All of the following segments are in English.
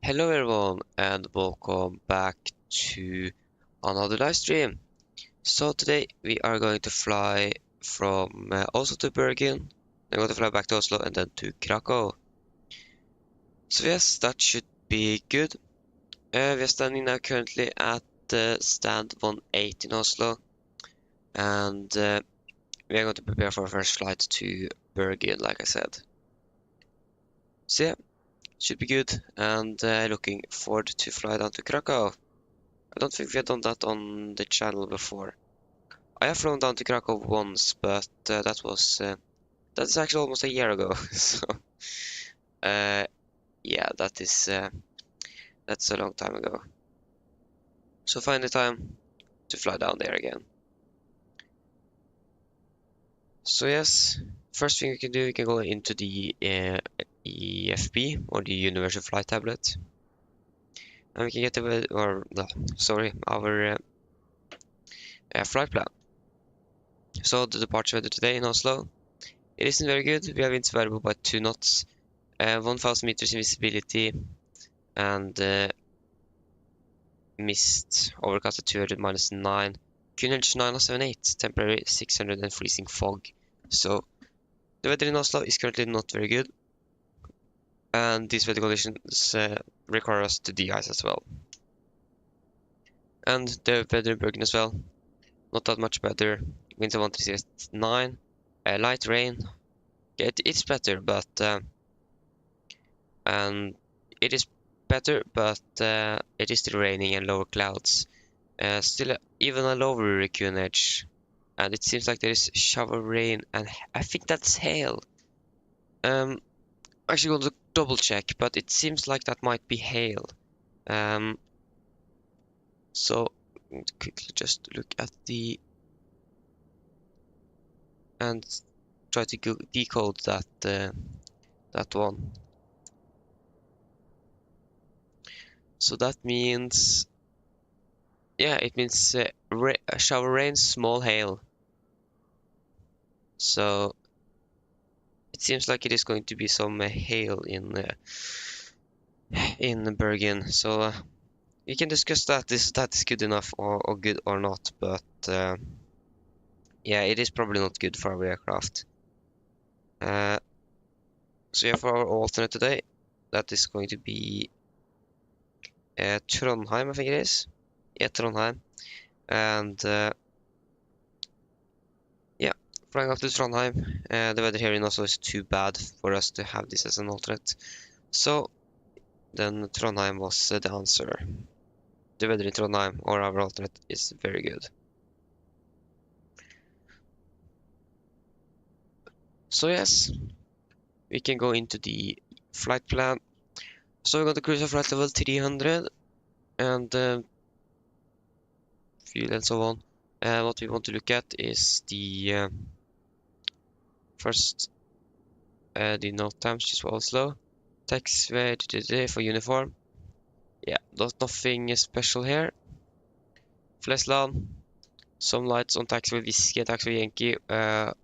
Hello everyone and welcome back to another live stream. So today we are going to fly from Oslo to Bergen, then going to fly back to Oslo and then to Krakow. So yes, that should be good. We are standing now currently at stand 18 in Oslo, and we are going to prepare for our first flight to Bergen, like I said. So yeah, should be good, and looking forward to fly down to Krakow. I don't think we have done that on the channel before. I have flown down to Krakow once, but that's actually almost a year ago. So yeah, that's a long time ago. So finally time to fly down there again. So yes, first thing we can do, we can go into the EFB or the Universal Flight Tablet, and we can get our flight plan. So the departure weather today in Oslo, it isn't very good. We have winds variable by 2 knots, 1000 meters in visibility, and mist overcast at 200 -9, QNH 9078, temporary 600 and freezing fog. So the weather in Oslo is currently not very good, and these weather conditions require us to de-ice as well. And the weather in Bergen as well, not that much better. Winds of 136.9, light rain. It's better, but and it is better, but it is still raining and lower clouds. Still even a lower QNH, and it seems like there is shower rain, and I think that's hail. Actually going to double check, but it seems like that might be hail. So quickly just look at the and try to decode that one. So that means, yeah, it means shower rain, small hail. So it seems like it is going to be some hail in Bergen. So we can discuss that that is good enough or good or not. But yeah, it is probably not good for our aircraft. So yeah, for our alternate today, that is going to be Trondheim, I think it is. Yeah, Trondheim. And yeah, flying up to Trondheim. The weather here in Oslo is too bad for us to have this as an alternate. So then Trondheim was the answer. The weather in Trondheim, or our alternate, is very good. So yes, we can go into the flight plan. So we're going to cruise at flight level 300 and fuel and so on. What we want to look at is the first the note times just for Oslo. Taxiway for uniform. Yeah, nothing special here. Flesland. Some lights on taxiway Whiskey and taxiway Yankee.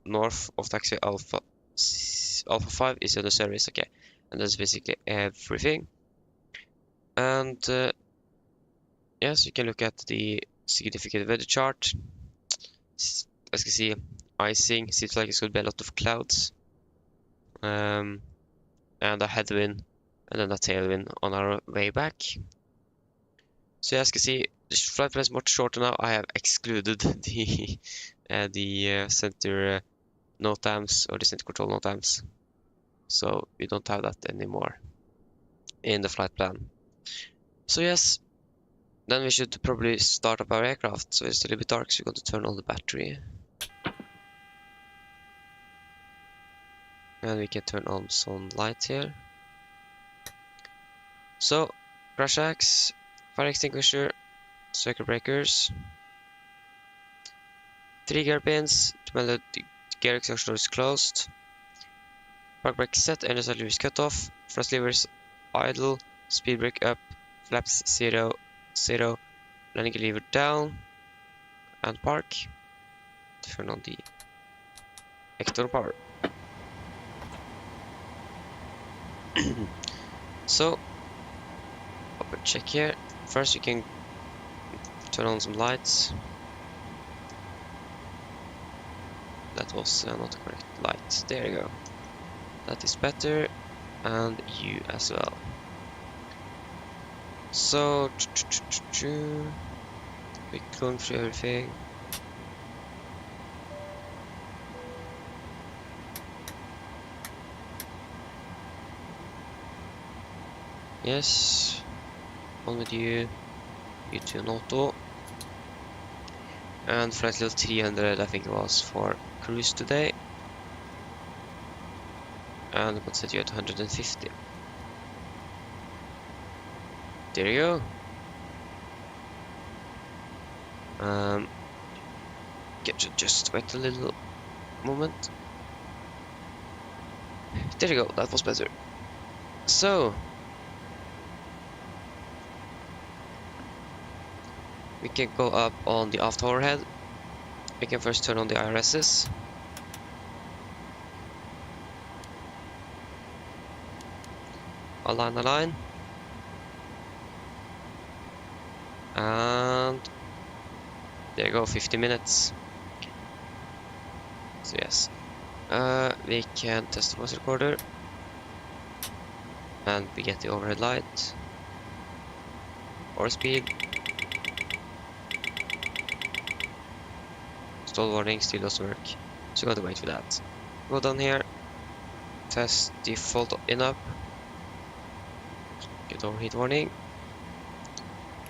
North of taxiway Alpha 5 is under service. Okay, and that's basically everything. And yes, you can look at the significant weather chart. As you can see, icing seems like it's going to be a lot of clouds. And a headwind, and then a tailwind on our way back. So as you can see, the flight plan is much shorter now. I have excluded the center no times or the center control no times, so we don't have that anymore in the flight plan. So yes, then we should probably start up our aircraft. So it's still a bit dark, so we're going to turn on the battery, and we can turn on some lights here. So crash axe, fire extinguisher, circuit breakers, 3 gear pins to melt the gear exhaust door is closed, park brake set, engine start lever is cut off, thrust levers idle, speed brake up, flaps 0, 0, landing gear lever down, and park. Turn on the external power. So But check here. First you can turn on some lights. That was not the correct light. There you go. That is better. And you as well. So, we're going through everything. Yes, on with you. You to an auto. And flight level 300, I think it was for cruise today. And I'm gonna set you at 150. There you go. Just wait a little moment. There you go, that was better. So we can go up on the aft overhead. We can first turn on the IRSs. Align. And there you go, 50 minutes. So yes, we can test the voice recorder. And we get the overhead light. Or speed. Stall warning still doesn't work. So you gotta wait for that. Go down here. Test default in-up. Get overheat warning.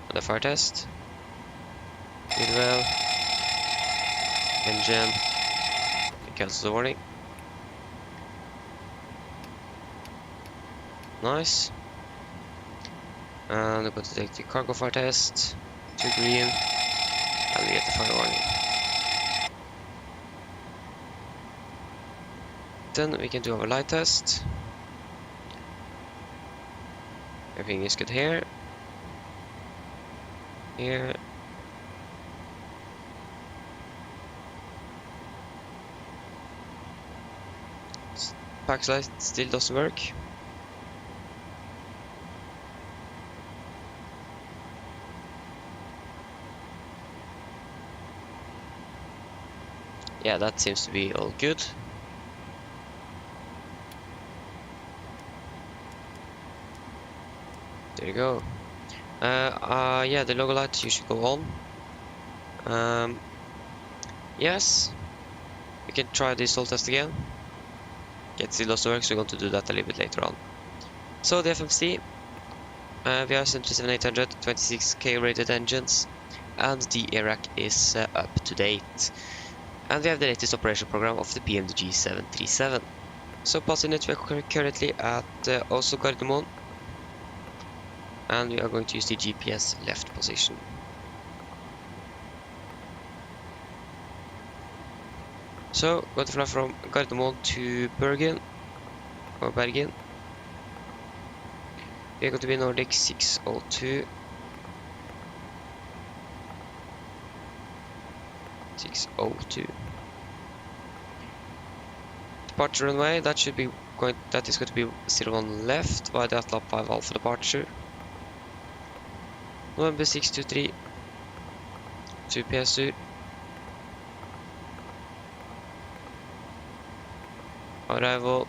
And the fire test. Did well. Engine. Cancel the warning. Nice. And I'm going to take the cargo fire test to green. And we get the fire warning. Then we can do our light test. Everything is good here. Here. Pack light still doesn't work. Yeah, that seems to be all good. There you go. Yeah, the logo light you should go on. Yes, we can try the stall test again. It still doesn't work, so we're going to do that a little bit later on. So the FMC, we have 737-800, 26K rated engines, and the air rack is up to date. And we have the latest operation program of the PMDG 737. So passing it, we are currently at Oslo Gardermoen. And we are going to use the GPS left position. So, going to fly from Gardermoen to Bergen, or Bergen. We are going to be Nordic 602. 602. Departure runway, that is going to be 01 left by the Atla 5 Alpha departure. November 623 to PS2. Arrival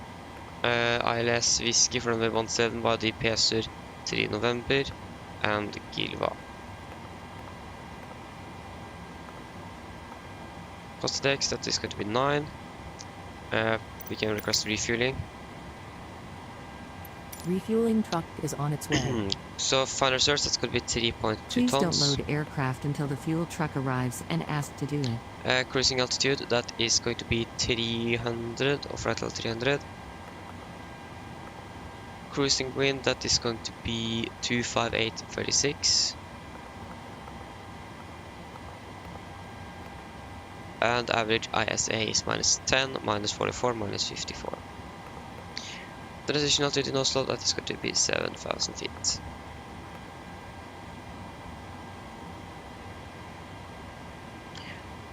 ILS Whiskey from runway 17 by the PS2 3 November and Gilva. Cost dex, that is going to be 9. We can request refueling. Refueling truck is on its way. So final reserves, that's going to be 3.2 Please tons. don't load aircraft until the fuel truck arrives and ask to do it. Cruising altitude, that is going to be 300, or flight level 300. Cruising wind, that is going to be 258.36. And average ISA is -10, -44, -54. The transition altitude in Oslo, that is going to be 7,000 feet.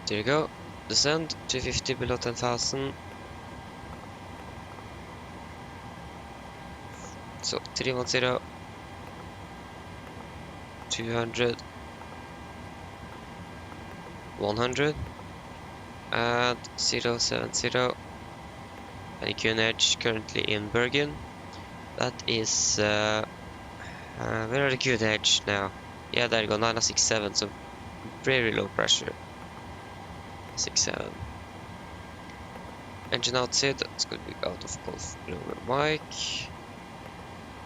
There you go. Descend 250 below 10,000. So 310. 200, 100, and 070. And QN edge currently in Bergen. That is, where are the QN edge now? Yeah, there you go, 967, so very low pressure. 67. Engine outside, that's going to be out of Golf Mike.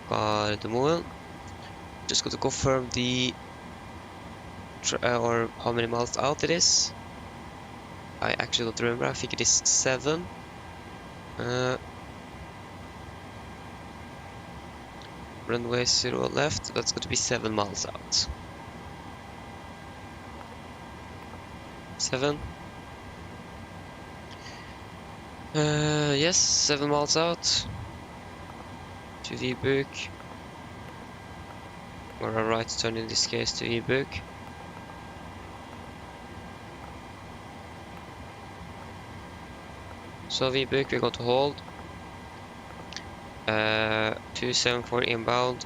Gardermoen. Just going to confirm the or how many miles out it is. I actually don't remember. I think it is 7. Runway 0 left. That's going to be 7 miles out. 7. Yes, 7 miles out. To V-book. Or a right turn in this case to V-book. So V-book, we're going to hold. 274 inbound.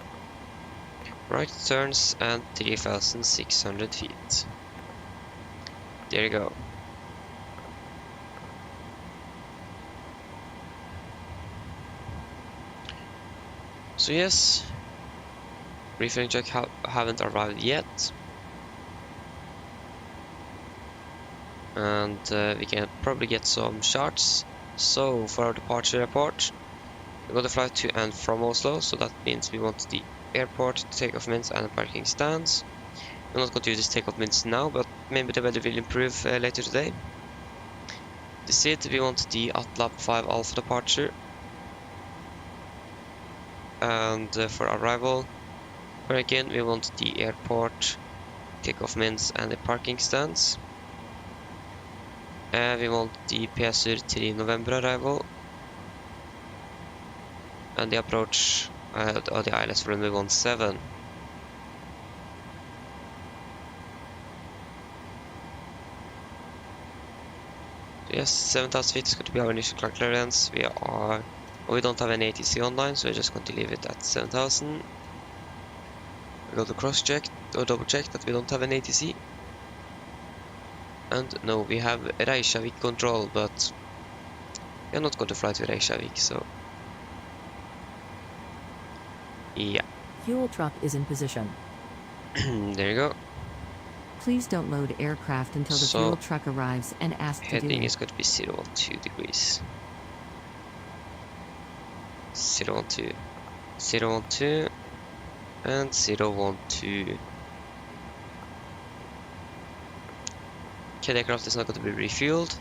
Right turns and 3,600 feet. There you go. So yes, refueling check haven't arrived yet, and we can probably get some shots. So for our departure report, we're going to fly to and from Oslo, so that means we want the airport, takeoff mints and parking stands. I'm not going to use this takeoff mints now, but maybe the weather will improve later today. The SID, we want the Atlap 5 Alpha departure. And for arrival, Bergen, we want the airport, takeoff mints and the parking stands. We want the PSR 3 November arrival. And the approach, or the ILS for runway 17. Yes, 7,000 feet is going to be our initial cloud clearance. We don't have any ATC online, so we're just going to leave it at 7,000. We go to cross-check or double-check that we don't have an ATC. And no, we have Reykjavik control, but we're not going to fly to Reykjavik, so yeah. Fuel truck is in position. There you go. Please don't load aircraft until the fuel truck arrives and ask to do Heading it. is going to be 012 degrees. 012, 012, and 012. Okay, the aircraft is not going to be refueled.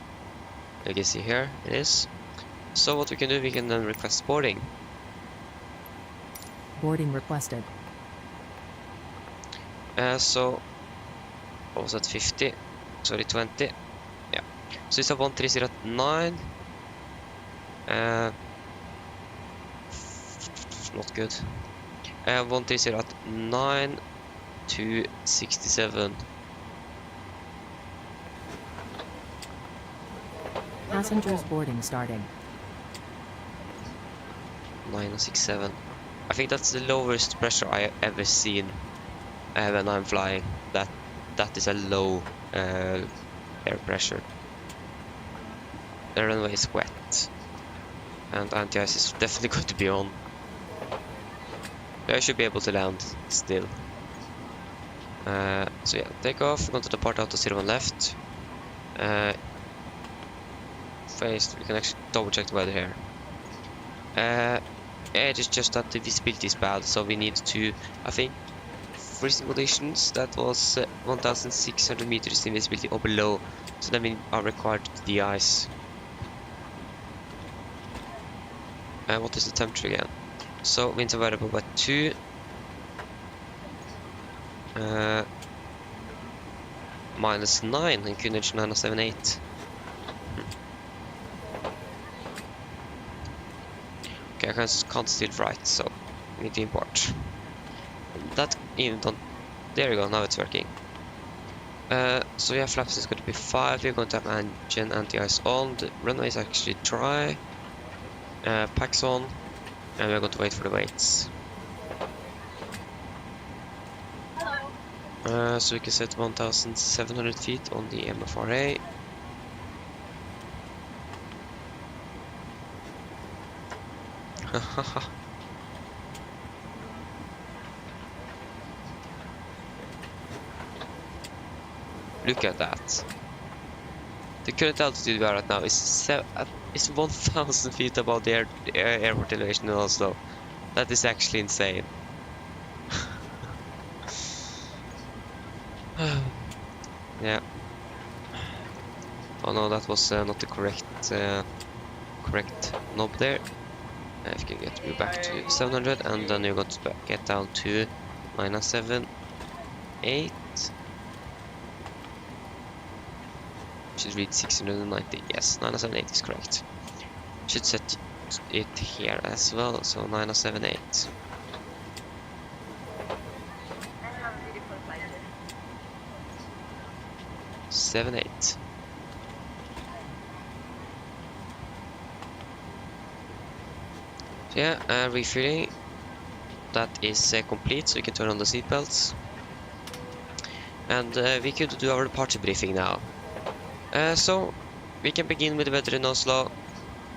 You can see here it is. So what we can do, we can then request boarding. Boarding requested. So what was that, 50? Sorry, 20. Yeah. So it's a 130 at 9. Not good. 130 at 9 to 67. Passengers boarding starting. 967. I think that's the lowest pressure I have ever seen when I'm flying. That is a low air pressure. The runway is wet, and anti-ice is definitely going to be on. I should be able to land still. So yeah, take off. We're going to depart out to 01 left. First, we can actually double check the weather here. It is just that the visibility is bad, so we need to, I think, freezing conditions, that was 1,600 meters in visibility or below, so then we are required to de-ice. What is the temperature again? So winds are variable by 2. -9 and QNH 978. Okay, I can't steal right, so we need to import. That even don't. There you go, now it's working. So yeah, flaps is going to be 5. We're going to have engine anti-ice on. The runway is actually dry. Packs on, and we're going to wait for the weights. Hello. So we can set 1,700 feet on the MFRA. Look at that. The current altitude we are at now is 1,000 feet above the airport elevation in Oslo. That is actually insane. Yeah. Oh no, that was not the correct knob there. If you can get me back to 700, and then you're going to get down to 978. Should read 690. Yes, 978 is correct. Should set it here as well, so 978. Seven, 8. So yeah, refueling. That is complete, so you can turn on the seatbelts. And we could do our departure briefing now. So we can begin with the weather in Oslo.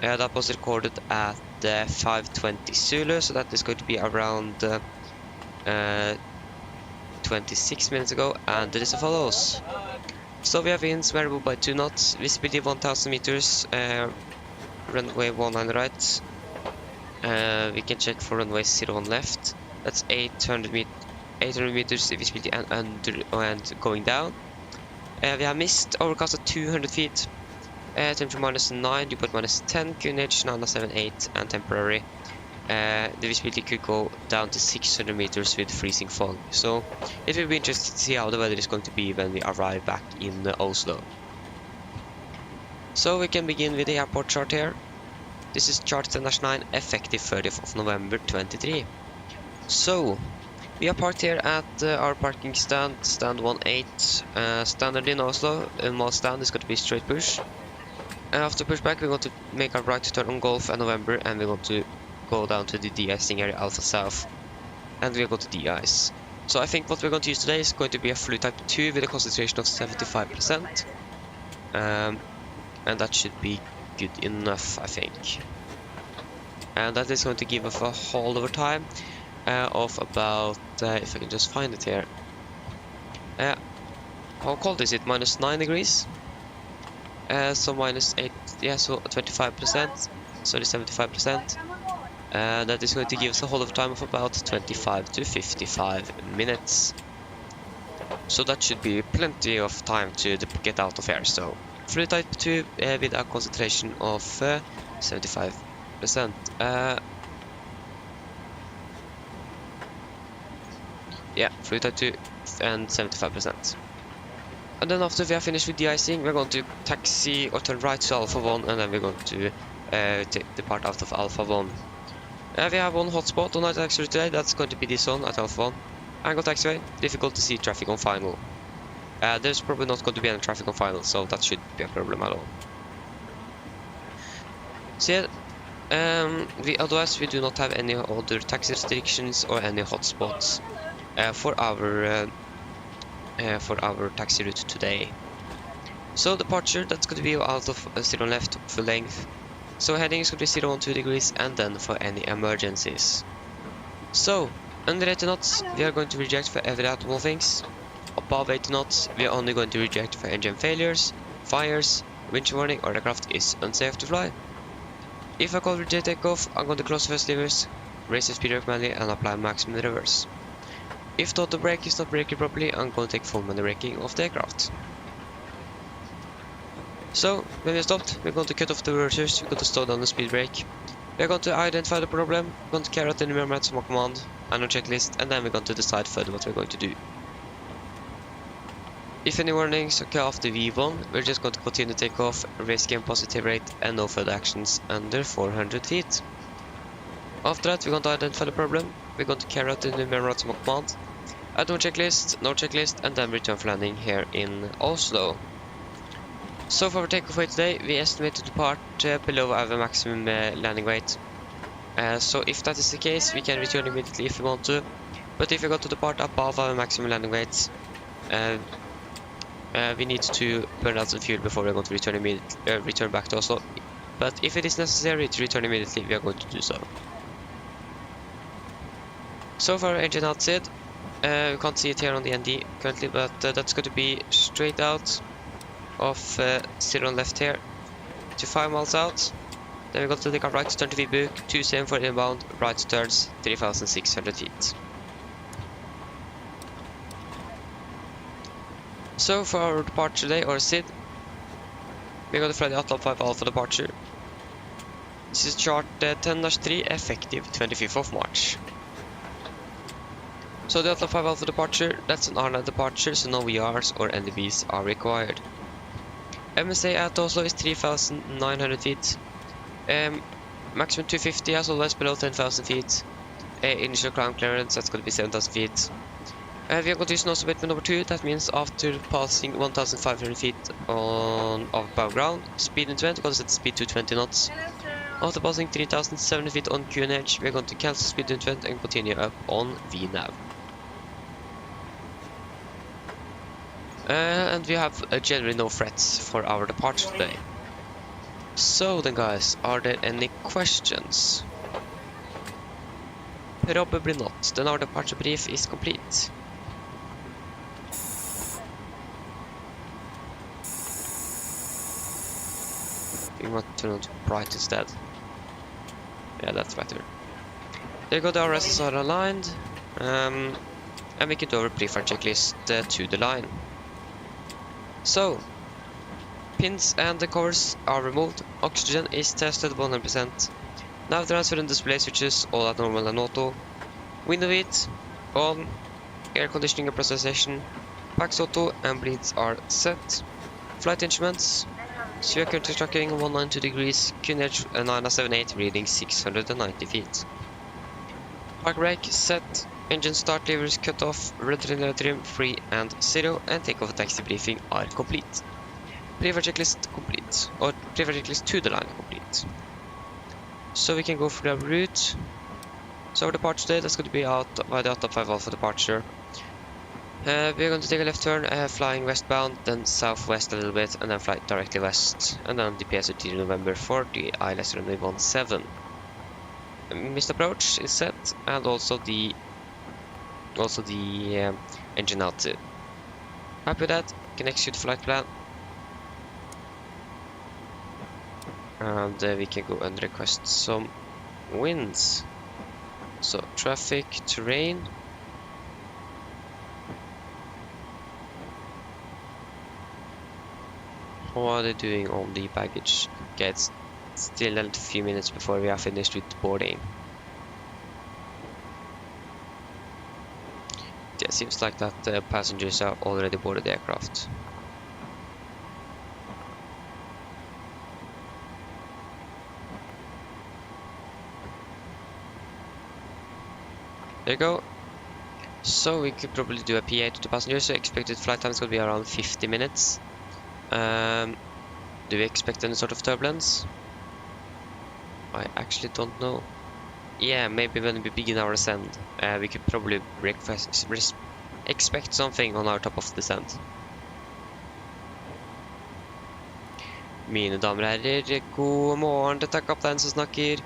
That was recorded at 5:20 Zulu, so that is going to be around 26 minutes ago, and it is as follows. So we have winds variable by 2 knots, visibility 1,000 meters, runway 19 right. We can check for runway 01 left. That's 800 meters visibility and going down. We have mist, overcast at 200 feet. Temperature -9, dew point -10, QNH 978, and temporary. The visibility could go down to 600 meters with freezing fog. So it will be interesting to see how the weather is going to be when we arrive back in Oslo. So we can begin with the airport chart here. This is chart 10-9, effective 30th of November 23. So we are parked here at our parking stand, stand 18. Standard in Oslo, most stand is going to be straight push. After pushback, we're going to make our right turn on Golf and November, and we're going to go down to the de-icing area Alpha South, and we'll go to de-ice. So I think what we're going to use today is going to be a fluid type 2 with a concentration of 75%. And that should be good enough, I think. And that is going to give us a holdover time of about, if I can just find it here. How cold is it? -9 degrees? So -8, yeah, so 25%, so it's 75%. That is going to give us a holdover time of about 25 to 55 minutes. So that should be plenty of time to get out of here. So fluid type 2 with a concentration of 75%. Yeah, fluid type 2 and 75%. And then after we are finished with de-icing, we're going to taxi or turn right to Alpha 1, and then we're going to depart out of Alpha 1. We have one hotspot on our taxi route today, that's going to be this one at Alpha 1. Angle taxiway, difficult to see traffic on final. There's probably not going to be any traffic on final, so that should be a problem at all. So yeah, otherwise we do not have any other taxi restrictions or any hotspots for our taxi route today. So departure, that's going to be out of 0 left full length. So heading is going to be 012 degrees, and then for any emergencies. So under 80 knots we are going to reject for every abnormal things. Above 80 knots we are only going to reject for engine failures, fires, winch warning, or the aircraft is unsafe to fly. If I call reject takeoff, I'm going to close the first levers, raise the speed brake manually, and apply maximum reverse. If the auto brake is not braking properly, I'm going to take full manual braking of the aircraft. So when we are stopped, we're going to cut off the reversers, we're going to slow down the speed brake. We're going to identify the problem, we're going to carry out the numerics from command and our checklist, and then we're going to decide further what we're going to do. If any warnings occur after V1, we're just going to continue takeoff, raise game positive rate, and no further actions under 400 feet. After that, we're going to identify the problem, we're going to carry out the numerics from command, add no checklist, and then return for landing here in Oslo. So for our takeoff weight today, we estimate to depart below our maximum landing weight. So if that is the case, we can return immediately if we want to. But if we got to depart above our maximum landing weights, we need to burn out some fuel before we're going to return back to Oslo. But if it is necessary to return immediately, we are going to do so. So far, engine outside. We can't see it here on the ND currently, but that's going to be straight out of 0 on left here to 5 miles out. Then we're going to take our right turn to Vibuk, 274 inbound, right turns 3,600 feet. So for our departure today, or SID, we're going to fly the Atlan 5 Alpha departure. This is chart 10-3, effective 25th of March. So the Atlan 5 Alpha departure, that's an RNAV departure, so no VRs or NDBs are required. MSA at Oslo is 3,900 feet. Maximum 250 as always below 10,000 feet. Initial climb clearance, that's going to be 7,000 feet. We are going to use nose abatement number 2, that means after passing 1,500 feet on above ground, speed in 20, going to set speed to 20 knots. After passing 3,700 feet on QNH, we are going to cancel speed in 20 and continue up on VNAV. And we have generally no threats for our departure today. So then guys, are there any questions? Probably not, then our departure brief is complete. We might turn on to bright instead. Yeah, that's better. There you go, the RSs are aligned. And we can do our pre-flight checklist to the line. So, pins and the covers are removed. Oxygen is tested 100%. Nav transfer and display switches all at normal and auto. Window heat on. Air conditioning and pressurization. Pax auto and bleeds are set. Flight instruments. So we are currently tracking 192 degrees. QNH 978 reading 690 feet. Park brake set. Engine start levers cut off. Red trim free and 0. And takeoff and taxi briefing are complete. Pre-flight checklist complete, or pre-flight checklist to the line complete. So we can go for the route. So our departure today, that's going to be out by the Atlan 5 Alpha departure. We're going to take a left turn, flying westbound, then southwest a little bit, and then fly directly west, and then DPS 30 November for the ILS runway 17. Missed approach is set, and also the engine out. Happy with that, can execute flight plan. And we can go and request some winds. So traffic, terrain. How are they doing on the baggage? Okay, it's still a few minutes before we are finished with boarding. Yeah, seems like that passengers have already boarded the aircraft. There you go. So we could probably do a PA to the passengers. So expected flight time is going to be around 50 minutes. Do we expect any sort of turbulence? I actually don't know. Yeah, maybe when we begin our ascent, we could probably expect something on our top of the descent. Mine damer og herrer, god morgen, dette kaptein som snakker.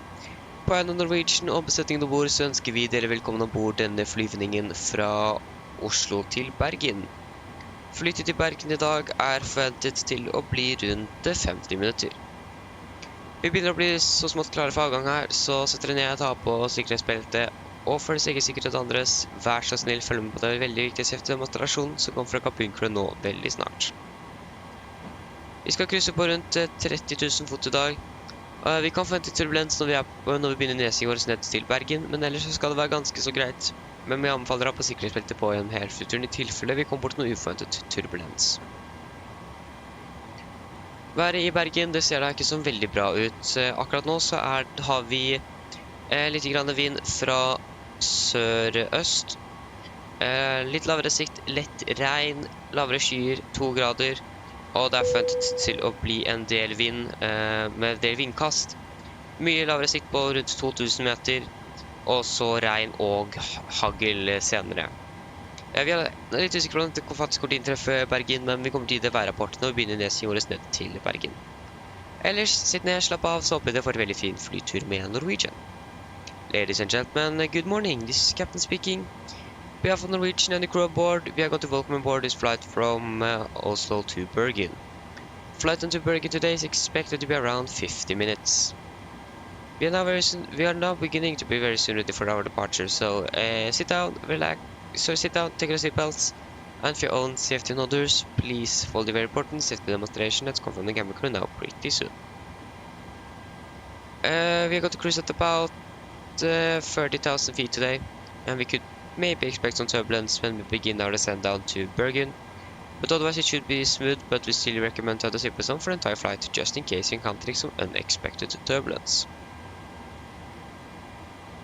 På vegne av Norwegian og besetningen ombord så ønsker vi dere velkommen ombord denne flyvningen fra Oslo til Bergen. Flyttet til Bergen i dag forventet til å bli rundt 50 minutter. Vi begynner å bli så smått klare for avgang her, så setter dere ned, ta på sikkerhetsbeltet og for deres egen sikkerhet og andres, vær så snill, følg med på det veldig viktige demonstrasjonen som kommer fra kabinkrøen nå veldig snart. Vi skal krysse på rundt 30 000 fot i dag. Vi kan forvente turbulens når vi begynner nedsingen vår ned til Bergen, men ellers skal det være ganske så greit. Men vi anbefaler å ha på sikkerhetsbeltet på en hel flyturen i tilfelle vi kommer bort noe uforventet turbulens. Været i Bergen, det ser da ikke så veldig bra ut. Akkurat nå så har vi litt grann vind fra sør-øst. Litt lavere sikt, lett regn, lavere skyer, 2 grader. Og det forventet til å bli en del vind med en del vindkast. Mye lavere sikt på rundt 2000 meter, og så regn og hagl senere. Vi er litt usikre på om det faktisk kommer til å inntreffe Bergen, men vi kommer til å gi det værrapporten og begynne nedsing våres ned til Bergen. Ellers, sitt ned, slapp av, så håper jeg dere får en veldig fin flytur med Norwegian. Ladies and gentlemen, good morning. This is Captain speaking. On behalf of Norwegian and the crew aboard, we are going to welcome aboard this flight from Oslo to Bergen. Flight into Bergen today is expected to be around 50 minutes. We are now beginning to be very soon ready for our departure, so sit down, relax. So sit down, take your seatbelts, and for your own safety and others, please follow the very important safety demonstration that's come from the camera crew now pretty soon. We are going to cruise at about 30,000 feet today, and we could maybe expect some turbulence when we begin our descent down to Bergen, but otherwise it should be smooth, but we still recommend to have the seatbelts on for the entire flight, just in case you encounter some unexpected turbulence.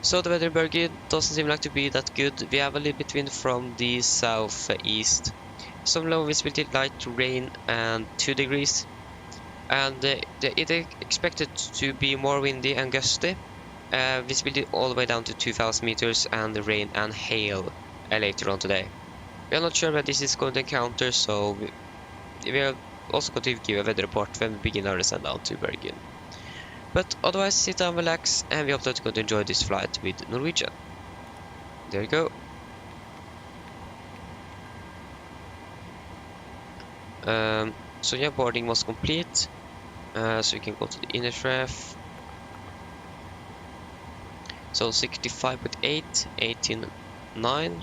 So the weather in Bergen doesn't seem like to be that good. We have a little bit wind from the southeast, some low visibility, light rain, and 2 degrees. And it is expected to be more windy and gusty. Visibility all the way down to 2,000 meters, and the rain and hail later on today. We are not sure what this is going to encounter, so we are also going to give a weather report when we begin our descent down to Bergen. But otherwise, sit down, relax, and we hope that you're going to enjoy this flight with Norwegian. There you go. So yeah, boarding was complete. So you can go to the inner ref. So 65.8, 18.9.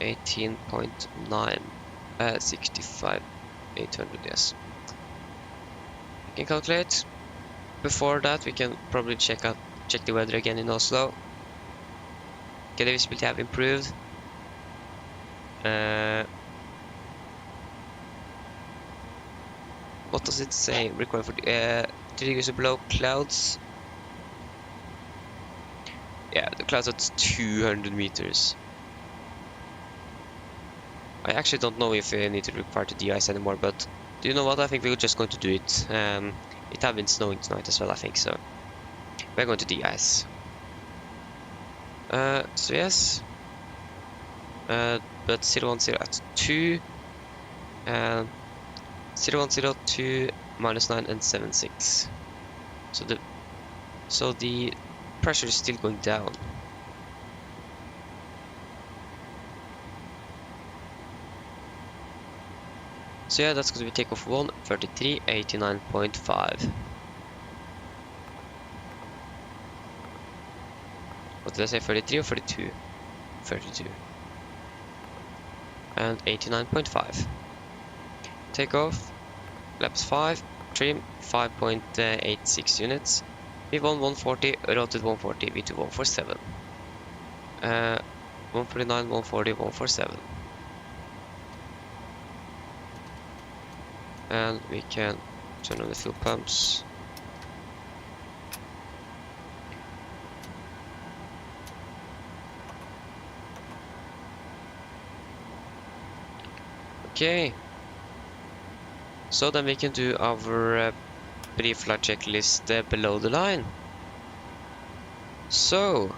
$18.9, 65, 800, yes. We can calculate. Before that, we can probably check the weather again in Oslo. Okay, the visibility have improved. What does it say? Required for 3 degrees below clouds. Yeah, the clouds at 200 meters. I actually don't know if we need to require to de-ice anymore, but do you know what? I think we're just going to do it. It has been snowing tonight as well, I think, so we're going to de-ice. So yes, but 010 at 2, 010 minus 9 and 76. So the pressure is still going down. So yeah, that's going to be takeoff 1, 33, 89.5. What did I say, 33 or 32? 32. And 89.5. Takeoff, laps 5, trim 5.86 units, V1 140, rotated 140, V2 147. 149, 140, 147. And we can turn on the fuel pumps. Okay. So then we can do our pre-flight checklist below the line. So,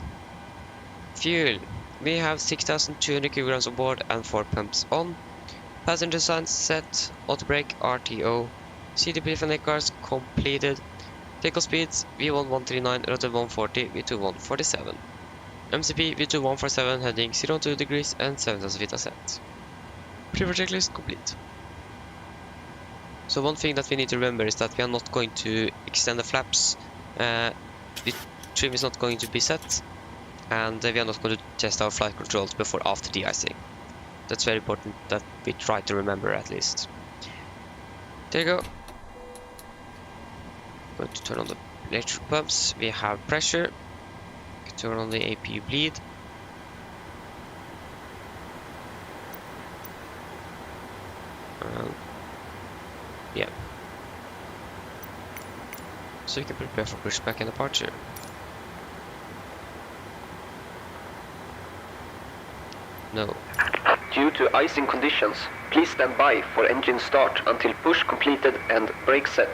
fuel. We have 6,200 kilograms on board and 4 pumps on. Passenger signs set, auto brake, RTO, CDP for neck cars completed. Takeoff speeds, V1 139, rotated 140, V2 147. MCP, V2 147, heading 0 degrees and 7,000 feet ascent. Pre-flight checklist complete. So one thing that we need to remember is that we are not going to extend the flaps. The trim is not going to be set, and we are not going to test our flight controls before after de-icing. That's very important that we try to remember at least. There you go. Going to turn on the electric pumps. We have pressure. Turn on the APU bleed. Yeah. So you can prepare for pushback and departure. No. Due to icing conditions, please stand by for engine start until push completed and brake set.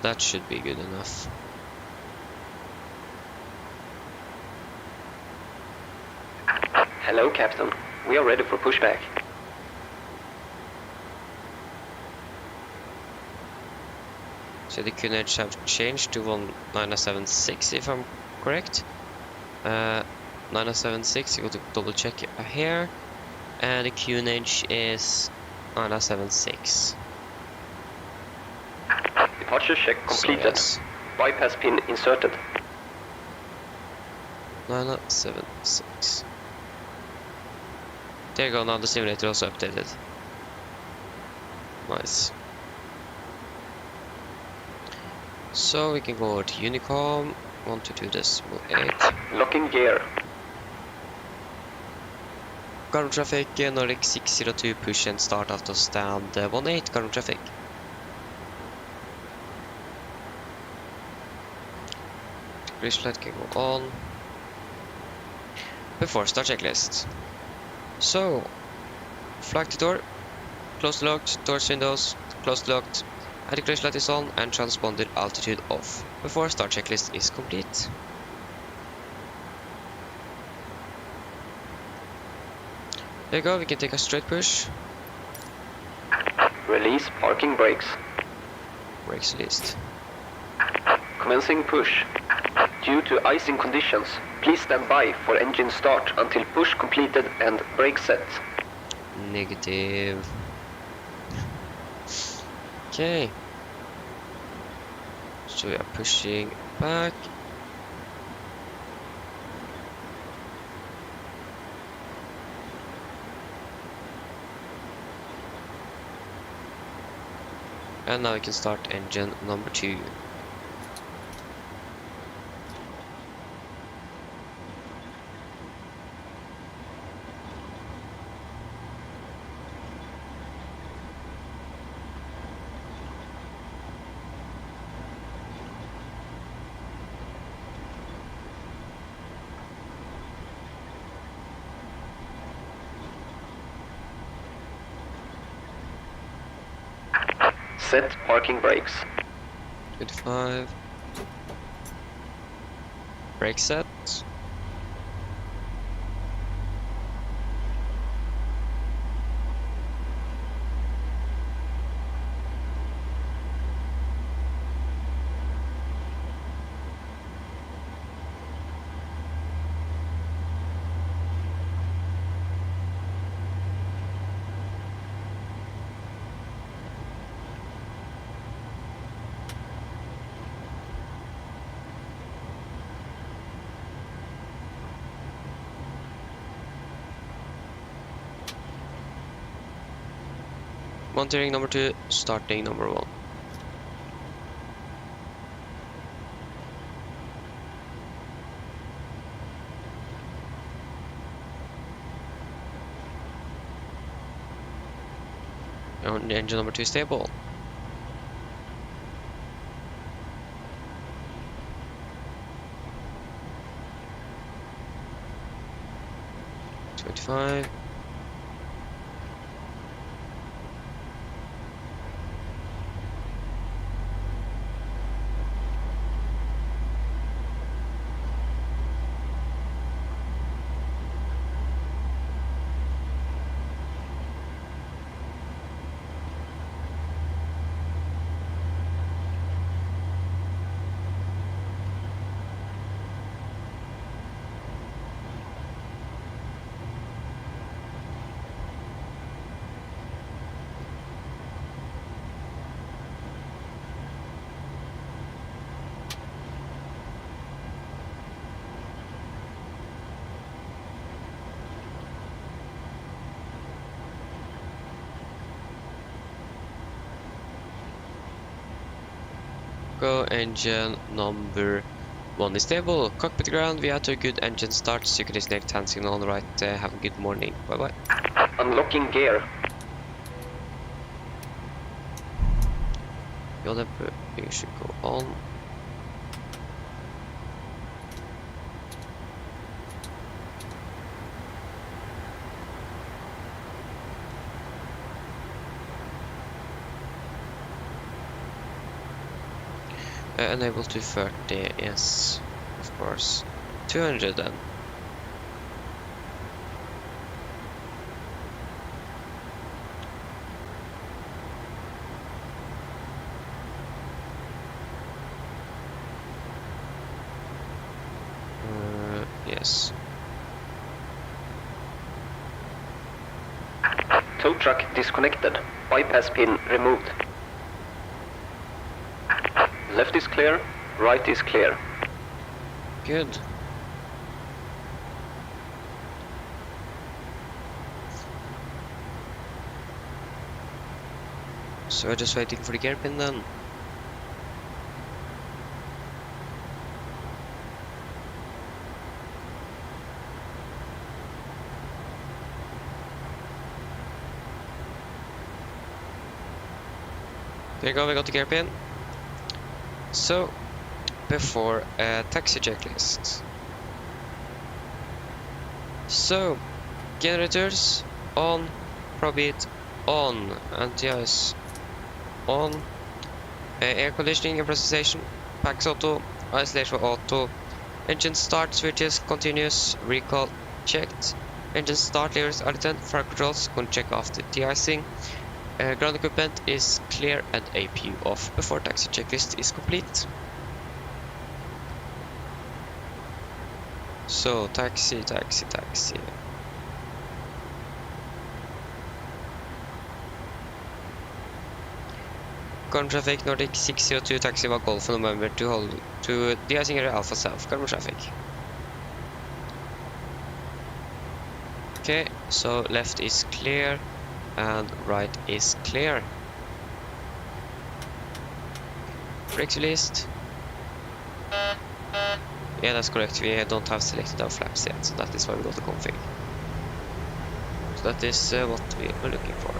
that should be good enough. Hello, Captain. We are ready for pushback. So the QNH have changed to 9076 if I'm correct. 9076, you got to double check here. And the QNH is 9076. Departure check completed. So, yes. Bypass pin inserted. 9076. There you go, now the simulator also updated. Nice. So we can go over to Unicom. Want to do this, 8. Locking gear. Current traffic, Nordic 602, push and start after stand 18, current traffic. Bridge light can go on. Before start checklist. So, flag to door, close the locked, doors windows, close the locked, anti-crash light is on and transponder altitude off. Before start checklist is complete. There you go, we can take a straight push. Release parking brakes. Brakes released. Commencing push. Due to icing conditions, please stand by for engine start until push completed and brake set. Negative. Okay. So we are pushing back. And now we can start engine number 2. Set parking brakes. 25. Brake set. Monitoring number 2, starting number 1. And engine number 2 stable. $25. Go, engine number 1 is stable. Cockpit ground, we have to a good engine start. Synchronized hand signal on the right. Have a good morning. Bye bye. Unlocking gear. Fuel you should go on. Enable to 30, yes, of course. 200 then. Yes. Tow truck disconnected. Bypass pin removed. Left is clear, right is clear. Good. So we're just waiting for the gearpin then. There you go, we got the gearpin. So, before taxi checklist. So, generators on, probit on, anti-ice on, air conditioning and pressurization, packs auto, isolation auto, engine start switches continuous, recall checked, engine start levers are 10, fire controls, gonna check after de-icing. Ground equipment is clear and APU off before taxi checklist is complete. So, taxi. Current traffic, Nordic 602 taxi by Golf November to de-icing area Alpha South, current traffic. Okay, so left is clear and right is clear. Brakes released. Yeah, that's correct. We don't have selected our flaps yet, so that is why we got the config. So that is what we are looking for.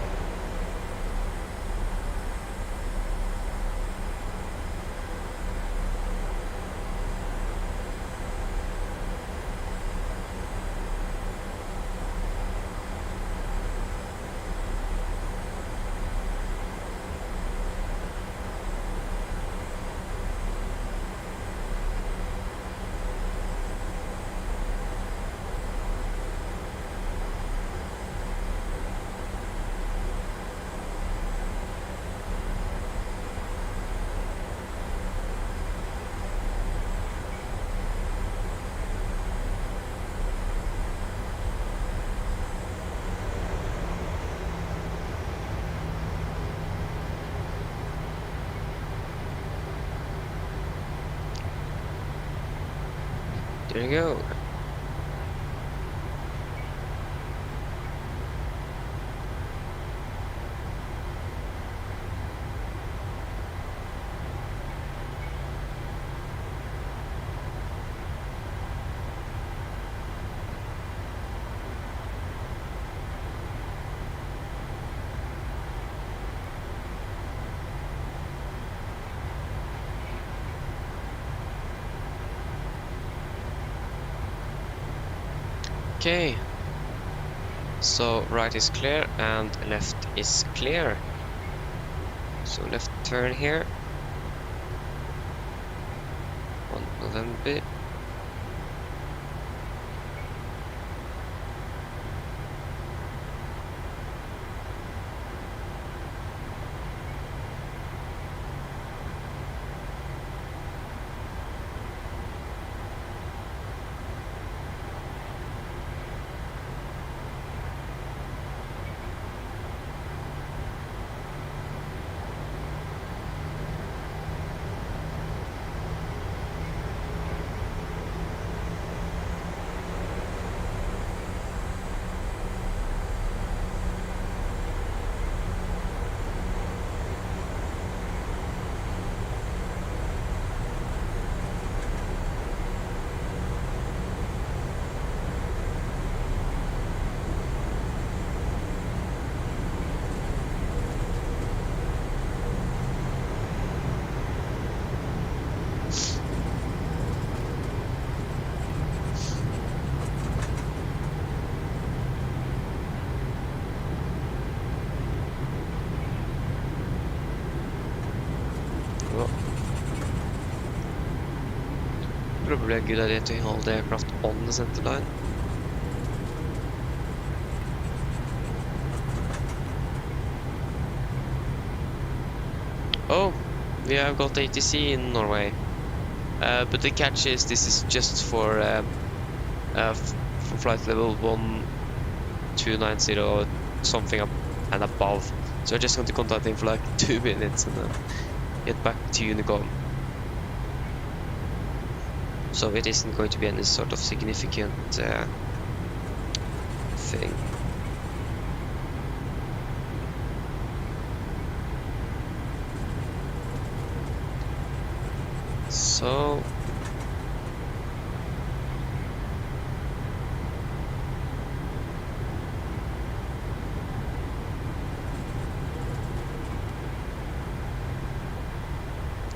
There you go. Okay, so right is clear and left is clear. So left turn here. 1 November. Probably a good idea to hold the aircraft on the center line. Oh, we have got ATC in Norway. But the catch is this is just for flight level 1290 or something up and above. So I'm just going to contact him for like 2 minutes and then get back to Unicom. So it isn't going to be any sort of significant thing.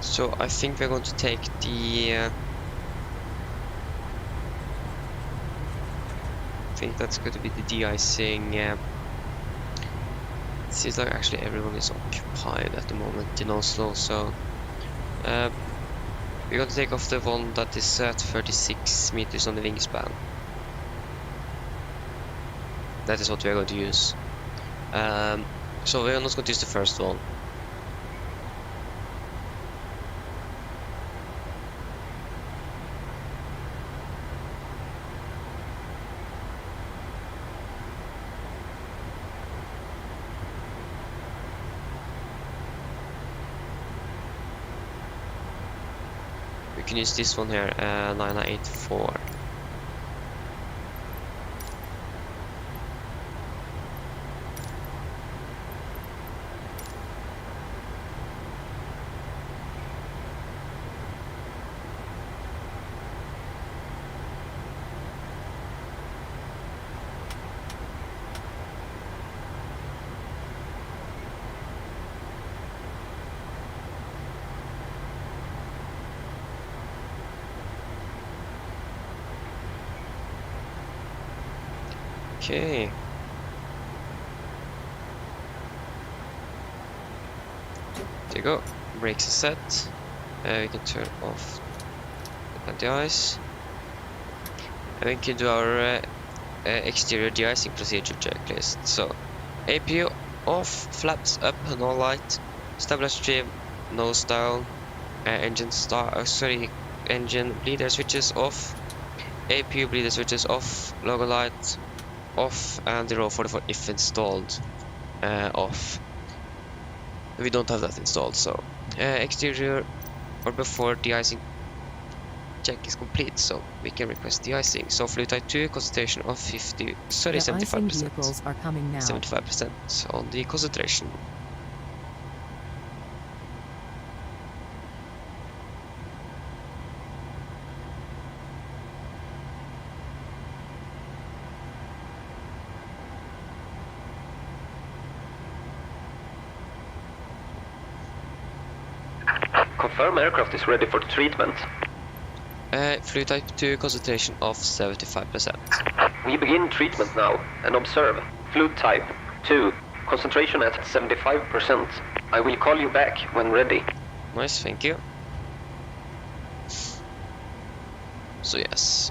So I think we're going to take the I think that's going to be the de-icing. It seems like actually everyone is occupied at the moment in Oslo, so we're going to take off the one that is at 36 meters on the wingspan. That is what we are going to use. So we are not going to use the first one. We can use this one here, 984. Okay. There you go. Brakes are set. We can turn off the anti-ice. And we can do our exterior de-icing procedure checklist. So, APU off, flaps up, no light, stabilizer trim, nose down, engine bleeder switches off, APU bleeder switches off, logo light off, and the row 44 if installed off. We don't have that installed, so exterior or before de-icing check is complete, so we can request de-icing. So fluid type 2, concentration of 75%. Vehicles are coming now. 75% on the concentration. Confirm aircraft is ready for treatment. Fluid type 2, concentration of 75%. We begin treatment now and observe. Fluid type 2, concentration at 75%. I will call you back when ready. Nice, thank you. So yes.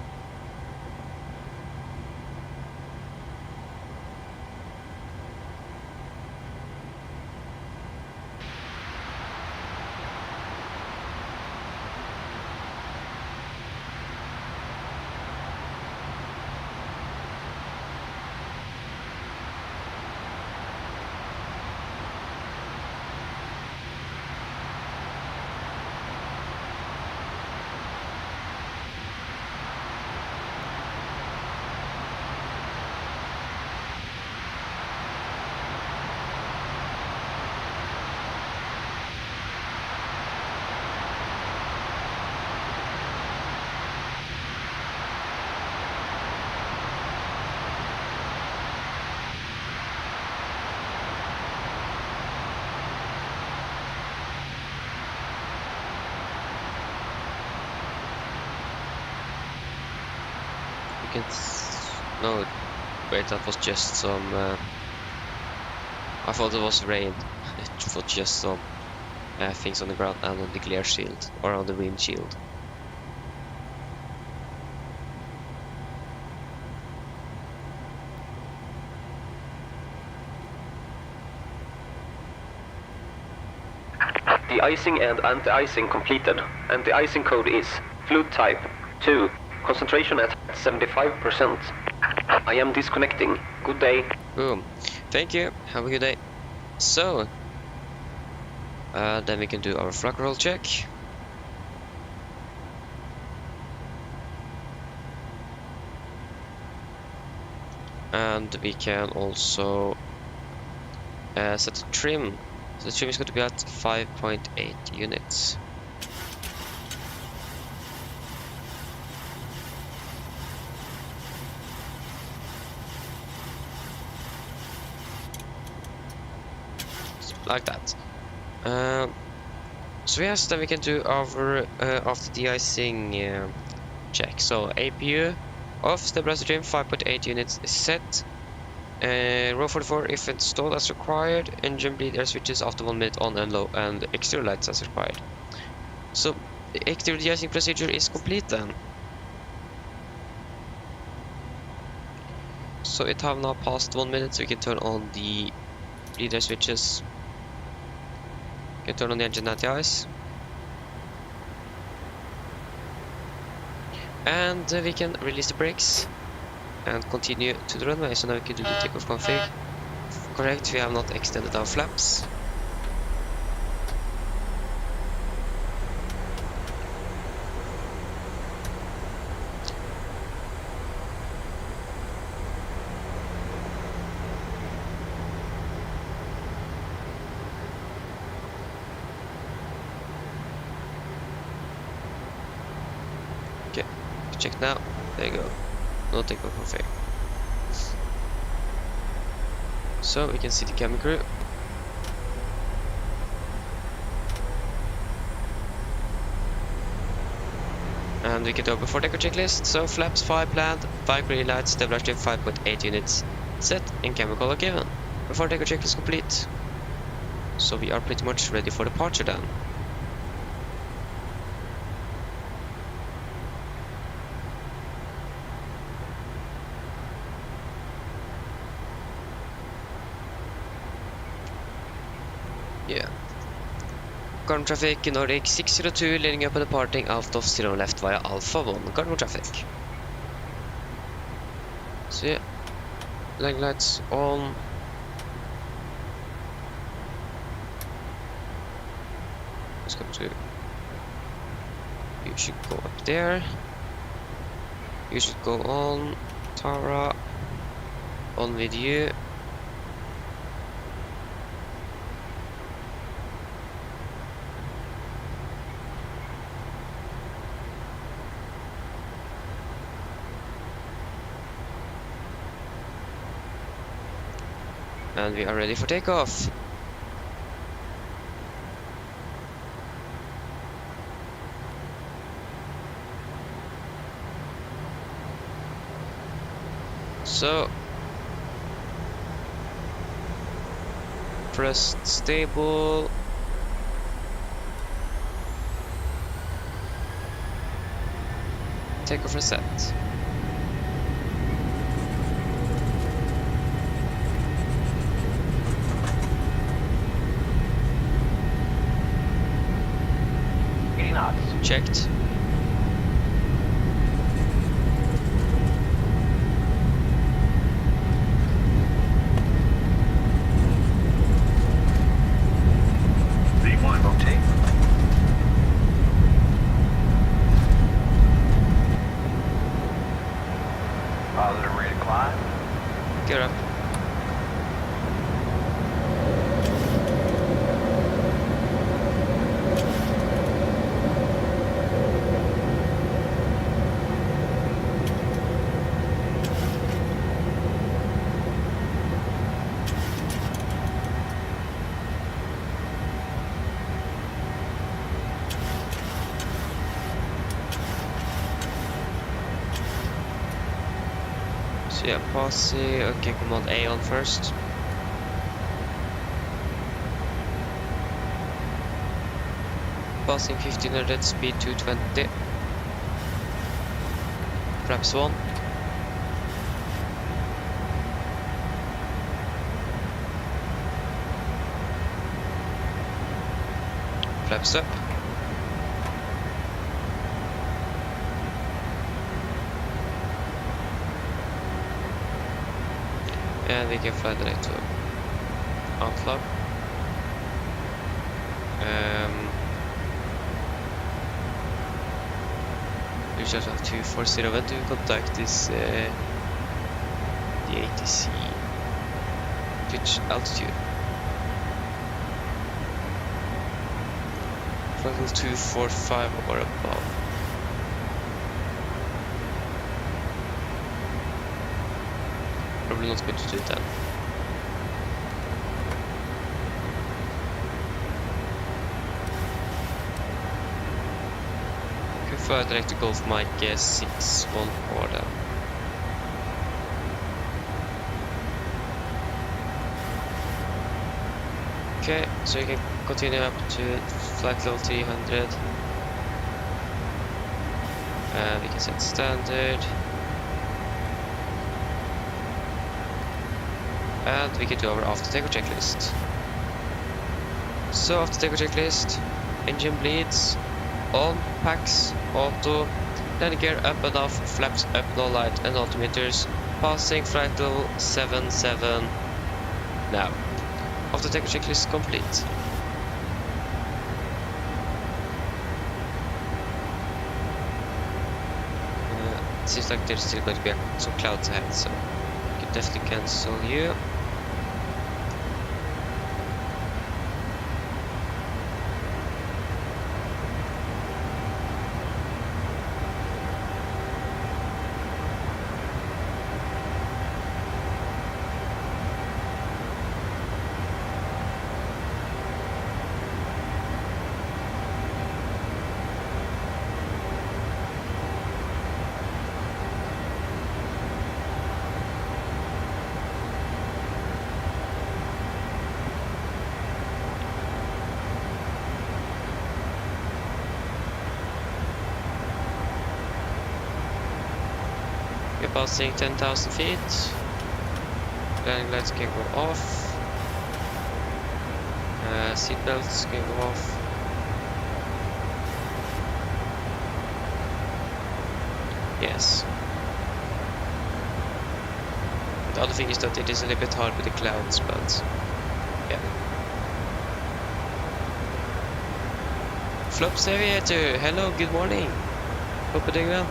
No, wait, that was just some I thought it was rain. It was just some things on the ground and on the glare shield or on the windshield. De-icing and anti-icing completed. Anti-icing code is fluid type 2. Concentration at 75%. I am disconnecting. Good day. Boom. Thank you. Have a good day. So, then we can do our flak roll check. And we can also set the trim. So the trim is going to be at 5.8 units. Like that. So yes, then we can do our after de-icing check. So APU off, stabilizer trim 5.8 units is set. Row 44 if installed as required. Engine bleed air switches after 1 minute on and low, and exterior lights as required. So the exterior de-icing procedure is complete then. So it have now passed 1 minute, so we can turn on the bleed air switches. We can turn on the engine anti-ice. And we can release the brakes and continue to the runway. So now we can do the takeoff config. Correct, we have not extended our flaps. Okay, check now. There you go. No takeoff config. So we can see the cabin crew. And we can do a before takeoff checklist. So flaps 5 planned, 5 green lights, stabilizer trim 5.8 units set, and cabin color given. Before takeoff checklist complete. So we are pretty much ready for departure then. Yeah. Garden traffic Nordic 602 leading up and departing out of 0 left via Alpha 1. Garden traffic. So yeah, leg lights on. Let's go to. You should go up there. You should go on. Tara. On with you. And we are ready for takeoff. So press stable. Takeoff reset. Checked. V1 rotate. Positive ready to climb. Get up. So yeah, posse. Okay, command A on first. Passing 1500, speed 220. Flaps 1. flaps up. And we can fly direct to Oslo. We just have 240 when to contact this the ATC. Which altitude? Level 245 or above. Probably not going to do that. Fly direct to Golf Mike 614 then. Okay, so you can continue up to flight level 300. And we can set standard. And we can do our after takeoff checklist. So after takeoff checklist, engine bleeds, on, packs, auto, landing gear up and off, flaps up, no light and altimeters, passing flight level 77. Now, after takeoff checklist complete. Seems like there's still going to be some clouds ahead, so you can definitely cancel you. We're passing 10,000 feet. Landing lights can go off. Seatbelts can go off. Yes. The other thing is that it is a little bit hard with the clouds, but yeah. Flops Aviator, hello, good morning. Hope you're doing well.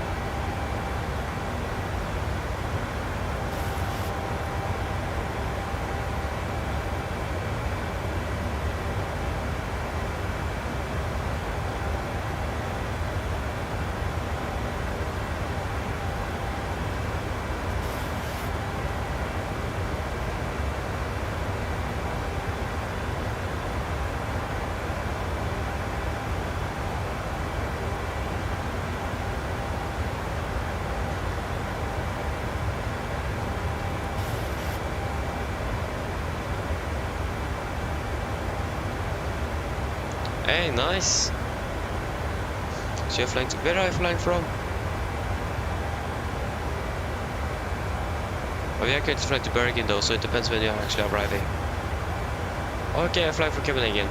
Hey, nice. So you're flying to, where are you flying from? Oh, we are currently flying to Bergen though, so it depends when you are actually arriving. Okay, I'm flying from Copenhagen.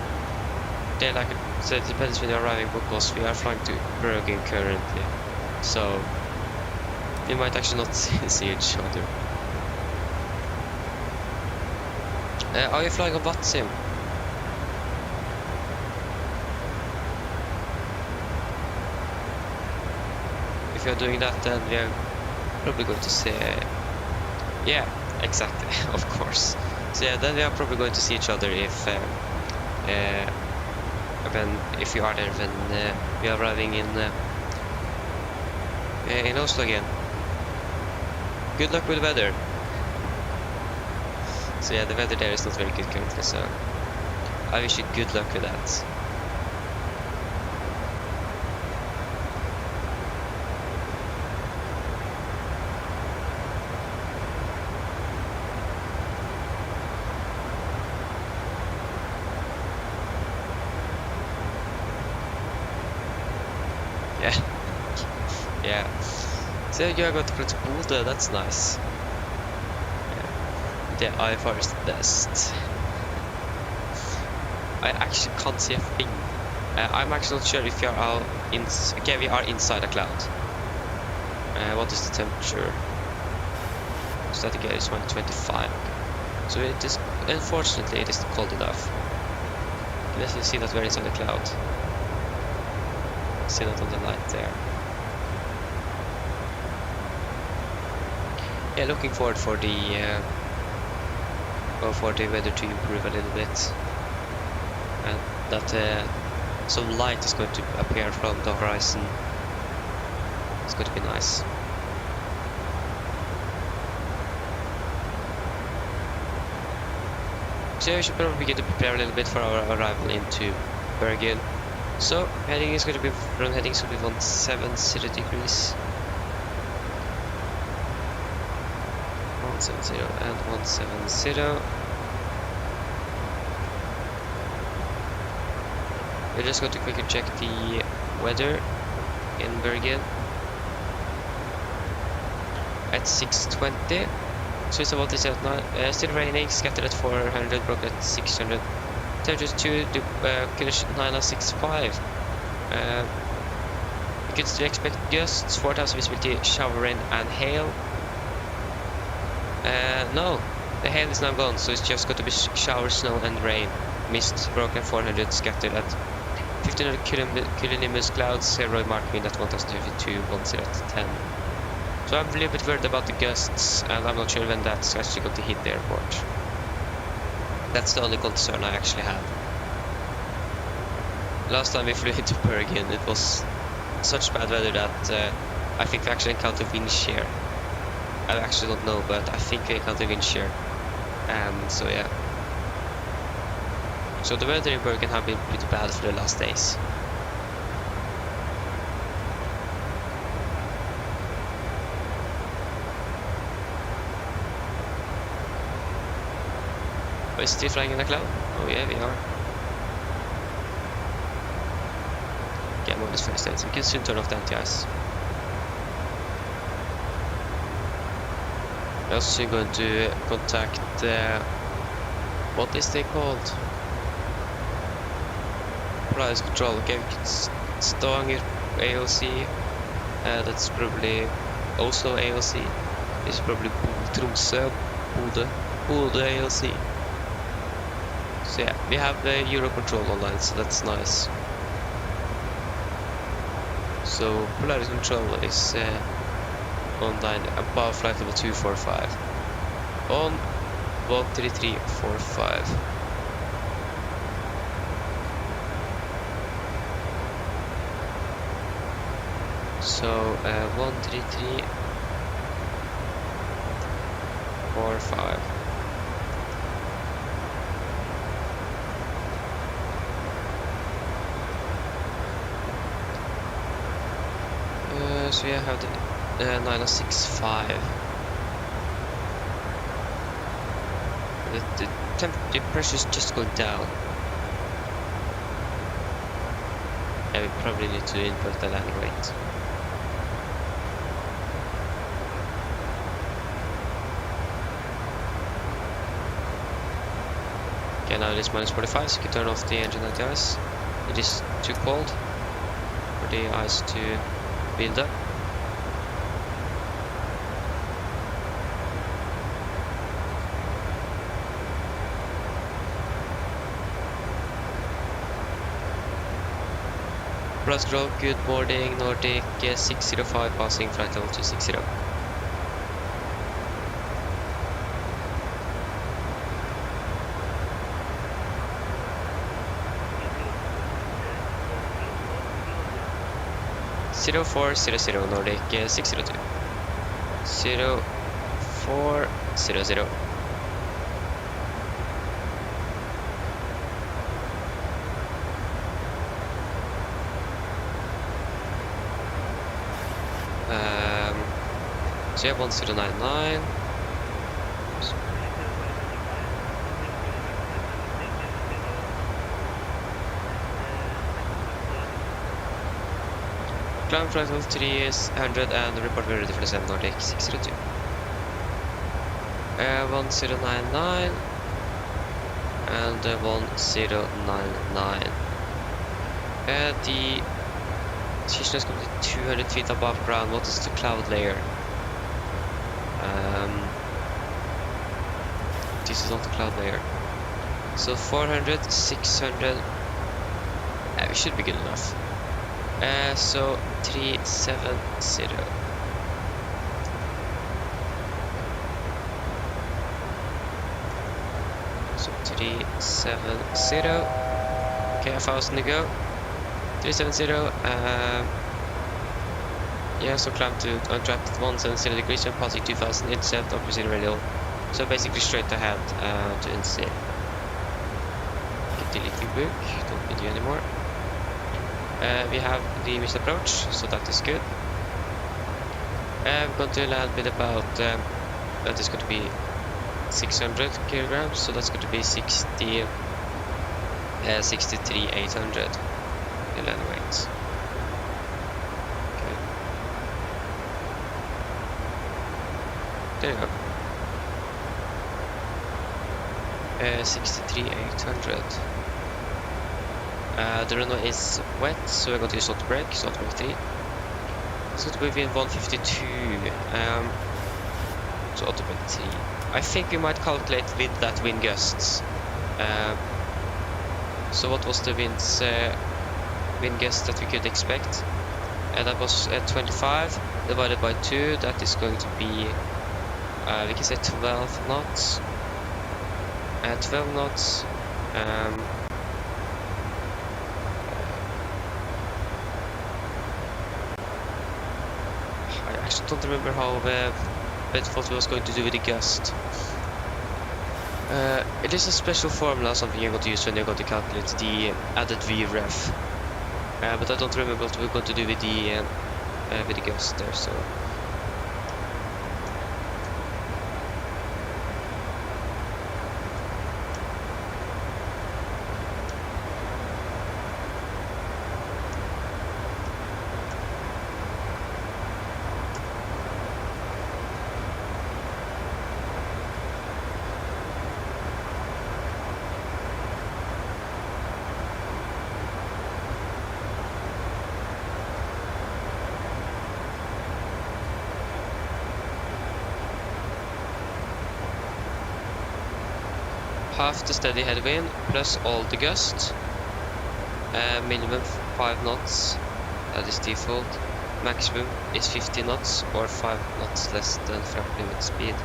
Yeah, like I said, it depends when you're arriving because we are flying to Bergen currently. So we might actually not see each other. Are you flying on what sim? If you're doing that, then we are probably going to see. Yeah, exactly, of course. So yeah, then we are probably going to see each other if you are there when we are arriving in Oslo again. Good luck with the weather. So yeah, the weather there is not very good currently, so I wish you good luck with that. Yeah. So you are going to go to Bodø, that's nice. Yeah, the IFR is the best. I actually can't see a thing I'm actually not sure if we are out in. Okay, we are inside a cloud. What is the temperature? Static air is 125. So it is, unfortunately, it is cold enough. Let's see that we're inside the cloud. See that on the light there. Yeah, looking forward for the weather to improve a little bit, and that some light is going to appear from the horizon. It's going to be nice. So we should probably begin to prepare a little bit for our arrival into Bergen. So heading is going to be 170 degrees. 170 and 170. We're just going to quickly check the weather in Bergen at 6:20. So it's about this at night. Still raining, scattered at 400, broke at 600. Temperature 2, -965. You could still expect gusts, 4,000 visibility, shower rain and hail. No, the hail is now gone, so it's just going to be shower, snow and rain. Mist, broken 400, scattered at 1500 cumulonimbus clouds, zero marking at 1052, 10 at 10. So I'm a little bit worried about the gusts, and I'm not sure when that's actually going to hit the airport. That's the only concern I actually have. Last time we flew into Bergen, it was such bad weather that I think we actually encountered wind shear. I actually don't know, but I think we encountered wind shear. So yeah. So the weather in Bergen have been pretty bad for the last days. Are we still flying in a cloud? Oh yeah, we are. Okay, I'm on this first state, so we can soon turn off the anti-ice. We're also going to contact what is they called? Polaris Control. Okay, we can Stavanger AOC. That's probably Oslo AOC. This is probably Tromsø, Bodø AOC. So yeah, we have the Eurocontrol online, so that's nice. So Polaris Control is online above flight level 245 on 13345. So 13345. So we have the 9065. The pressure is just going down. Yeah, we probably need to input the landing rate. Okay, now it is -45, so you can turn off the engine at the ice. It is too cold for the ice to build up. Plus Grove, good morning, Nordic 605 passing flight level 260. Zero 0400 Nordic 602. 0400. So you have 1099. Climb flight level 300 and report very ready for the 7 Nordic 602. 1099 and 1099. The station is going to be 200 feet above ground. What is the cloud layer? This is not the cloud layer. So 400, 600. We should be good enough. So 370. So 370. Okay, 1,000 to go. 370. Yeah, so climb to untrapped 170 degrees and passing 2000 intercept opposite radial. So basically straight ahead to NC. Delete the book, don't need you anymore. We have the missed approach, so that is good. We're going to land with about, that is going to be 600 kilograms, so that's going to be 63,800 in land weight. Okay. There you go. 63,800. The runway is wet, so we're going to use auto brake, so auto brake 3. It's going to be within 152. So auto brake 3. I think we might calculate with that wind gusts. So what was the wind gust that we could expect? That was 25 divided by 2. That is going to be, we can say 12 knots. 12 knots. I actually don't remember how Bedford was going to do with the gust. It is a special formula, something you're going to use when you're going to calculate the added VREF. But I don't remember what we're going to do with the gust there. So. Half the steady headwind plus all the gust. Minimum 5 knots, that is default. Maximum is 50 knots or 5 knots less than front limit speed.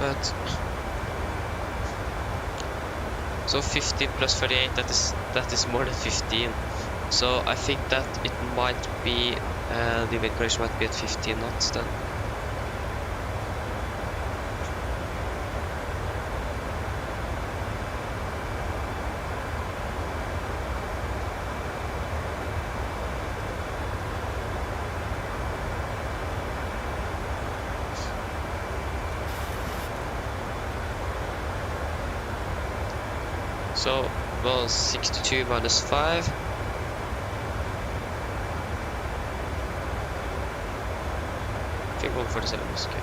But so 50 plus 38, that is more than 15. So I think that it might be the wind correction might be at 15 knots then. So, well, 62 minus 5. I think 147 is okay.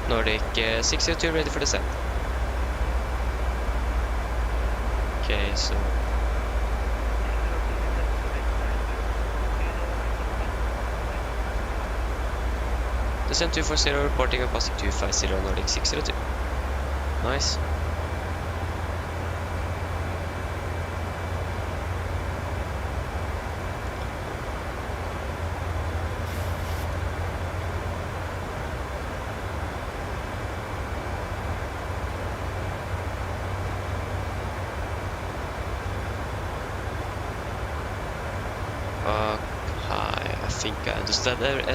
Nordic 602 ready for descent. Okay, so descent 240 reporting and passing 250 Nordic 602. Nice. I think I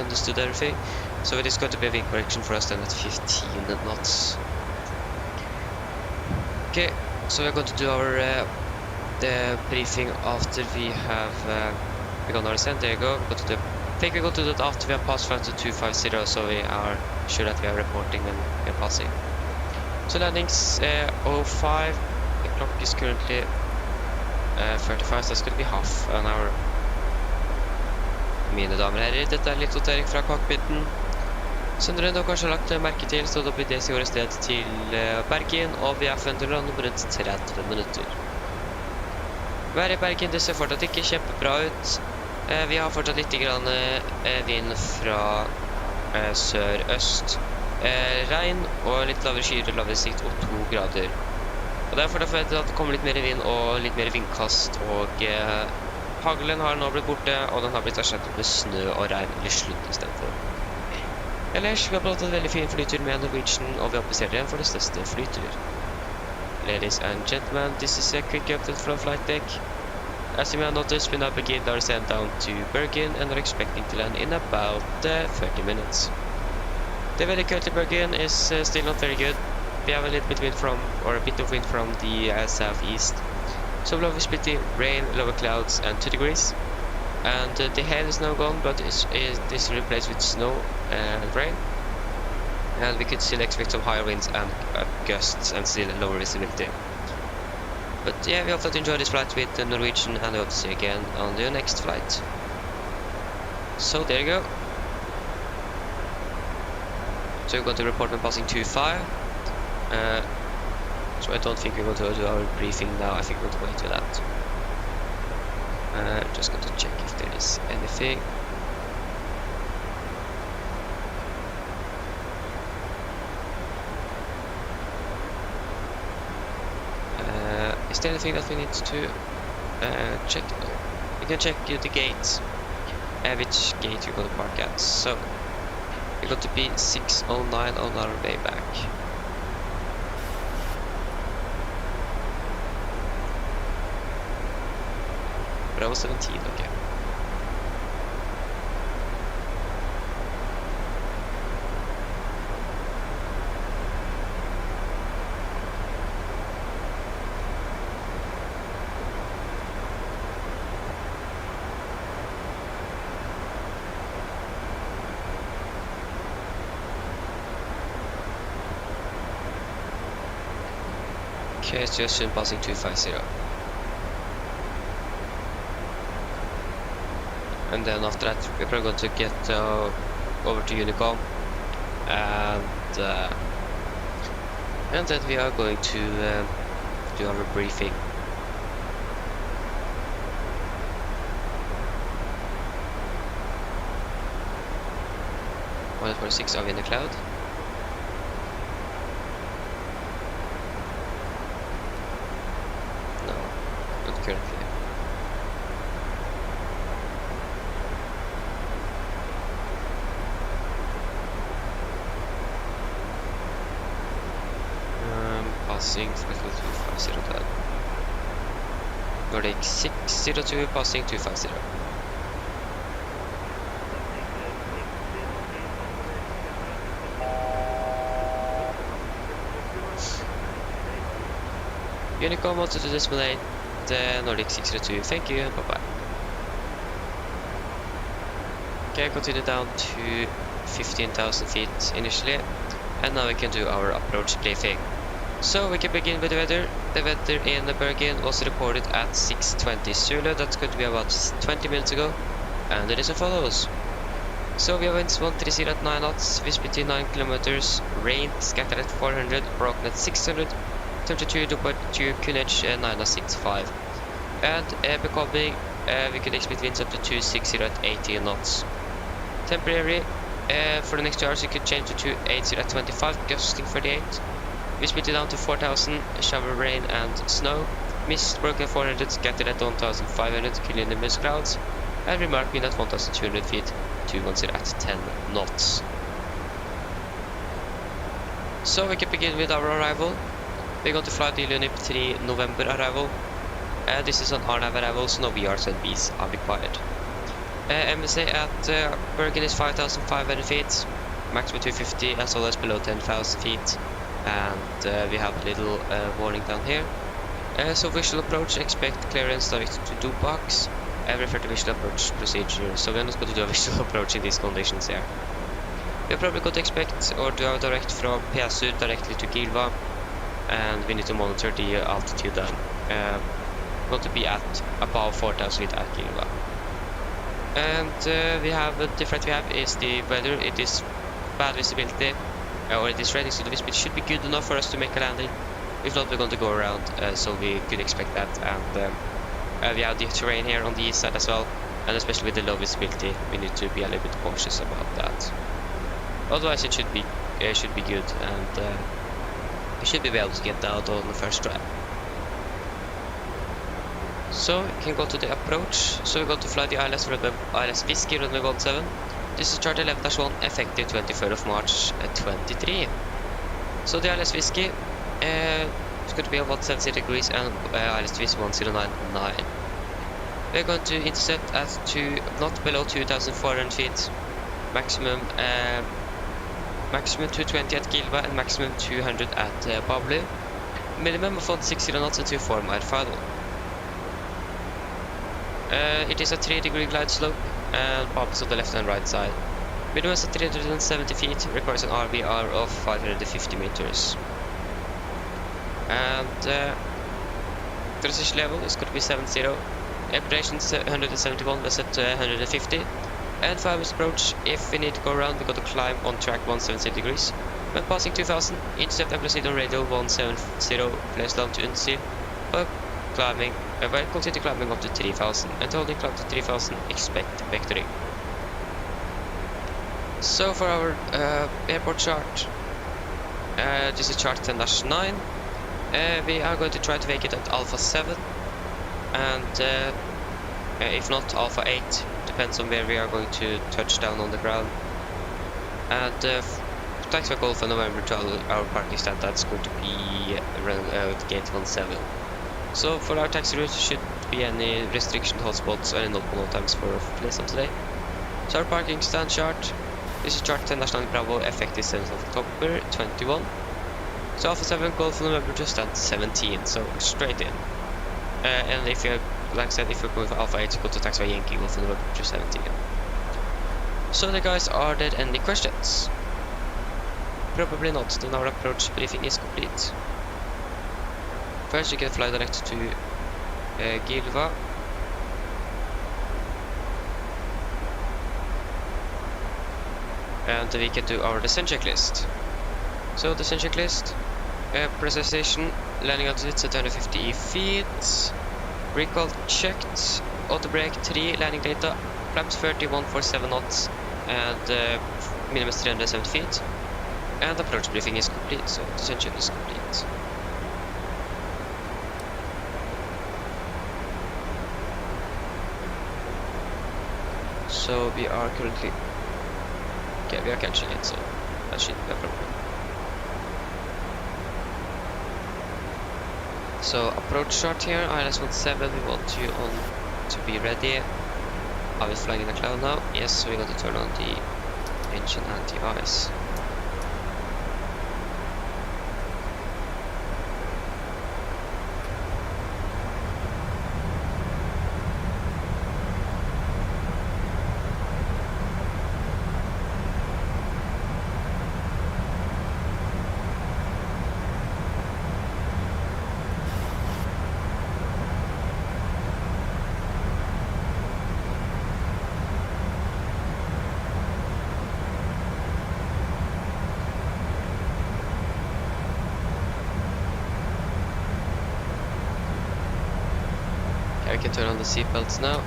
understood everything. So it is going to be a wind correction for us then at 15 knots. Okay, so we're going to do our the briefing after we have begun our descent. There you go. I think we're going to do that after we have passed from to 250, so we are sure that we are reporting when we are passing. So landings 05. The clock is currently 35, so that's going to be half an hour. Mine damer og herrer, dette litt notering fra cockpiten. Som dere nå kanskje har lagt merke til, så da blir det som går i sted til Bergen, og vi er forventet å lande om rundt 30 minutter. Været i Bergen, det ser fortsatt ikke kjempebra ut. Vi har fortsatt litt grann vind fra sør-øst. Regn og litt lavere skyer og lavere sikt og 2 grader. Og derfor er det forventet at det kommer litt mer vind og litt mer vindkast, og haglen har nå blitt borte, og den har blitt erstattet med snø og regn eller sludd i stedet for. Ellers, vi har blått en veldig fin flytur med Norwegian, og vi har passert en for det største flytur. Ladies and gentlemen, this is a quick update from flight deck. As you may have noticed, we now begin our descent down to Bergen and are expecting to land in about 30 minutes. The weather currently Bergen is still not very good. We have a little bit of wind from the southeast. So below is pretty rain, lower clouds and 2 degrees. And the hail is now gone, but is replaced with snow and rain. And we could still expect some higher winds and gusts and still lower visibility. But yeah, we hope that you enjoyed this flight with Norwegian, and we hope to see you again on the next flight. So there you go. So we're going to report when passing 25. So I don't think we're going to do our briefing now. I think we're going to wait with that. Just going to check if there is anything. Is there anything that we need to check? We can check the gates. Which gate you're going to park at. So we're going to be 609 on our way back. Bravo 17, okay. Okay, it's just soon passing 250. And then after that, we're probably going to get over to Unicom, and then we are going to do our briefing. 146, are we in the cloud? No, not currently. Passing 250. Nordic 602, passing 250. Unicom wants to display the Nordic 602. Thank you and bye bye. Okay, continue down to 15,000 feet initially, and now we can do our approach briefing. So we can begin with the weather. The weather in Bergen was reported at 6:20 Zulu. That's going to be about 20 minutes ago, and it is as follows. So we have winds 130 at 9 knots, wind speed 9 kilometers, rain scattered at 400, broken at 600, 32.2 QNH 965. And becoming we could expect winds up to 260 at 18 knots. Temporary for the next 2 hours you could change to 280 at 25, gusting 38. We speed it down to 4000, shower rain and snow. Mist broken at 400, scattered at 1500, cumulonimbus clouds. And remark wind at 1200 feet, 210 at 10 knots. So we can begin with our arrival. We're going to fly the Lunip 3 November arrival. This is an RNAV arrival, so no VRs and Bs are required. MSA at Bergen is 5500 feet, maximum 250 as well as below 10,000 feet. And we have a little warning down here. So visual approach, expect clearance directed to do box. Refer to visual approach procedure. So we're not going to do a visual approach in these conditions here. We're probably going to expect or do a direct from PSU directly to Gilva, and we need to monitor the altitude then. Going to be at above 4,000 feet at Gilva. And we have a different we have is the weather. It is bad visibility, or it is raining, so the visibility should be good enough for us to make a landing. If not, we're going to go around, so we could expect that. And we have the terrain here on the east side as well, and especially with the low visibility, we need to be a little bit cautious about that. Otherwise, it should be good, and we should be able to get out on the first try. So we can go to the approach. So we're going to fly the ILS Whiskey runway 17. This is chart 11-1, effective 23rd of March 23. So the ILS Whiskey it's going to be at 170 degrees and ILS Twist 1099. We're going to intercept at not below 2,400 feet, maximum 220 at Gilva and maximum 200 at Bablu. Minimum of 160 knots and 24 mile final. It is a 3-degree glide slope and bumps on the left and right side. Minimum is at 370 feet, requires an RVR of 550 meters. And transition level is going to be 70. Aberration 171, that's at 150. And for our approach, if we need to go around, we're going to climb on track 170 degrees. When passing 2000, intercept and proceed on radio 170, place down to Unsil. Climbing, continue climbing up to 3000. And holding climb to 3000, expect vectoring. So for our airport chart, this is chart 10-9. We are going to try to make it at Alpha 7, and if not Alpha 8, depends on where we are going to touch down on the ground. And taxi Golf in November to our parking stand, that's going to be around gate 17. So for our taxi route, should be any restriction hotspots or any no times for place on today. So our parking stand chart, this is chart 10-9 Bravo, effective 7th of October 21. So Alpha 7 Golf November to stand 17, so straight in. And if you're, like I said, if you're going for Alpha 8, go to taxiway Yankee Golf November to 17. So the guys, are there any questions? Probably not, then our approach briefing is complete. First you can fly direct to Gilva. And we can do our descent checklist. So descent checklist. Precision, landing altitude at 150 feet, recall checked, auto brake 3, landing data, flaps 3147 knots, and minimum is 370 feet, and approach briefing is complete, so descent check is complete. So we are currently, okay, we are catching it, so that shouldn't be a problem. So approach chart here, ILS-17, we want you on to be ready. Are we flying in a cloud now? Yes, so we got to turn on the engine anti-ice. can turn on the seatbelts now.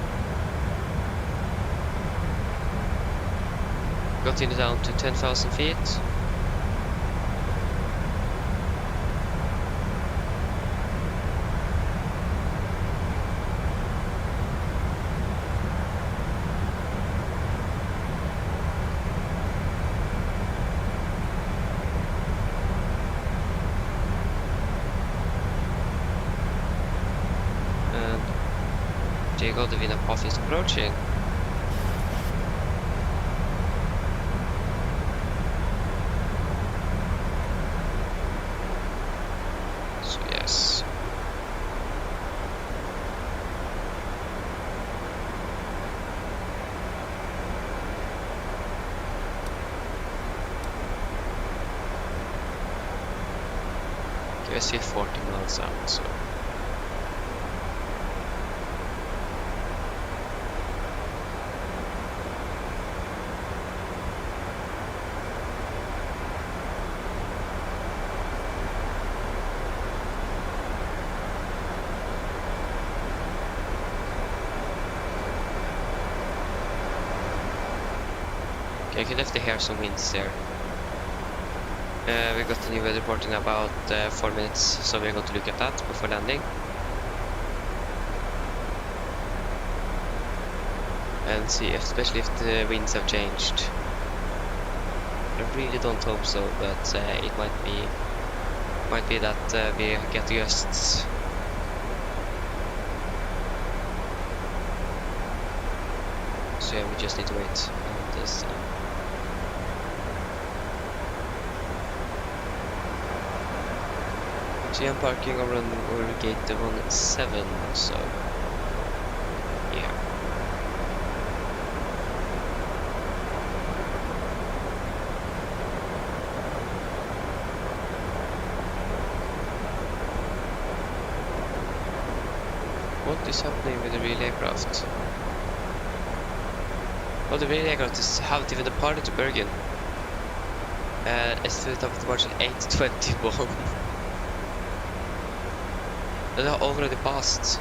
Got it down to 10,000 feet. There you go, the winner path is approaching. So yes. Okay, I see 40 miles out, so okay, you can definitely hear some winds there. We got the new weather report in about 4 minutes, so we're going to look at that before landing. And see, especially if the winds have changed. I really don't hope so, but it might be that we get gusts. So yeah, we just need to wait on this. So I'm parking around gate 17, so yeah. What is happening with the real aircraft? Oh, the real aircraft have even departed to Bergen. Estimated of departure 8:21. They are already passed.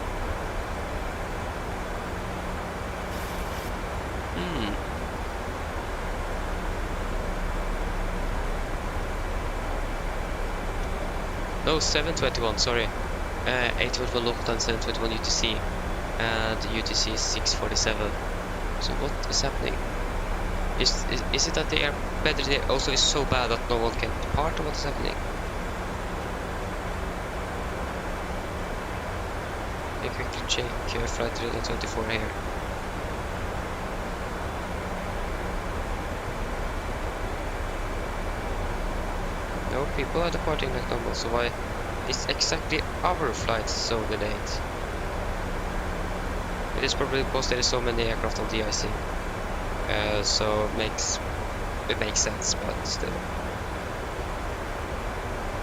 No, 7:21, sorry. 8:21 local time, 7:21 UTC. And UTC is 6:47. So what is happening? Is it that the air weather also is so bad that no one can depart, or what is happening? I quickly check flight Radeon 24 here. No, people are departing like normal, so why is exactly our flight so delayed? It is probably because there is so many aircraft on the icing. So it makes sense, but still.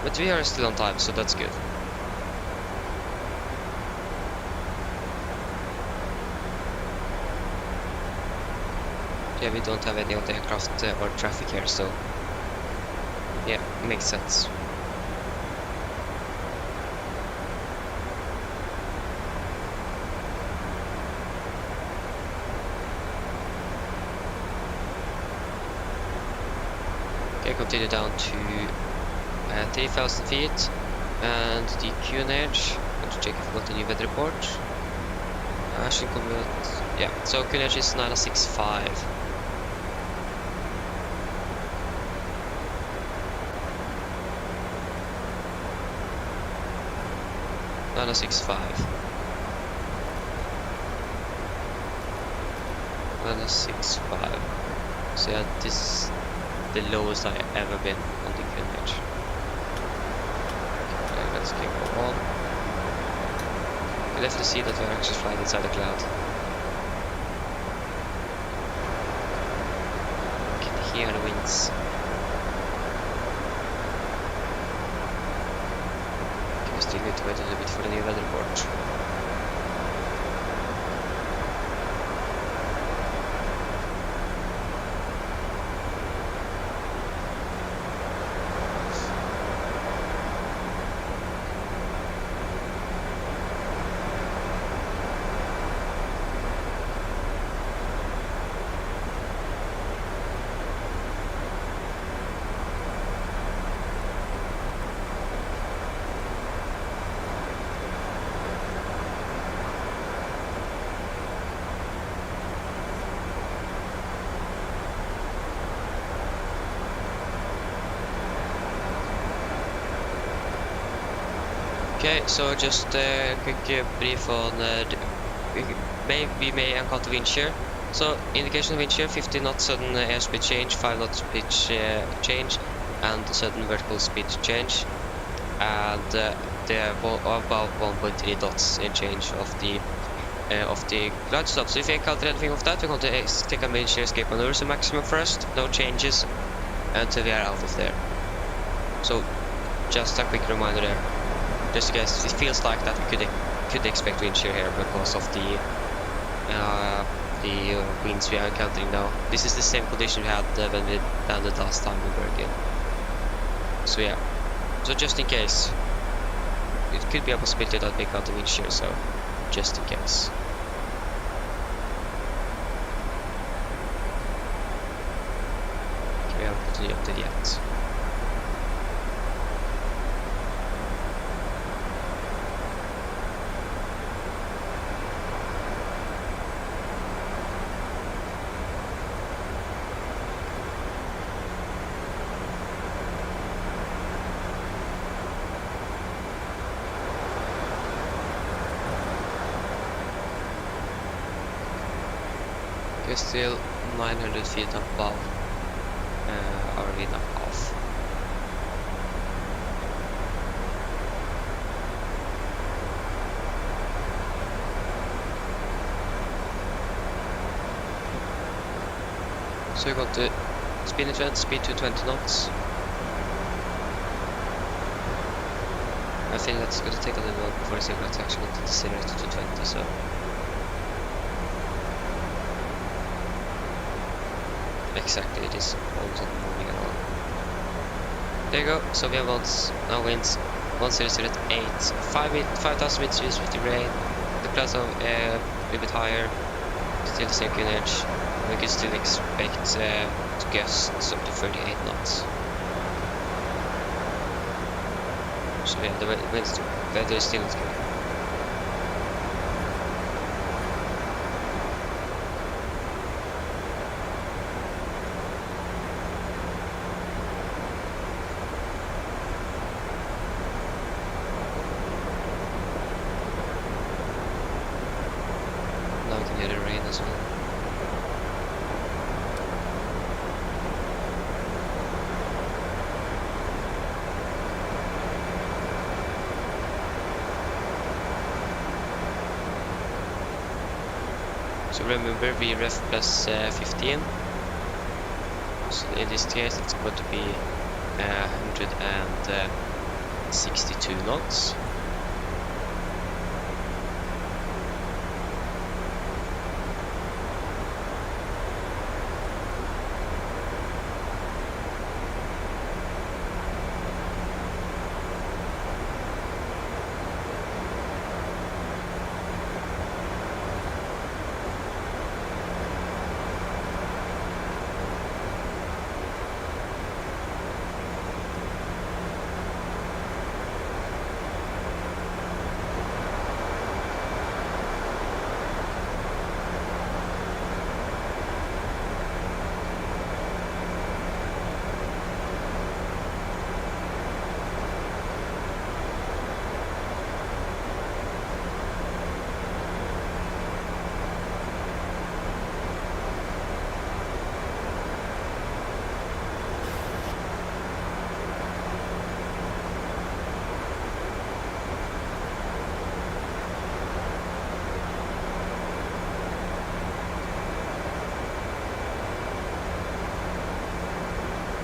But we are still on time, so that's good. Yeah, we don't have any other aircraft or traffic here, so yeah, makes sense. Okay, continue down to 3,000 feet and the QNH. Going to check if we got a new weather report. Should come with, yeah, so QNH is 965. 965. 965. So yeah, this is the lowest I ever been on the QNH. Okay, let's keep on. You can definitely see that we're actually flying inside the cloud. You can hear the winds. Still need to wait a little bit for the new weather report. Okay, so just a quick brief on we may encounter wind shear. So indication of wind shear: 50 knots sudden airspeed change, 5 knots pitch change, and sudden vertical speed change, and they're about 1.3 knots in change of the glide stop. So if you encounter anything of that, we're going to take a wind shear escape maneuver. So maximum first, no changes until we are out of there. So just a quick reminder there, just in case it feels like that we could expect wind shear here because of the winds we are encountering now. This is the same condition we had when we landed last time in Bergen. So yeah, so just in case, it could be a possibility that we encounter wind shear, so just in case. Okay, we haven't gotten the update yet. We're still 900 feet above our wind off. So we got the speed in trend, speed to 20 knots. I think that's going to take a little while before the signal is actually going to decelerate to 220, so. Exactly, it is almost not moving at all. There you go, so we have now winds 1008, 5,000 meters with the rain. The clouds are a little bit higher, still the same edge. We can still expect to gusts up to 38 knots. So yeah, the weather is still not good. Now we can hear the rain as well. So remember, we ref plus 15. So in this case, it's going to be 162 knots.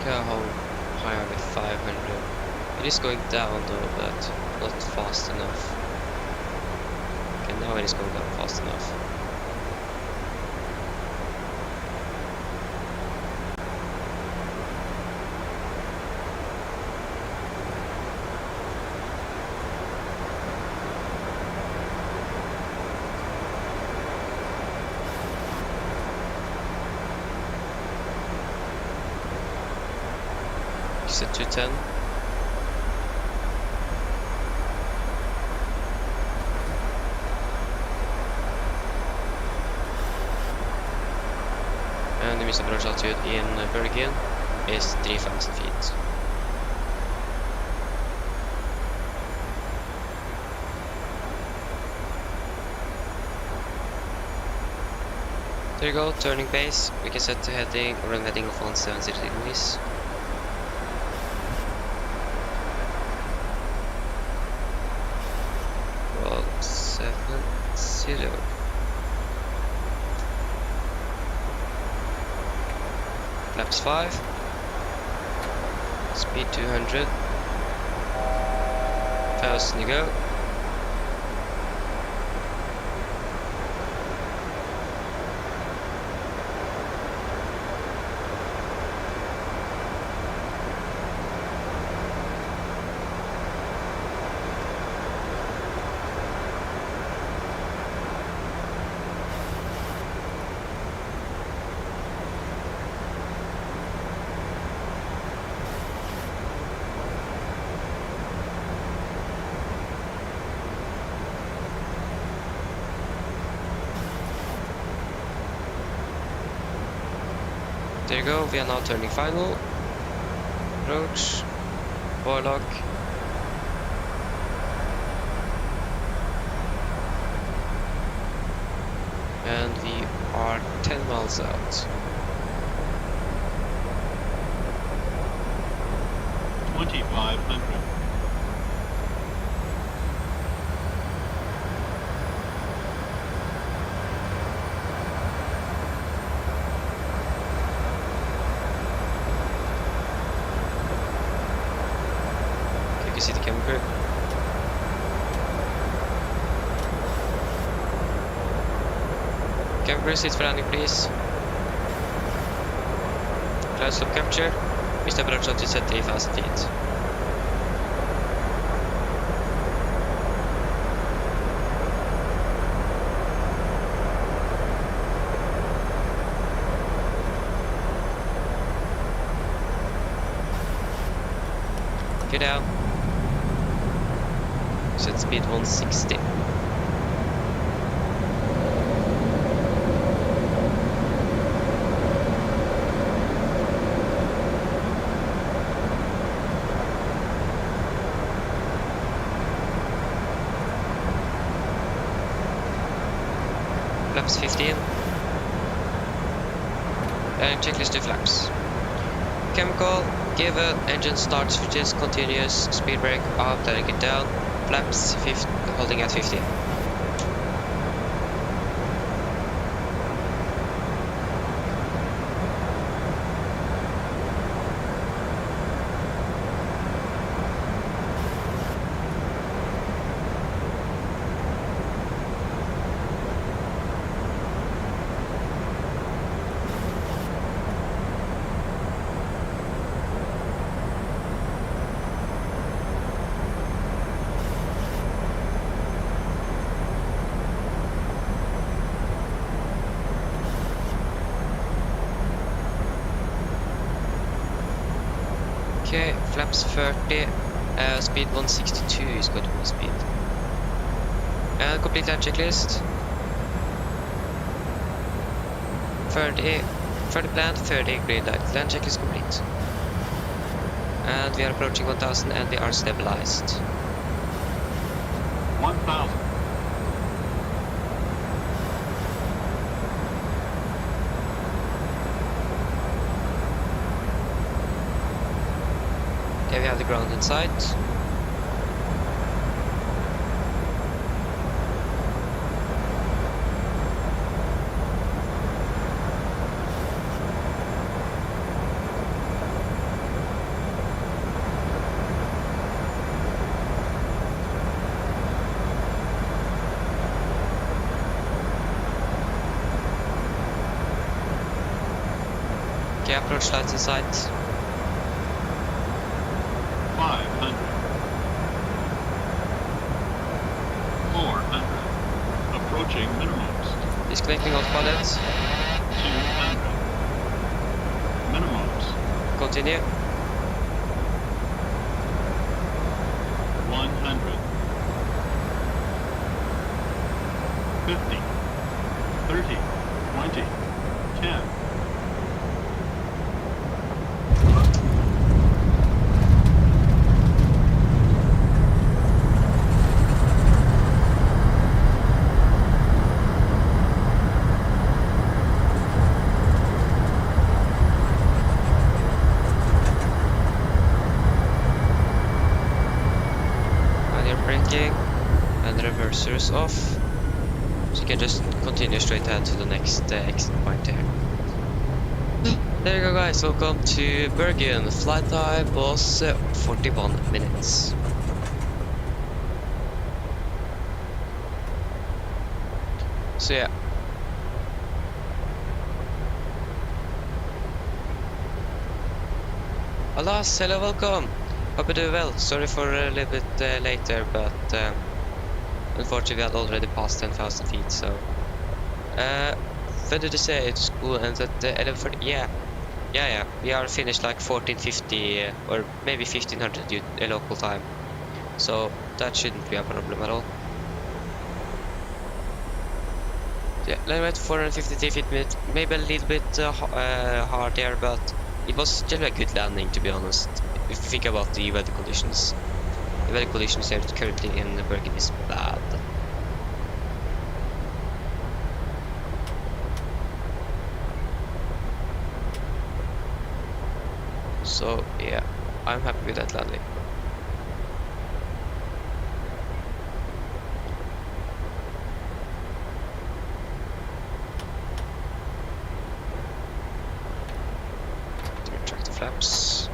How high are we? 500. It is going down though, but not fast enough. Okay, now it is going down fast enough. Is it 210? And the missile approach altitude in Bergen is 3,000 feet. There you go, turning base. We can set the heading, run heading of 170 degrees. Roll 70. Flaps 5. Speed 200. 1,000 you go. There you go, we are now turning final. Approach. Warlock. And we are 10 miles out. 2,500. You can see the camera crew. Camera crew, sit for landing please. Cloud stop capture. We step approach up to set the 1,000 feet. Get out. Set speed 160. Flaps 15. And checklist 2 flaps. Chemical, give a engine start switches, continuous, speed brake up, then it down. Flaps 50, holding at 50. Okay, flaps 30, speed 162 is good for speed. And complete land checklist. 30 plan, 30 green light. Land checklist complete. And we are approaching 1,000 and we are stabilized. 1,000. Okay, we have the ground in sight. Okay, approach lights in sight. 500. 400. Approaching minimums. Disconnecting autopilot. 200. Minimums. Continue. 100. 50. 30. 20. 10. cursors off, so you can just continue straight ahead to the next exit point here. There you go, guys. Welcome to Bergen. Flight time was 41 minutes. So yeah. Alas, hello, welcome. Hope you do well. Sorry for a little bit later, but unfortunately we had already passed 10,000 feet, so... when did you say it's school ends at 11:30? Yeah. We are finished like 1450 or maybe 1500 local time. So that shouldn't be a problem at all. Yeah, landing at 453 feet, maybe a little bit hard here, but it was generally a good landing, to be honest. If you think about the weather conditions. The weather conditions here currently in Bergen is bad. So yeah, I'm happy with that landing. Retract the flaps.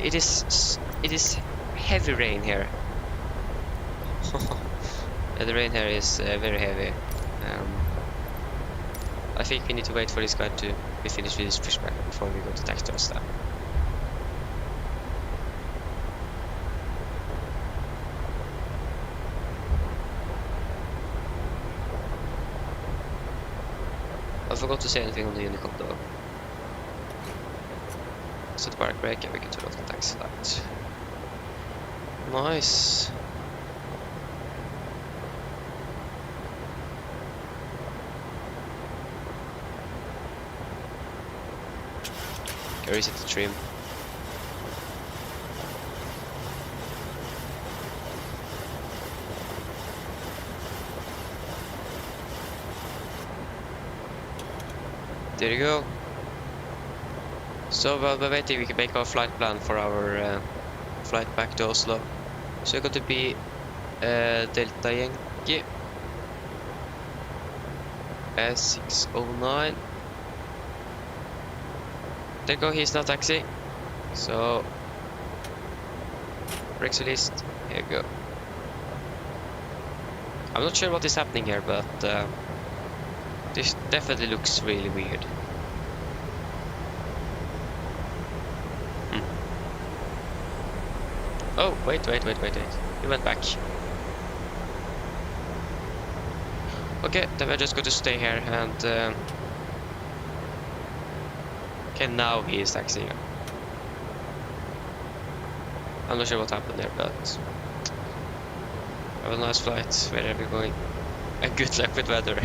It is heavy rain here. Yeah, the rain here is very heavy. I think we need to wait for this guy to be finished with his pushback before we go to taxi thrust down. I forgot to say anything on the Unicom though. Set park brake and we can turn off the taxi light. Nice. Or is it the trim? There you go. So while we're waiting, we can make our flight plan for our flight back to Oslo. So it's going to be Delta Yankee S609. There you go, he's not taxi. So brakes released. Here you go. I'm not sure what is happening here, but this definitely looks really weird. Oh, wait. He went back. Okay, then we're just going to stay here and okay, now he is taxiing. I'm not sure what happened there, but have a nice flight wherever you're going. And good luck with weather.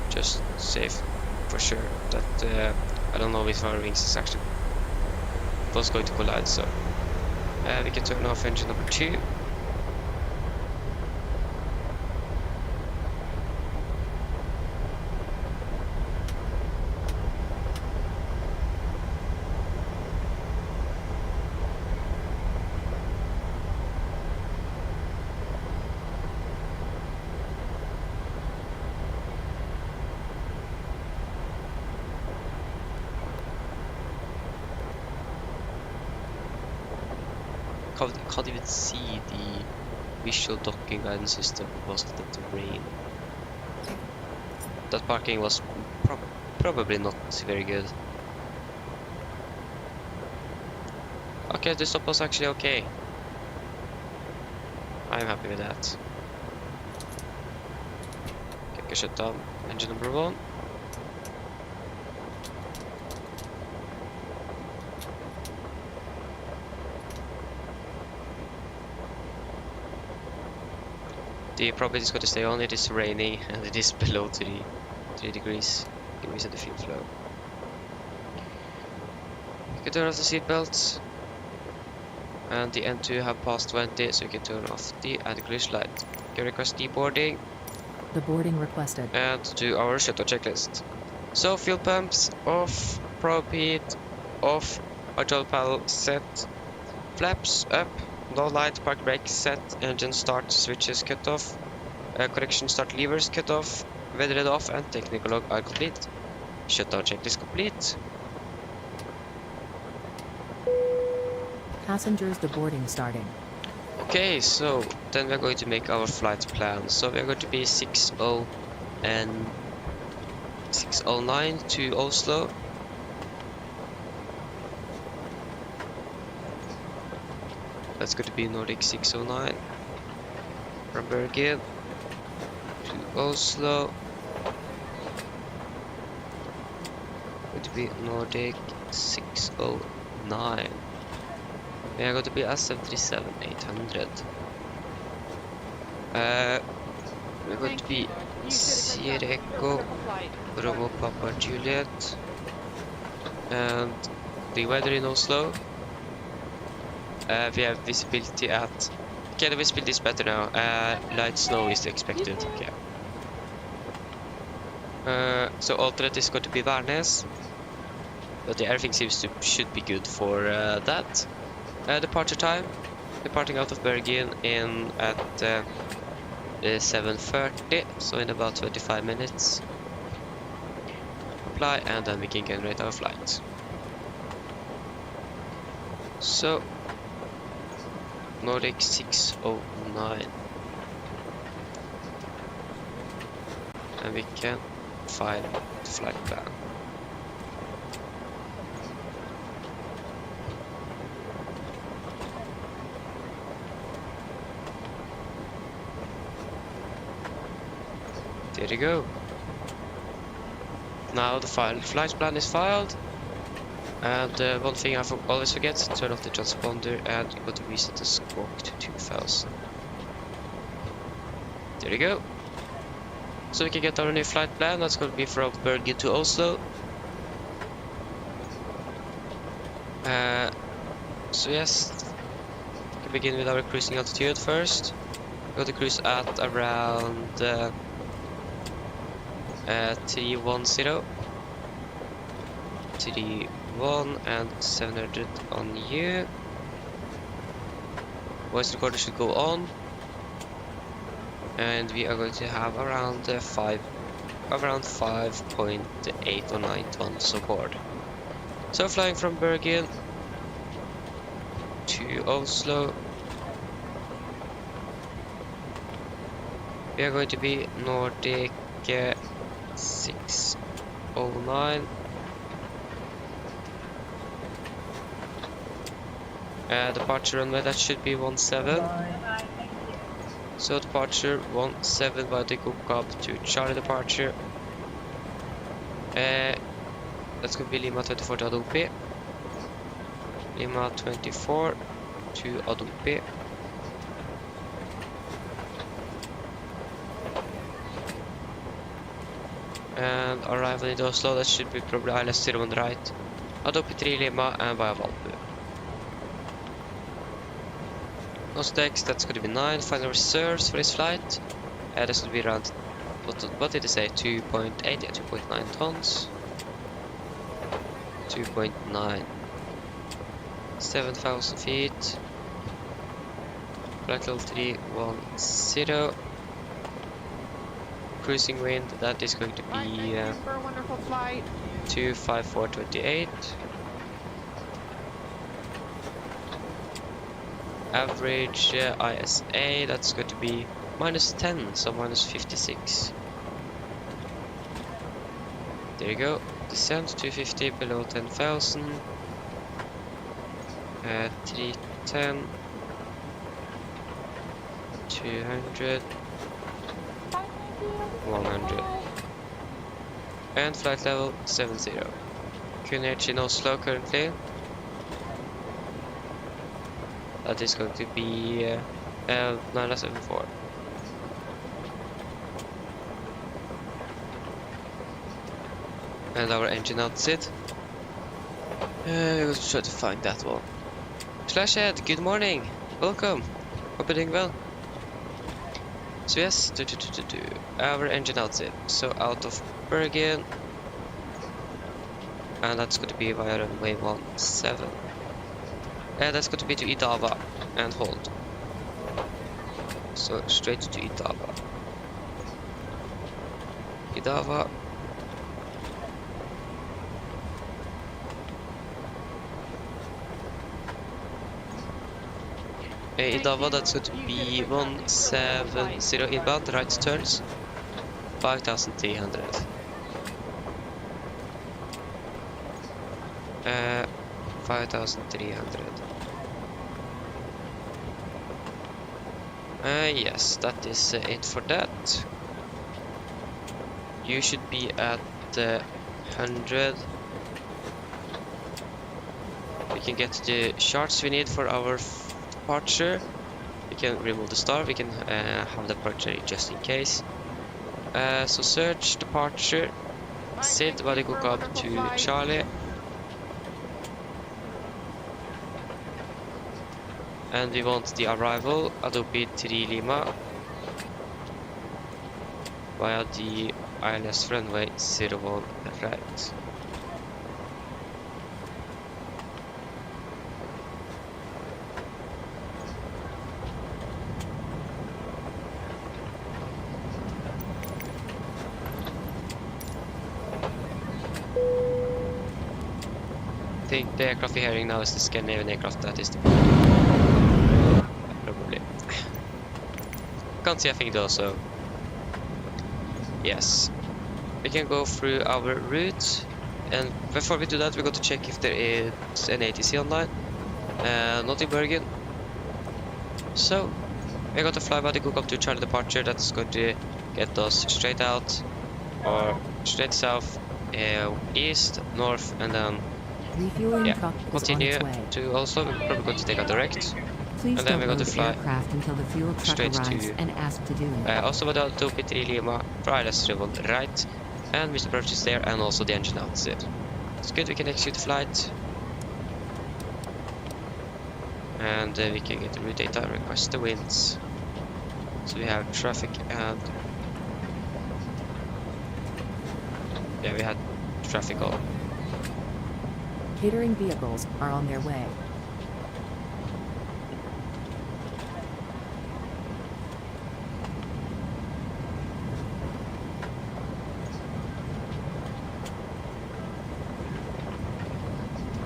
Just safe for sure that I don't know if our wings is actually was going to collide, so we can turn off engine number 2. Can't even see the visual docking guidance system because of the rain. That parking was probably not very good. Okay, the stop was actually okay. I'm happy with that. Okay, can shut down engine number 1. The property is going to stay on. It is raining and it is below 3 degrees. Can we set the fuel flow? You can turn off the seatbelts. And the N2 have passed 20, so you can turn off the anti-collision light. You can request deboarding. Deboarding requested. And do our shutdown checklist. So fuel pumps off, probe heat off, hydraulic panel set, flaps up, no light, park brake set, engine start switches cut off, correction start levers cut off, weather off, and technical log are complete. Shutdown checklist complete. Passengers deboarding starting. Okay, so then we're going to make our flight plan. So we're going to be 60 and 609 to Oslo. That's going to be Nordic 609 from Bergen to Oslo. Going to be Nordic 609. We are going to be A737-800. We're going to be Sierra Echo, Romeo Papa Juliet, and the weather in Oslo. We have visibility at... Okay, the visibility is better now. Light snow is expected. Okay. So alternate is going to be Værnes, but everything seems to should be good for that. Departure time, departing out of Bergen in at 7:30, so in about 25 minutes. Apply, and then we can generate our flight. So Nordic 609, and we can find the flight plan. There you go. Now the flight plan is filed, and one thing I always forget: turn off the transponder and you got to reset the squawk to 2000. There you go. So we can get our new flight plan. That's going to be from Bergen to Oslo. So yes, we can begin with our cruising altitude first. We're going to cruise at around 310, 31 and 700 on you. Voice recorder should go on, and we are going to have around 5.8 or 9 tons aboard. So flying from Bergen to Oslo, we are going to be Nordic 609. Departure runway, that should be 17. So departure 17 by the Krakow to Charlie departure. That's going to be Lima 24 to Adobe. Lima 24 to Adobe. And arrival in Oslo, that should be probably ILS-0 on the right. Adobe 3 Lima and via Valbu. Nostex, that's going to be 9. Final reserves for this flight. That's going to be around, what did they say? 2.8, yeah, 2.9 tons. 2.9. 7,000 feet. Flight level 310. Cruising wind, that is going to be 25428. Average ISA, that's going to be -10, so -56. There you go. Descent 250 below 10,000. 310. 200. 100. And flight level 70. QNH in Oslo currently. That is going to be 974. And our engine outside. We're going to try to find that one. Flashhead, good morning. Welcome. Hope you're doing well. So yes, our engine outside. So out of Bergen, and that's going to be via runway 17. That's going to be to Idava and hold. So straight to Idava. Idava. Idava, that's going to be 170 inbound, right turns, 5,300. 5,300. Yes, that is it for that. You should be at 100. We can get the shards we need for our departure. We can remove the star. We can have the departure just in case. So search departure. Sid while you go up to Charlie. And we want the arrival Adobe 3 Lima via the ILS runway 01 right. I think the aircraft we're hearing now is the Scandinavian aircraft that is the probably. Can't see a thing though, so yes. We can go through our route, and before we do that we got to check if there is an ATC online. Not in Bergen. So we got to fly by the Krakow to Charlie departure. That's going to get us straight out or straight south, east, north, and then Refueling truck is continue on its way. to Oslo. We're probably going to take a direct. Please and then don't we're going load to fly aircraft until the fuel truck straight arrives to and ask to do it. also with the 2P3 Lima for ILS Ribbon right, and Mr. Approach is there, and also the engine outside. It's good, we can execute the flight. And we can get the route data, request the winds. So we have traffic and yeah, we had traffic all. Catering vehicles are on their way.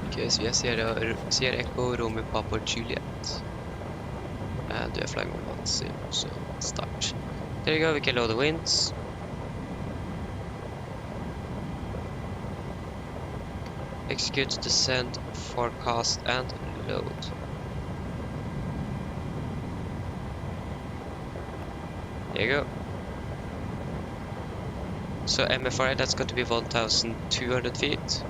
Okay, so yes, Sierra Echo, Romeo, Papa, Juliet. And we are flying on 10, so start. There you go, we can load the winds. Execute, descend, forecast, and load. There you go. So MFRA, that's going to be 1,200 feet.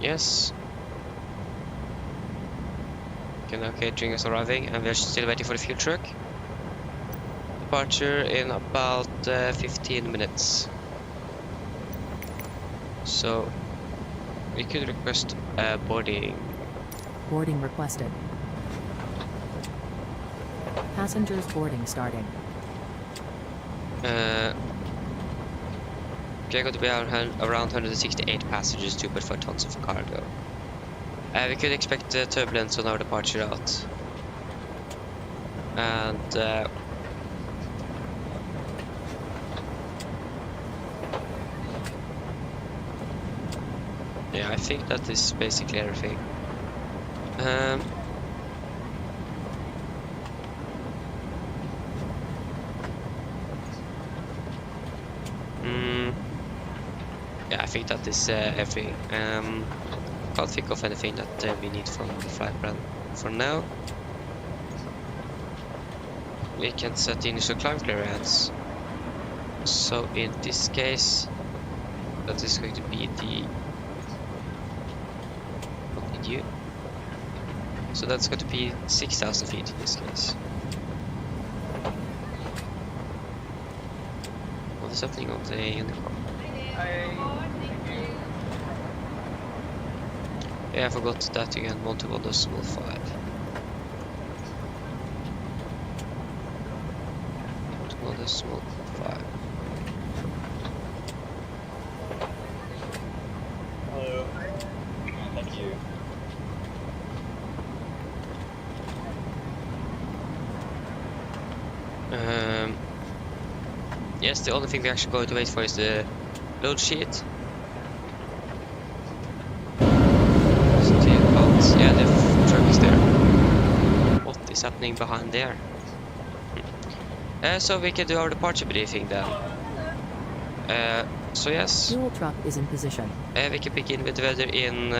Yes. Okay, now catering is arriving, and we're still waiting for the fuel truck. Departure in about 15 minutes. So we could request boarding. Boarding requested. Passengers boarding starting. Okay, going to be around 168 passengers, 2.4 tons of cargo. We could expect turbulence on our departure route. And yeah, I think that is basically everything. Yeah, I think that is everything. Can't think of anything that we need from the flight plan for now. We can set the initial climb clearance. So in this case, that is going to be the continue. So that's going to be 6,000 feet in this case. is happening on the unicorn? Yeah, I forgot that again. Multiple decimal 5. Multiple decimal 5. Hello. Thank you. Yes, the only thing we're actually going to wait for is the load sheet. Still out. Yeah, the truck is there. What is happening behind there? So we can do our departure briefing then. So yes, Fuel truck is in position. we can begin with the weather in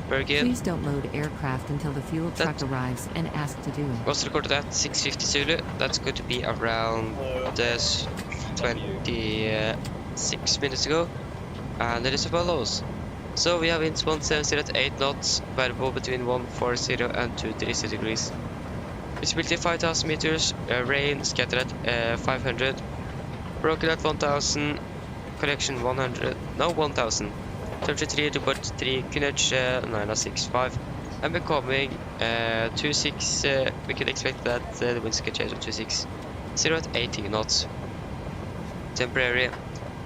Bergen. Please don't load aircraft until the fuel truck arrives and ask to do it. Was recorded at 6:50 Zulu. That's going to be around 26 minutes ago. And there is a follows. So we have winds 170 at 8 knots, variable between 140 and 230 degrees. Visibility 5,000 meters, rain scattered at 500, broken at 1,000, correction 100, no 1,000, 33 to port 3, Kunech 965, and becoming 26, we can expect that the winds can change to 26, 0 at 18 knots, temporary,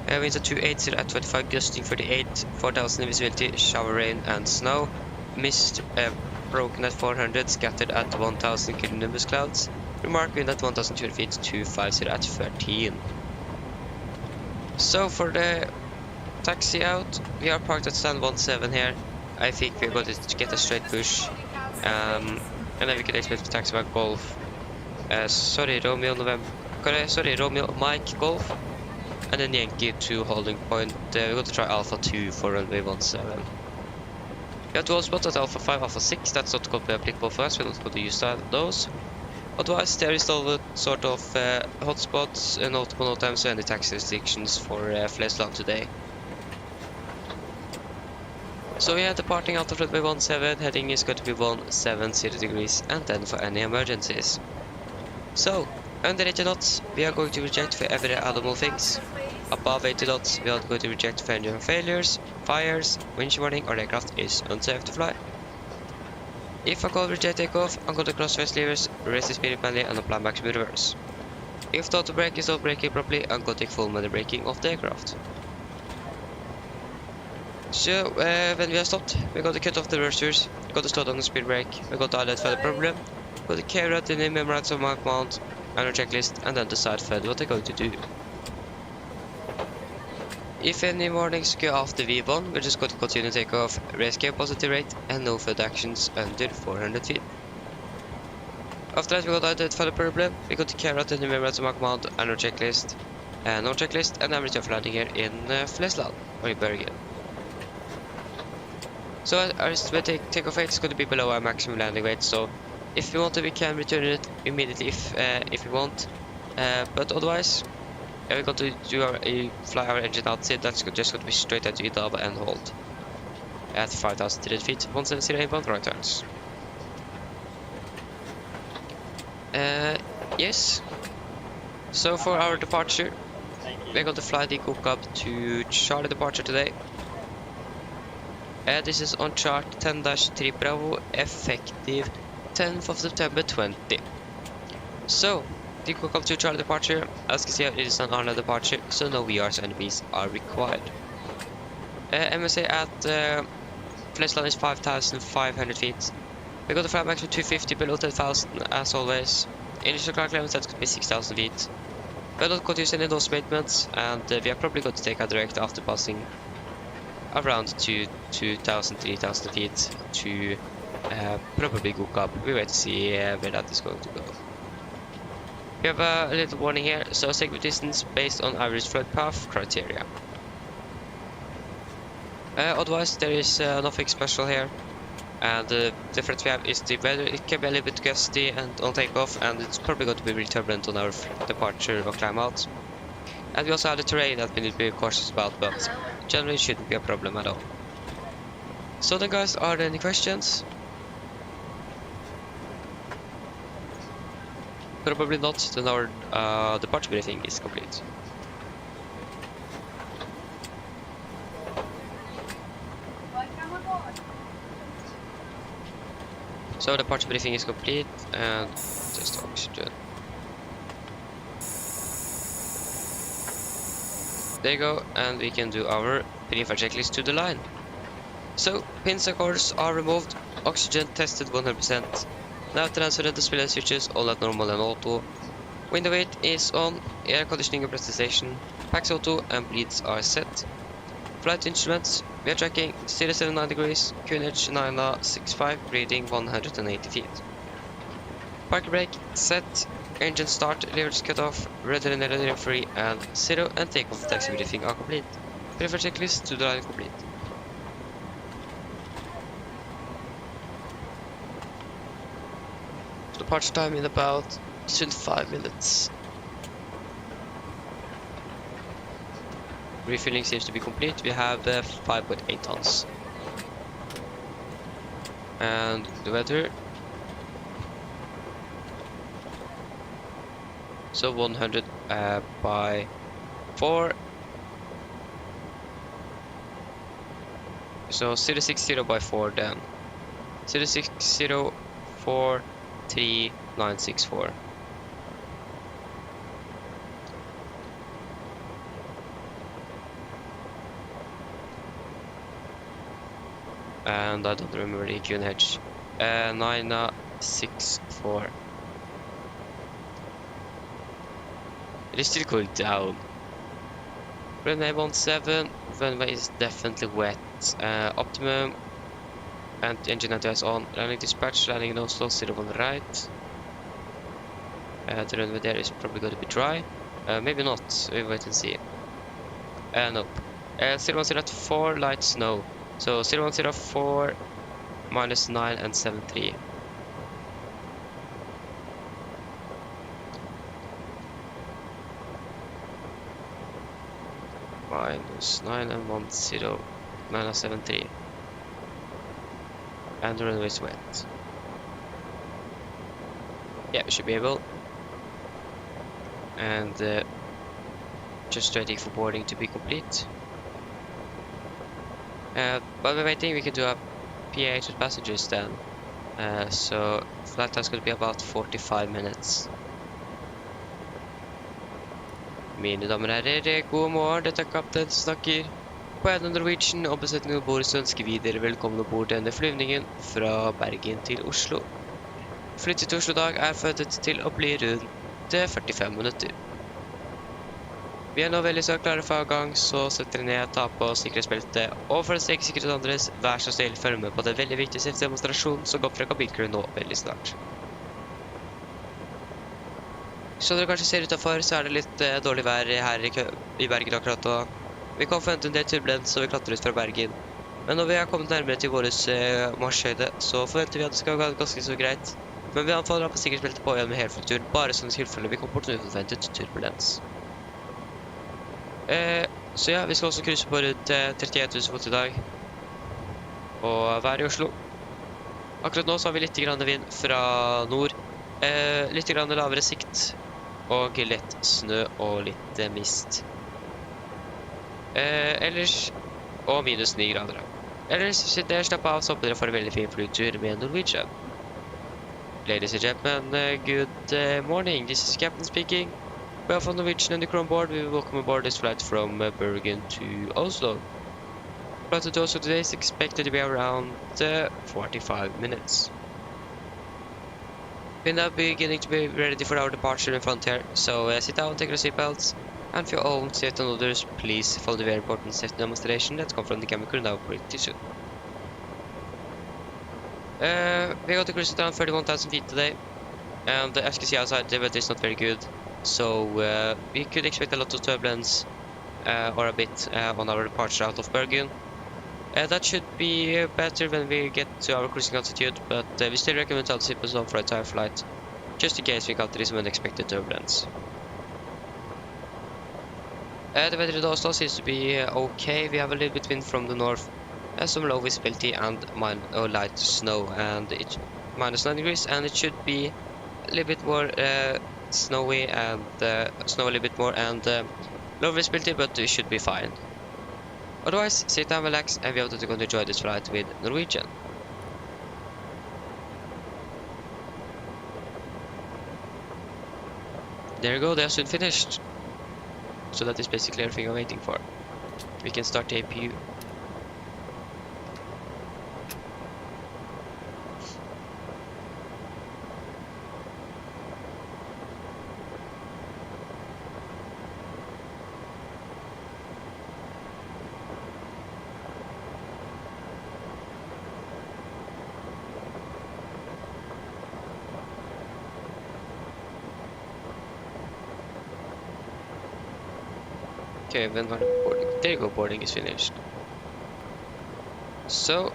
winds at 280 at 25, gusting 38, 4,000 visibility, shower rain and snow, mist broken at 400, scattered at 1,000 cumulonimbus clouds, remark wind at 1,200 feet, 250 at 13. So for the taxi out, we are parked at stand 17 here. I think we're going to get a straight push, and then we can expect the taxi back Golf. Sorry, Romeo November. Sorry, Romeo Mike Golf, and then Yankee to holding point. We're going to try Alpha 2 for runway 17. We have 12 spots at Alpha 5, Alpha 6. That's not going to be applicable for us. We're not going to use those. Otherwise, there is all the sort of hotspots, notable no time, so any taxi restrictions for Flesland today. So yeah, departing out of runway 17, heading is going to be 170 degrees, and then for any emergencies. So, under 80 knots, we are going to reject for every animal things. Above 80 knots, we are going to reject for engine failures, fires, winch warning, or aircraft is unsafe to fly. If I call reject takeoff, I'm going to crossface levers, raise the speed manually, and apply maximum reverse. If the auto brake is not braking properly, I'm going to take full manual braking of the aircraft. So, when we are stopped, we're going to cut off the reversers, we're going to start on the speed brake, we're going to identify the problem, we're going to carry out the name, memorize of mark mount, and our checklist, and then decide further what they're going to do. If any warnings go after V1, we're just going to continue takeoff, raise gear positive rate, and no further actions under 400 feet. After that, we're going to identify the problem, we're going to carry out the numerical mark mount and our checklist, and then return for landing here in Flesland, or in Bergen. So our estimated takeoff weight is going to be below our maximum landing weight, so if we want to, we can return it immediately if we want, but otherwise, we're going to fly our engine outside. That's just going to be straight into Idava and hold at 5,300 feet, 170 inbound right turns. Yes. So for our departure, we're going to fly the Krakow to Charlie departure today. This is on chart 10-3 Bravo, effective 10th of September 20. So, the Krakow to Charlie departure, as you can see, it is an Arna departure, so no VRs and NBs are required. MSA at Flesland is 5,500 feet. We're going to fly max with 250 below 10,000 as always. Initial cloud clearance that's going to be 6,000 feet. We're not going to use any of those statements, and we are probably going to take a direct after passing around 2,000, 3,000 feet to probably Krakow. We wait to see where that is going to go. We have a little warning here, so segment distance based on average flight path criteria. Otherwise, there is nothing special here, and the difference we have is the weather. It can be a little bit gusty and on takeoff, and it's probably going to be really turbulent on our departure or climb out. And we also have the terrain that we need to be cautious about, but generally it shouldn't be a problem at all. So then guys, are there any questions? Probably not, then our departure briefing is complete. So the parts briefing is complete and test oxygen. There you go, and we can do our pre-fire checklist to the line. So, pins and cords are removed, oxygen tested 100%. Now transfer the display switches all at normal and auto. Window weight is on, air conditioning and pressurization, packs auto and bleeds are set. Flight instruments, we are tracking 079 degrees, QNH 965, reading 180 feet. Parking brake set, engine start, levers cut off, rudder and elevator free and 0 and takeoff taxi briefing are complete. Pre-fire checklist to the line complete. Departure time in about 25 minutes. Refilling seems to be complete. We have 5.8 tons. And the weather. So 100 by 4. So 060 by 4 then. 060 4 3964. And I don't remember the QNH. 964. It is still cooled down. Runway 17. Runway is definitely wet. Optimum. And engine anti-ice on. Landing dispatch, landing in Oslo, 0 on the right. The runway there is probably going to be dry. Maybe not, we'll wait and see. Nope. 010 at 4, light snow. So 0104, -9 and 73. -9 and 10, 9 and 73. And the runway is wet. Yeah, we should be able. And just waiting for boarding to be complete. While we're waiting, we can do a PH with passengers then. So flight time is going to be about 45 minutes. Mine damer og herrer, god morgen, dette er kaptein som snakker. På AMD Norwegian og besetningen om bord så ønsker vi dere velkommen ombord denne flyvningen fra Bergen til Oslo. Flyttet til Oslo dag er forventet til å bli rundt 45 minutter. Vi er nå veldig så klare for avgang, så sett dere ned, ta på sikkerhetsbeltet, og for å sikre sikkerheten andres, vær så snill, følg med på det veldig viktige safety-demonstrasjonen som går fra kabincrew nå veldig snart. Som dere kanskje ser utenfor, så er det litt dårlig vær her i Bergen akkurat, og vi kan forvente en del turbulens, så vi klatrer ut fra Bergen. Men når vi har kommet nærmere til vår marshøyde, så forventer vi at det skal gå ganske så greit. Men vi anfaller på sikkerhetsbeltet på igjen med helfluktur, bare sånn i tilfelle vi kommer bort til uforventet turbulens. Så ja, vi skal også krysse på rundt 31 000 fot i dag. Og være i Oslo. Akkurat nå så har vi litt grann vind fra nord. Litt grann lavere sikt. Og lett snø og litt mist. Ellers og minus 9 grader. Ellers sitt ned, slapp av, så håper dere får en veldig fin flytur med Norwegian. Ladies and gentlemen, good morning. This is Captain speaking. We are from Norwegian and the crew on board. We will welcome aboard this flight from Bergen to Oslo. Flight to Oslo today is expected to be around 45 minutes. We're now beginning to be ready for our departure in front here, so sit down, take your seatbelts, and for your own safety and others, please follow the very important safety demonstration that comes from the cabin crew now pretty soon. We got to cruise around 31,000 feet today, and as you can see outside, the weather is not very good, so we could expect a lot of turbulence or a bit on our departure out of Bergen. That should be better when we get to our cruising altitude, but we still recommend to zip us on for a entire flight, just in case we encounter some unexpected turbulence. The weather in Oslo seems to be okay. We have a little bit wind from the north, some low visibility and light snow, and it's -9 degrees, and it should be a little bit more snowy and snow a little bit more and low visibility, but we should be fine. Otherwise, sit down, relax, and we hope that you're going to enjoy this flight with Norwegian. There you go, they are soon finished. So that is basically everything I'm waiting for. We can start the APU. Okay, when boarding, there you go, boarding is finished. So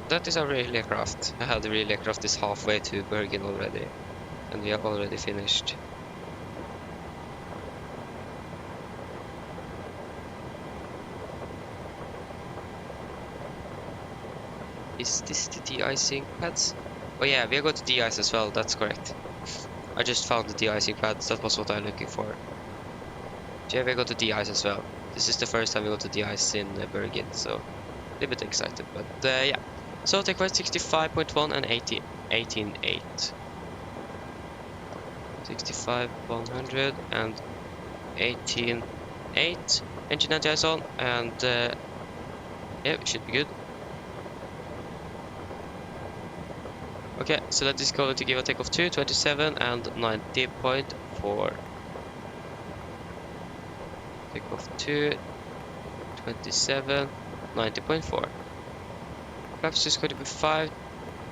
that is our relay craft. The relay craft is halfway to Bergen already, and we have already finished. Is this the de-icing pads? Oh yeah, we are going to de-ice as well, that's correct. I just found the de-icing pads, that was what I'm looking for. Yeah, we go to de-ice as well. This is the first time we go to de-ice in Bergen, so a little bit excited, but yeah. So take away 65.1 and 18.8. 65, 100 and 18.8. Engine anti-ice on, and yeah, it should be good. Okay, so that is going to give a takeoff to 27 and 90.4. Takeoff to 27, 90.4. Flaps is going to be 5,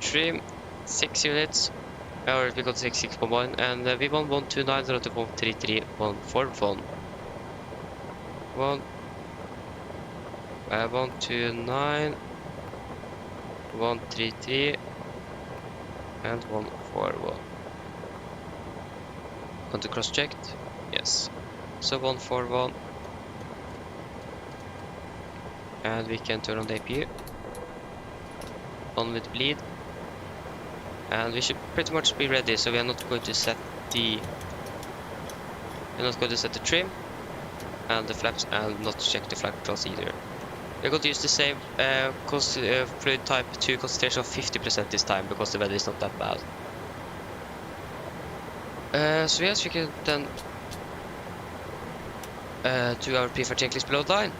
trim, 6 units, or we got 6.1, and V1 129 0 to 133 141. 129 133 and 141. Want to cross checked? Yes. So 141. And we can turn on the APU. On with bleed. And we should pretty much be ready, so we are not going to set the trim and the flaps, and not check the flap controls either. We're going to use the same fluid type 2 concentration of 50% this time, because the weather is not that bad. So yes, we can then do our pre-flight checklist below the line.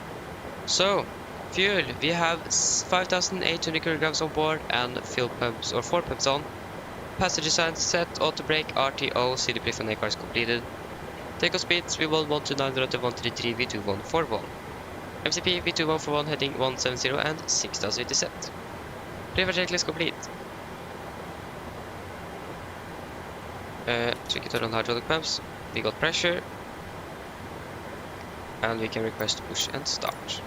So, fuel, we have 5,800 kilograms on board and fuel pumps, or 4 pumps on. Passenger signs set, auto brake, RTO, CDP for NACAR is completed. Takeoff speeds, V1 129 to 133, V2 141. MCP, V2 141 heading 170 and 6,000 feet is set. Pre-flight checklist complete. So we can turn on hydraulic pumps, we got pressure, and we can request push and start.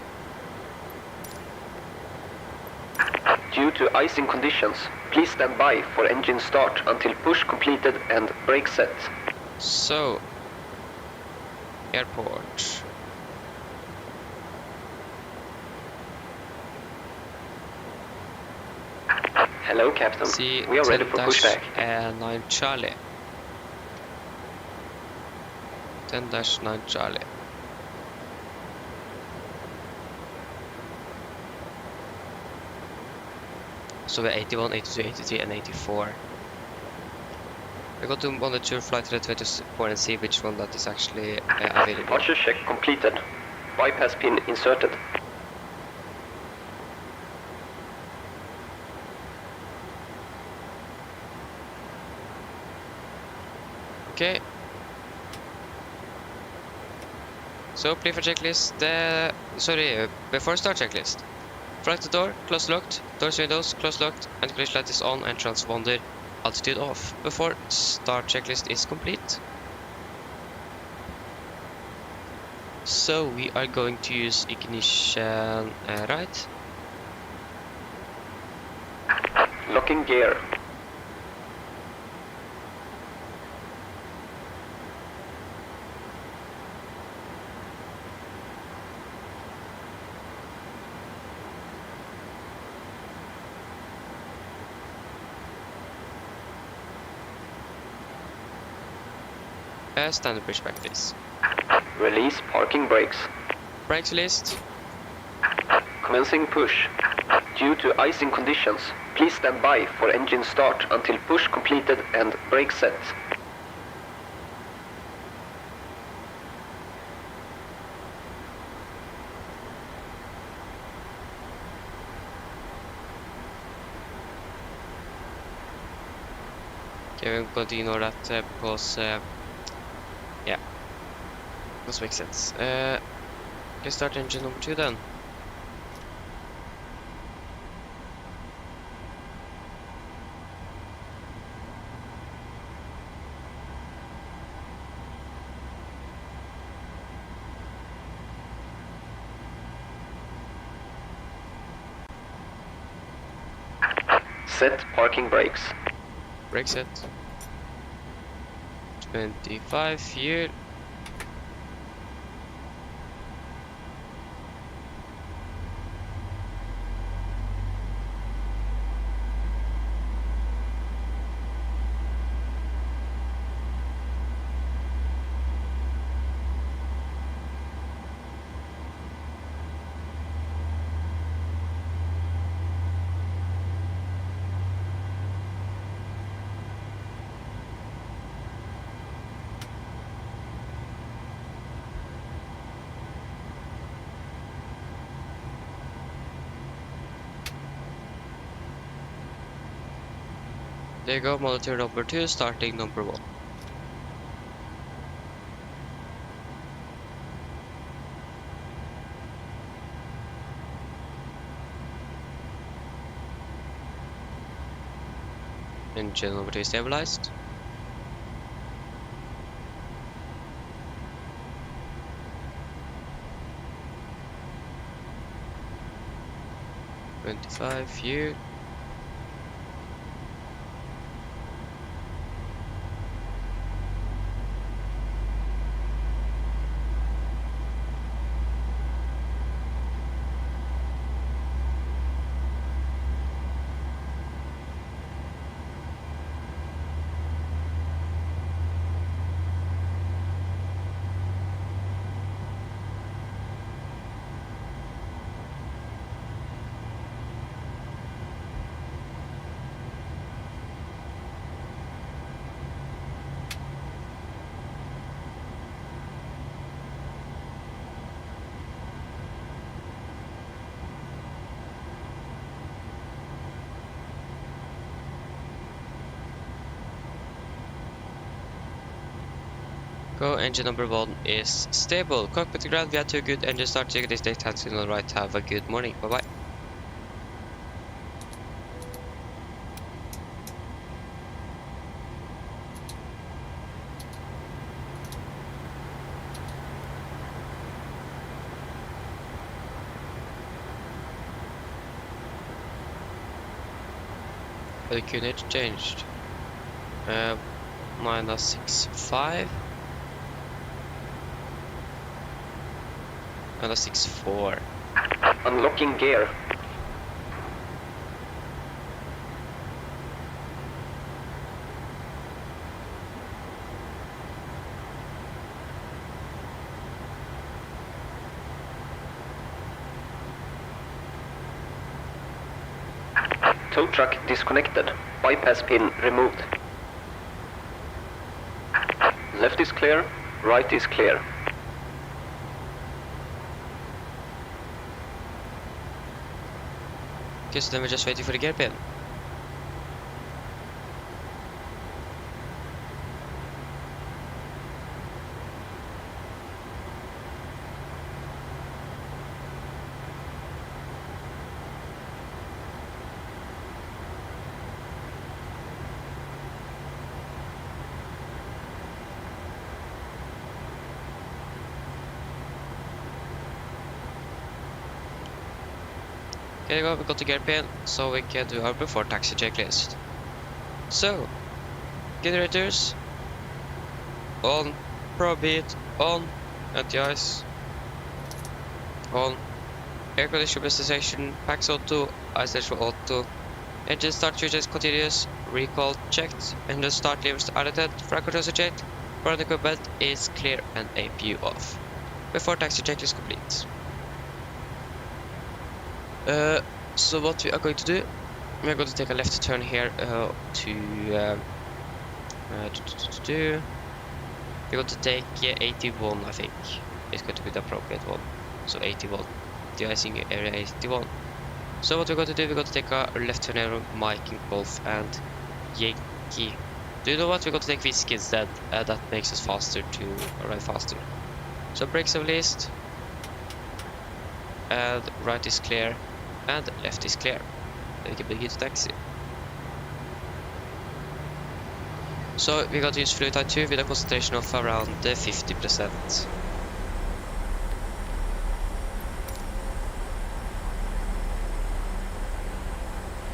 Due to icing conditions, please stand by for engine start until push completed and brake set. So, airport. Hello, Captain. See, we are ready for pushback. 9 Charlie. 10-9 Charlie. So we're 81, 82, 83 and 84. I got to monitor flight rate 24 and see which one that is actually available. Departure check completed. Bypass pin inserted. Okay. So pre-flight checklist. Before start checklist. Flight to door, close locked. Doors windows, close locked. Anti-collision light is on and transponder altitude off. Before start checklist is complete. So we are going to use ignition right. Locking gear. Standard pushback please. Release parking brakes. Brakes released. Commencing push. Due to icing conditions, please stand by for engine start until push completed and brake set. Okay, we will ignore that because, yeah, doesn't make sense. Let's start engine number 2 then. Set parking brakes. Brake set. 25 here. There you go, monitor number 2, starting number 1. Engine number 2 stabilized. $25 here. Go, engine number 1 is stable. Cockpit to ground, we had 2 good engine start. Check this date, hand signal right. Have a good morning. Bye bye. The unit changed. Minus 6.5. And a 6.4. Unlocking gear. Tow truck disconnected. Bypass pin removed. Left is clear, right is clear. Okay, so then we're just waiting for the gear pin. Okay, we got the gear pin, so we can do our before taxi checklist. So, generators on, probe heat on, anti-ice on, air conditioner business section, packs auto, ice station auto, engine start switches continuous, recall checked, engine start levers added, front controls checked, front equipment is clear and APU off. Before taxi checklist complete. So what we are going to do, we are going to take a left turn here we're going to take 81, I think. It's going to be the appropriate one. So 81. De-icing area 81. So what we're going to do, we're going to take a left turn here, Mike and Golf and Yankee. Do you know what? We're going to take Whiskey instead. That makes us faster to arrive faster. So brakes are released. And right is clear. And left is clear. Then we can begin to taxi. So we're going to use fluid type 2 with a concentration of around 50%.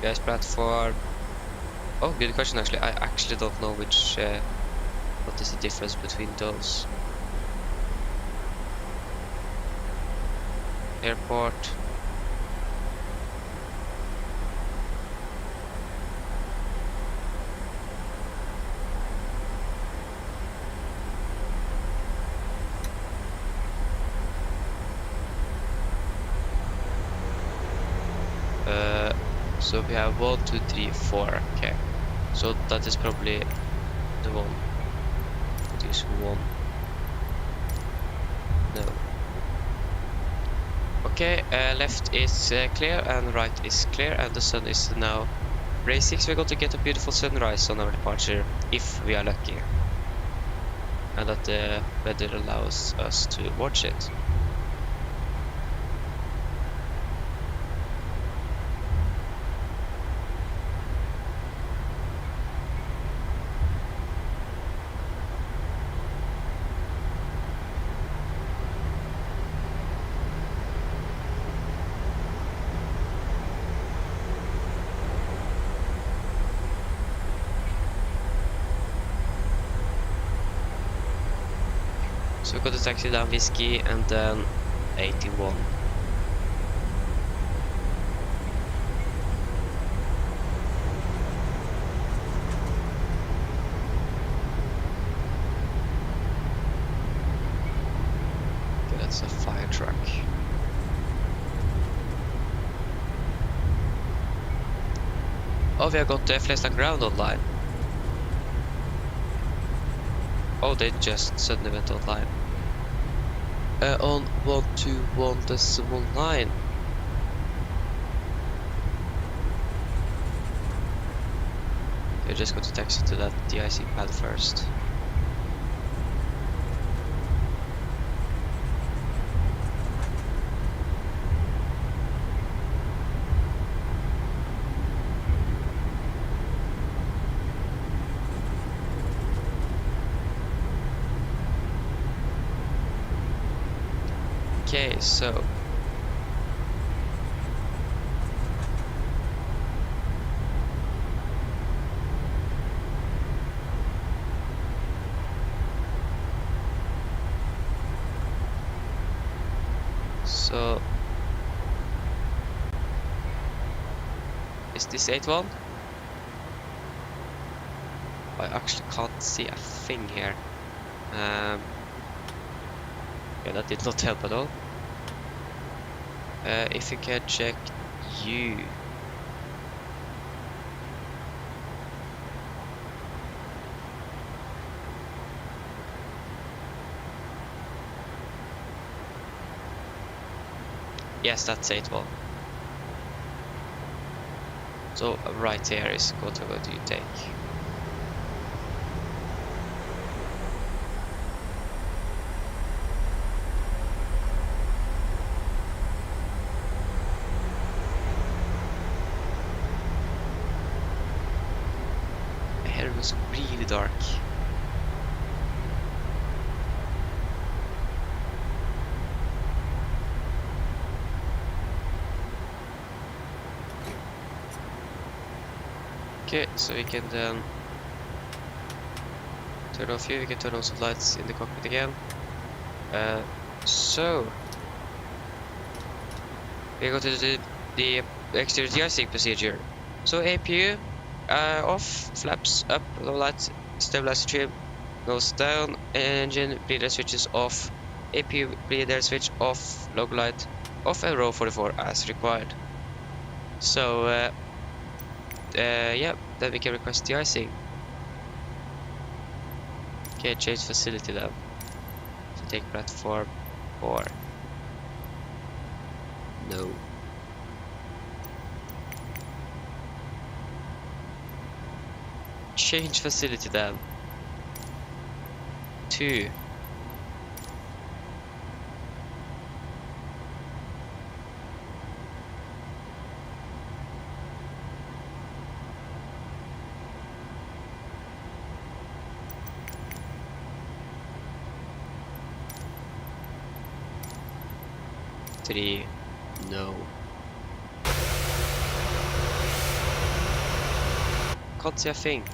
Guys, platform. Oh, good question actually. I actually don't know which what is the difference between those. Airport. So we have 1, 2, 3, 4. Okay, so that is probably the one. It is 1. No. Okay, left is clear and right is clear, and the sun is now rising. So we're going to get a beautiful sunrise on our departure if we are lucky, and that the weather allows us to watch it. So we're going to taxi down Whiskey and then 81. Okay, that's a fire truck. Oh, we have got Flesland Ground online. Oh, they just suddenly went online. On 121.9. You're just going to taxi to that de-icing pad first. Okay, so is this 81? I actually can't see a thing here. Yeah, that did not help at all. If you can check you. Yes, that's 81. So right here is what we're going to take. Here it was really dark. Okay, so we can then turn off here, we can turn on some lights in the cockpit again. So we're going to do the exterior de-icing procedure. So APU off, flaps up, low light, stabilizer trim, nose down, engine bleeder switches off, APU bleeder switch off, log light off, and row 44 as required. So, yeah, then we can request the icing. Okay, change facility then. So take platform 4. No. Change facility then. 2. Three. No. Can't see a thing.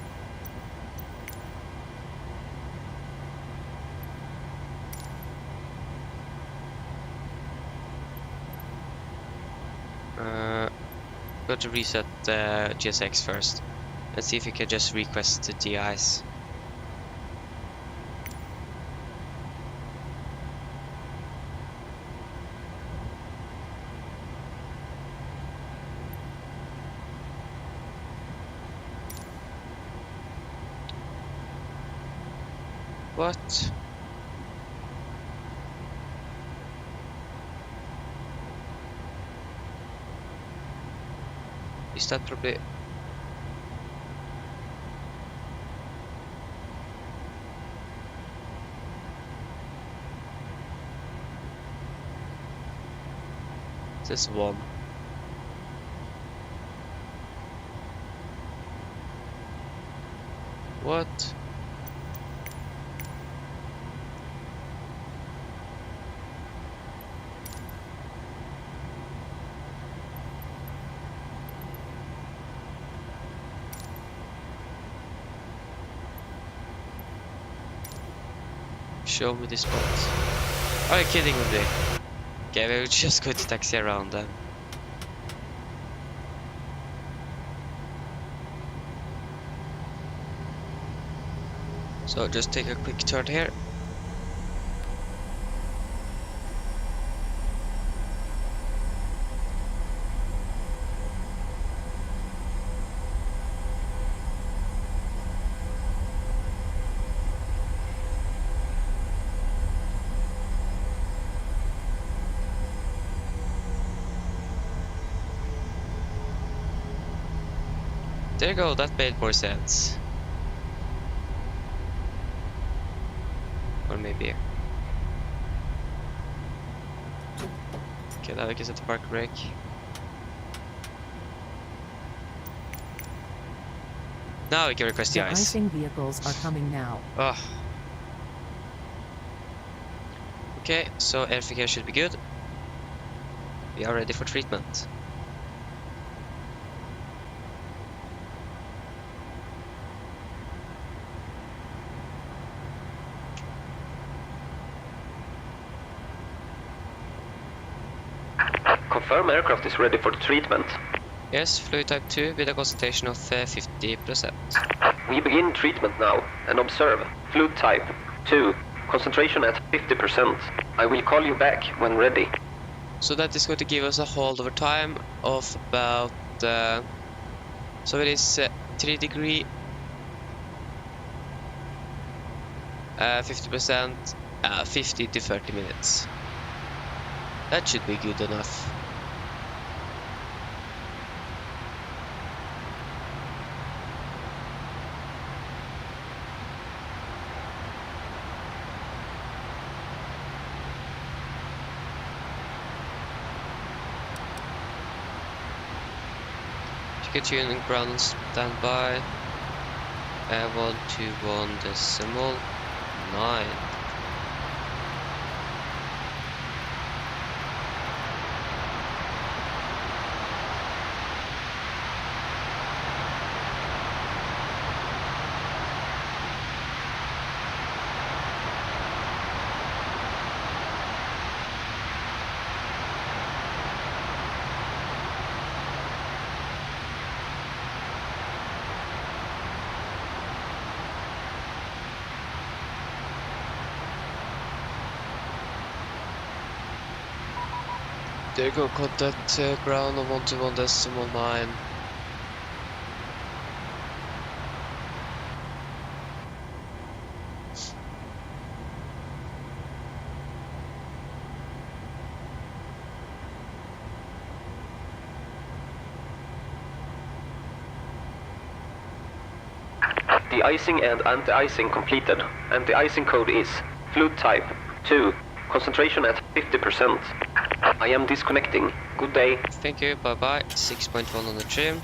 Got to reset the GSX first. Let's see if we can just request the DIs. What? Is that probably... This one. What? Show me the spots. Are you kidding with me? Okay, we're just going to taxi around then. So just take a quick turn here. There you go, that made more sense. Or maybe. Okay, now we can set the park brake. Now we can request the The ice. icing vehicles are coming now. Oh. Okay, so everything here should be good. We are ready for treatment. Confirm aircraft is ready for treatment. Yes, fluid type 2 with a concentration of 50%. We begin treatment now and observe fluid type 2, concentration at 50%. I will call you back when ready. So that is going to give us a holdover time of about so it is 3 degree 50%, 50 to 30 minutes. That should be good enough. Ticket tuning ground standby. 121.9. There you go, contact ground on 121.9. De-icing and anti-icing completed. Anti-icing code is fluid type 2. Concentration at 50%. I am disconnecting. Good day. Thank you, bye bye. 6.1 on the trim.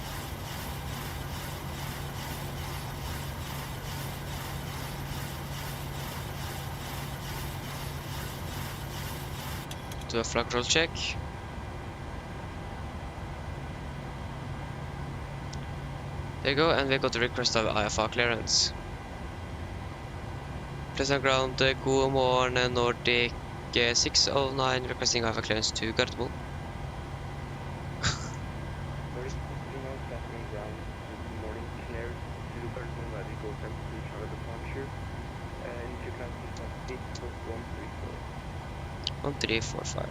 Do a flag control check. There you go, and we got the request of IFA clearance. Pleasant ground, god morgen, Nordic 609 requesting IFA clearance to Gardermoen. Nordic 609 Pleasant ground, good morning, cleared to Gardermoen, where we go to Charlotte departure. Initial class is 1345.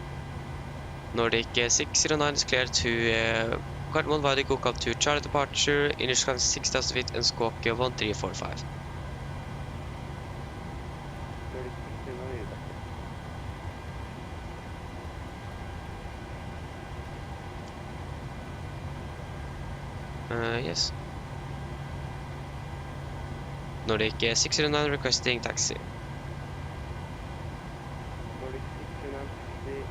Nordic 609 is cleared to Gardermoen via the Krakow to Charlie departure, initial class 6000 feet and squawk 1345. Nordic 609 is Yes. Nordic 609 requesting taxi. Nordic 609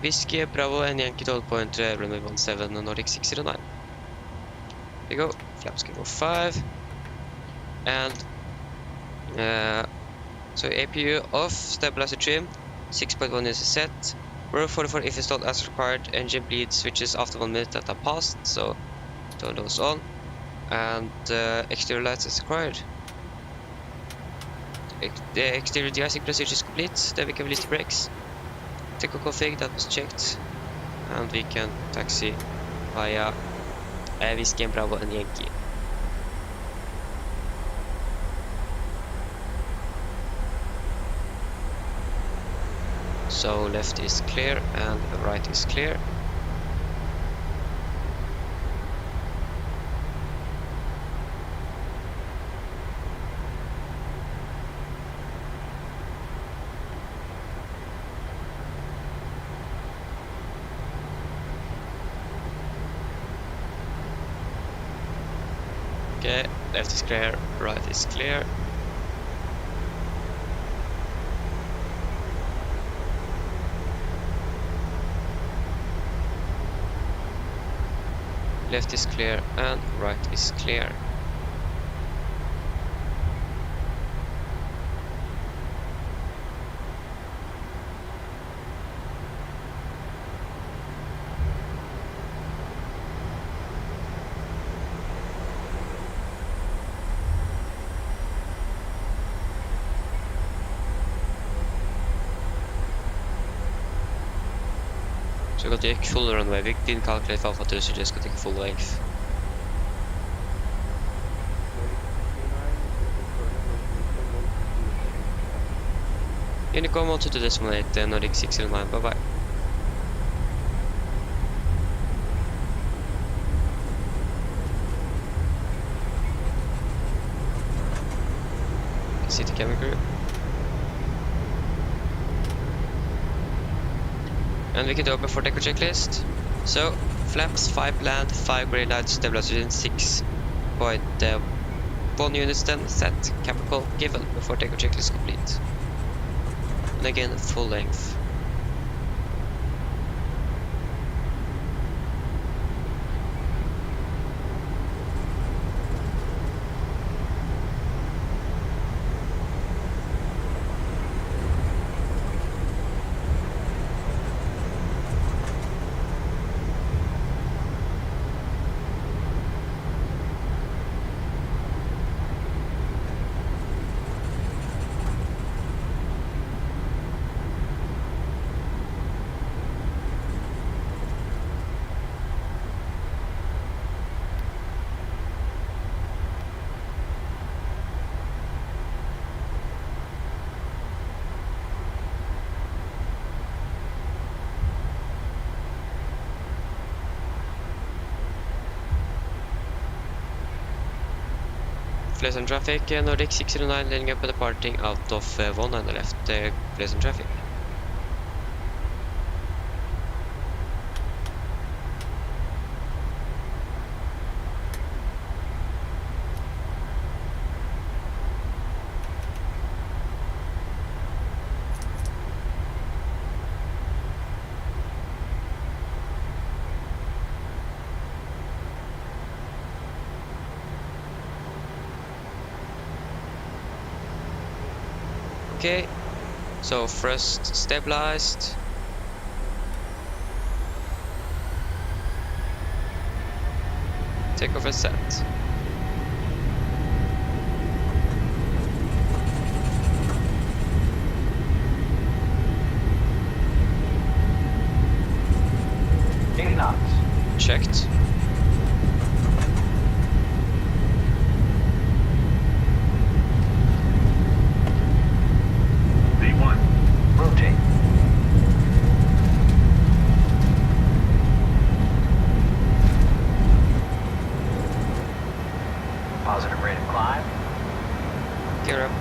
Whiskey Bravo and Yankee 12 point runway 17 Nordic 609. There you go, flaps can go 5. And so APU off, stabilizer trim, 6.1 is set. Row 44 if installed as required, engine bleed switches after 1 minute that are passed, so turn those on. And exterior lights is required. The exterior de-icing procedure is complete, then we can release the brakes. Take a config that was checked, and we can taxi via Whiskey Bravo and Yankee. So left is clear and right is clear. Okay, left is clear, right is clear. Left is clear and right is clear. So we got the full runway, we didn't calculate for Alpha 2, so just got to take full length. Unicom 12.8, Nordic 609, bye bye. See the camera crew. And we can open for deco checklist. So, flaps, 5 land, 5 grey lights, stabilizer in 6.1 units then set, capital given before deco checklist complete. And again, full length. flares on traffic, Nordic 609 leading up and departing out of 1 on the left, flares on traffic. Okay, so thrust stabilized. Takeoff is set. Checked. Positive rate of climb. Gear up.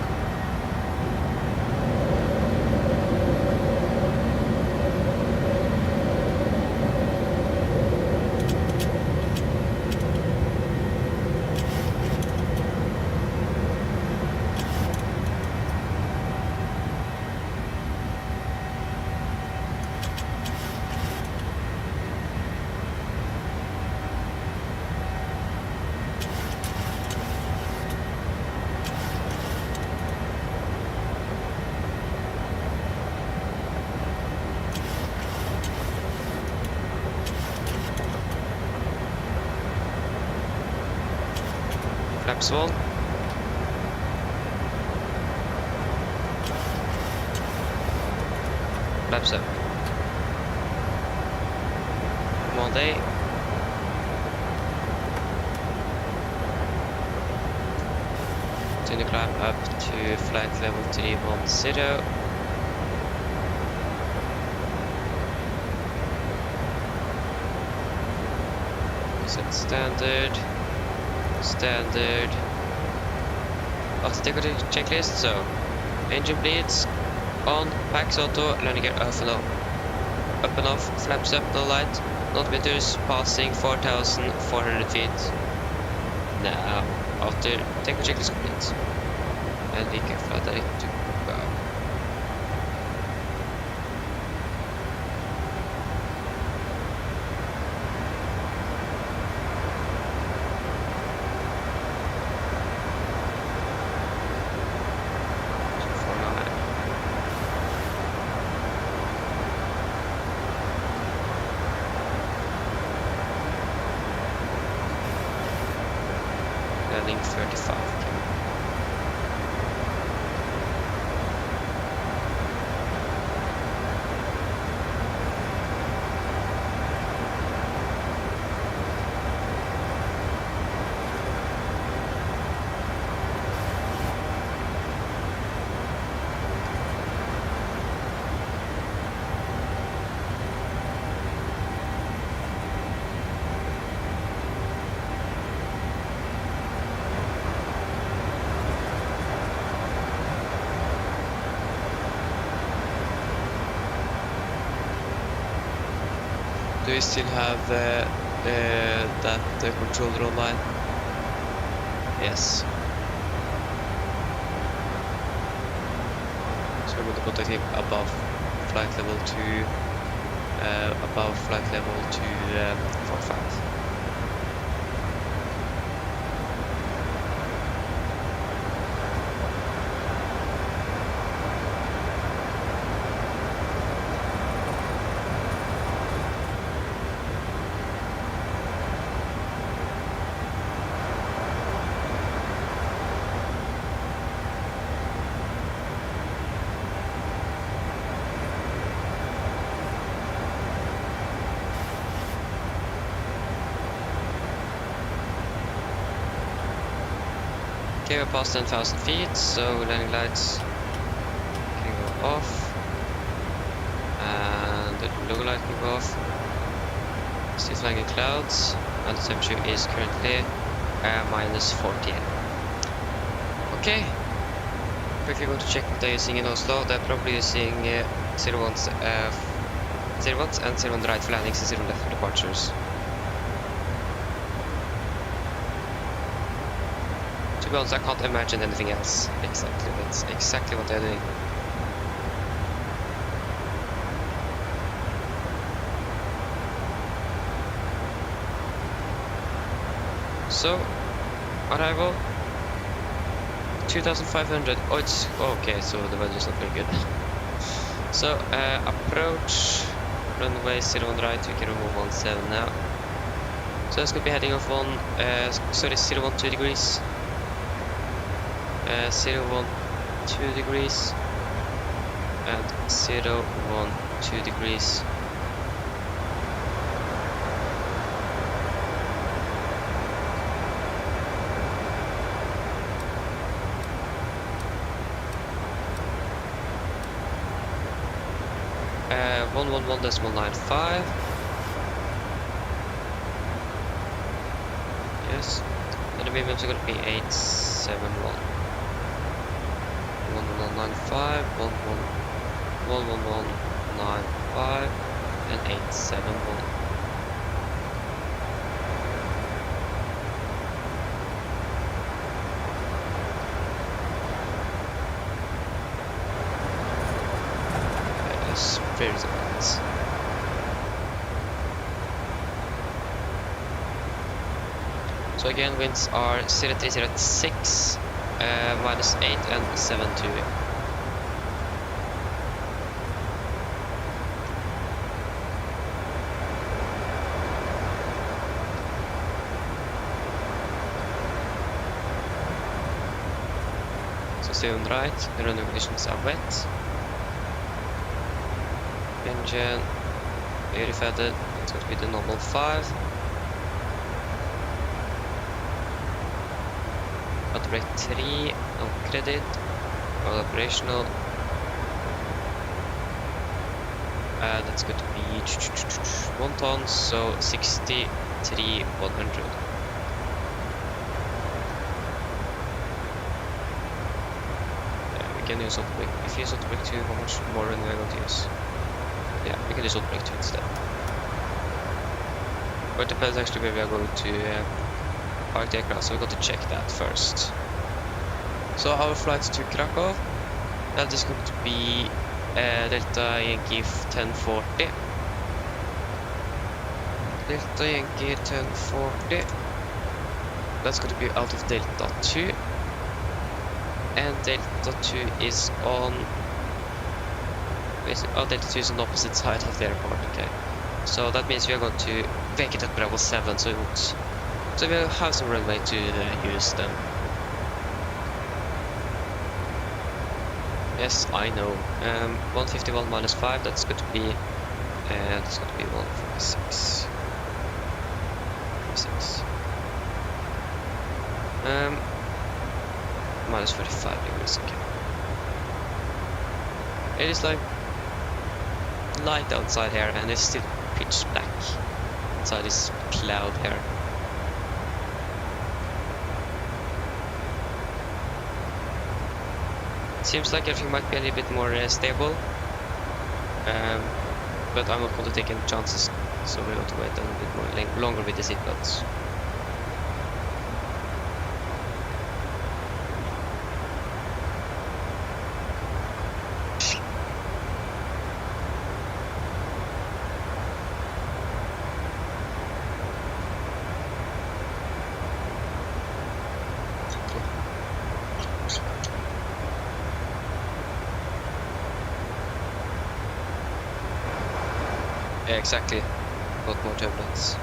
Flaps on. Flaps up. Monday. Continue climb up to flight level 310. Set standard. Standard. Architecture checklist. So, engine bleeds on, packs auto, landing gear off and on. Up and off, flaps up, no light, altimeters passing 4,400 feet. Now, after technical checklist complete, and we can fly direct to Krakow. Landing 35. Do we still have that controller online? Yes. So we're going to contact him above flight level 2, above flight level 245. Okay, we're past 10,000 feet, so landing lights can go off, and the logo light can go off. Still flying in clouds, and the temperature is currently -48. Okay. Quickly going to check what they're using in Oslo. They're probably using 01s and 01 right for landings and 0 left for departures. To be honest, I can't imagine anything else. Exactly, that's exactly what they're doing. So, arrival 2500. Oh, it's okay, so the weather's not very good. So, approach runway 01 right, we can remove 17 now. So it's gonna be heading off on 012 degrees. 012 degrees and 012 degrees. Uh, 111.95. Yes, and the minimums are gonna be 871. 1195, 11195, and 871. That is very nice. So again, winds are 0306, -8 and 72. So stay on right, the running conditions are wet. Engine, very feathered, it's going to be the normal 5. Auto brake 3, no credit, all operational. That's going to be 1 ton, so 63,100. We can use auto brake. If you use auto brake 2, how much more runway are we going to use? Yeah, we can use auto brake 2 instead. But it depends actually where we are going to park the aircraft, so we got to check that first. So our flight to Krakow, that is going to be Delta Yankee 1040. Delta Yankee 1040. That's going to be out of Delta 2. And Delta 2 is on... Oh, Delta 2 is on the opposite side of the airport, okay. So that means we are going to vacate at Bravo 7, so we'll have some runway to use then. Yes, I know. 151 minus 5, that's going to be 146. 46. Minus 45 degrees, okay. It is like light outside here and it's still pitch black inside this cloud here. Seems like everything might be a little bit more stable, but I'm not going to take any chances, so we want to wait a little bit more longer with the seatbelts. Yeah, exactly. Got more turbulence.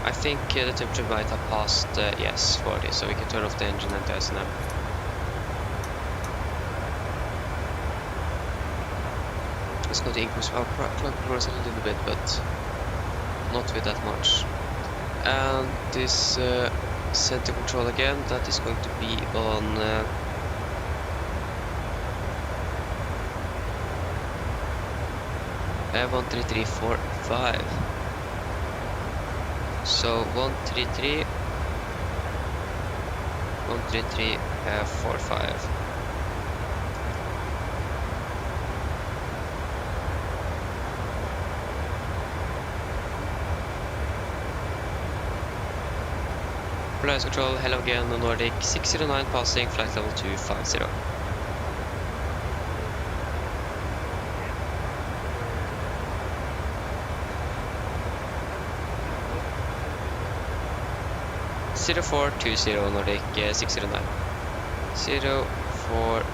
I think the temperature might have passed, yes, 40, so we can turn off the engine and test now. It's going to increase our climb performance a little bit, but not with that much. And this center control again, that is going to be on 13345. So 133 13345. Flight control, hello again, Nordic 609 passing, flight level 250. Zero 0420 Nordic 609. 0420.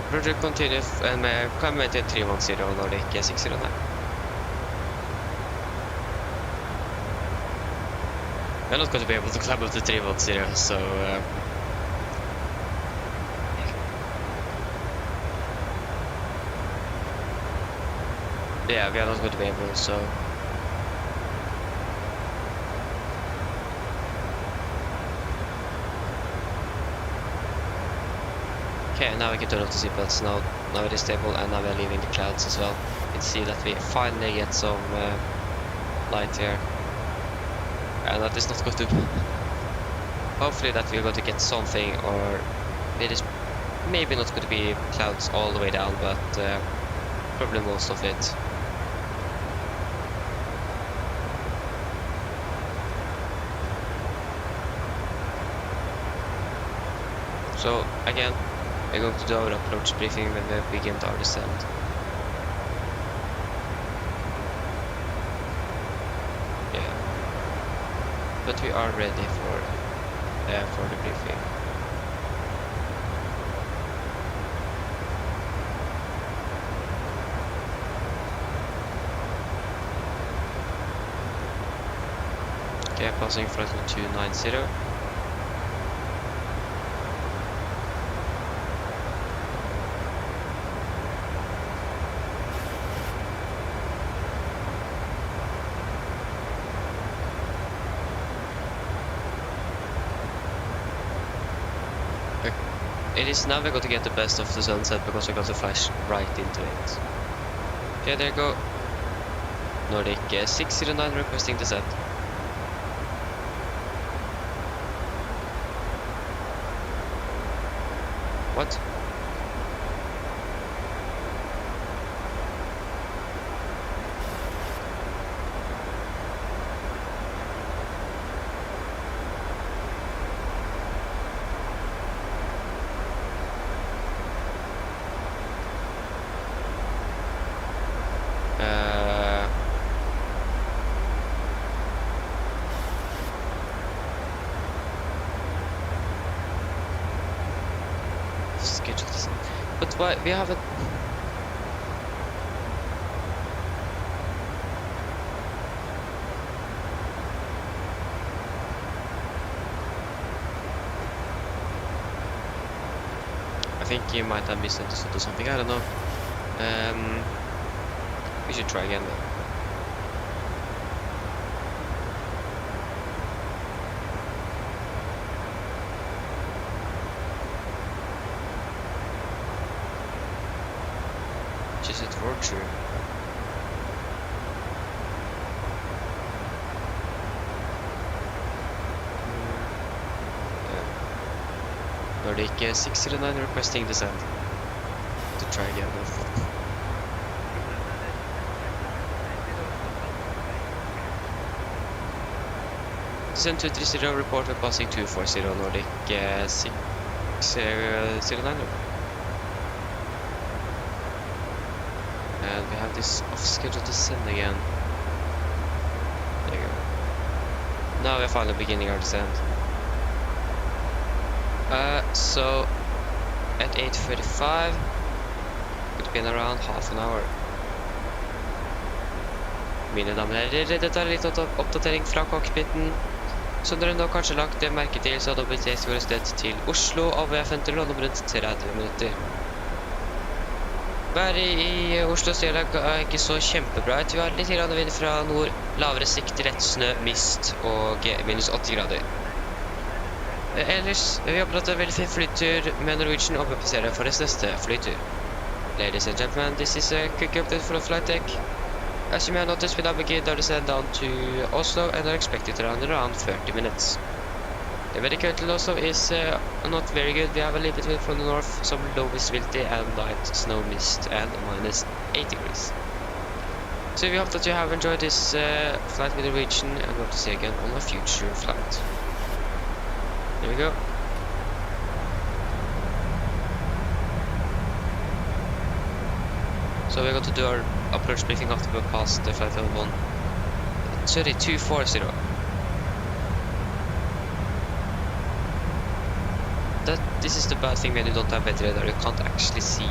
Project continue and climb maintain 310 Nordic 609. We're not going to be able to climb up to 310, so yeah, we are not going to be able, so okay, now we can turn off the seatbelts. Now it is stable, and now we are leaving the clouds as well. You can see that we finally get some light here, and that is not going to. Hopefully, that we are going to get something, or it is maybe not going to be clouds all the way down, but probably most of it. So again, we're going to do our approach briefing when we begin our descent. Yeah, but we are ready for the briefing. Okay, passing flight 290. It is now we're going to get the best of the sunset because we're going to flash right into it. Okay, there you go. Nordic 609 requesting descent. What? Schedule this. But why we haven't? I think you might have misunderstood or something. I don't know. We should try again then. Is it Roger? Nordic 609 requesting descent. To try again. Descent 230, report when passing 240 Nordic 609. And we have this off-schedule descent again. There you go. Now we're finally beginning our descent. So at 8:35, could be in around half an hour. Mine damer og herrer, dette er litt oppdatering fra cockpiten. Som dere nå kanskje lagt merke til, så har WTS vår sted til Oslo, og vi har forventet å lande om rundt 30 minutter. Været i Oslo styrlag er ikke så kjempebra. Vi har litt vind fra nord, lavere sikt, rett snø, mist og minus 80 grader. Ellers, vi håper at det er en veldig fin flytur med Norwegian, og passerer for deres neste flytur. Ladies and gentlemen, this is a quick update for flight deck. As you may have noticed, we now begin our descent down to Oslo and are expected to land in around 30 minutes. The weather currently in Oslo is not very good. We have a little bit wind from the north, some low visibility and light snow mist and minus 8 degrees. So we hope that you have enjoyed this flight with Norwegian, and we hope to see you again on a future flight. Here we go. So we're going to do our approach briefing after we passed the flight level 13240. This is the bad thing when you don't have weather radar. You can't actually see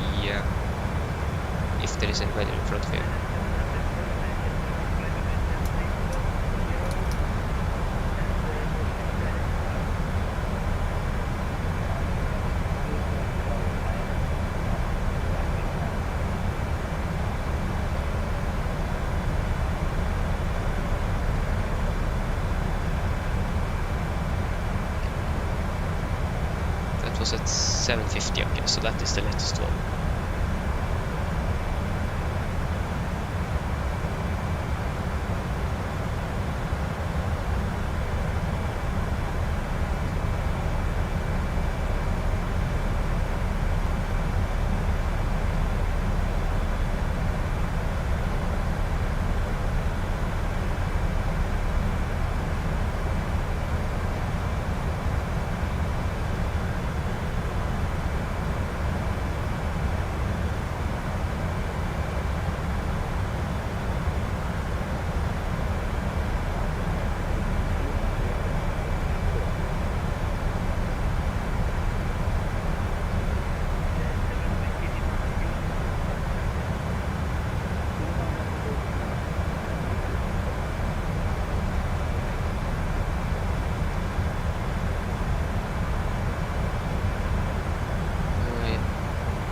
if there is any weather in front of you. Was at 750, okay, so that is the latest one.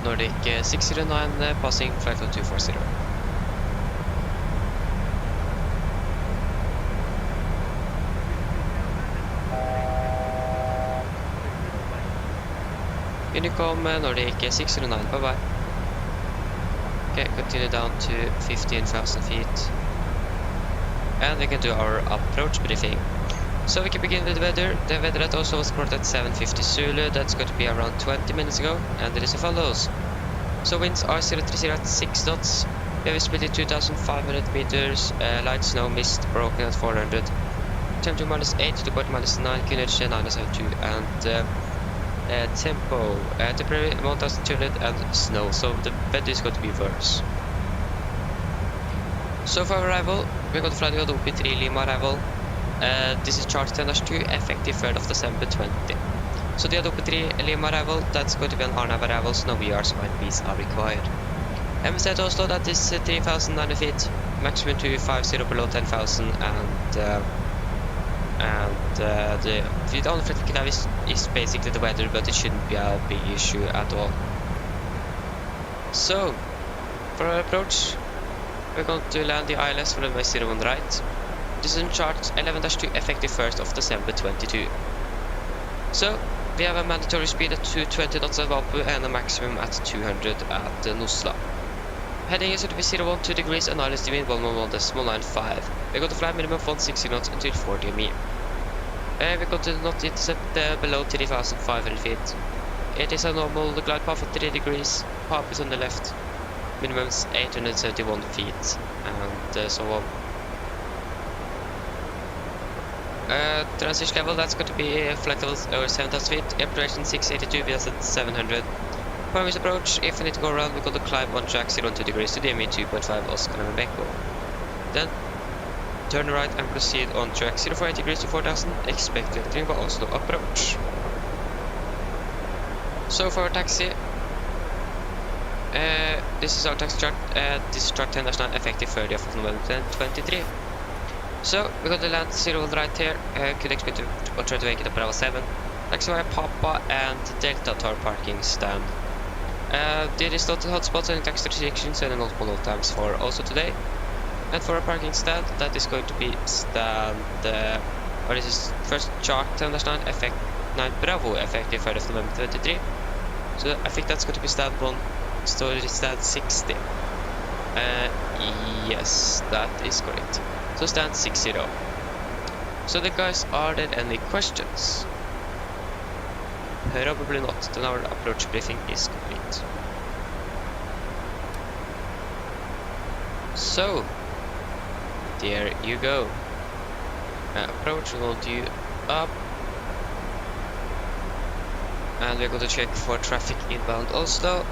Nordic 609 passing flight level 240. Unicom Nordic 609, bye bye. Okay, continue down to 15,000 feet. And we can do our approach briefing. So we can begin with the weather. The weather at Oslo was reported at 7:50 Zulu. That's going to be around 20 minutes ago, and it is as follows. So winds are 030 at 6 knots. We have visibility 2,500 meters. Light snow mist broken at 400. Temperature -8 to about -9. QNH 972 and tempo temporary 1,200 and snow. So the weather is going to be worse. So for arrival, we're going to fly the OP3 Lima arrival. This is chart 10-2, effective 3rd of December 20. So the OP3 Lima arrival, that's going to be an RNAV arrival, so no VRs or IPs are required. MSFS Oslo, that is 3,900 feet, maximum 250 below 10,000, and the only threat we can have is basically the weather, but it shouldn't be a big issue at all. So, for our approach, we're going to land the ILS for runway 01 right. This is in chart 11-2, effective 1st of December 22. So, we have a mandatory speed at 220 knots at Valpo and a maximum at 200 at Oslo. Heading is going to be 012 degrees and ILS wind 111.95. We're going to fly minimum 160 knots until 40 mi. We're going to not intercept below 3,500 feet. It is a normal glide path at 3 degrees, path is on the left, minimum is 871 feet, and so on. Transition level, that's going to be flight level over 7,000 feet, air duration 682, we are at 700. Upon this approach, if we need to go around, we're going to climb on track 02 degrees to DME 2.5 Oscar and Echo. Then, turn right and proceed on track 048 degrees to 4000, expect entering for Oslo approach. So for our taxi, this is our taxi chart. This is chart 10 effective 30th of November 2023. So we're going to land 0 right here. Could expect to try to make it up around 7. Taxi via Papa and Delta to our parking stand. Did is not hotspots and taxi restrictions and multiple load times for also today. And for our parking stand, that is going to be stand. Or this is first chart 10 effect 9 Bravo effective 30th of November 23. So I think that's going to be stand 1. Storage stand 60. Yes, that is correct. So stand 60. So the guys, are there any questions? Probably not, then our approach briefing is complete. So, there you go. Approach, we want you up. And we're going to check for traffic inbound Oslo.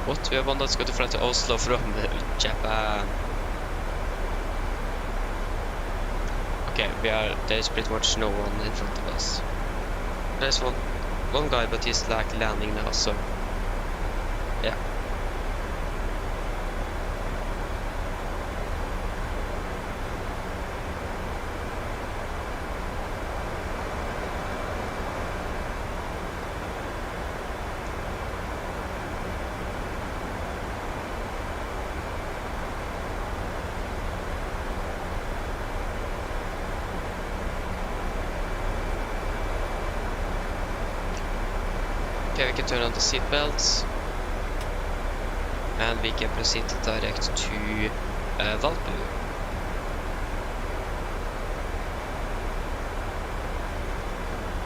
What? We have one that's going to fly to Oslo from Japan. Okay, there's pretty much no one in front of us. There's one guy, but he's like landing now, so yeah. Okay, we can turn on the seat belts and we can proceed direct to Valpo.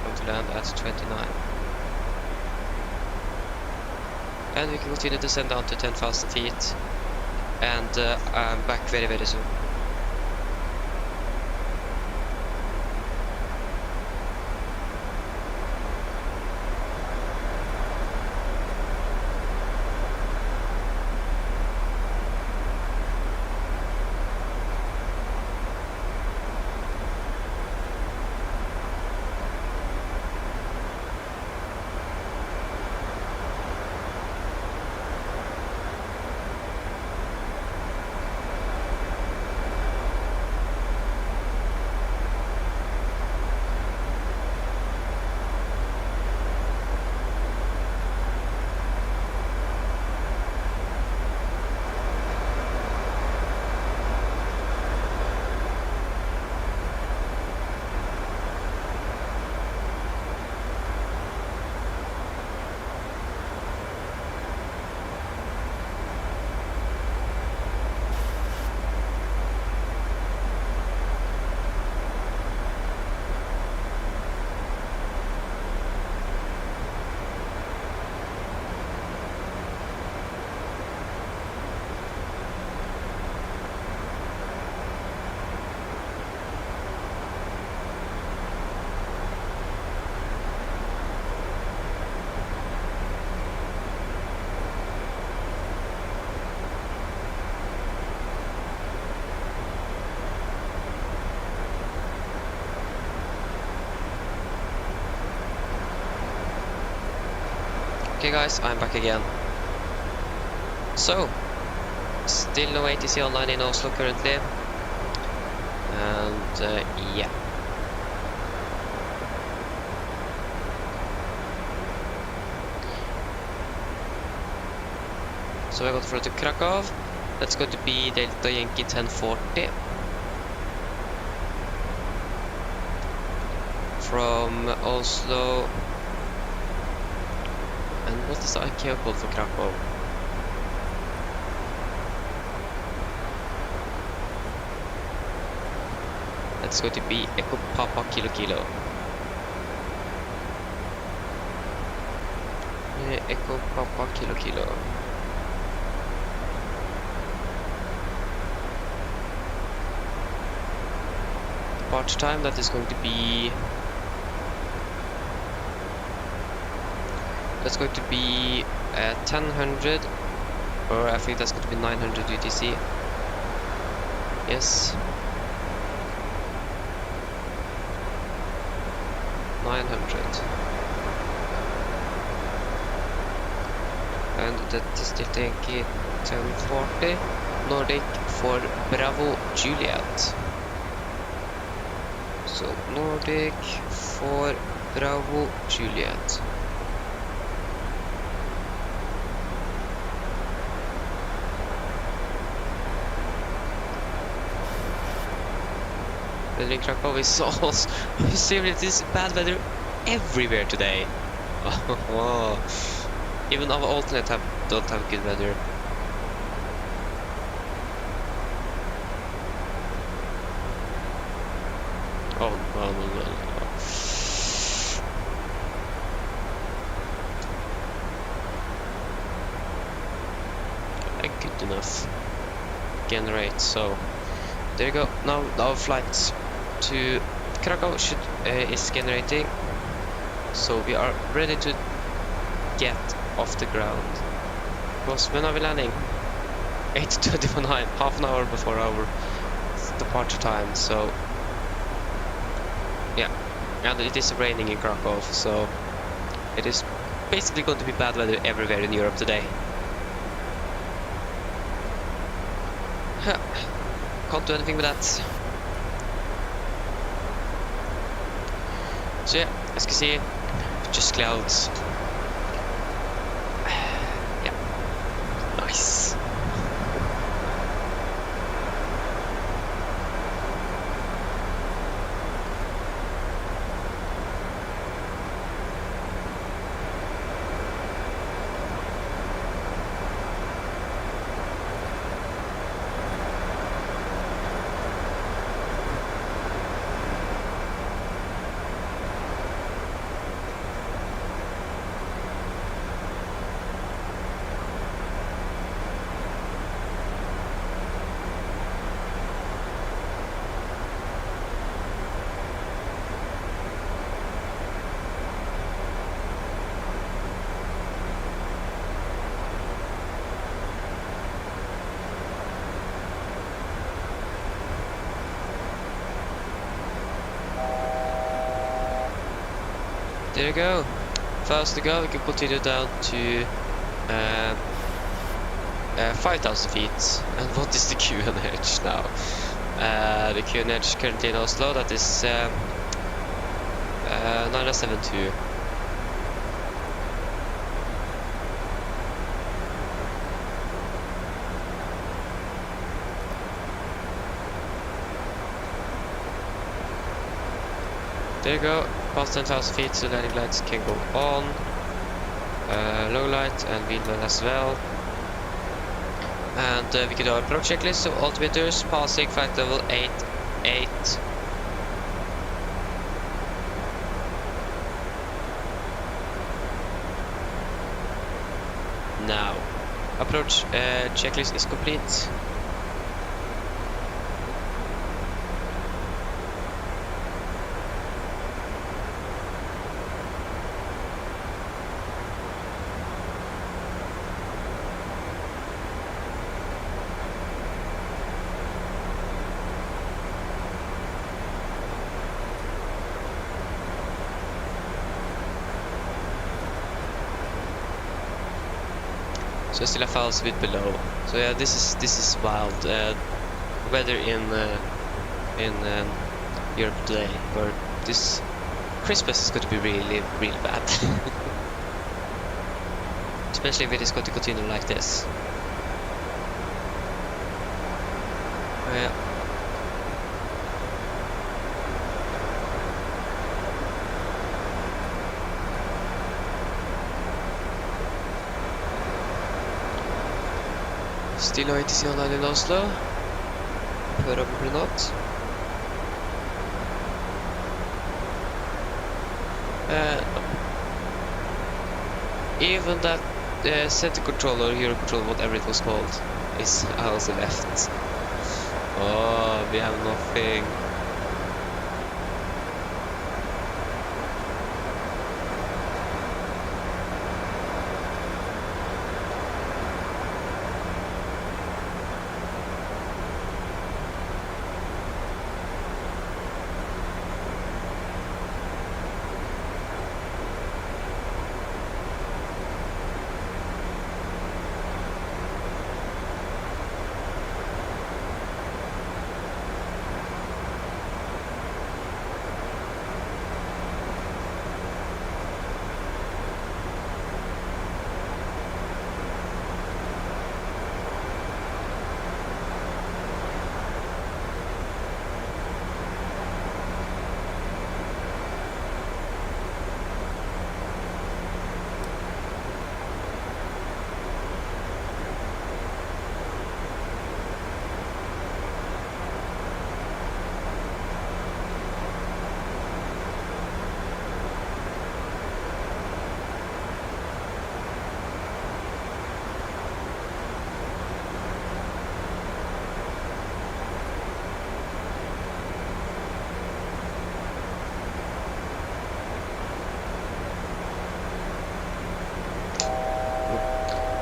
Going to land at 29. And we can continue to descend down to 10,000 feet and I'm back very, very soon. Okay guys, I'm back again. So, still no ATC online in Oslo currently. And yeah. So I got to fly to Krakow. That's going to be Delta Yankee 1040. From Oslo. And what is the IKEA code for Krakow? That's going to be Echo Papa Kilo Kilo. Yeah, Echo Papa Kilo Kilo. departure time. That is going to be... That's going to be 1000, or I think that's going to be 900 UTC. Yes. 900. And that is still taking 1040. Nordic for Bravo Juliet. So Nordic for Bravo Juliet. Weather in Krakow is also seriously, this bad weather everywhere today. Oh, even our alternate don't have good weather. Oh no. Good enough. Generate. So there you go. Now our flight to Krakow is generating, so we are ready to get off the ground. Because when are we landing? 8:29, half an hour before our departure time. So yeah, and it is raining in Krakow, so it is basically going to be bad weather everywhere in Europe today. Can't do anything with that. So yeah, as you can see, just clouds. Yeah, nice. There you go. Fast to go, we can continue down to 5,000 feet. And what is the QNH now? The QNH currently in Oslo, that is 972. There you go, past 10,000 feet, so landing lights can go on. Low light and wheel well as well. And we can do our approach checklist, so altimeters passing flight level 88. Now, approach checklist is complete. So still a false bit below. So yeah, this is wild weather in Europe today, where this Christmas is going to be really bad. Especially if it is going to continue like this. Yeah. Still no ATC online in Oslo. Probably not. Even that center controller, Euro controller, whatever it was called, is also left. Oh, we have nothing.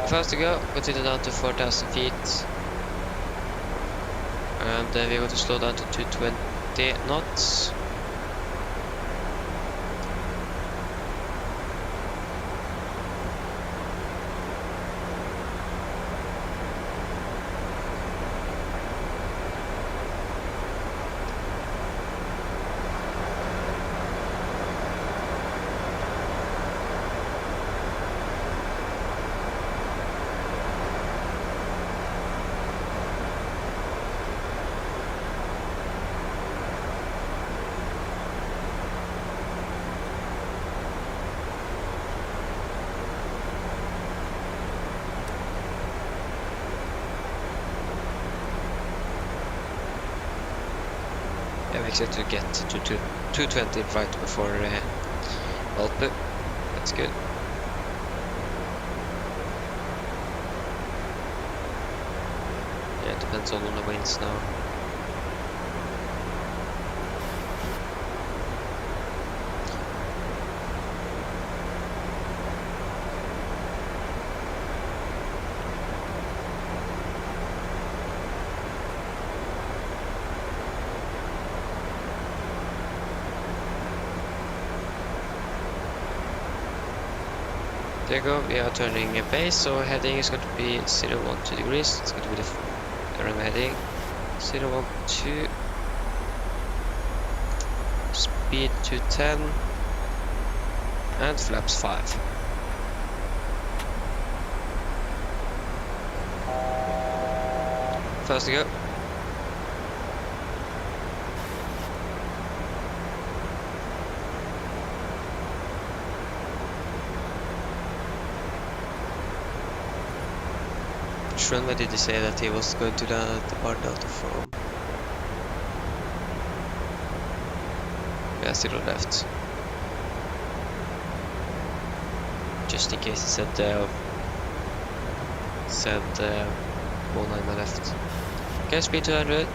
First to go, continue down to 4,000 feet. And we're going to slow down to 220 knots. Yeah, we expect to get to 220 right before Alpe. That's good. Yeah, it depends on the winds now. There you go, we are turning a base, so heading is going to be 012 degrees. It's going to be the runway heading 012, speed 210, and flaps 5. First to go. Which runway did he say that he was going to depart out from? Yeah, 0 left. Just in case he said 19 left. Okay, speed 200.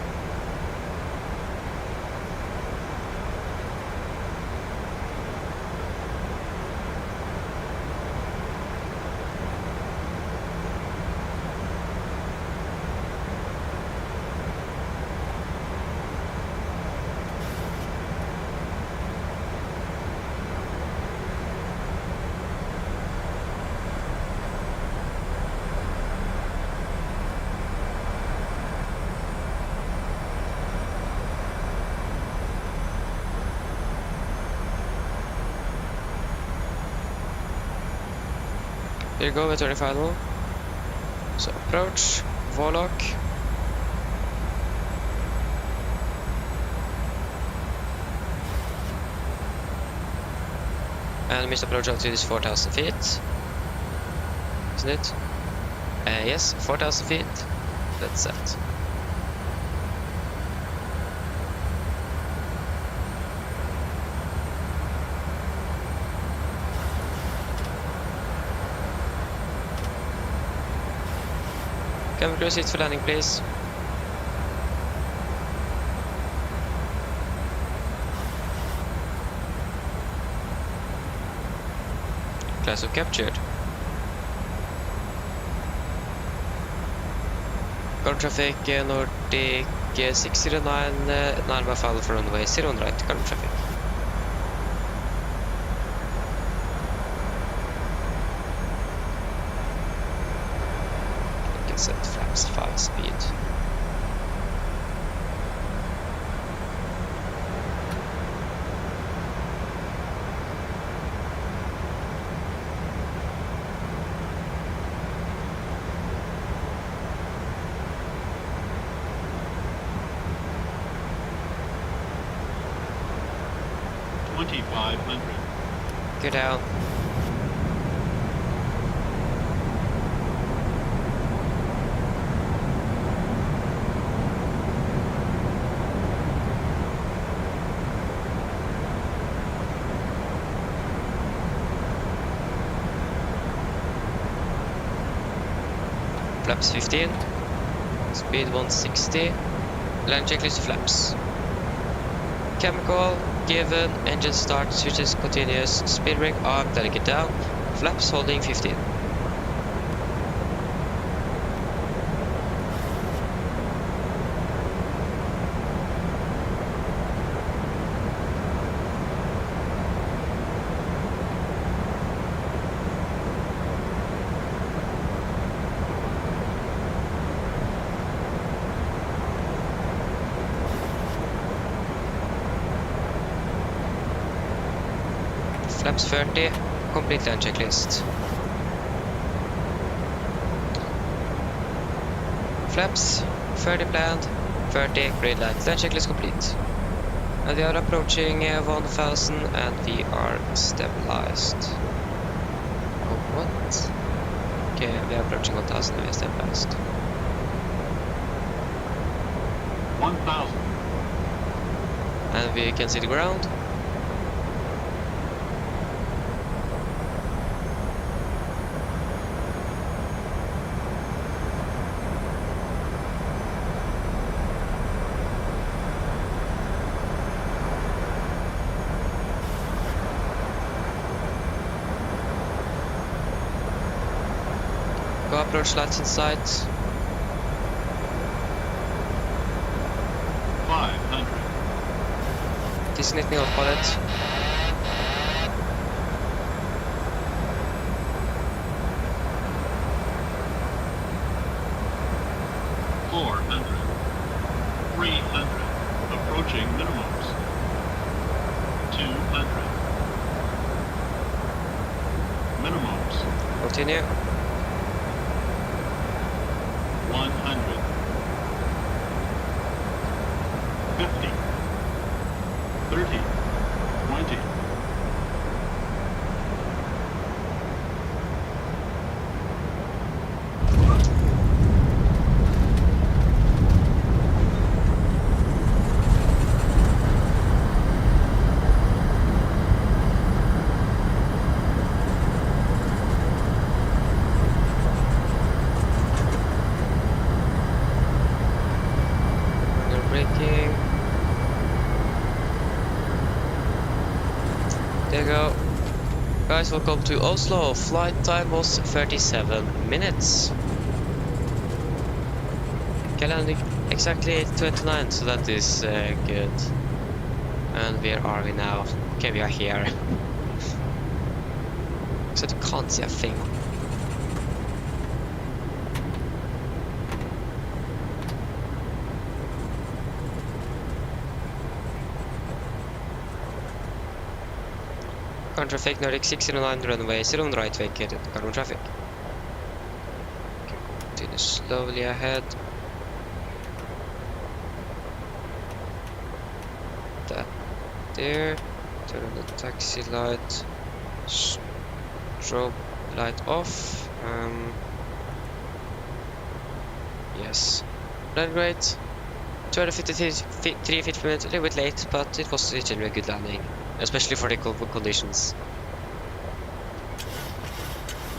Here you go, we're turning final. So approach, Warlock. And missed approach altitude is 4,000 feet. Isn't it? Yes, 4,000 feet. That's set. Camera crew seats for landing, please. Class of captured. Ground traffic Nordic 609, närmare fall for runway 0 right, ground traffic. Set flaps 5 speed. Go down. Flaps 15, speed 160, land checklist flaps. Chemical, given, engine start, switches continuous, speed brake arm, let it get down, flaps holding 15. Flaps 30, complete land checklist. Flaps 30 planned, 30 green light, land checklist complete. And we are approaching 1000 and we are stabilized. Oh, what? Okay, we are approaching 1000 and we are stabilized. 1,000. And we can see the ground. Go approach lights in sight. 500. Designating autopilot. Approaching minimums. 200. Minimums. Continue. 100. 50. 30. 20. Braking. There you go. Guys, welcome to Oslo. Flight time was 37 minutes. Okay, landing exactly 8:29, so that is good. And where are we now? Okay, we are here. So you can't see a thing. Current traffic, Nordic 609, runway 0 on the right, vacated. Current traffic. Okay, continue slowly ahead. That there. Turn on the taxi light. Strobe light off. Yes. Land great. 253 feet per minute, a little bit late, but it was generally a good landing. Especially for the cold conditions.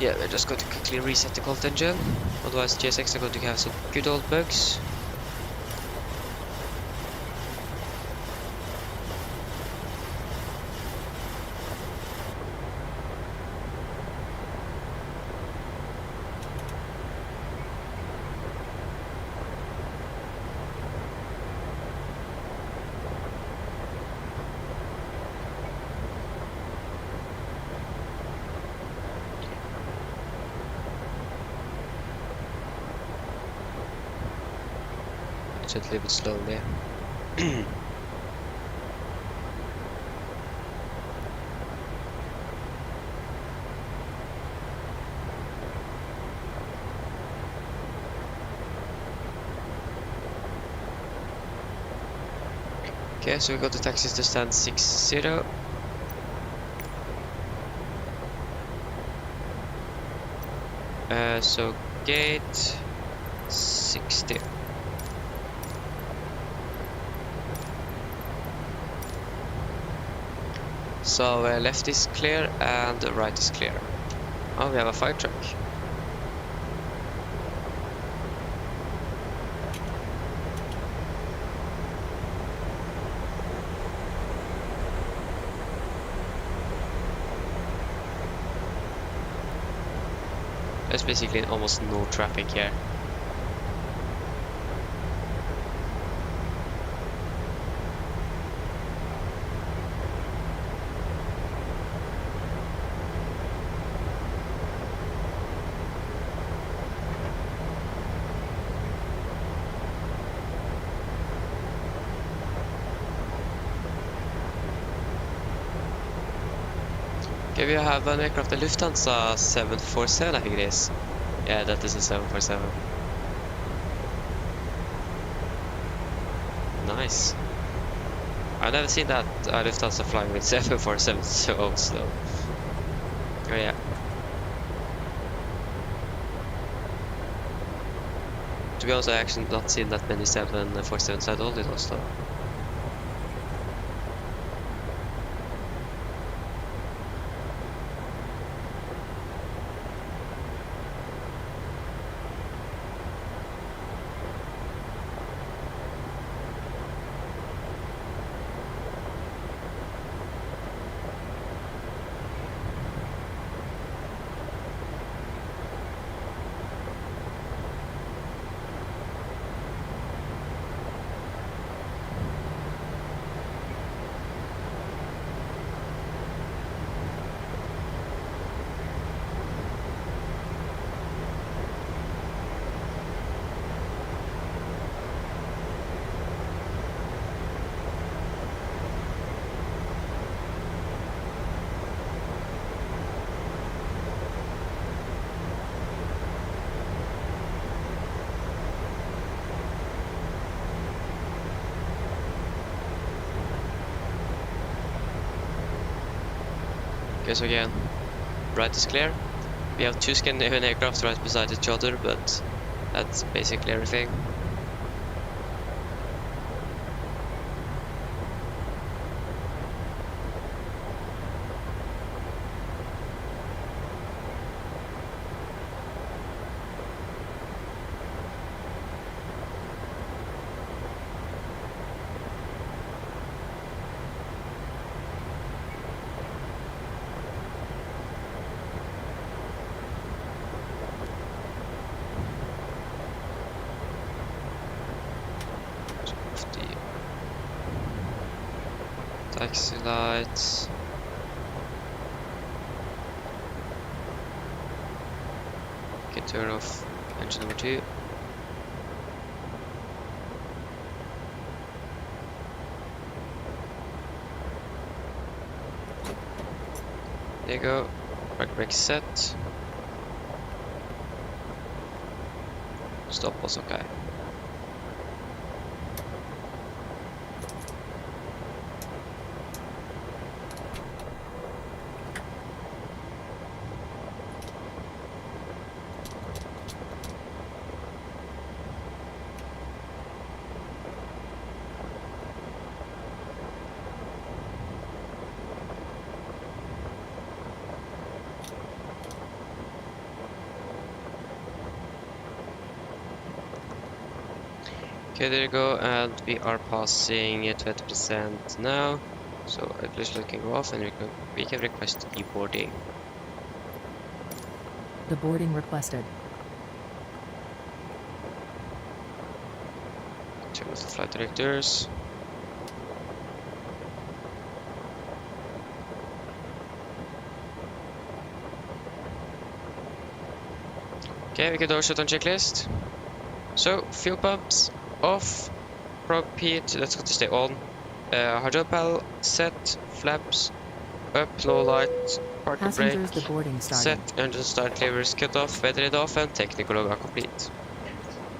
Yeah, we're just going to quickly reset the cold engine. Otherwise GSX are going to have some good old bugs. A little bit slowly. Okay, so we got the taxis to stand 60. So gate 60. So left is clear and right is clear. Oh, we have a fire truck. There's basically almost no traffic here. Maybe I have an aircraft, the Lufthansa 747, I think it is. Yeah, that is a 747. Nice. I've never seen that Lufthansa flying with 747 so slow. Oh yeah. To be honest, I actually not seen that many 747s at all in Oslo. Okay, so again, right is clear. We have two Scandinavian aircraft right beside each other, but that's basically everything. Taxi lights. Okay, turn off engine number 2. There you go. Park brake set. Stop was okay. Okay, there you go, and we are passing 20% now. So English can go off, and we can request e-boarding. The boarding requested. Turn off the flight directors. Okay, we can do our shutdown checklist. So, fuel pumps off, prop heat, let's go to stay on. Hydrogen panel set, flaps up, low light, parking brake Passengers, the boarding started. set, engine start levers cut off, weather off, and technical log are complete.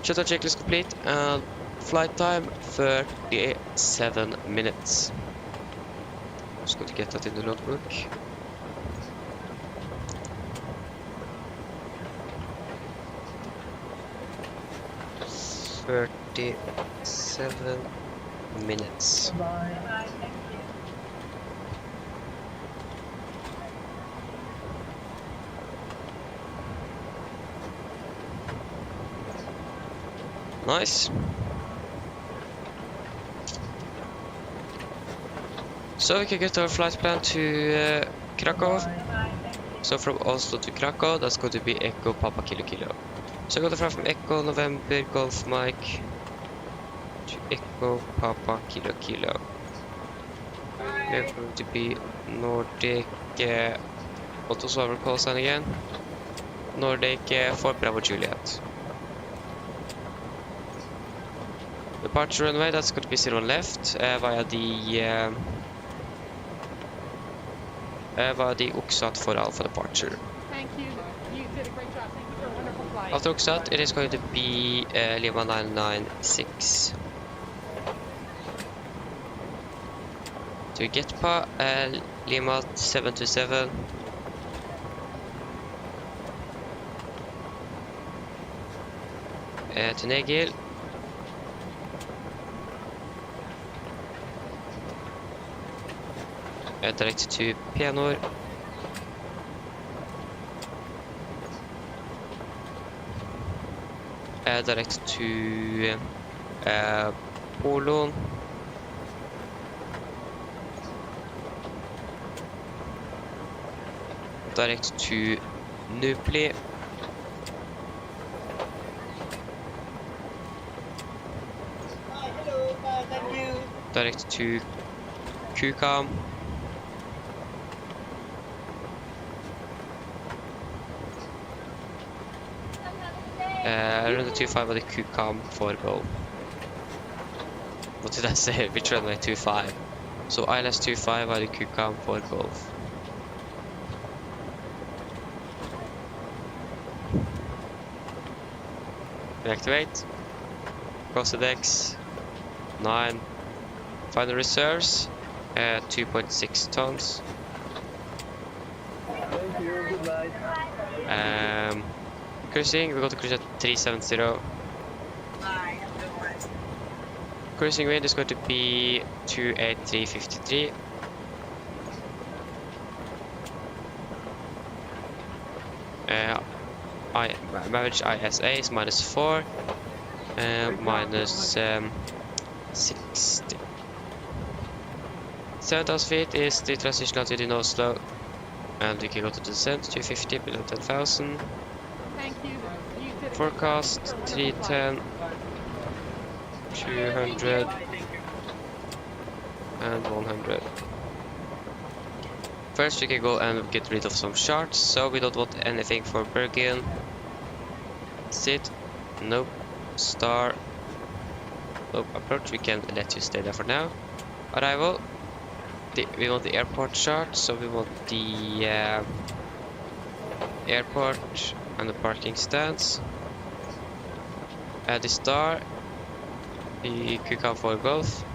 Shutdown checklist complete, and flight time 37 minutes. Just going to get that in the notebook. For 37 minutes. Nice. So we can get our flight plan to Krakow. So from Oslo to Krakow, that's going to be Echo Papa Kilo Kilo. So I'm going to fly from Echo November Golf Mike to Echo Papa Kilo Kilo. We're going to be Nordic Otto Swavel call sign again. Nordic Fort Bravo Juliet. Departure runway, that's going to be 0 left via the var de Oksat for Alpha departure. Thank you. You did a great job. Thank you for a wonderful flight. After Oksat, it is going to be Lima 996. To Getpa, Lima 727. To Negil. Direct to Pianor. Direct to Polon. Direct to Nubli. Direct to Kukam. Runway 25 var det Kukam for go. What did I say? Which runway 25? So ILS 25 var det Kukam for golf. Reactivate. Cross the decks. 9. Final reserves. 2.6 tons. Thank you, good night. Cruising, we got to cruise at 370. Cruising wind is going to be 28353. Average ISA is -4, -60. 7,000 feet is the transition altitude in Oslo, and we can go to descent 250 below 10,000. Thank you. You did a Forecast 310, 200, and 100. First we can go and get rid of some shards, so we don't want anything for Bergen. Sit, nope. Star, nope. Approach, we can let you stay there for now. Arrival, we want the airport shard, so we want the airport and the parking stands. The star, the Kukam for both.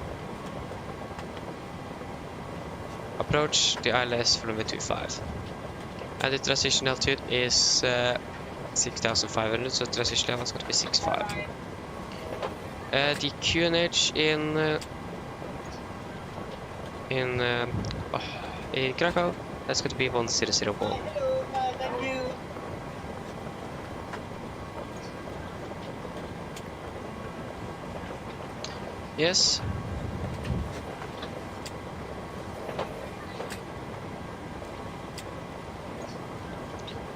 Approach the ILS from runway 25. And the transition altitude is 6,500, so transition level is going to be 6.5. The QNH in Krakow, that's going to be 1001. Yes.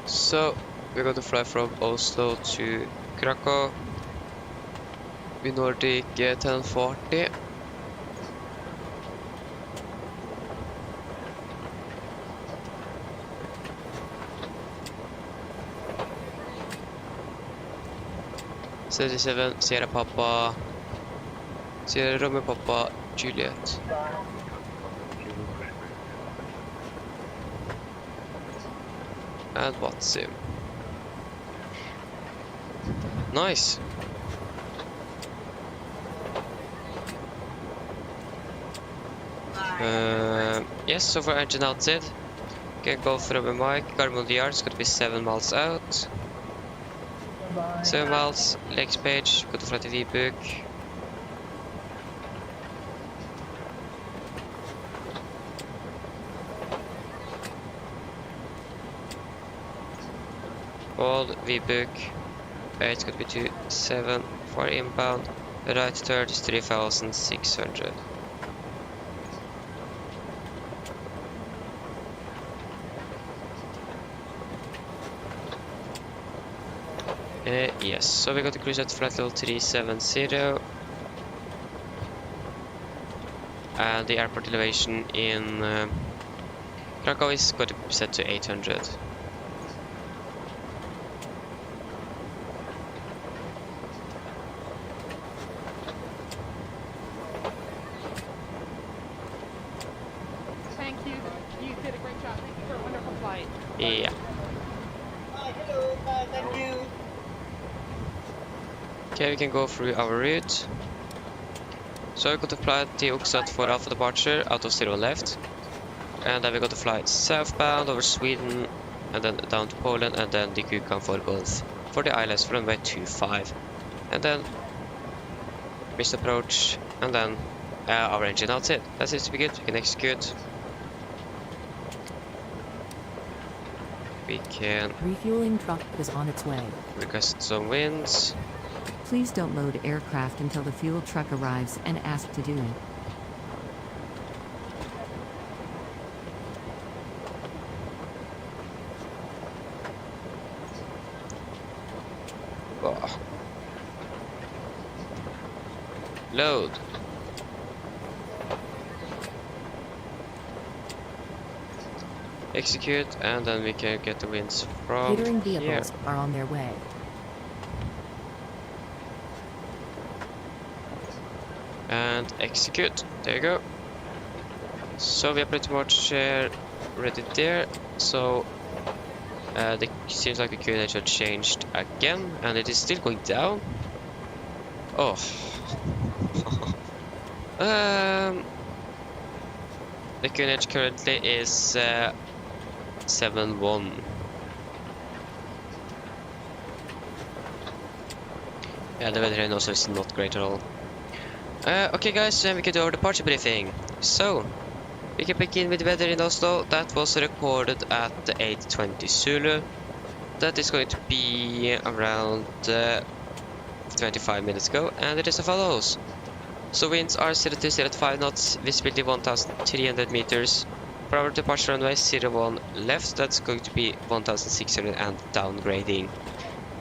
So we're going to fly from Oslo to Krakow. With Nordic 1040. '77 Sierra Papa, Sierra Romeo Papa, Juliet. And Watsim. Nice. Yes, so for engine outside, can go from a mic. Garmon DR is going to be 7 miles out. 7 miles, legs page, go to fly to V-book. Hold V-book. It's going to be 27 for inbound. The right third is 3,600. Yes, so we got to cruise at flight level 370. And the airport elevation in Krakow is going to be set to 800. Thank you. You did a great job. Thank you. Yeah. Hello, thank you. Okay, we can go through our route. So we're going to fly the Oxat for Alpha departure out of 0 left. And then we're going to fly southbound over Sweden and then down to Poland and then the Krakow for Gulf for the ILS for runway 25. And then missed approach and then our engine out it. That seems to be good. We can execute. We can Refueling truck is on its way. request some winds. Please don't load aircraft until the fuel truck arrives and ask to do it. Oh. Load. Execute, and then we can get the winds from Catering here. vehicles are on their way. And execute. There you go. So we are pretty much ready there. So it seems like the QNH had changed again, and it is still going down. Oh. The QNH currently is 7-1. Yeah, the weather here also is not great at all. Okay guys, we can do our departure briefing. So, we can begin with the weather in Oslo. That was recorded at 8:20 Zulu. That is going to be around 25 minutes ago, and it is as follows. So winds are 0 to 0 at 5 knots, visibility 1,300 meters. For our departure runway 01 left, that's going to be 1,600 and downgrading.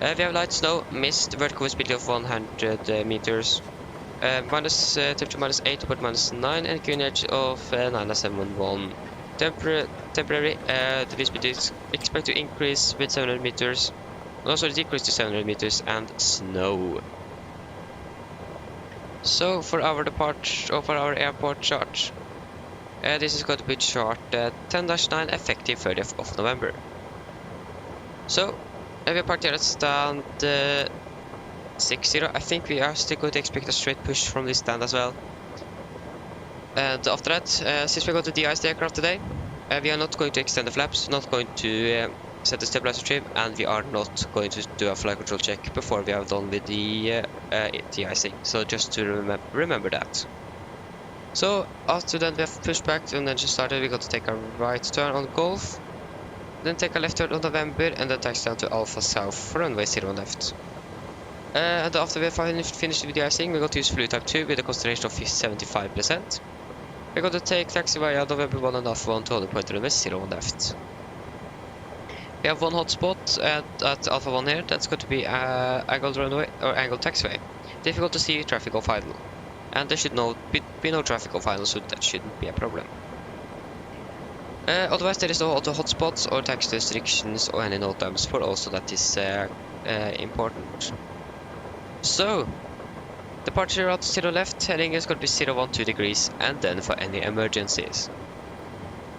We have light snow, mist, vertical visibility of 100 meters. Temperature -8 but -9 and QNH of 971. Temporary, the visibility is expected to increase with 700 meters, and also decrease to 700 meters and snow. So for our departure, or for our airport chart, this is going to be chart 10-9 effective 30th of November. So we are parked here at stand 60. I think we are still going to expect a straight push from this stand as well. And after that, since we're going to de-ice the aircraft today, we are not going to extend the flaps, not going to set the stabilizer trim, and we are not going to do a flight control check before we are done with the de-icing. So just to remember that. So after that we have pushed back and then just started, we're going to take a right turn on Gulf, then take a left turn on November, and then taxi down to Alpha South for runway 0 left. And after we have finished with the icing, we're going to use fluid type 2 with a concentration of 75%. We're going to take taxi via November 1 and Alpha 1 to holding point runway 0 left. We have one hotspot at Alpha 1 here. That's going to be angled runway or angled taxiway. Difficult to see traffic off idle, and there should be no traffic off idle, so that shouldn't be a problem. Otherwise, there is no auto hotspots or taxi restrictions or any no times for also that is important. So, departure route 0 left, heading is going to be 012 degrees, and then for any emergencies.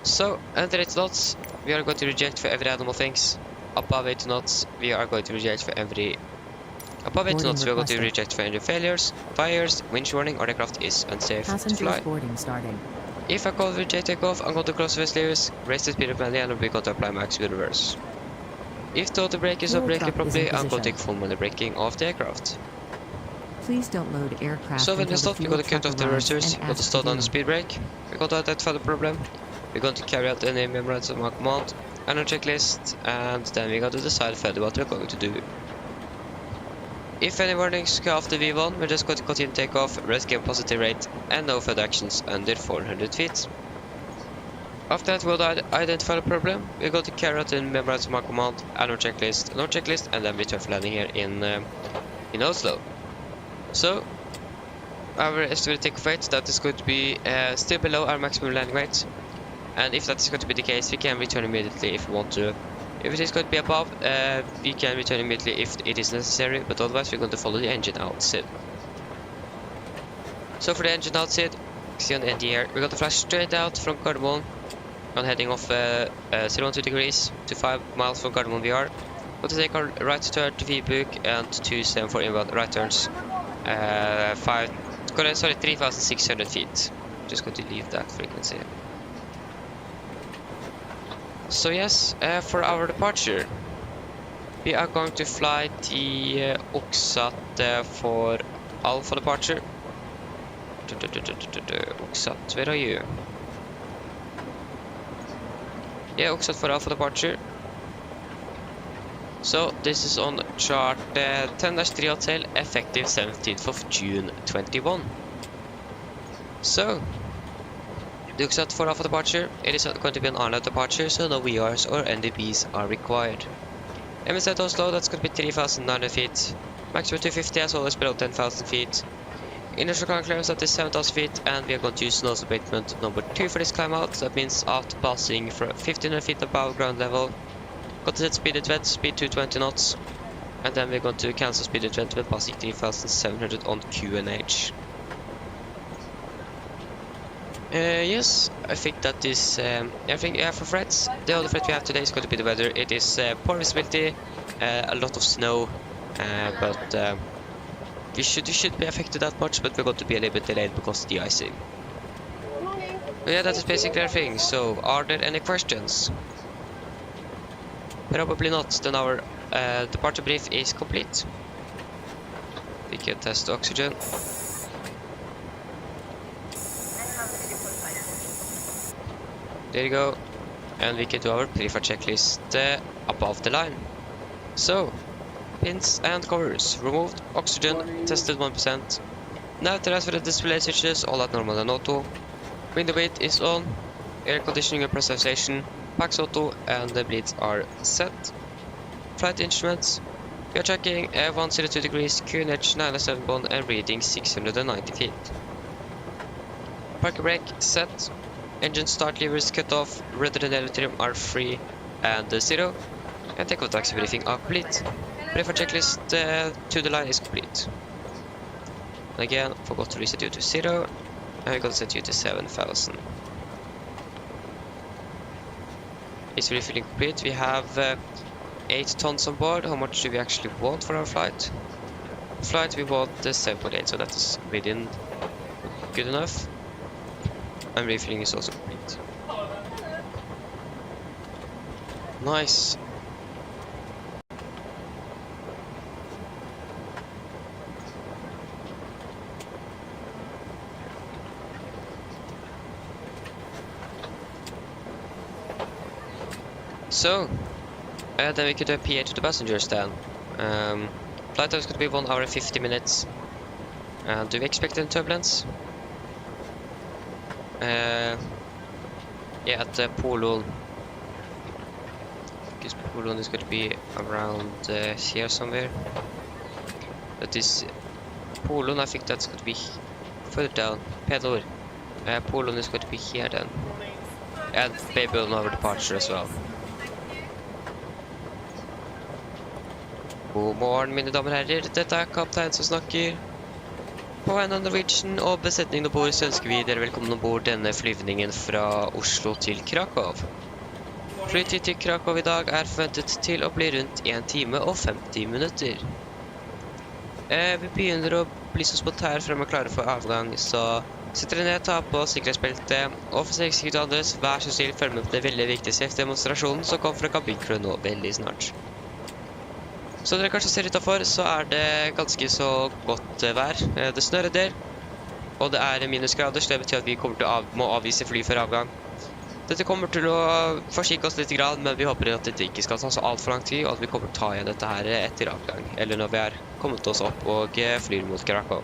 So, under 8 knots, we are going to reject for every animal things. Above 8 knots, we are going to reject for every... Above 8 knots, we are going to reject for any failures, fires, winch warning, or aircraft is unsafe to fly. Boarding starting. If I call reject takeoff, I'm going to cross the levers, raise the speed of manually, and we're going to apply max with reverse. If the auto brake is not braking properly, I'm going to take full manual braking of the aircraft. Please don't load aircraft. So when we stop, we're going to cut off the reversers, we're going to slow down the speed brake, we're going to identify the problem, we're going to carry out any memorize of my command, and a checklist, and then we're going to decide further what we're going to do. If any warnings go after V1, we're just going to continue takeoff, rest game positive rate, and no further actions under 400 feet. After that, we'll identify the problem, we're going to carry out and memorize my command, and no checklist, and then return for landing here in Oslo. So, our estimated takeoff weight, that is going to be still below our maximum landing weight. And if that is going to be the case, we can return immediately if we want to. If it is going to be above, we can return immediately if it is necessary, but otherwise we're going to follow the engine outside. So for the engine outside, see on the ND here, we're going to fly straight out from Gardermoen, On heading off 012 degrees to 5 miles from Gardermoen we are. Going to take our right turn to Vibuk and 274 inbound right turns. 3,600 feet. Just going to leave that frequency. So yes, for our departure, we are going to fly the Oksat for Alpha departure. Oksat, where are you? Yeah, Oksat for Alpha departure. So this is on chart 10-3 hotel, effective 17th of June 21. So the Oksat for Alpha departure, it is going to be an Arnold departure, so no VRs or NDBs are required. MSFS Oslo, that's going to be 3,900 feet. Maximum 250 as always below 10,000 feet. Initial ground clearance at is 7,000 feet, and we are going to use nose abatement number 2 for this climb out. That means after passing for 1,500 feet above ground level, got to set speed at wet, speed 220 knots, and then we're going to cancel speed at wet with passing 3,700 on QNH. Yes, I think that is everything for threats. The other threat we have today is going to be the weather. It is poor visibility, a lot of snow, but we should be affected that much, but we're going to be a little bit delayed because of the icing. But yeah, that is basically everything. So, are there any questions? Probably not. Then our departure brief is complete. We can test oxygen. There you go. And we can do our pre-flight checklist above the line. So, pins and covers removed, oxygen tested 1%. Now transfer the display switches, all at normal and auto. Window weight is on, air conditioning and pressurization, packs auto, and the bleeds are set. Flight instruments, we are checking 102 degrees, QNH 907 bond and reading 690 feet. Parking brake set, engine start levers cut off, rudder and elevator are free and 0. And takeoff taxi briefing are complete. Pre-flight checklist to the line is complete. And again, forgot to reset you to 0, and we got to set you to 7,000. Is refilling complete. We have 8 tons on board. How much do we actually want for our flight? Flight we want 7.8, so that is within good enough. And refilling is also complete. Nice. So, then we could do a PA to the passengers then. Flight time is going to be 1 hour and 50 minutes. Do we expect any turbulence? Yeah, at Polon. Because Polon is going to be around here somewhere. That is Polon, I think that's going to be further down. Pedal. Polon is going to be here then. And maybe on our departure as well. God morgen, mine damer og herrer. Dette er kaptein som snakker. På vegne av Norwegian og besetningen ombord så ønsker vi dere velkommen ombord denne flyvningen fra Oslo til Krakow. Flytid til Krakow i dag er forventet til å bli rundt 1 time og 50 minutter. Vi begynner å bli så spontære frem og klare for avgang, så sett dere ned, ta på sikkerhetsbeltet, og for sikkerhet og andres, vær så snill følg med på den veldig viktige safety-demonstrasjonen som kommer fra kabinkrew nå veldig snart. Så dere kanskje ser utenfor, så er det ganske så godt vær. Det snør en del, og det er minusgrader, så det betyr at vi kommer til må avvise fly før avgang. Dette kommer til å forsinke oss litt, men vi håper at dette ikke skal ta så alt for lang tid, og at vi kommer til å ta igjen dette her etter avgang, eller når vi er kommet oss opp og flyr mot Krakow.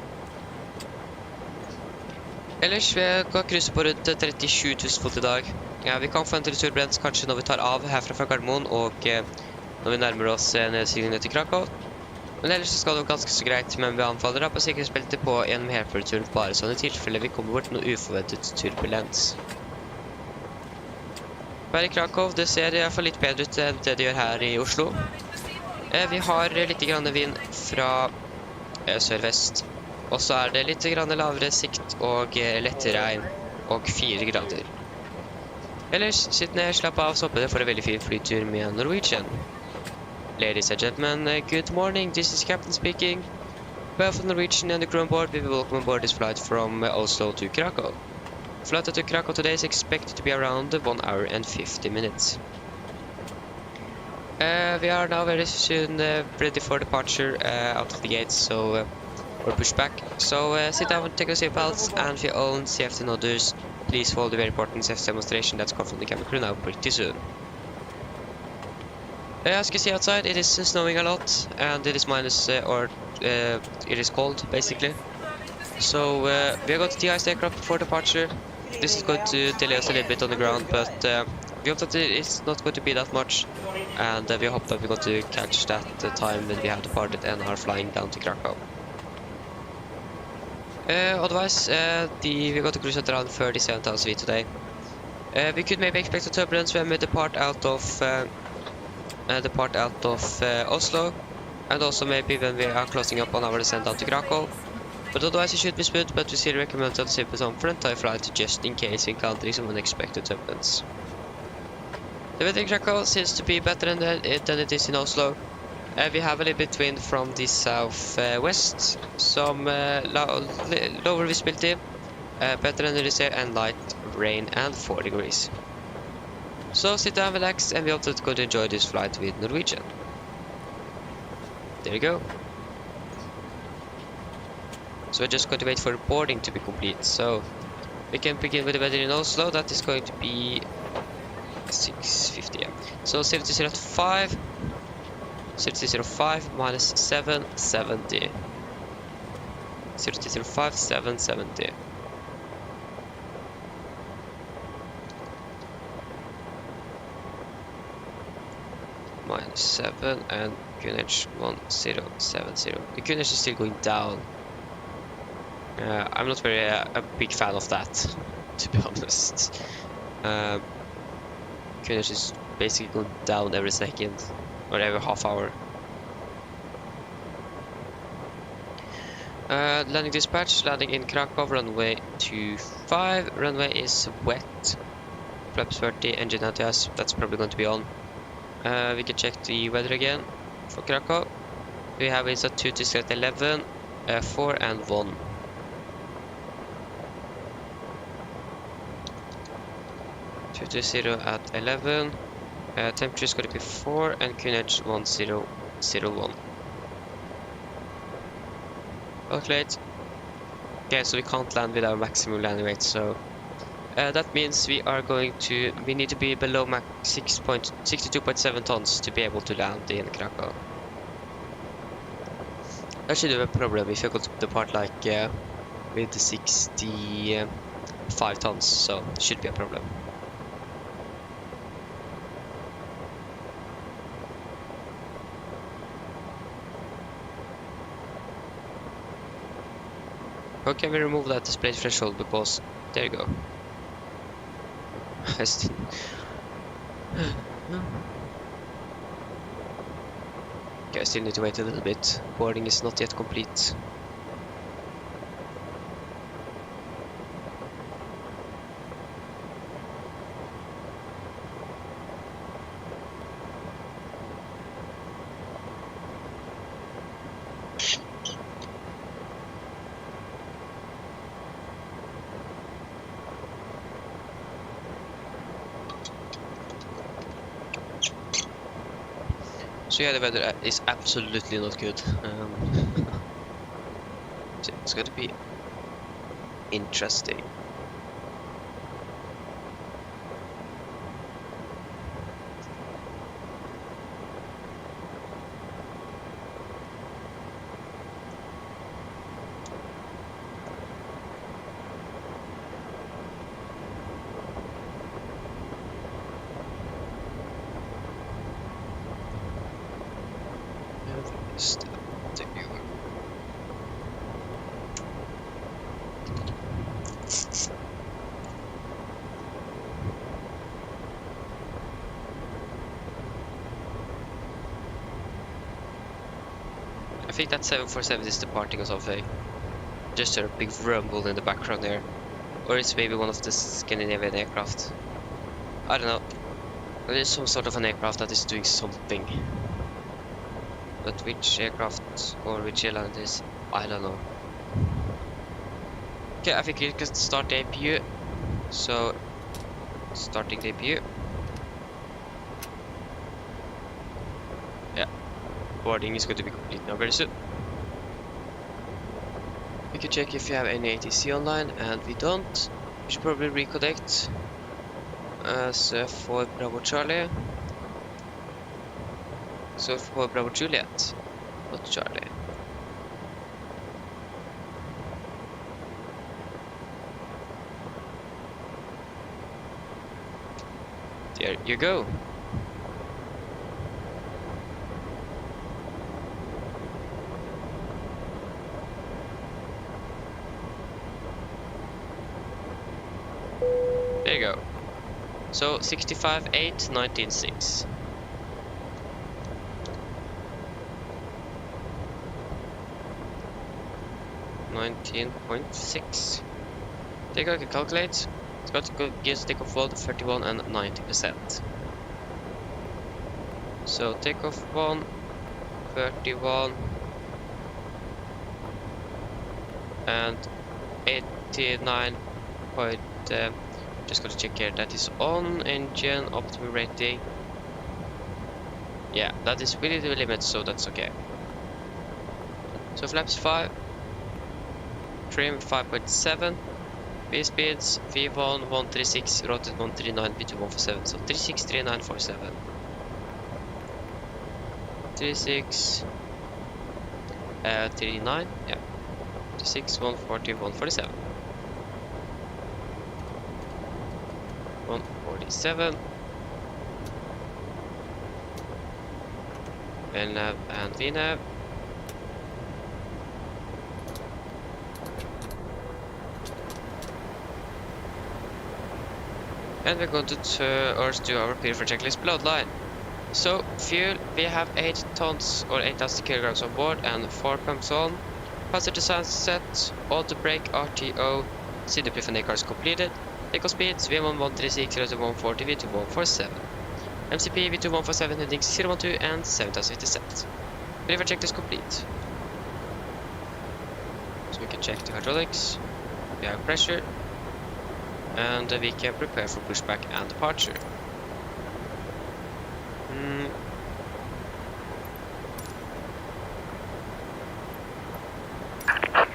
Ellers, vi kan krysse på rundt 37 000 fot i dag. Ja, vi kan forvente litt turbulens kanskje når vi tar av herfra fra Gardermoen, og når vi nærmer oss nedstigningen til Krakow. Men ellers skal det jo ganske så greit, men vi anfaller da på sikkerhetsbeltet på gjennom helfølgeturen, bare sånn i tilfelle vi kommer bort noe uforventet turbulens. Vær i Krakow, det ser i hvert fall litt bedre ut enn det gjør her i Oslo. Vi har litt grann vind fra sør-vest, og så er det litt grann lavere sikt og lettere regn og 4 grader. Ellers, sitt ned, slapp av, så håper dere får en veldig fin flytur med Norwegian. Ladies and gentlemen, good morning, this is Captain speaking. Behalf of Norwegian and the crew on board, we will welcome on board this flight from Oslo to Krakow. Flight to Krakow today is expected to be around 1 hour and 50 minutes. We are now very soon ready for departure out of the gates, so or push back. So sit down and take your seatbelts, and for your own safety and others, please follow the very important safety demonstration that's come from the cabin crew now pretty soon. As you can see outside, it is snowing a lot, and it is minus it is cold basically. So we are going to de-ice the aircraft before departure. This is going to delay us a little bit on the ground, but we hope that it's not going to be that much, and we hope that we're going to catch that time when we have departed and are flying down to Krakow. Otherwise, we're going to cruise at around 37,000 feet today. We could maybe expect a turbulence when we depart out of Oslo, and also maybe when we are closing up on our descent down to Krakow. But otherwise it should be smooth, but we still recommend to save some for an entire flight just in case we encounter some unexpected turbulence. The weather in Krakow seems to be better than it is in Oslo. We have a little bit wind from the southwest, some lower visibility, better than it is here, and light rain and 4 degrees. So sit down, relax, and we hope that you're going to enjoy this flight with Norwegian. There you go. So we're just going to wait for boarding to be complete. So we can begin with the weather in Oslo. That is going to be 650. Yeah. So 0-5. 0-5 minus 770. 0-5 770. Minus 7 and QNH 1070. The QNH is still going down. I'm not very a big fan of that, to be honest. QNH is basically going down every second or every half hour. Landing dispatch, landing in Krakow, runway 25. Runway is wet. Flaps 30, engine anti-ice, that's probably going to be on. We can check the weather again for Krakow. We have is at 2 to 11, 4 and 1. 220 at 11. Temperature is going to be 4 and QNH 1001. Calculate. Okay, so we can't land with our maximum landing weight, so that means we need to be below max 62.7 tons to be able to land in Krakow. That should be a problem if you go to depart like with 65 tons, so it should be a problem. How can we remove that display threshold? Because there you go. Okay, I still need to wait a little bit. Boarding is not yet complete. So yeah, the weather is absolutely not good. So it's going to be interesting. I think that 747 is departing or something. Just a big rumble in the background there. Or it's maybe one of the Scandinavian aircraft. I don't know. There is some sort of an aircraft that is doing something. But which aircraft or which airline it is, I don't know. Okay, I think you can start the APU. So, starting the APU. Yeah, boarding is going to be complete now very soon. We can check if you have any ATC online, and we don't. We should probably reconnect as for Bravo Charlie. So for Bravo Juliet, not Charlie. There you go. There you go. So 65.8, 19.6. .6. Take a look and calculate. It's got to give takeoff load 31 and 90%. So takeoff 1, 31 and 89 point. Just gotta check here. That is on engine optimum rating. Yeah, that is within the limit, so that's okay. So flaps 5. Trim 5.7, V speeds V1 136, rotate 139, V2 147, so 36, 39, 47. 36, 39, yeah. 36, 140, 147. 147. LNAV and VNAV. And we're going to do our purifier checklist below the line. So, fuel, we have 8 tons or 8,000 kilograms on board and 4 pumps on. Passenger design set, auto brake, RTO, CDP for cars completed. Takeoff speeds, V1 136, V2 140, V2 147. MCP, V2 147, headings 012 and 7050 set. Purifier checklist complete. So we can check the hydraulics, we have pressure. And we can prepare for pushback and departure.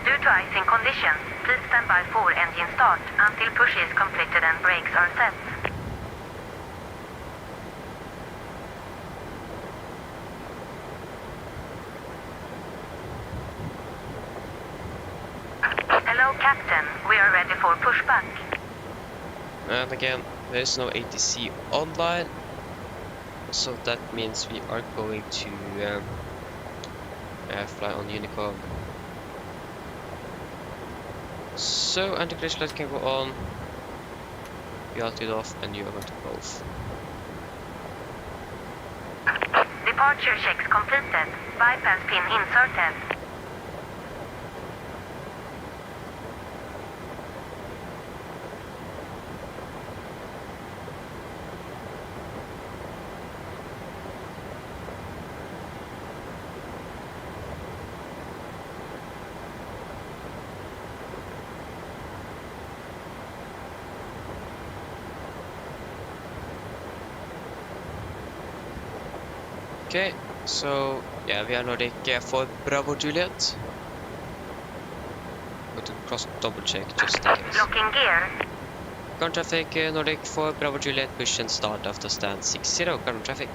Due to icing conditions, please stand by for engine start until push is completed and brakes are set. Hello, Captain. We are ready for pushback. And again, there is no ATC online, so that means we are going to fly on Unicom. So anti-crash light can go on, the altitude off, and you are going to both. Departure checks completed. Bypass pin inserted. Okay, so yeah, we are Nordic for Bravo Juliet. Go to cross double check just in case. Locking gear. Ground traffic Nordic for Bravo Juliet, push and start after stand 60. Ground traffic.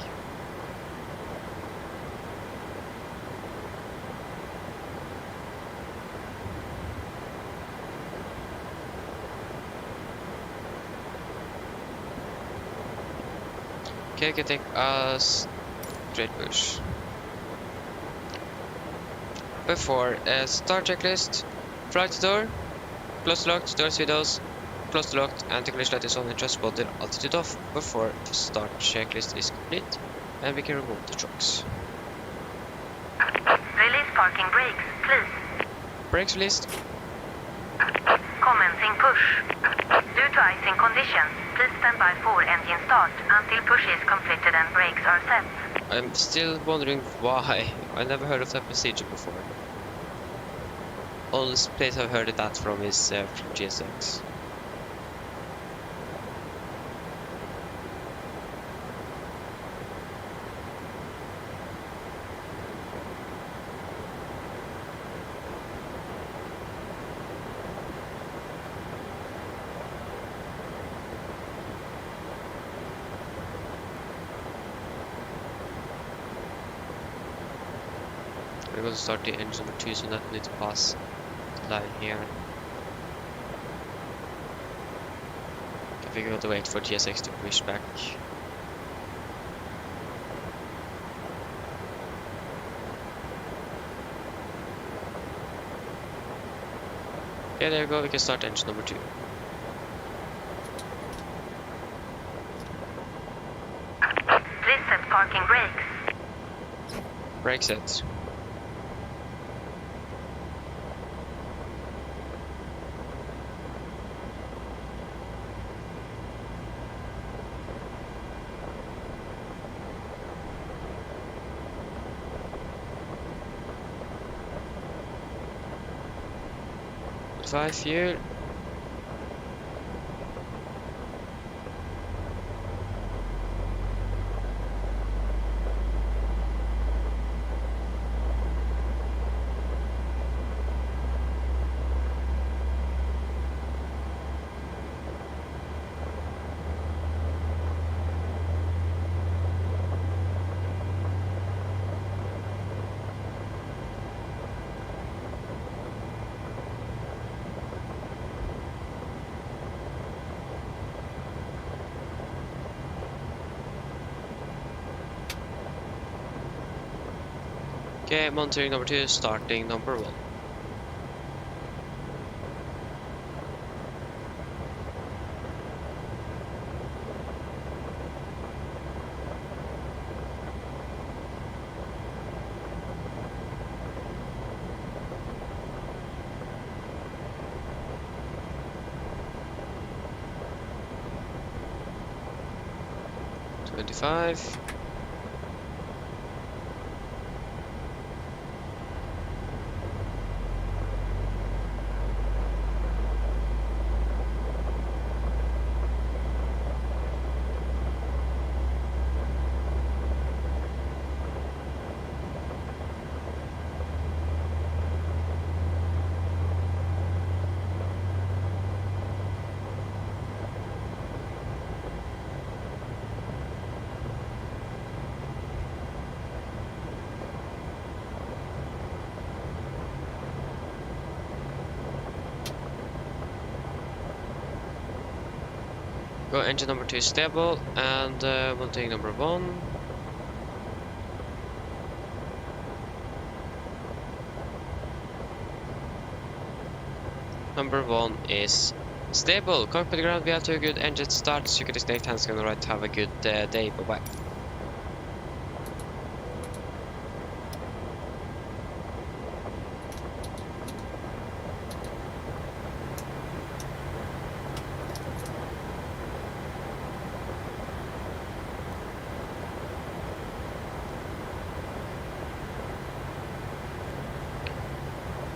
Okay, you can take us straight push. Before start checklist, flight door, close locked, doors windows, close locked, anti-crash light is on, and just body altitude off before the start checklist is complete, and we can remove the trucks. Release parking brakes, please. Brakes released. Commencing push. Due to icing conditions, please stand by for engine start until push is completed and brakes are set. I'm still wondering why. I never heard of that procedure before. Only place I've heard that from is from GSX. We're going to start the engine number 2, so that needs to pass the line here. I think we're going to wait for GSX to push back. Okay, there we go, we can start engine number 2. Please set parking brakes. Brake set. Five fuel. Okay, monitoring number 2, starting number 1. $25. Go engine number 2 is stable, and monitoring number 1. Number 1 is stable. Cockpit ground, we have 2 good engine starts. You can disconnect hands on the right. Have a good day. Bye bye.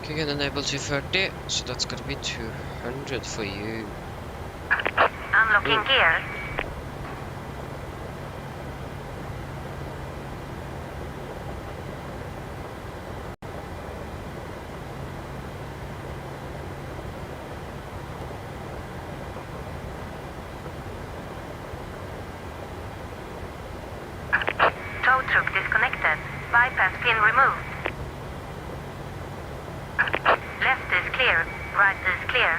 Okay, gonna enable 230, so that's gonna be 200 for you. Unlocking gear. Tow truck disconnected. Bypass pin removed. Left is clear. Right is clear.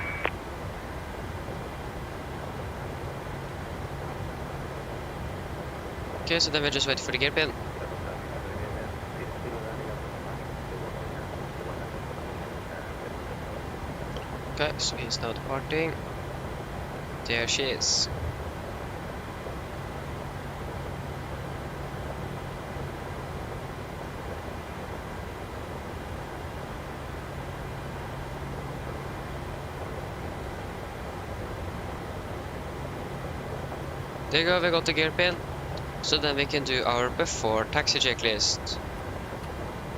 Okay, so then we just wait for the gear pin. Okay, so he's now departing. There she is. There you go, we got the gear pin. So then we can do our before taxi checklist.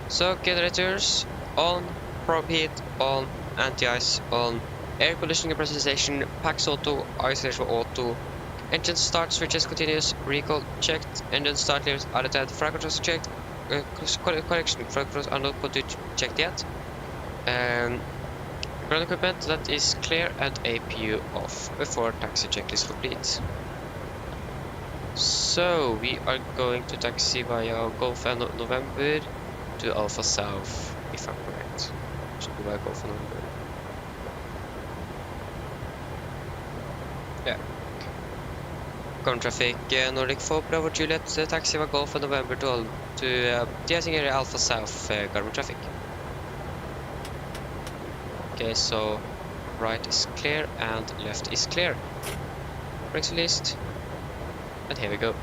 So generators on, probe heat on, anti-ice on, air conditioning and pressurization, packs auto, isolation auto, engine start switches continuous, recall checked, engine start levers added, flag controls checked, correction, flag controls are not checked yet. Ground equipment that is clear and APU off before taxi checklist complete. So we are going to taxi via Golf and November to Alpha South, if I'm correct. Should be via Golf and November. Yeah. Current traffic, Nordic 4 Bravo Juliet, taxi via Golf and November to de-icing area Alpha South, government traffic. Okay, so right is clear and left is clear. Brakes released. And here we go.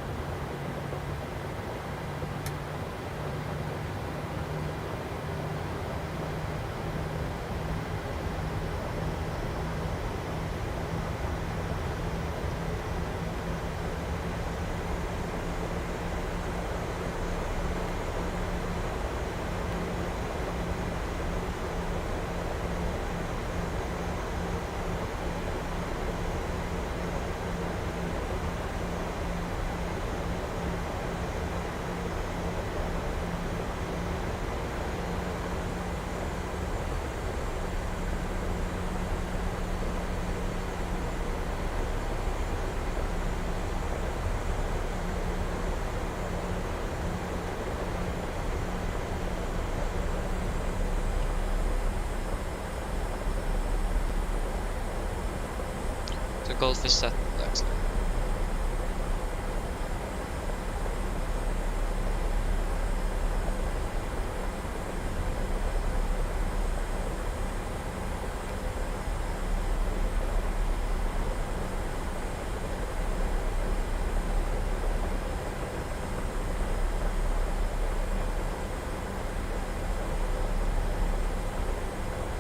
The Golf is set. Excellent.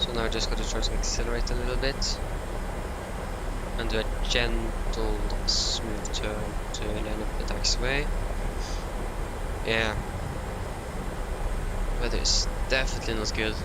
So now I just got to try to accelerate a little bit and do a gentle, smooth turn to land up the taxiway. Yeah, weather is definitely not good.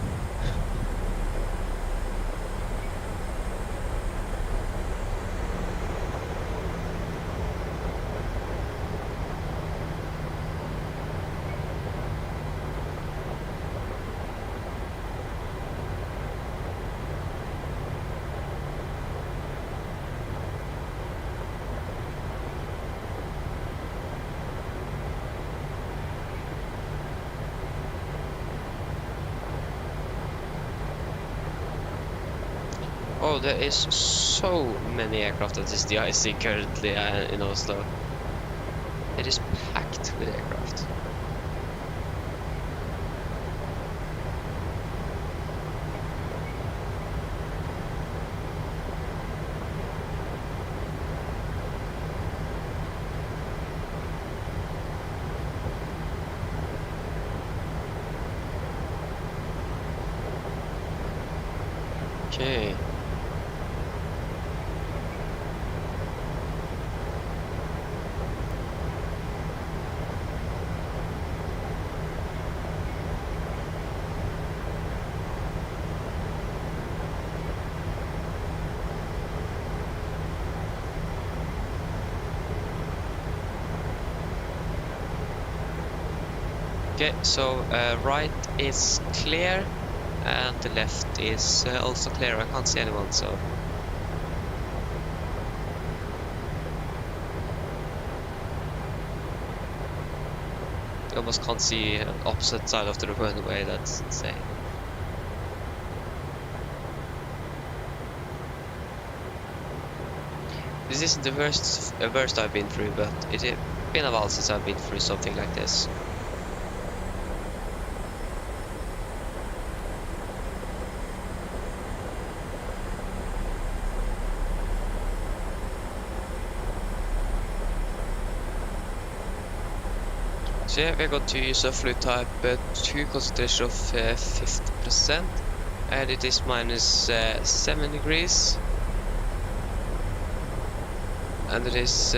Oh, there is so many aircraft that is de-icing currently in Oslo. It is packed with aircraft. Okay. Okay, so right is clear and the left is also clear. I can't see anyone, so I almost can't see an opposite side of the runway. That's insane. This isn't the worst I've been through, but it's been a while since I've been through something like this. So yeah, we're going to use a fluid type 2 concentration of 50%, and it is minus 7 degrees, and it is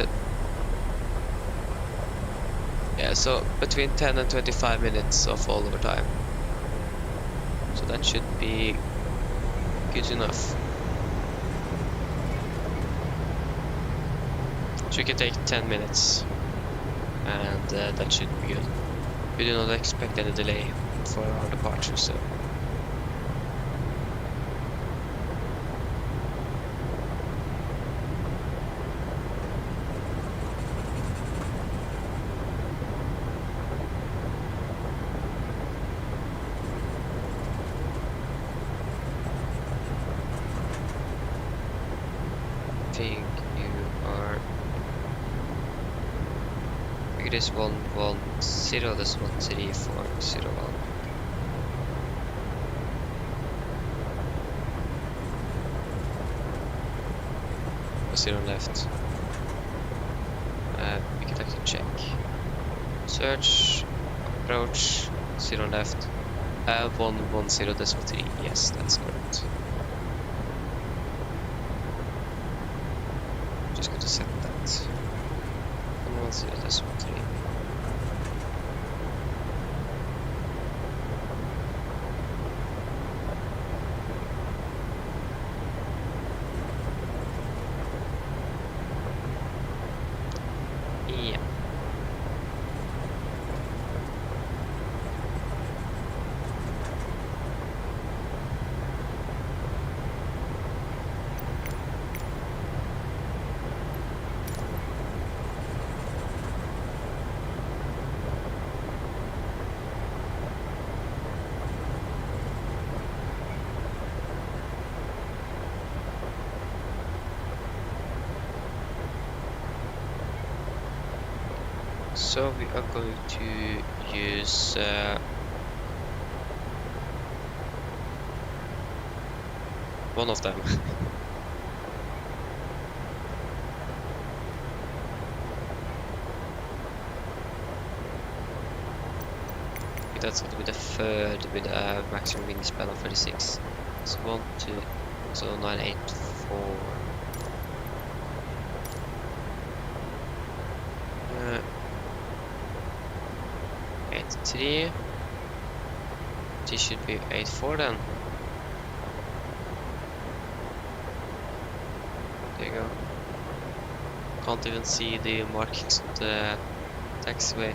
Yeah, so between 10 and 25 minutes of all overtime. So that should be good enough. So we can take 10 minutes, and that should be good. We do not expect any delay for our departure, so. I think you are. It is 110, this 13401. Zero left. We can actually check. Search, approach, 0 left. 110.3. Yes, that's correct. Just going to set that. 110.3. Yeah. So we are going to use one of them. That's going to be the third with a maximum wingspan of 36. So 1, 2, so 9, 8, 4. 8-3. This should be 8-4 then. There you go. Can't even see the markings of the taxiway.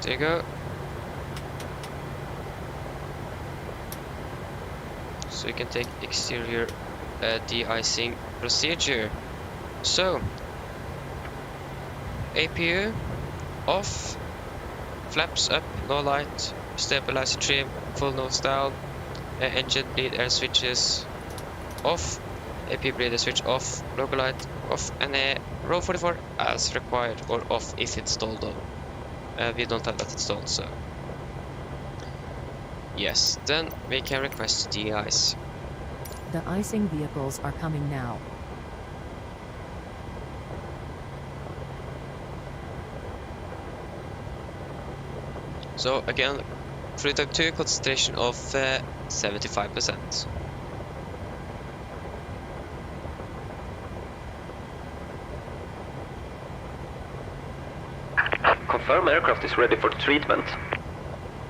There you go. So we can take exterior de-icing procedure. So APU off, flaps up, no light, stabilizer trim, full nose down, engine bleed air switches off, APU bleed air switch off, local light off, and row 44 as required, or off if installed though. We don't have that installed, so yes, then we can request de-ice. The icing vehicles are coming now. So again, fluid type 2 concentration of 75%. Confirm aircraft is ready for treatment.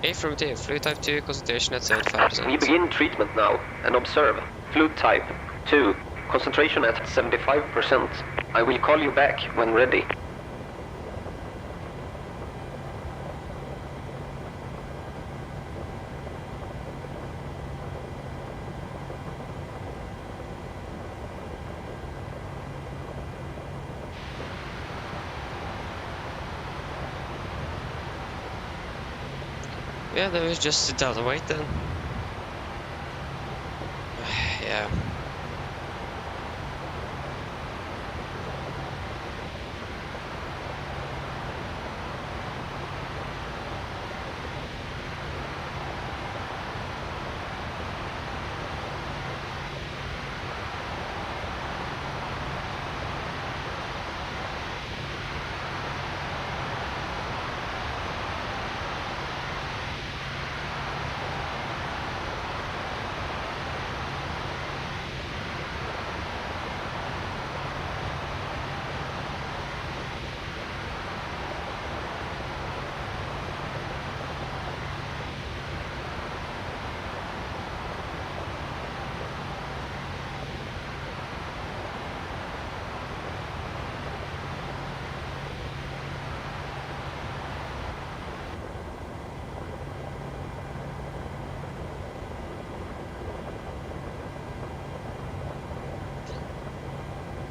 Affirmative, fluid type 2 concentration at 75%. We begin treatment now and observe. Fluid type 2, concentration at 75%. I will call you back when ready. Yeah, then we just sit down and wait then. Yeah.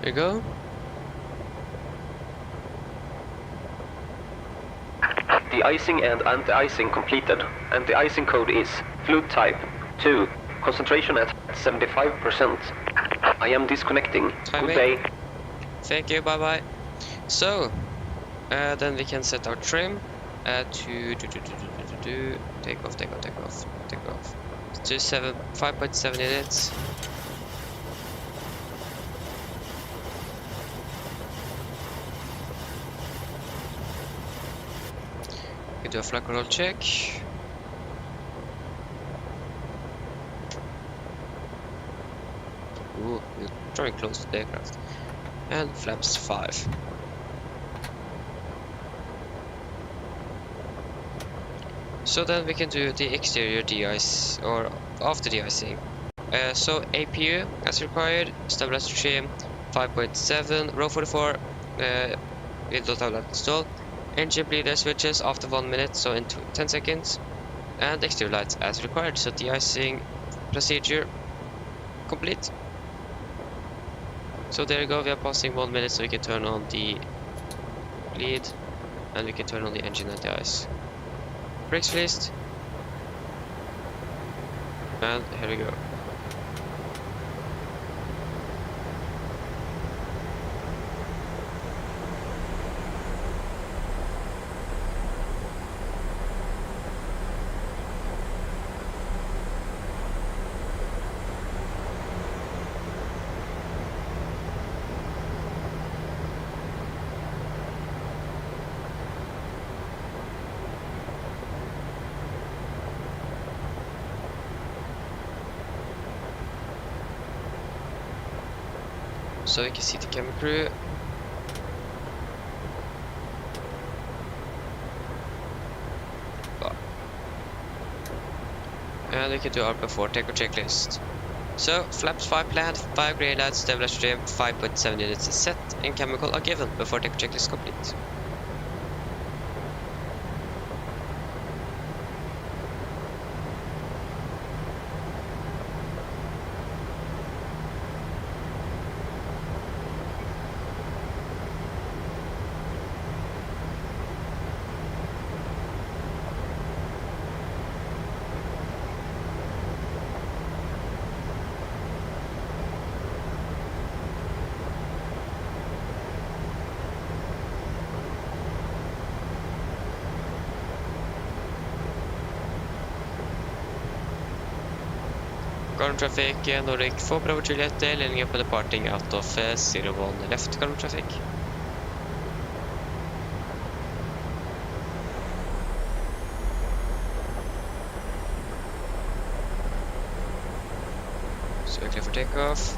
There you go. De-icing and anti-icing completed. Anti-icing code is fluid type 2. Concentration at 75%. I am disconnecting. Timing. Good day. Thank you, bye bye. So, then we can set our trim to take off to 5.7 units. We do a flight control check. Ooh, we're drawing close to the aircraft. And flaps 5. So then we can do the exterior de-ice or after de-icing. So APU as required, stabilizer trim 5.7, row 44, we don't have that installed. Engine bleeder switches after 1 minute, so in 10 seconds. And exterior lights as required, so de-icing procedure complete. So there you go, we are passing 1 minute, so we can turn on the bleed and we can turn on the engine and the ice. Brakes released. And here we go. So you can see the camera crew. And we can do our before takeoff checklist. So flaps 5 planned, 5 grey lights, stabilizer trim, 5.7 units is set, and chemical are given before takeoff checklist complete. Current traffic, Nordic 4 Bravo Juliet, landing up and departing out of 01 left current traffic. So we're clear for takeoff.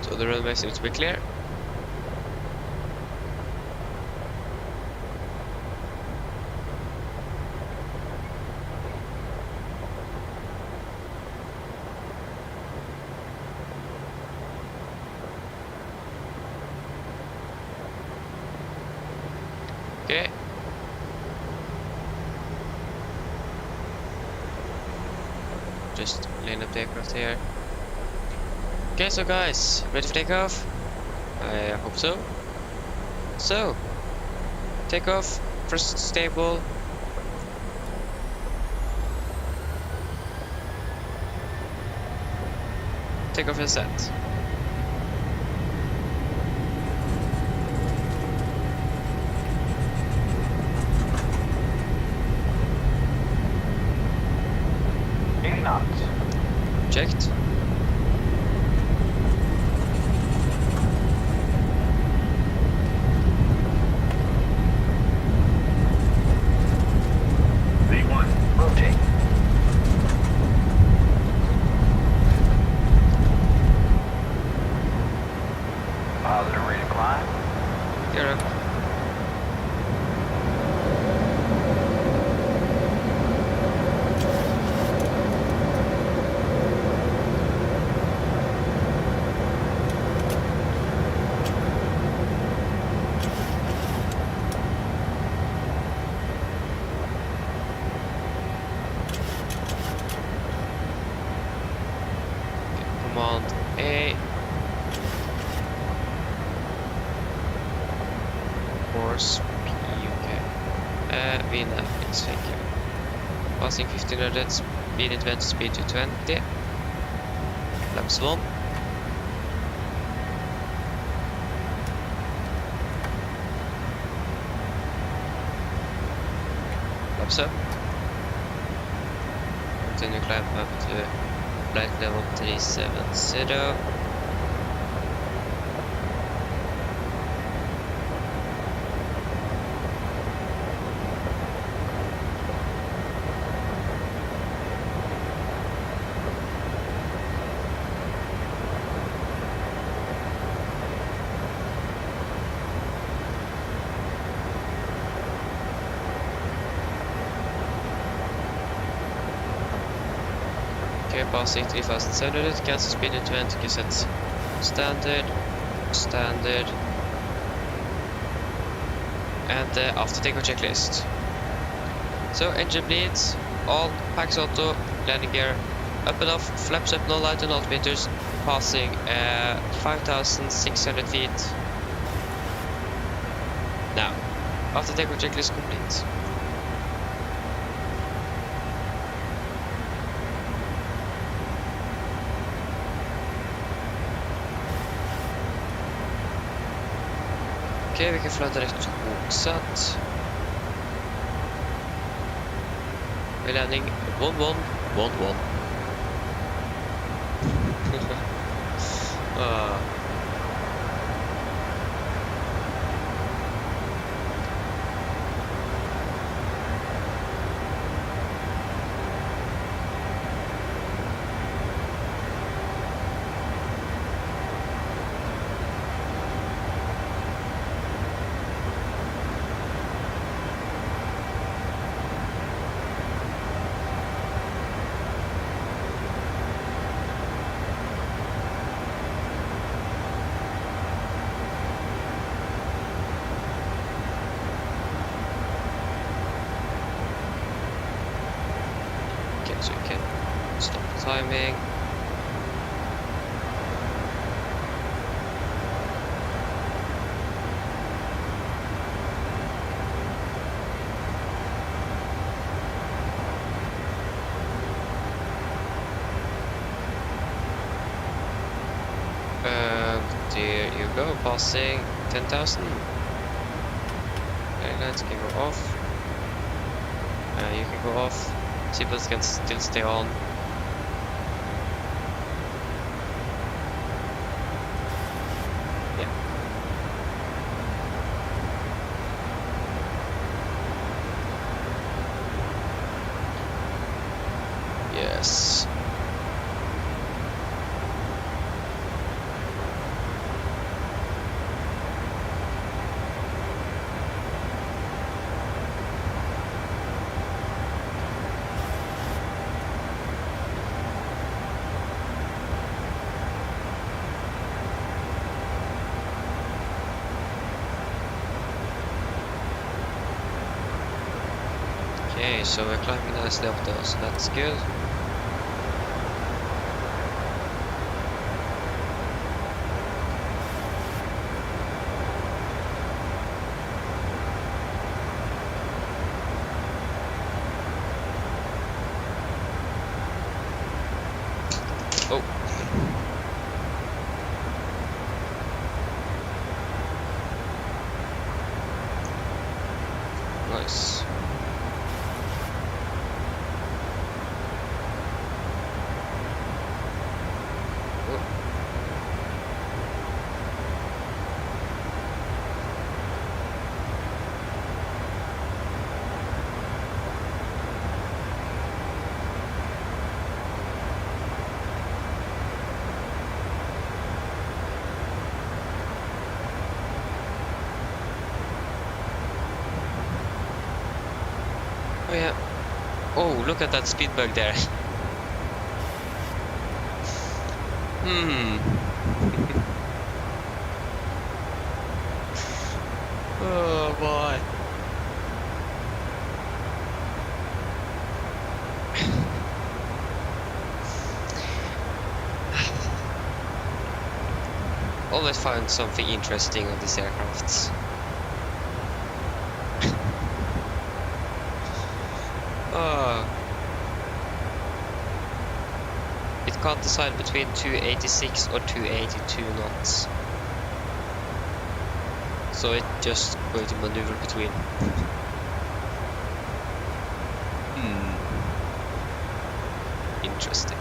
So the runway seems to be clear. Okay. Just line up the aircraft here. Okay, so guys, ready for takeoff? I hope so. So, takeoff, first stable. Takeoff is set. Checked. course, UK. VNAV, please, thank you. Passing 1500, speed advance, speed to 20. Flaps 1. Flaps up. Continue climb up to flight level 370. Okay, passing 3700, cancel speed to 20, set standard, standard, and after takeoff checklist. So engine bleeds, all, packs auto, landing gear, up and off, flaps up, no light on altimeters, passing 5,600 feet. Now, after takeoff checklist complete. Okay, vi kan fly direkt motsatt. We're landing 1111. So you can stop the timing. And there you go, passing 10,000. Okay, lights can go off. You can go off. Seatbelts can still stay on. Yeah. Yes. Okay, so we're climbing nicely up there, so that's good. Oh. Nice. Oh yeah. Oh, look at that speed bug there. Oh boy. Always find something interesting on these aircrafts. can't decide between 286 or 282 knots. So it just going to maneuver between. Interesting.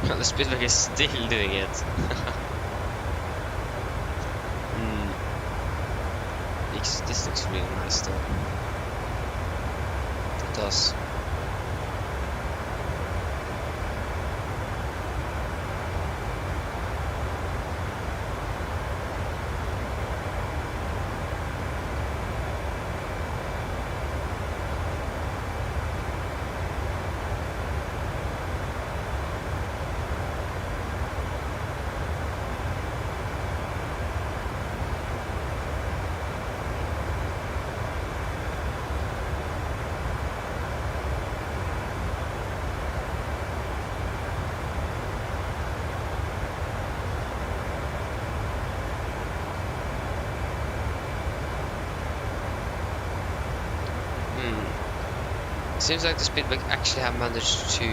The Speedback is still doing it. This looks really nice though. It does. Seems like the Speedback actually have managed to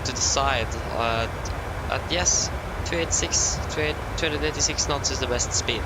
decide at yes, 286 knots is the best speed.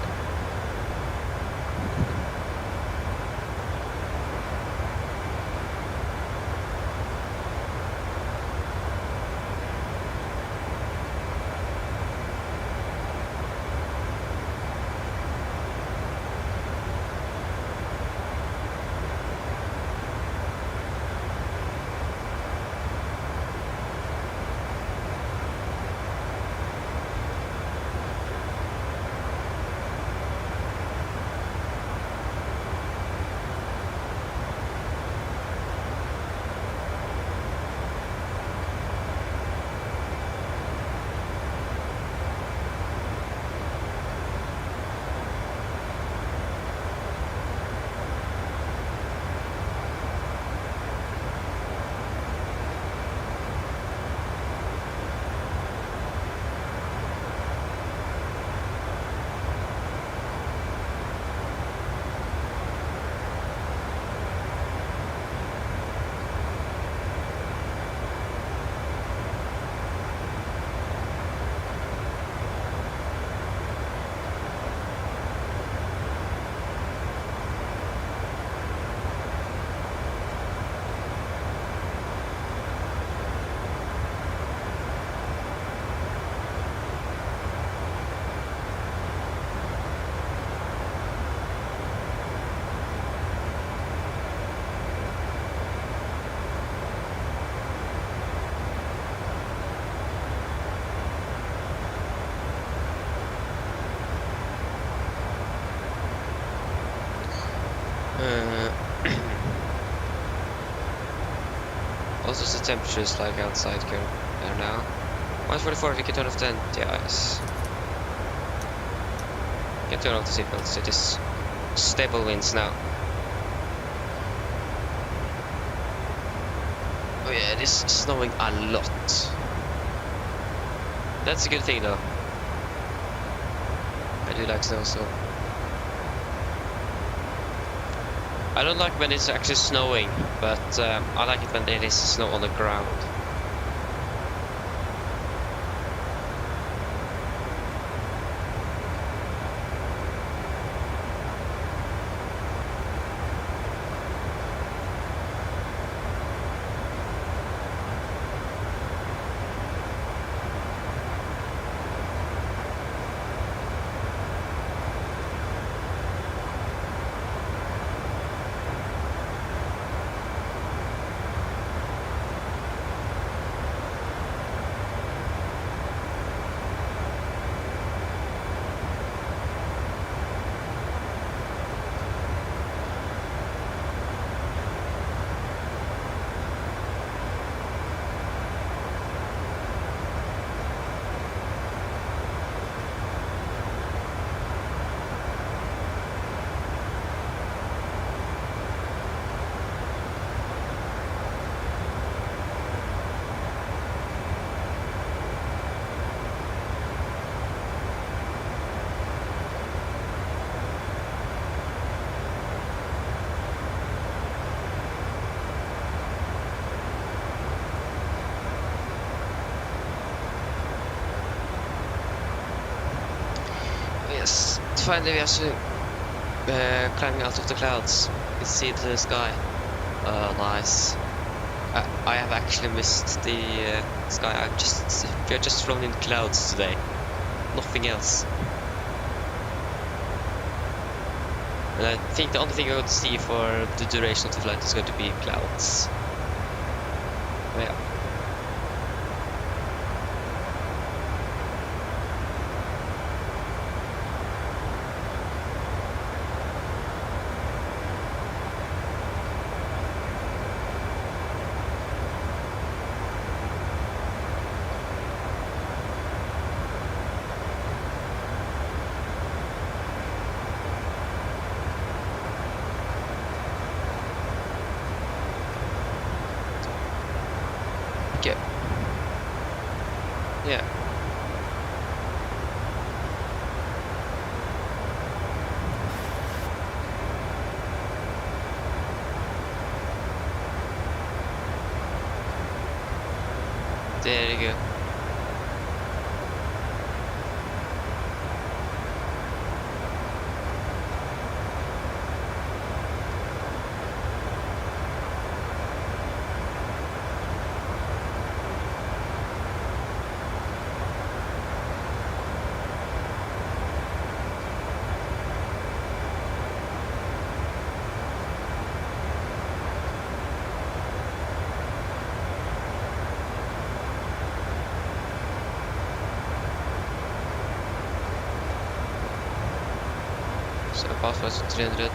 Also, the temperature is like outside here now. 144, we can turn off the NTIs. You can turn off the seatbelts, it is stable winds now. Oh yeah, it is snowing a lot. That's a good thing though. I do like snow, so I don't like when it's actually snowing, but I like it when there is snow on the ground. Yes, finally we are climbing out of the clouds. You can see the sky. Nice. I have actually missed the sky. We are just flown in clouds today. Nothing else. And I think the only thing I'm going to see for the duration of the flight is going to be clouds. Yeah. Okay. Yeah. There you go. So pass was 300.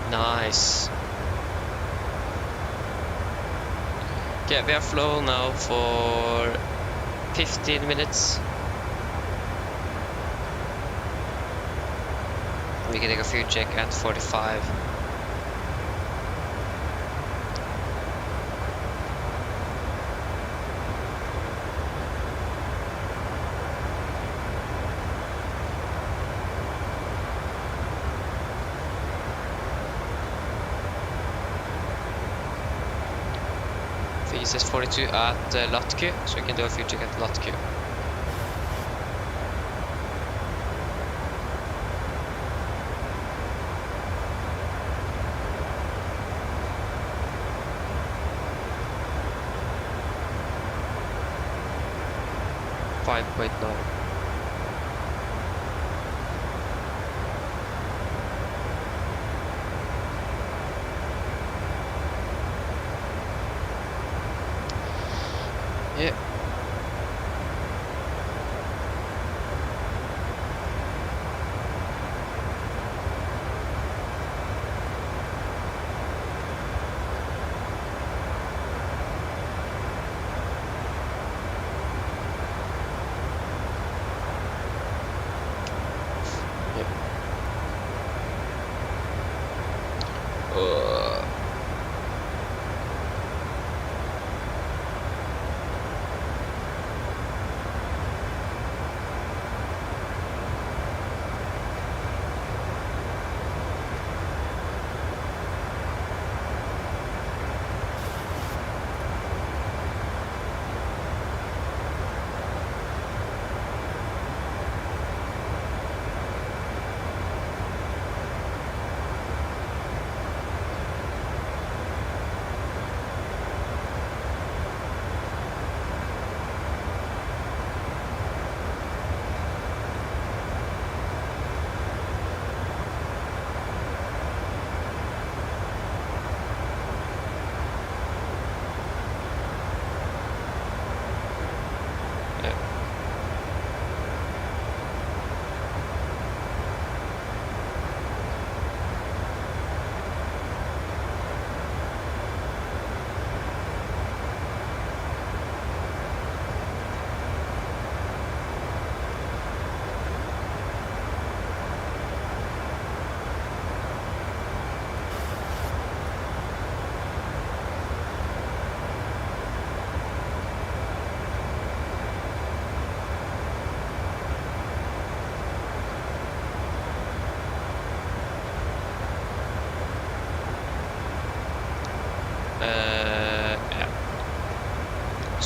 Nice. Okay, we have flown now for 15 minutes. We can take a fuel check at 45. I think it says 42 at Latku, so we can do a fuel check at Latku. Yeah.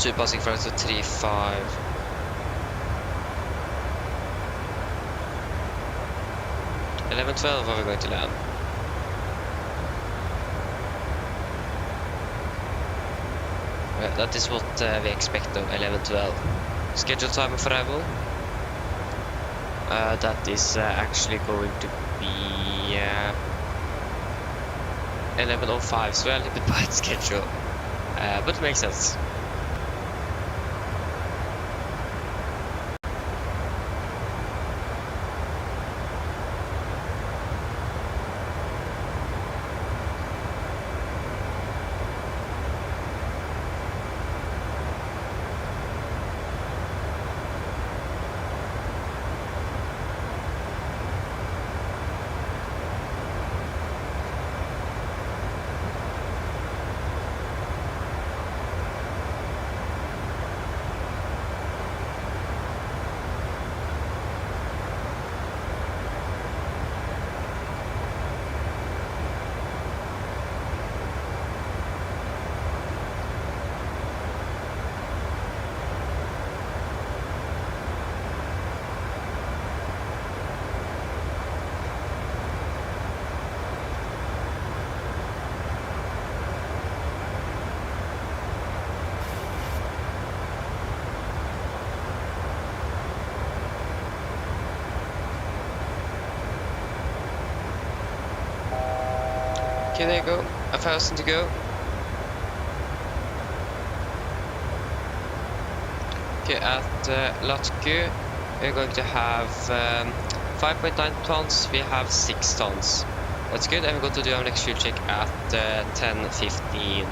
So we're passing flight to 35. $11.12 are we going to land? Well, that is what we expect of 11.12. Scheduled time of arrival. That is actually going to be 11.05, so we're a little bit behind schedule, but it makes sense. Okay, there you go. 1,000 to go. Okay, at Latku, we're going to have 5.9 tons. We have 6 tons. That's good, and we're going to do our next fuel check at 10:15.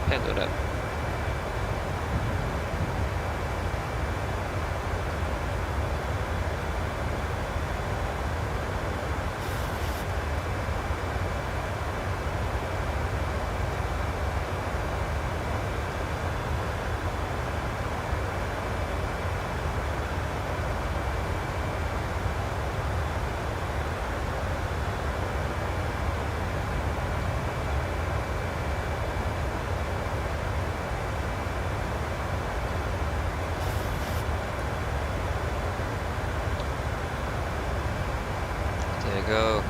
Hello there. There you go.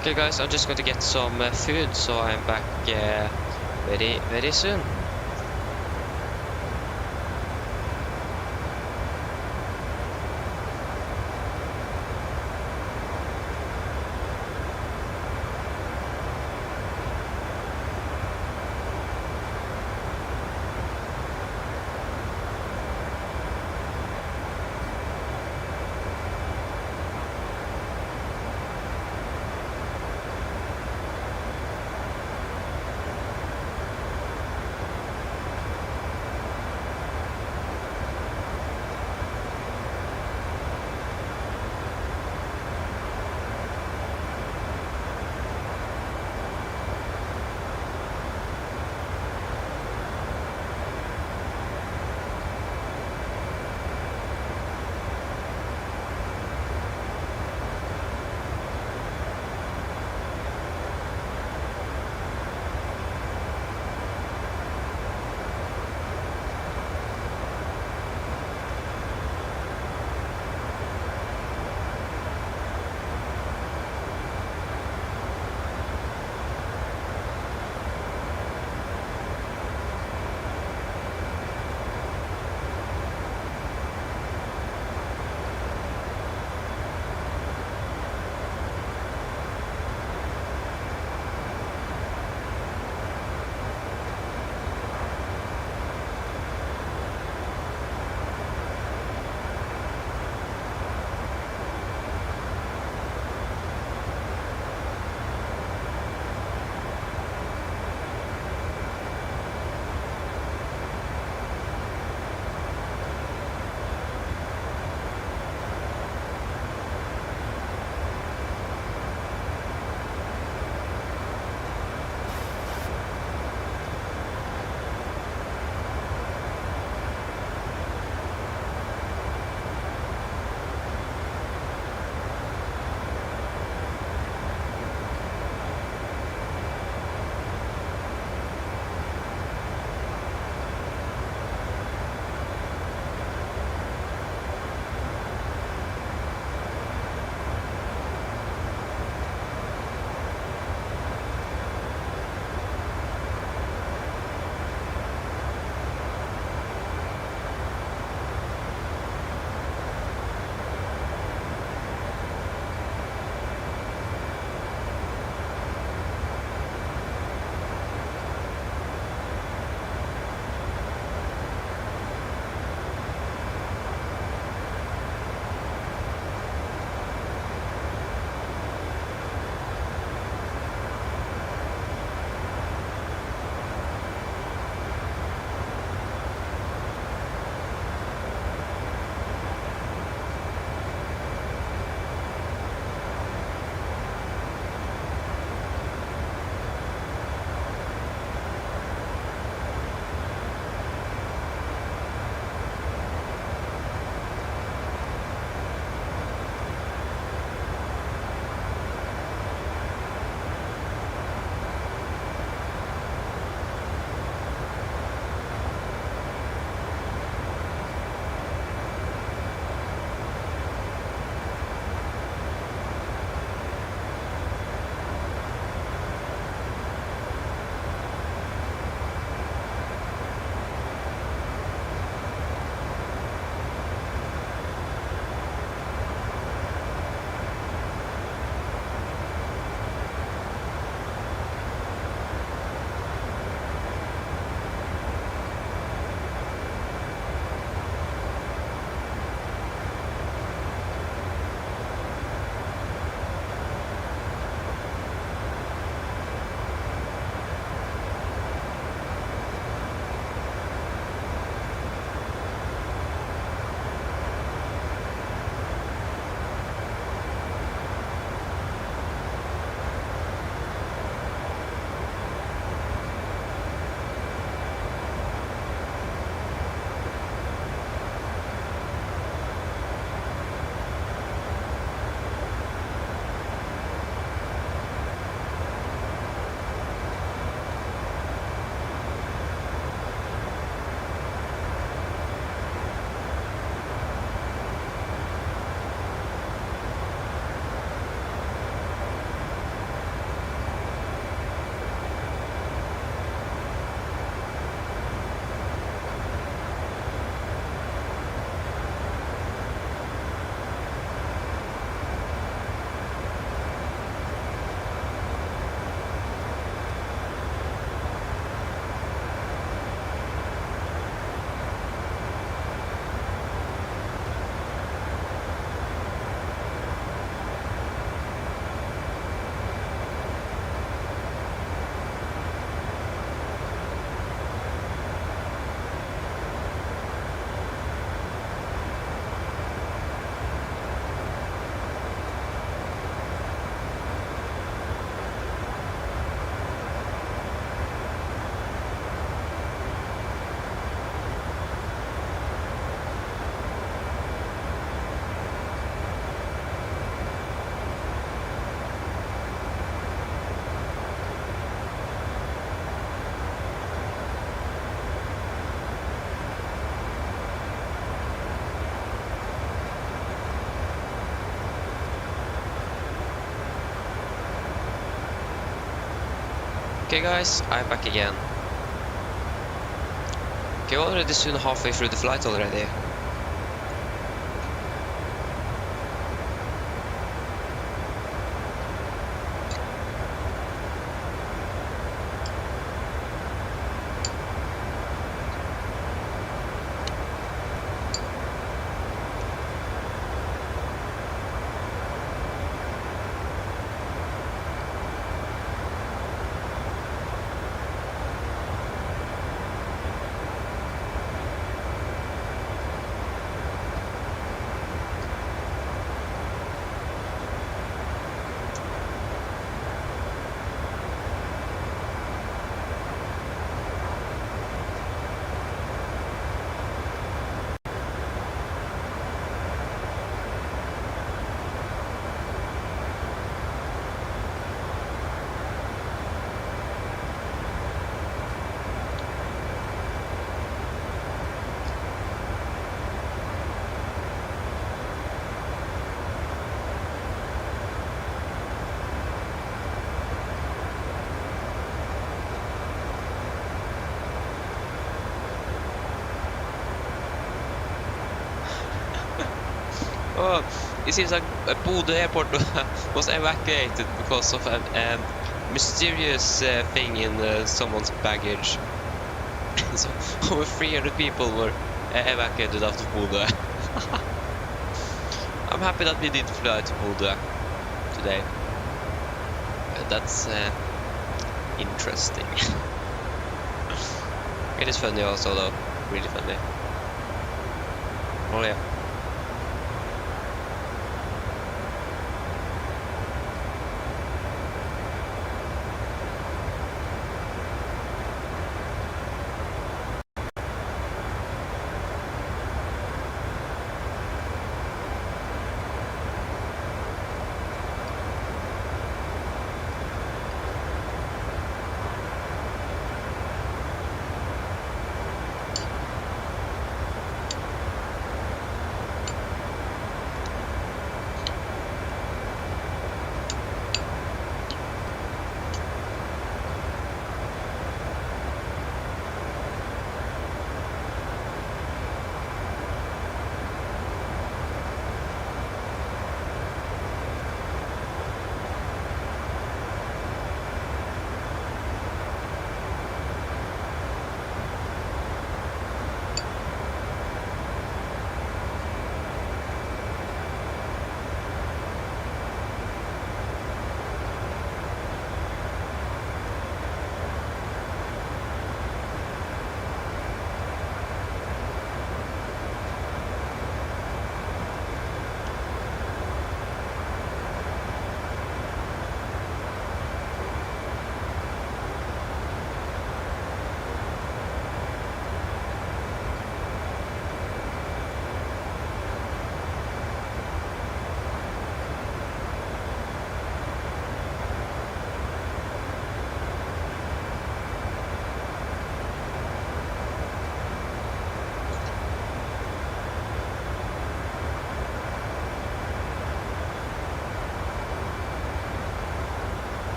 Okay guys, I'm just going to get some food, so I'm back very soon. Okay guys, I'm back again. Okay, we're already soon halfway through the flight already. Oh, it seems like Bodø airport was evacuated because of a mysterious thing in someone's baggage. So over 300 people were evacuated out of Bodø. I'm happy that we did fly to Bodø today. That's interesting. It is funny also though, really funny. Oh yeah.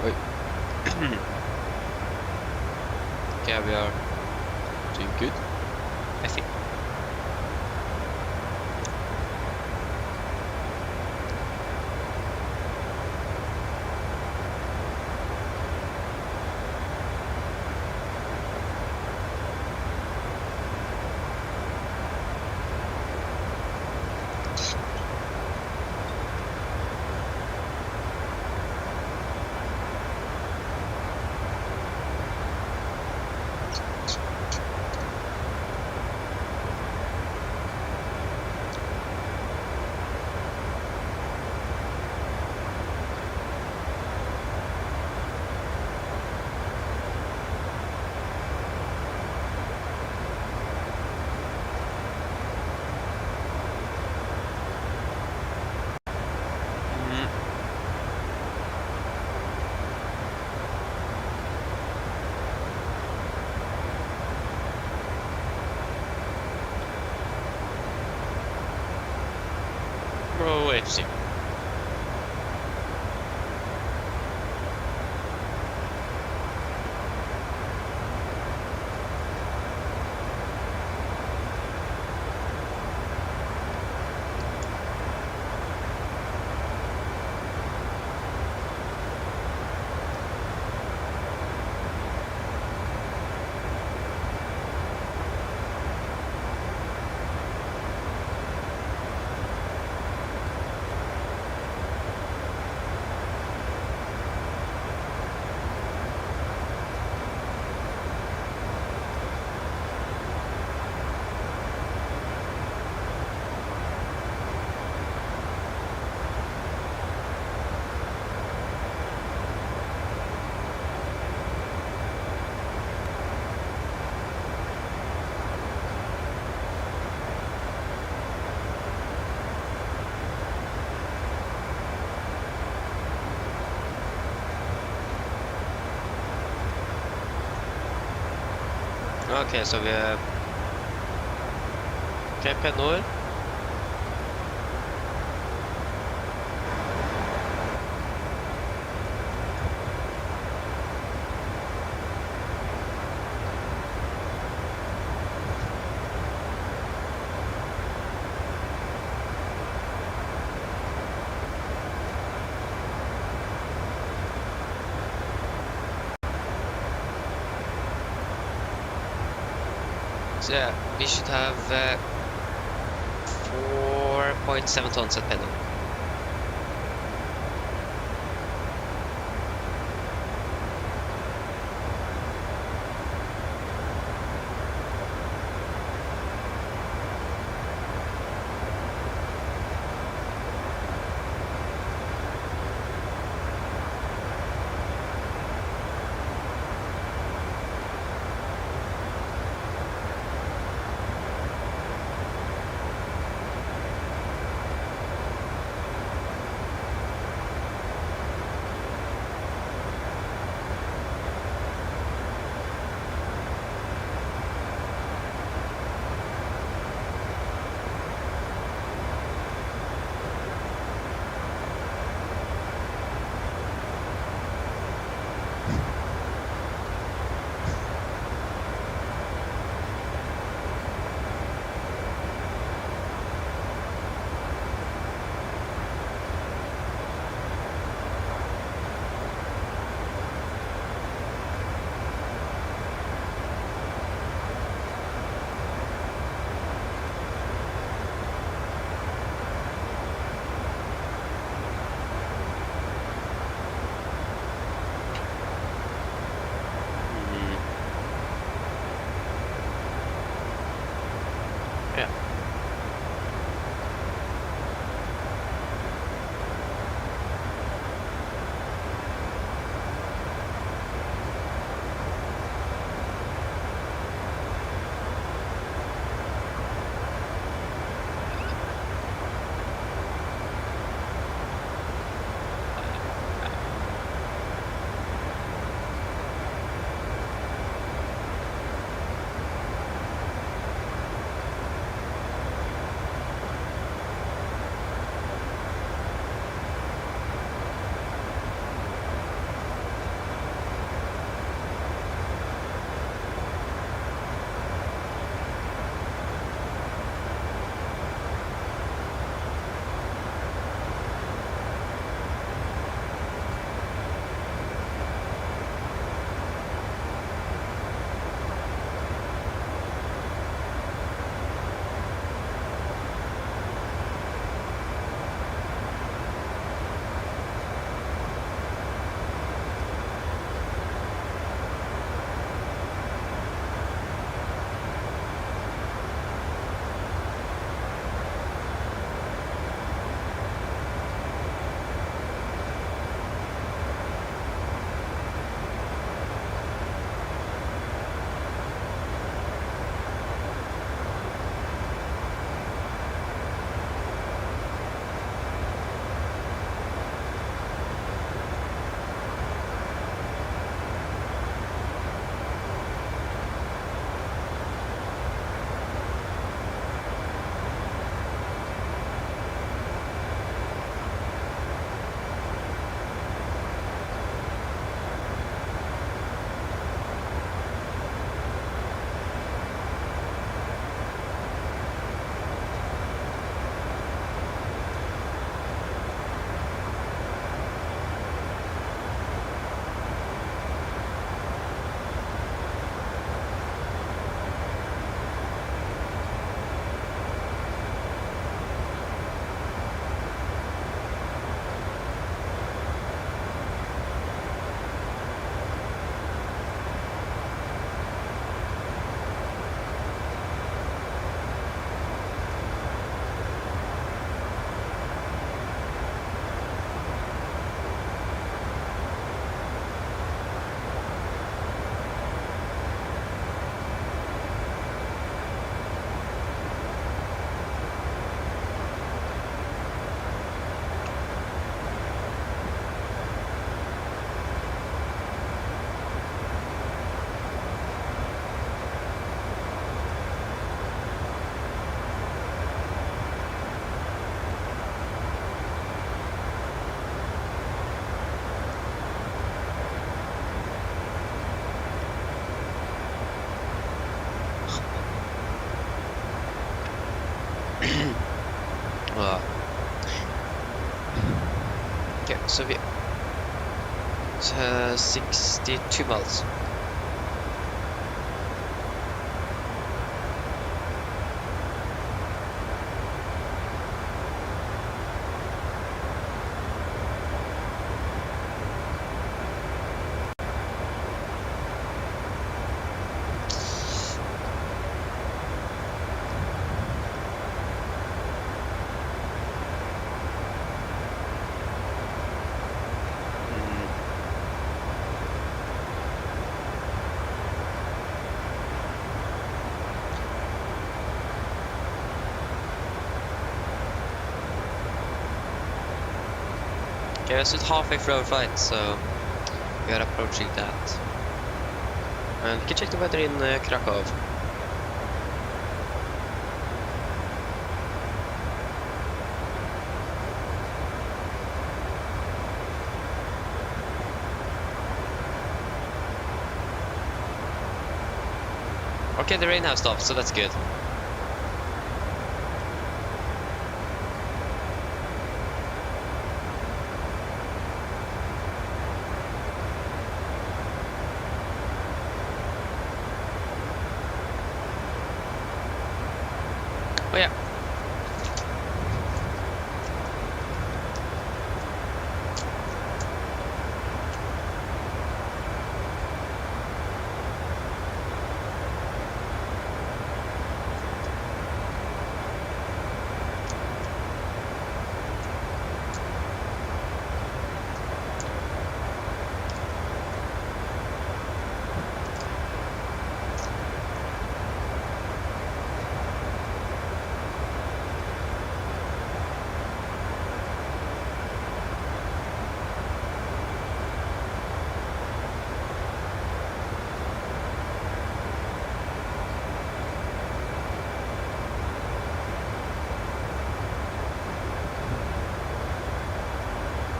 Oi. Okay, we are doing good, I think. Bro, FC. Okay, så vi er Cape Nord. So yeah, we should have 4.7 tons at pedal. so we 62 miles. Okay, so it's halfway through our flight, so we are approaching that. And we can check the weather in Krakow. Okay, the rain has stopped, so that's good. Oh yeah.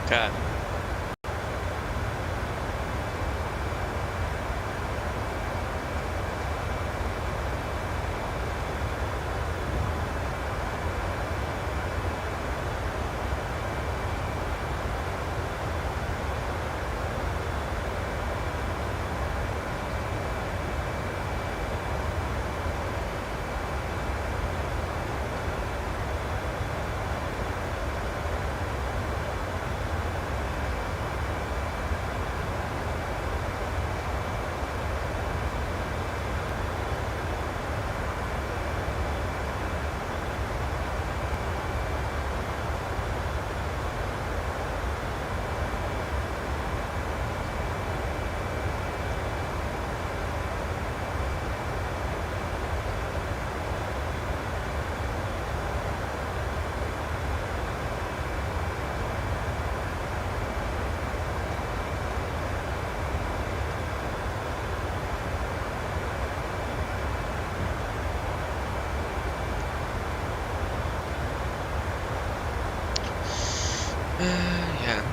Okay. Yeah.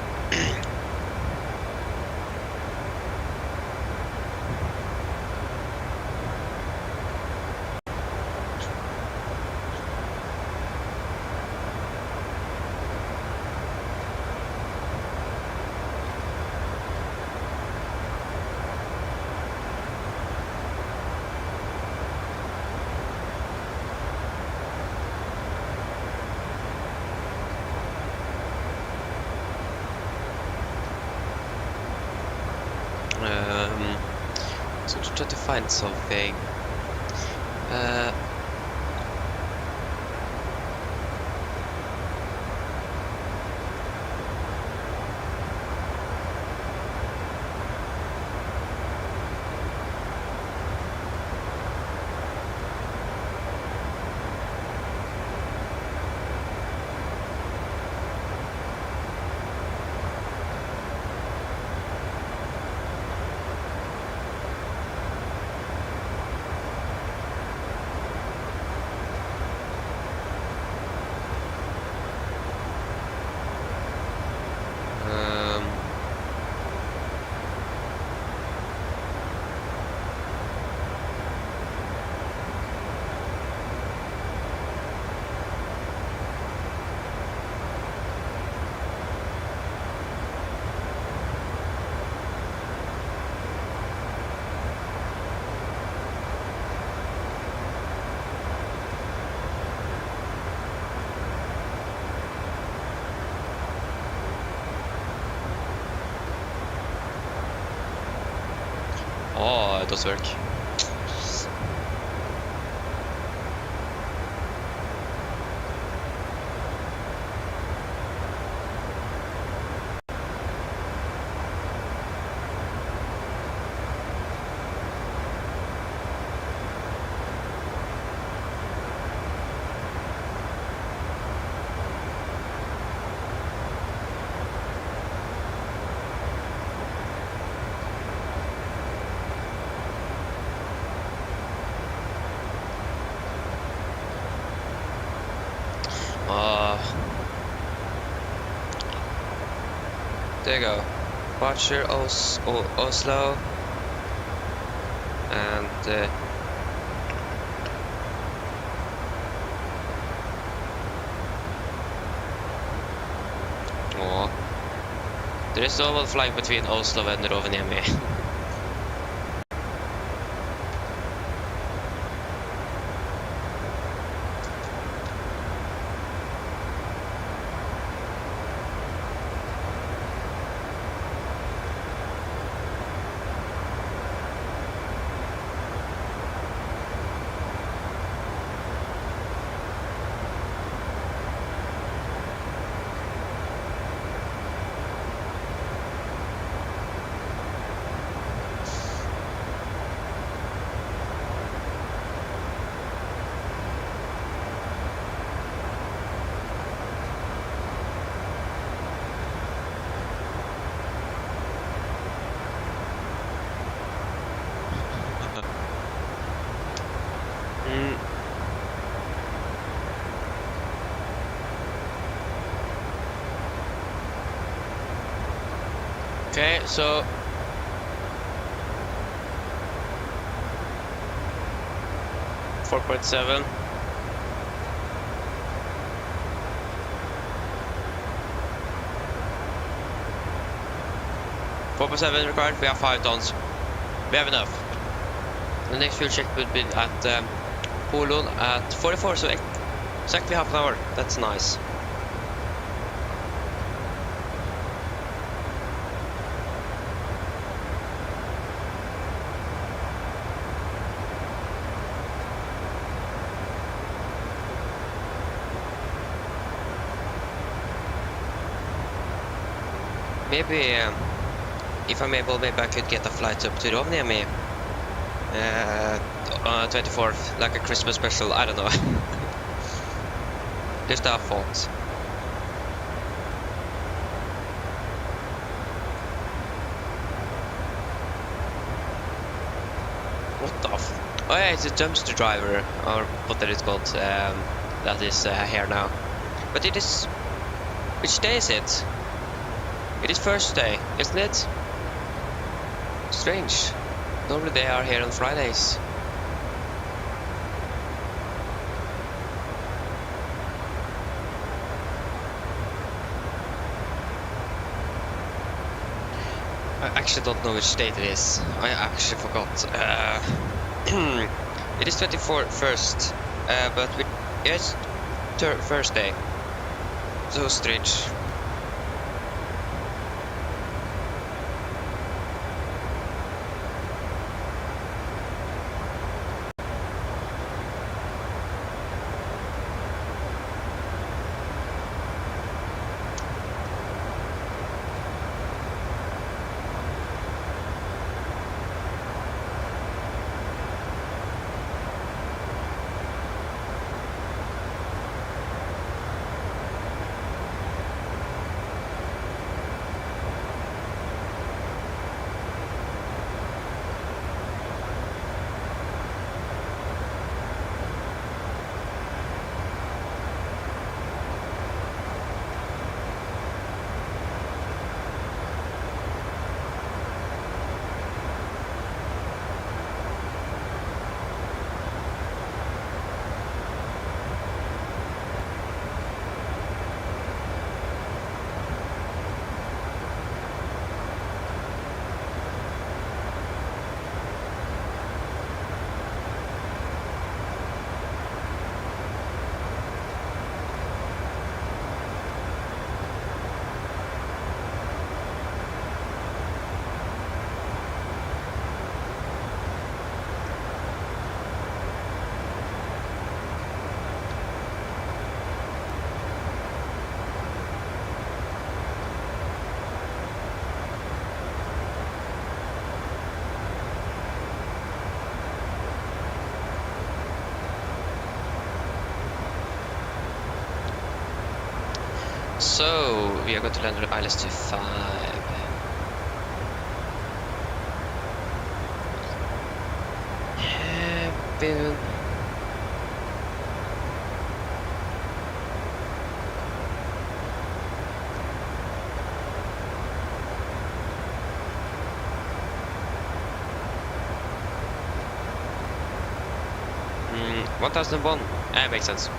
So to try to find something. Ja, det does work. There you go. Departure Oslo. And there is no one flying between Oslo and Rovaniemi. Okay, so .7. .7 required. We have 5 tons. We have enough. The next fuel check would be at Polon at 44, so exactly half an hour. That's nice. Maybe if I'm able, maybe I could get a flight up to Rovaniemi on 24th, like a Christmas special. I don't know. Just a thought. What the f? Oh yeah, it's a dumpster driver, or what that is called. That is here now. But it is. Which day is it? It is first day, isn't it? Strange. Normally they are here on Fridays. I actually don't know which date it is. I actually forgot. It is 21st, but it's first day. So strange. So we are going to land on ILS 25. Yeah, been. Mm, 1001. Makes sense.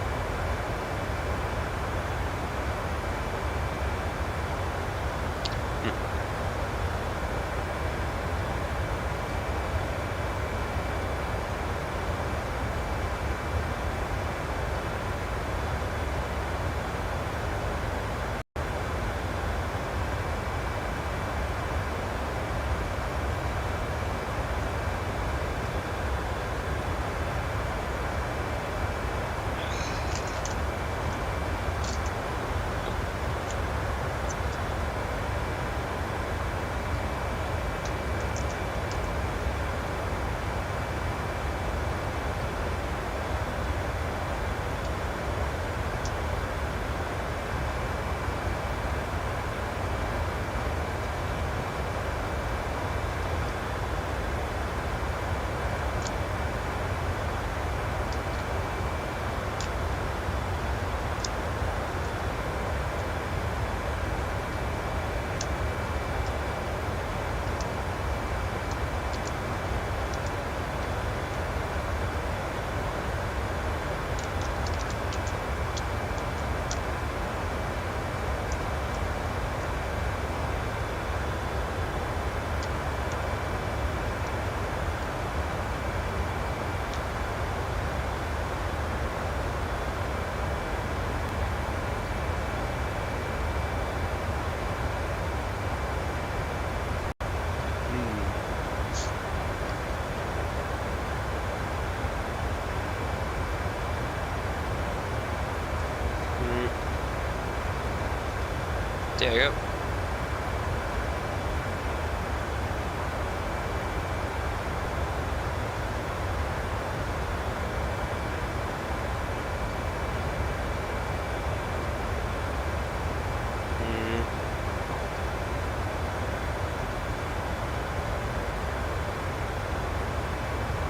There you go.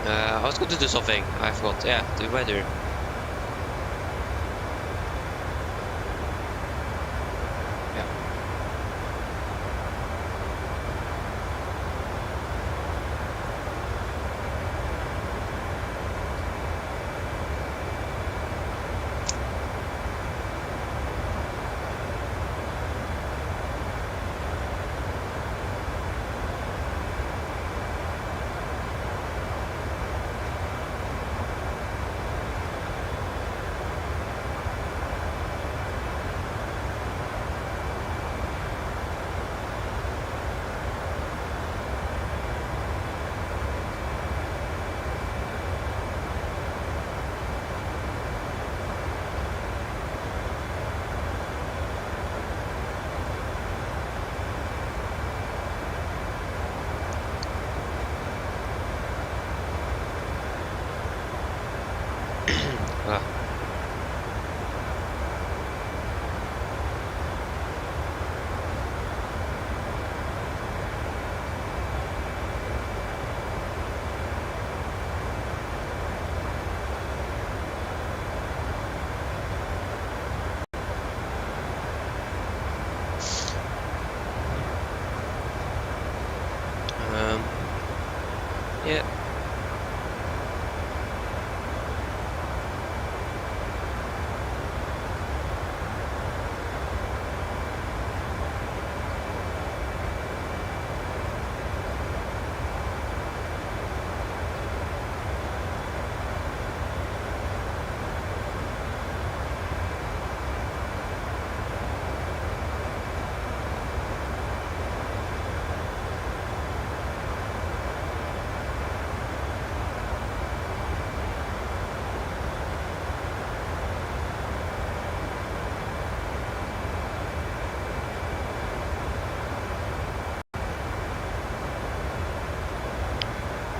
I was going to do something. I forgot. Yeah, the weather. Yeah.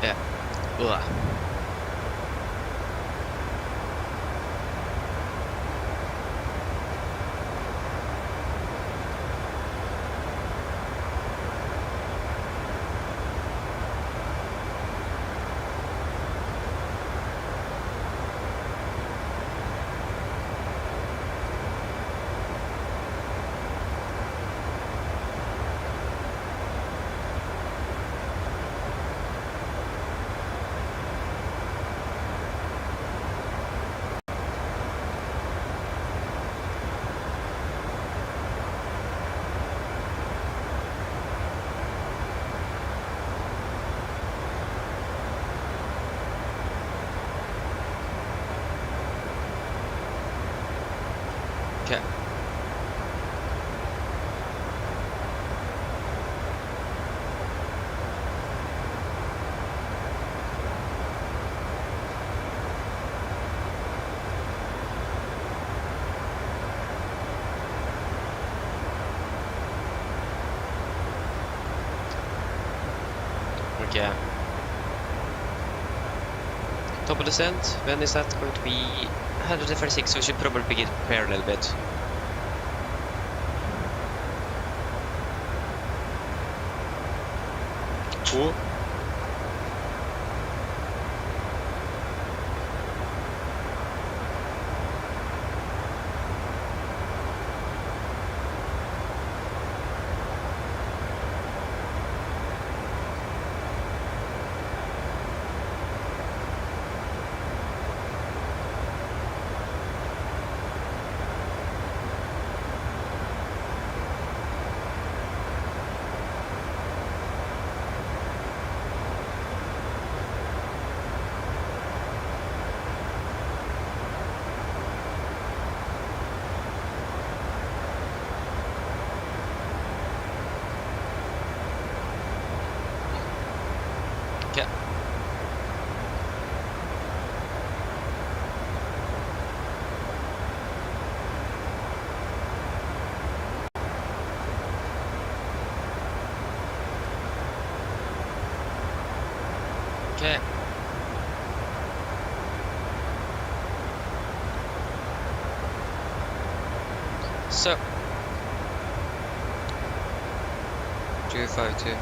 Yeah. Ugh. Okay. Top of descent. When is that going to be? 136, so we should probably begin to prepare a little bit. Cool. Okay. Okay. So 252.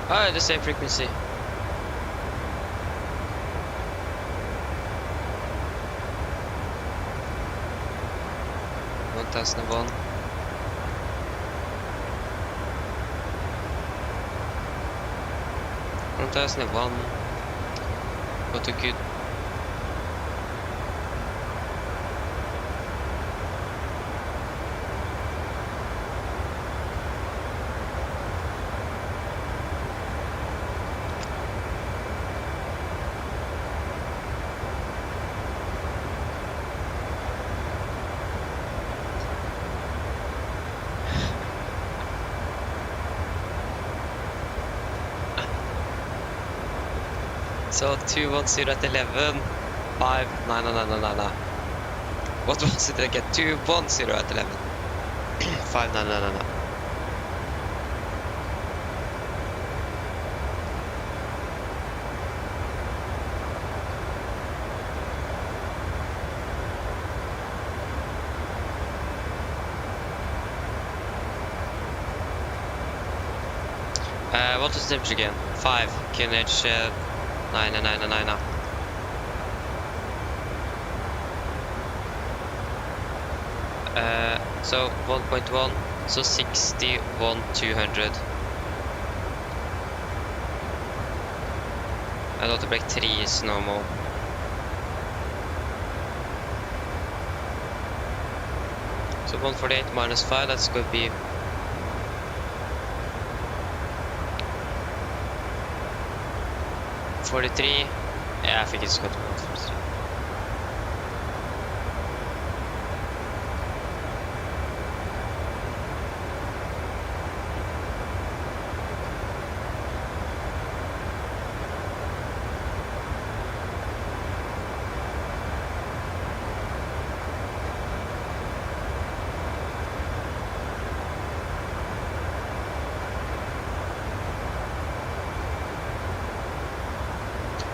Ah, the same frequency. One thousand and one. Got a good. So 210 at 11, 5, no. What was it again? 210 at 11, 5, no. What was the temperature again? 5, KNH 9. So 1.1, so 61,200. And auto brake 3 is normal. So 148 minus 5, that's going to be 43. Yeah, I think it's got 143.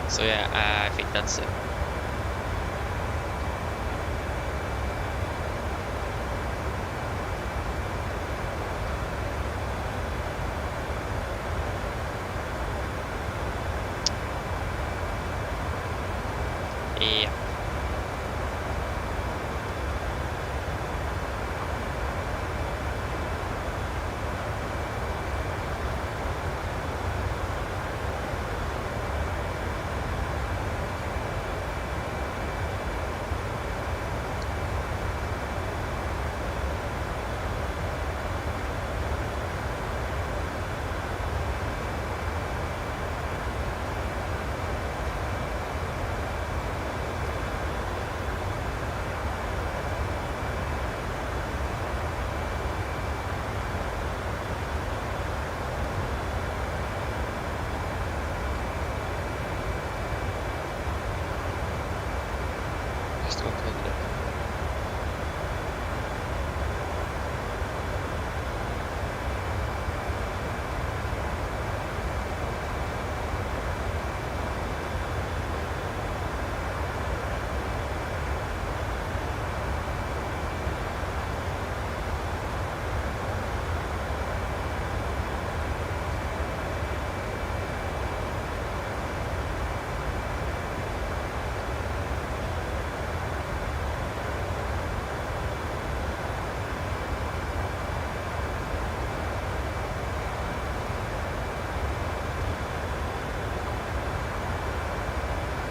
So yeah, I think that's it. Yeah. 1600.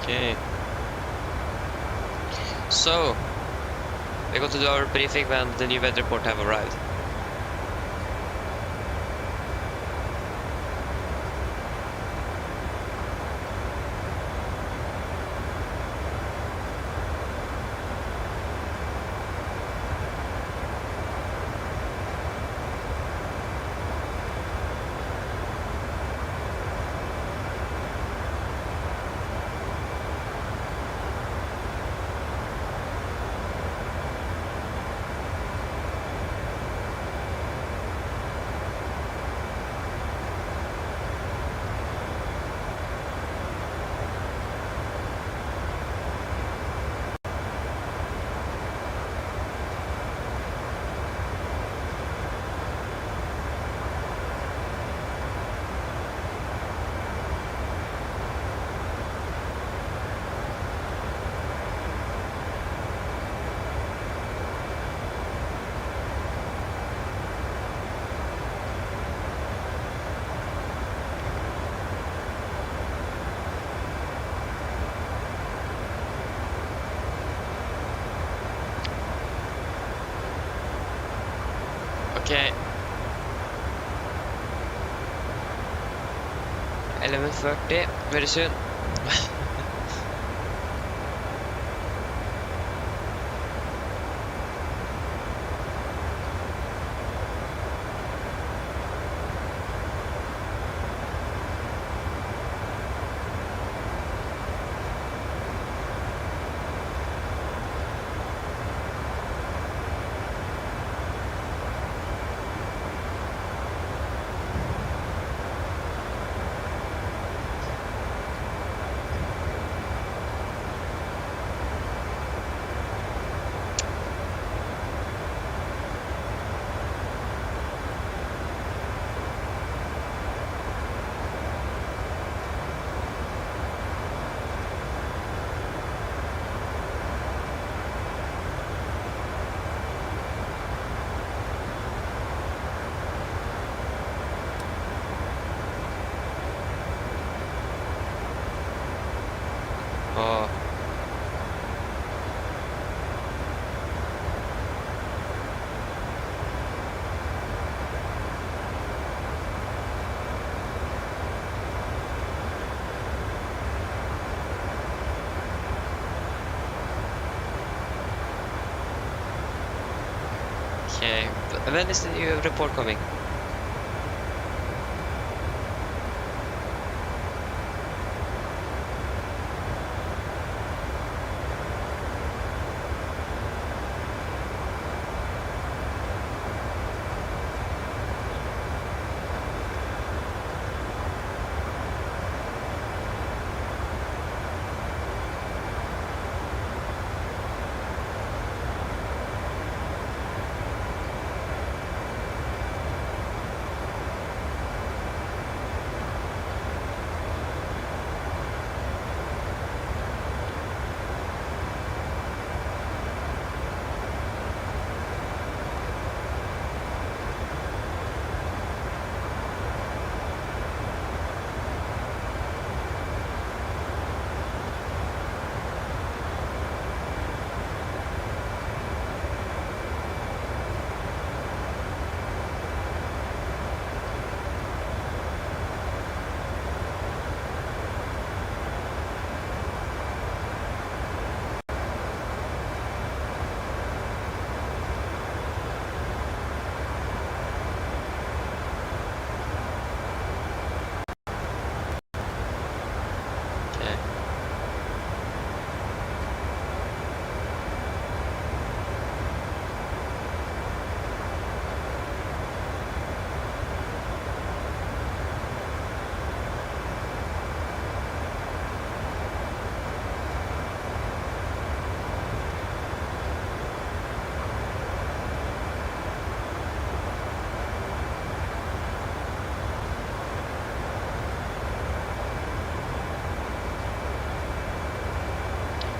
Okay. So, we got to do our briefing when the new weather report have arrived. Okay. 11:40, very soon. Oh. Okay, when is the new report coming?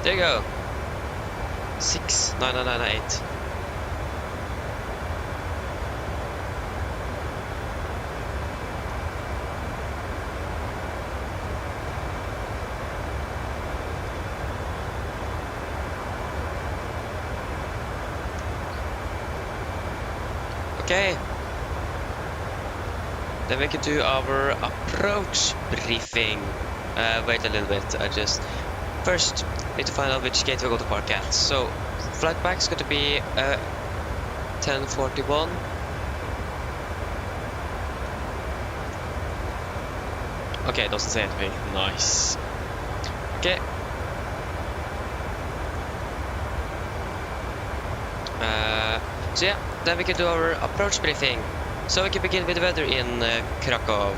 There you go. 69998. Okay. Then we can do our approach briefing. Wait a little bit. I just first need to find out which gate we're going to park at. So flight back is going to be 1041. Okay, it doesn't say anything. Nice. Okay. So yeah, then we can do our approach briefing. So we can begin with the weather in Krakow.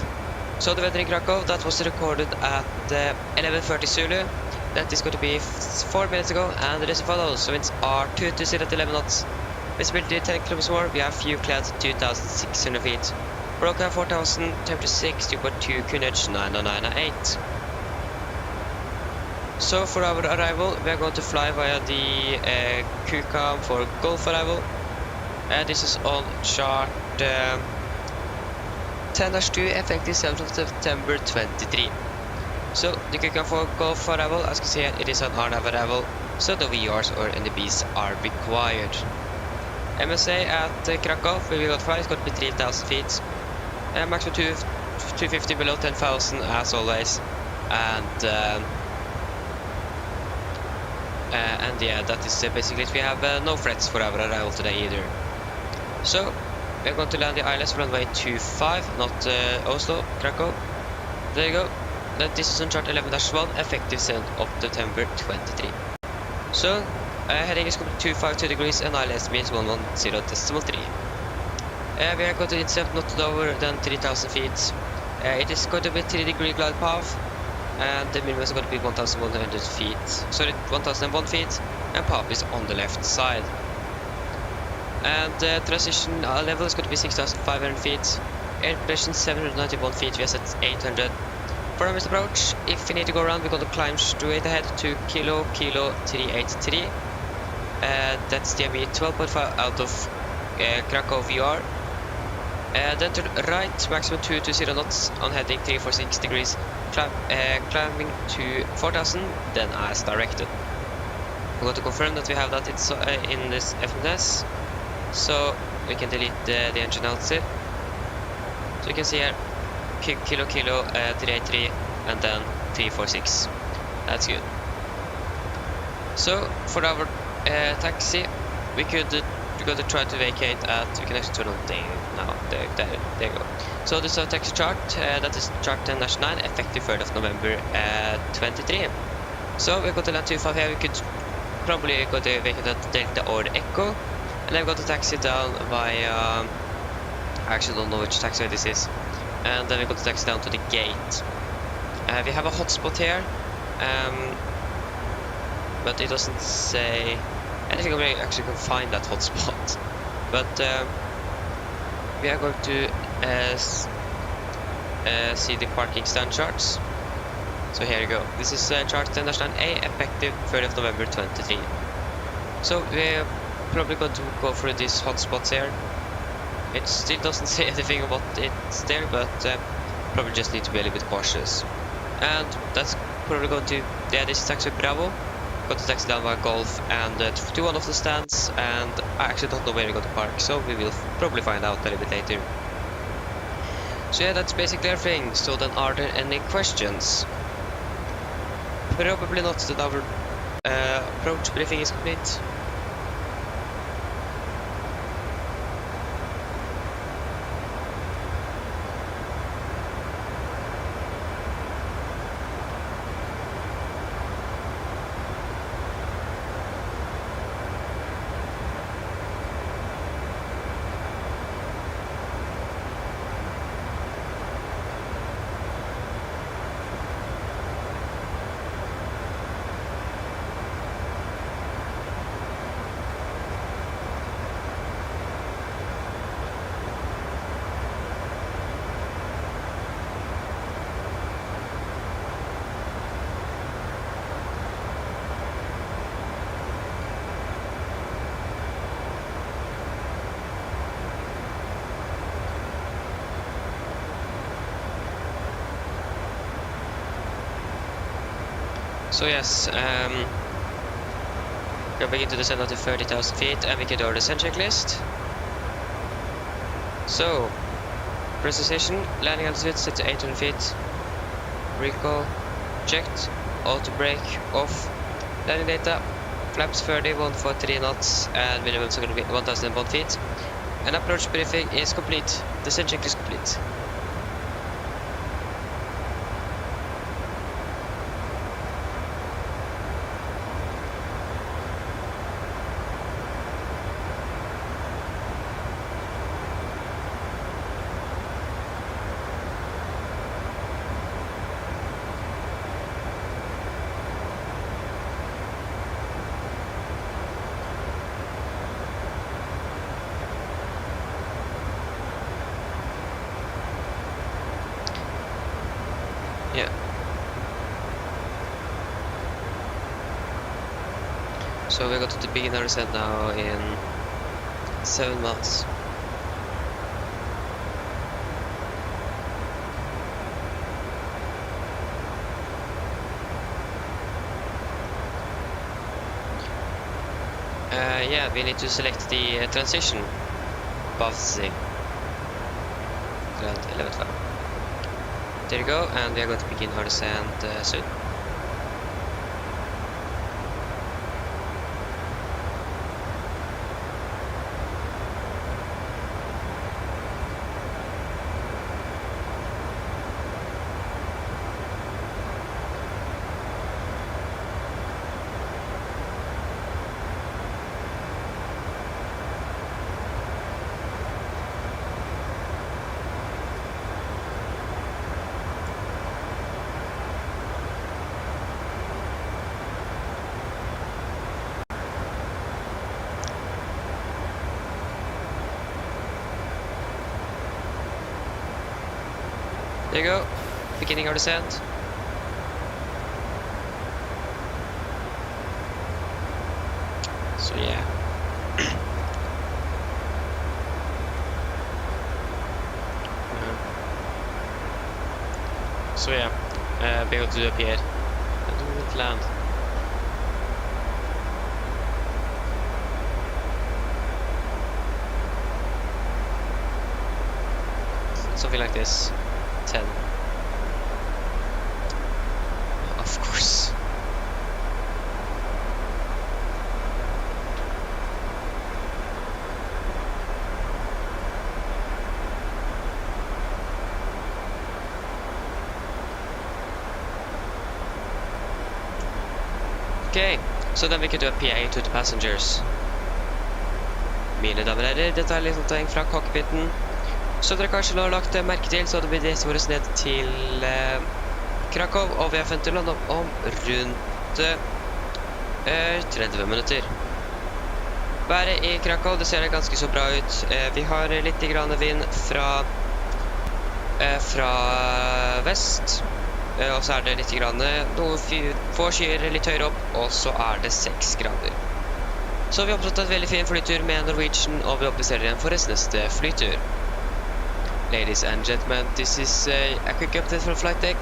So the weather in Krakow, that was recorded at 11:30 Zulu. That is going to be 4 minutes ago, and it is as follows. So winds are 2 to 0 at 11 knots. Visibility 10 kilometers more. We have few clouds 2,600 feet. Broca 4,000, temperature 6.2, Kunich 998. So for our arrival, we are going to fly via the Krakow for Gulf arrival. This is on chart 10-2, effective 7th of September 23. So the Krakow for Gulf arrival, as you can see, it is an RNAV arrival, so the VRs or NDBs are required. MSA at Krakow, where we will fly, is going to be 3,000 feet. Maximum 250 below 10,000 as always. And yeah, that is basically it. We have no threats for our arrival today either. So we are going to land the ILS runway 25, not Oslo, Krakow. There you go. Then this is on chart 11-1, effective 7th of September 23. So heading is going to 252 degrees and ILS means 110.3. We are going to intercept not lower than 3,000 feet. It is going to be 3-degree glide path, and the minimum is going to be 1,100 feet. Sorry, 1,001 feet, and path is on the left side. And transition level is going to be 6,500 feet. Air pressure 791 feet. We are set 800. For our approach, if we need to go around, we're going to climb straight ahead to Kilo 383. That's the DME 12.5 out of Krakow VR. Then to the right, maximum 220 knots on heading 346 degrees, climbing to 4,000, then as directed. I'm going to confirm that we have that in this FMS, so we can delete the engine outside. So you can see here, Kilo 383, and then 346. That's good. So for our taxi, we're going to try to vacate at, we can actually turn on the now, there you go. So this is our taxi chart, that is chart 10-9, effective 3rd of November 23. So we're going to land 25 here. We could probably go to vacate at Delta or Echo, and then we're going to taxi down via, I actually don't know which taxiway this is, and then we're going to taxi down to the gate. We have a hotspot here, but it doesn't say anything. We actually can find that hotspot, but we are going to see the parking stand charts. So here you go. This is chart 10-A, effective 3rd of November 23. So we're probably going to go through these hotspots here. It still doesn't say anything about it's there, but probably just need to be a little bit cautious. And that's probably going to, yeah, this is actually Bravo. Got to taxi down by Golf and to one of the stands, and I actually don't know where we're going to park, so we will probably find out a little bit later. So yeah, that's basically everything. So then, are there any questions? Probably not, that our approach briefing is complete. So yes, we're begin to descend up to 30,000 feet, and we can do our descent checklist. So, precision, landing altitude set to 800 feet, recoil checked, auto brake off, landing data, flaps 30, 143 knots, and minimum is going to be 1001 feet. And approach briefing is complete. Descent checklist complete. Yeah. So we got to the beginner descent now in 7 months. Yeah, we need to select the transition pathing. Level 12. There you go, and we are going to begin our descent soon. There you go, beginning our descent. So yeah. So yeah, be able to do up here. And do it land. Something like this. 10. Of course. Okay, so then we can do a PA to the passengers. Mine damer og herrer, dette er litt oppdatering fra cockpiten. Så dere kanskje har lagt merke til, så hadde vi det vårt ned til Krakow, og vi har funnet land om rundt 30 minutter. Været i Krakow, det ser ganske så bra ut. Vi har litt grann vind fra vest, og så er det litt grann noen få skyer litt høyere opp, og så er det 6 grader. Så vi har opptatt en veldig fin flytur med Norwegian, og vi oppdaterer igjen for neste flytur. Ladies and gentlemen, this is a quick update from flight deck.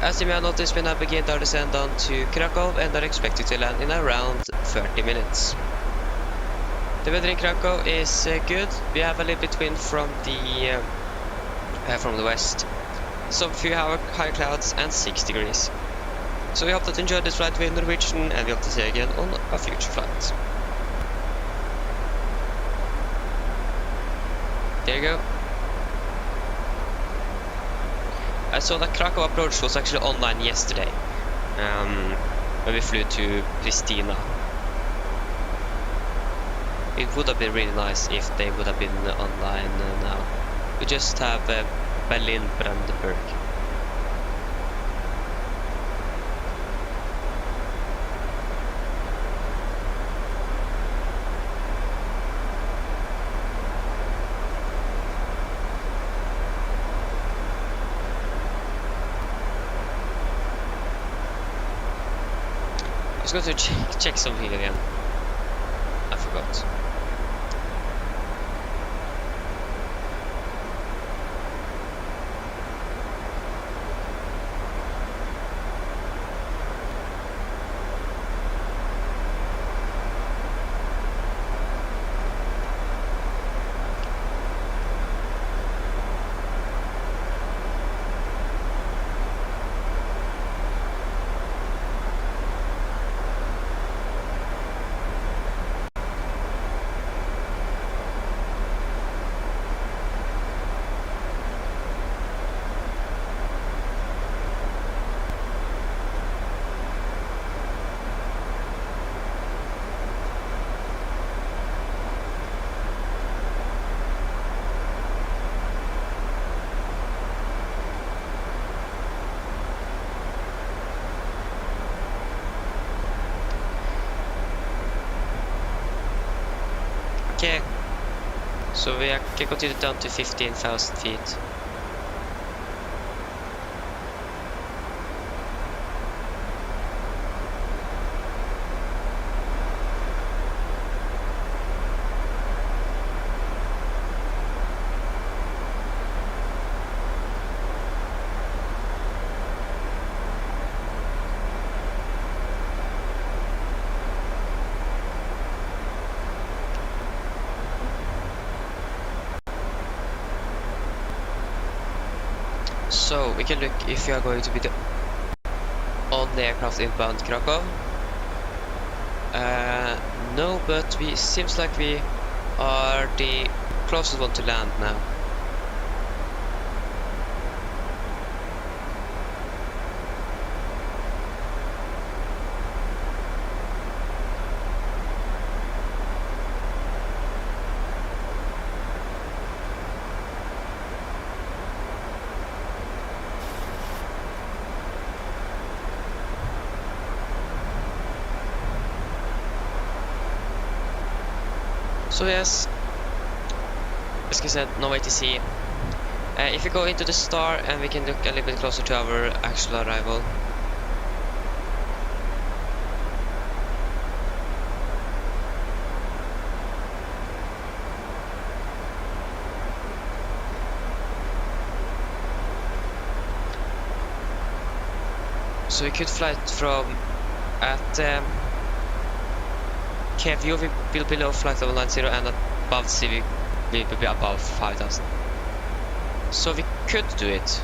As you may have noticed, we now begin our descent down to Krakow and are expected to land in around 30 minutes. The weather in Krakow is good. We have a little bit wind from the west. Some few high clouds and 6 degrees. So we hope that you enjoyed this flight with Norwegian, and we hope to see you again on a future flight. There you go. I saw that Krakow approach was actually online yesterday, when we flew to Pristina. It would have been really nice if they would have been online now. We just have Berlin, Brandenburg. I was going to check something again. I forgot. So we can continue down to 15,000 feet. So we can look if you are going to be on the aircraft inbound Krakow. No, but we seems like we are the closest one to land now. So yes, as I said, no way to see. If we go into the star and we can look a little bit closer to our actual arrival. So we could fly from at Kevio will be below flight level 90 and above sea we will be above 5,000. So we could do it.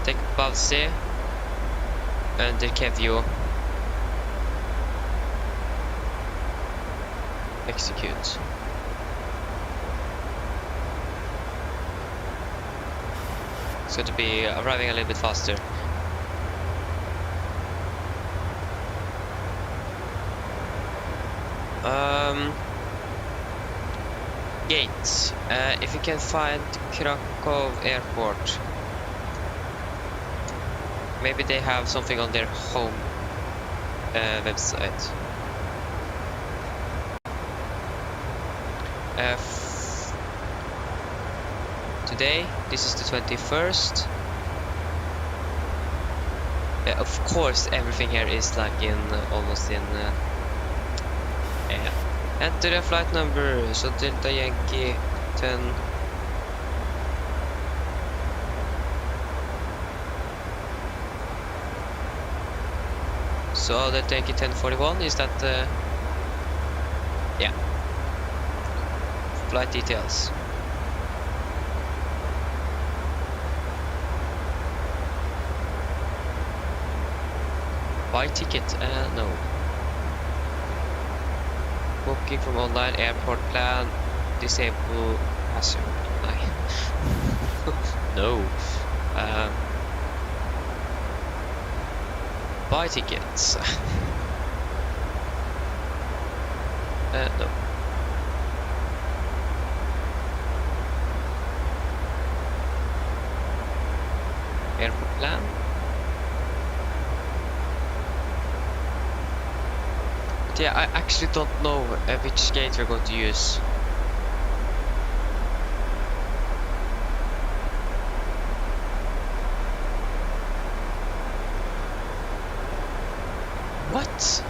Take above sea under Kevio. Execute. It's going to be arriving a little bit faster. Gates. If you can find Krakow airport, maybe they have something on their home website. Today, this is the 21st. Of course, everything here is like in almost in. Enter the flight number, so Delta Yankee 10. So Delta Yankee 1041, is that yeah. Flight details. Buy ticket, no. Booking from online airport plan. Disable passenger. No. Buy tickets. No. Airport plan. Yeah, I actually don't know which gate we're going to use. What?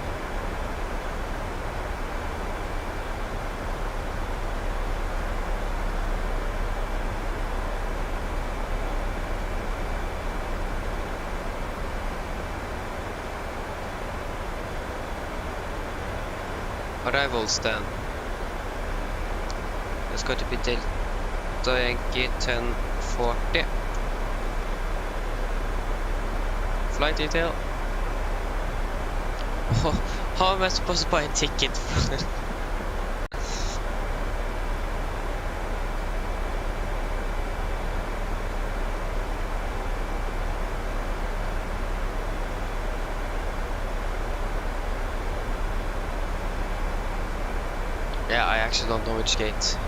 Arrivals then. It's going to be Delta Yankee 1040. Flight detail. Oh, how am I supposed to buy a ticket? Yeah, I actually don't know which gate.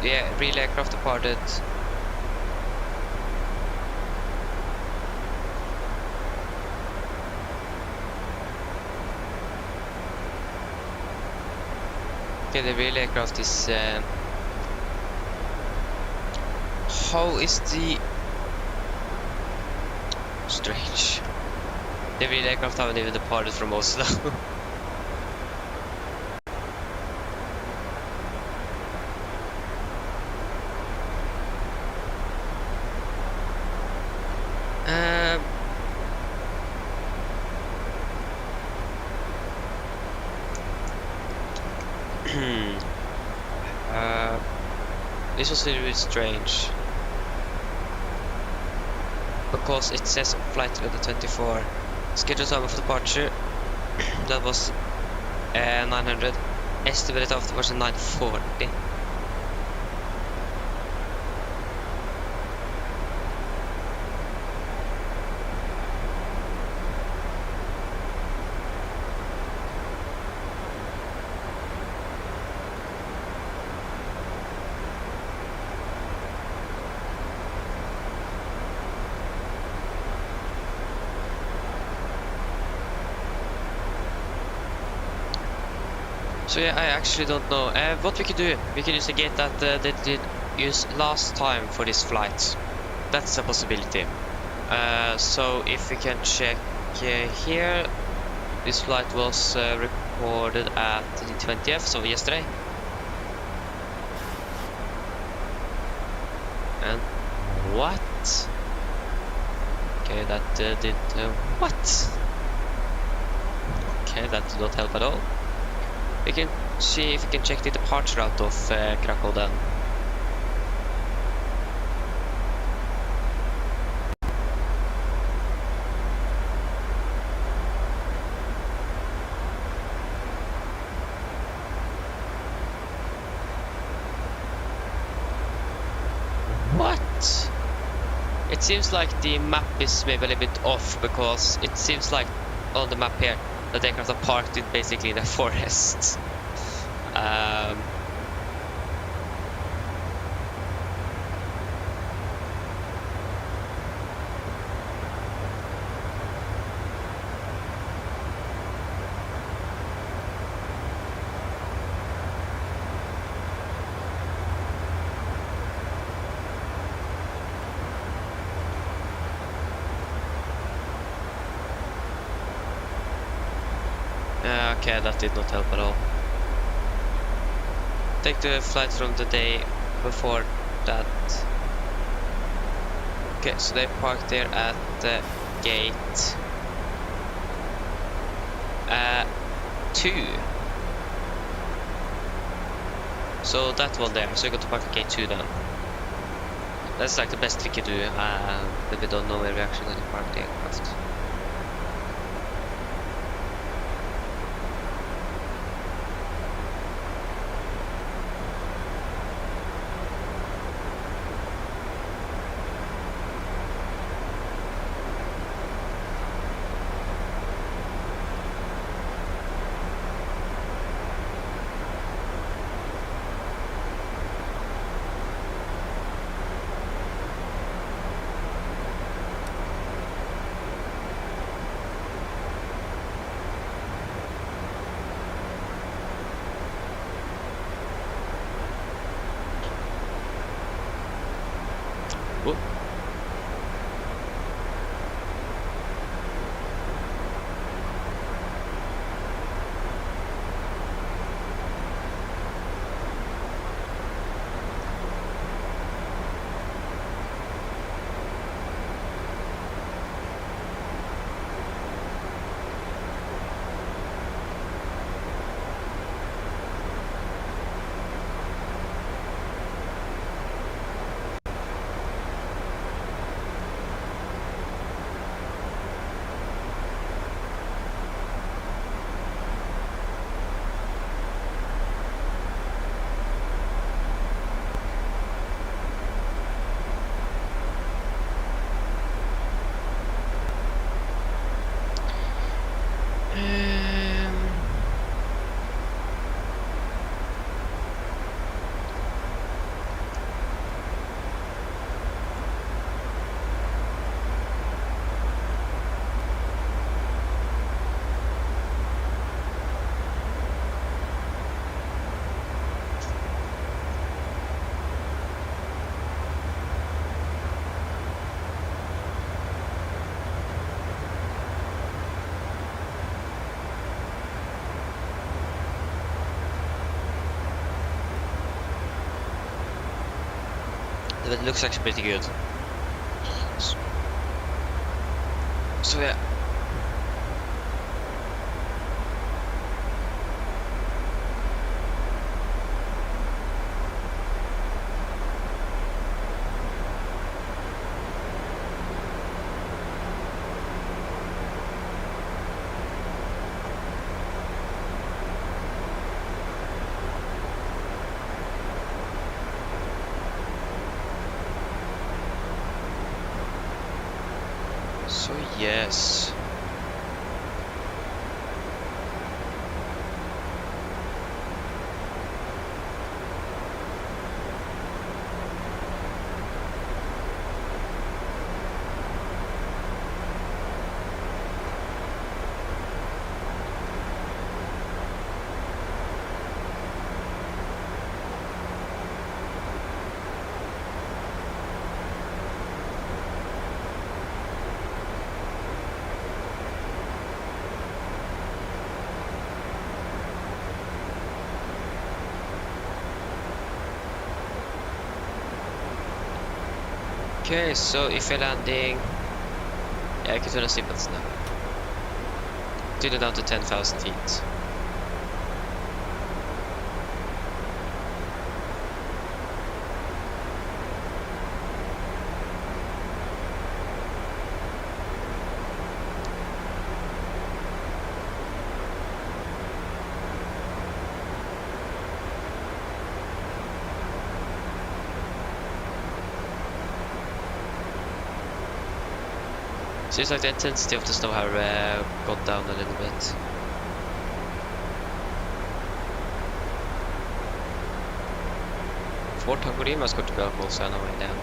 Yeah, relay aircraft departed. Okay, the real aircraft is... how is the... Strange. The real aircraft haven't even departed from Oslo. This was a little bit strange. Because it says flight level 24. Scheduled time of departure, that was 900. Estimated afterwards 940. So yeah, I actually don't know. What we could do, we could use a gate that they did use last time for this flight. That's a possibility. So if we can check here, this flight was recorded at the 20th, so yesterday. And what? Okay, that did what? Okay, that did not help at all. We can see if we can check the departure out of Krakow then. What? It seems like the map is maybe a little bit off, because it seems like on the map here the aircraft are parked in basically in the forest. Okay, that did not help at all. Take the flight from the day before that. Okay, so they parked there at the gate 2. So that one there, so you got to park at gate 2 then. That's like the best we could do, but we don't know where we actually going to park the aircraft. Whoop. it looks actually pretty good. So yeah. So yes. Okay, so if you're landing, yeah, I can turn the seatbelts now. Tune it down to 10,000 feet. Seems like the intensity of the snow have gone down a little bit. Fort Hungarimas går tillbaka också en av mig down.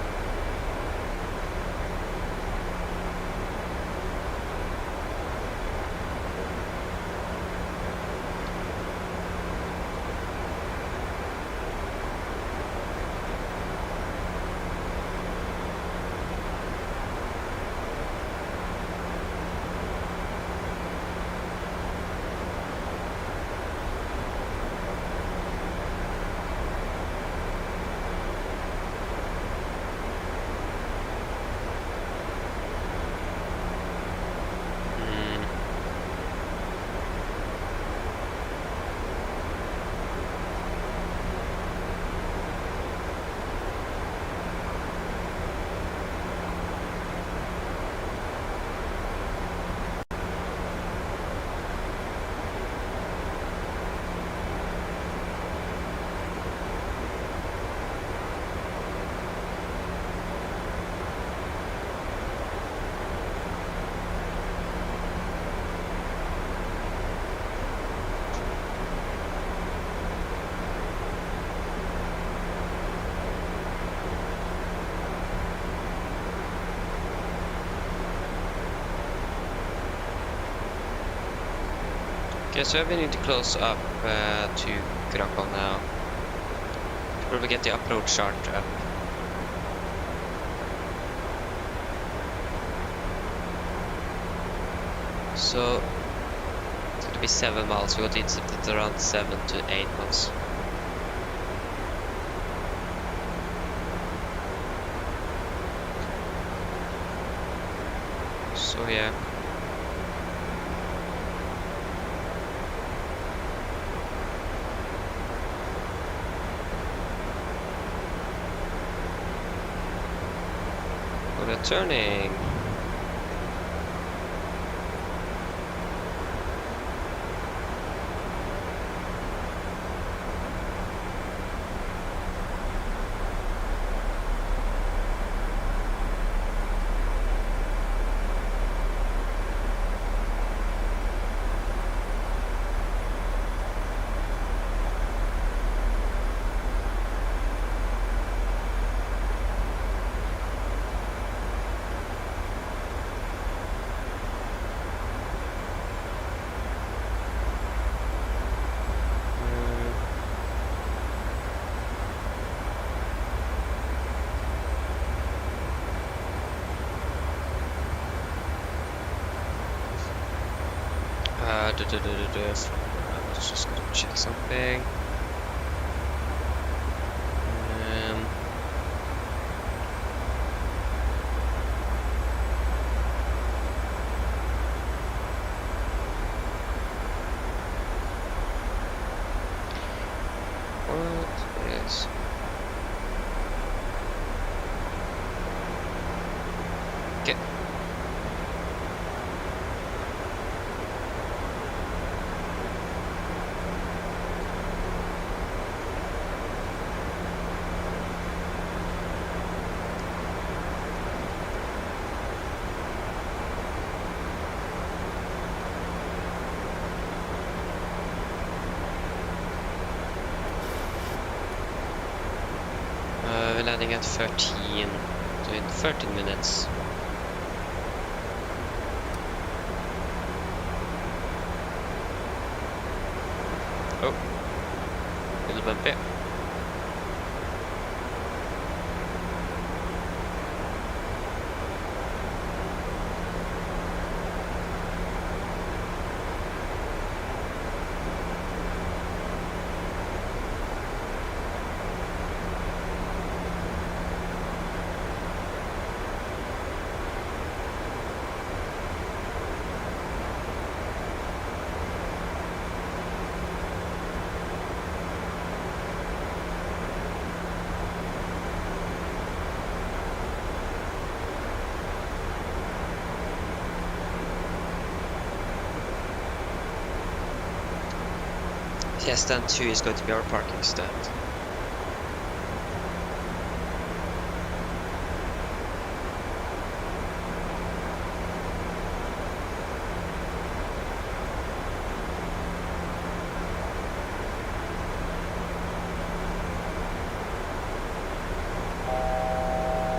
Okay, so we need to close up to Krakow now. Probably get the approach chart up. So it's gonna be 7 miles. We got intercepted around 7 to 8 miles. So yeah. We're turning. I was just gonna check something. What is... Okay. We're landing at 13, so in 13 minutes. Oh, little bumpy. Yeah, stand 2 is going to be our parking stand.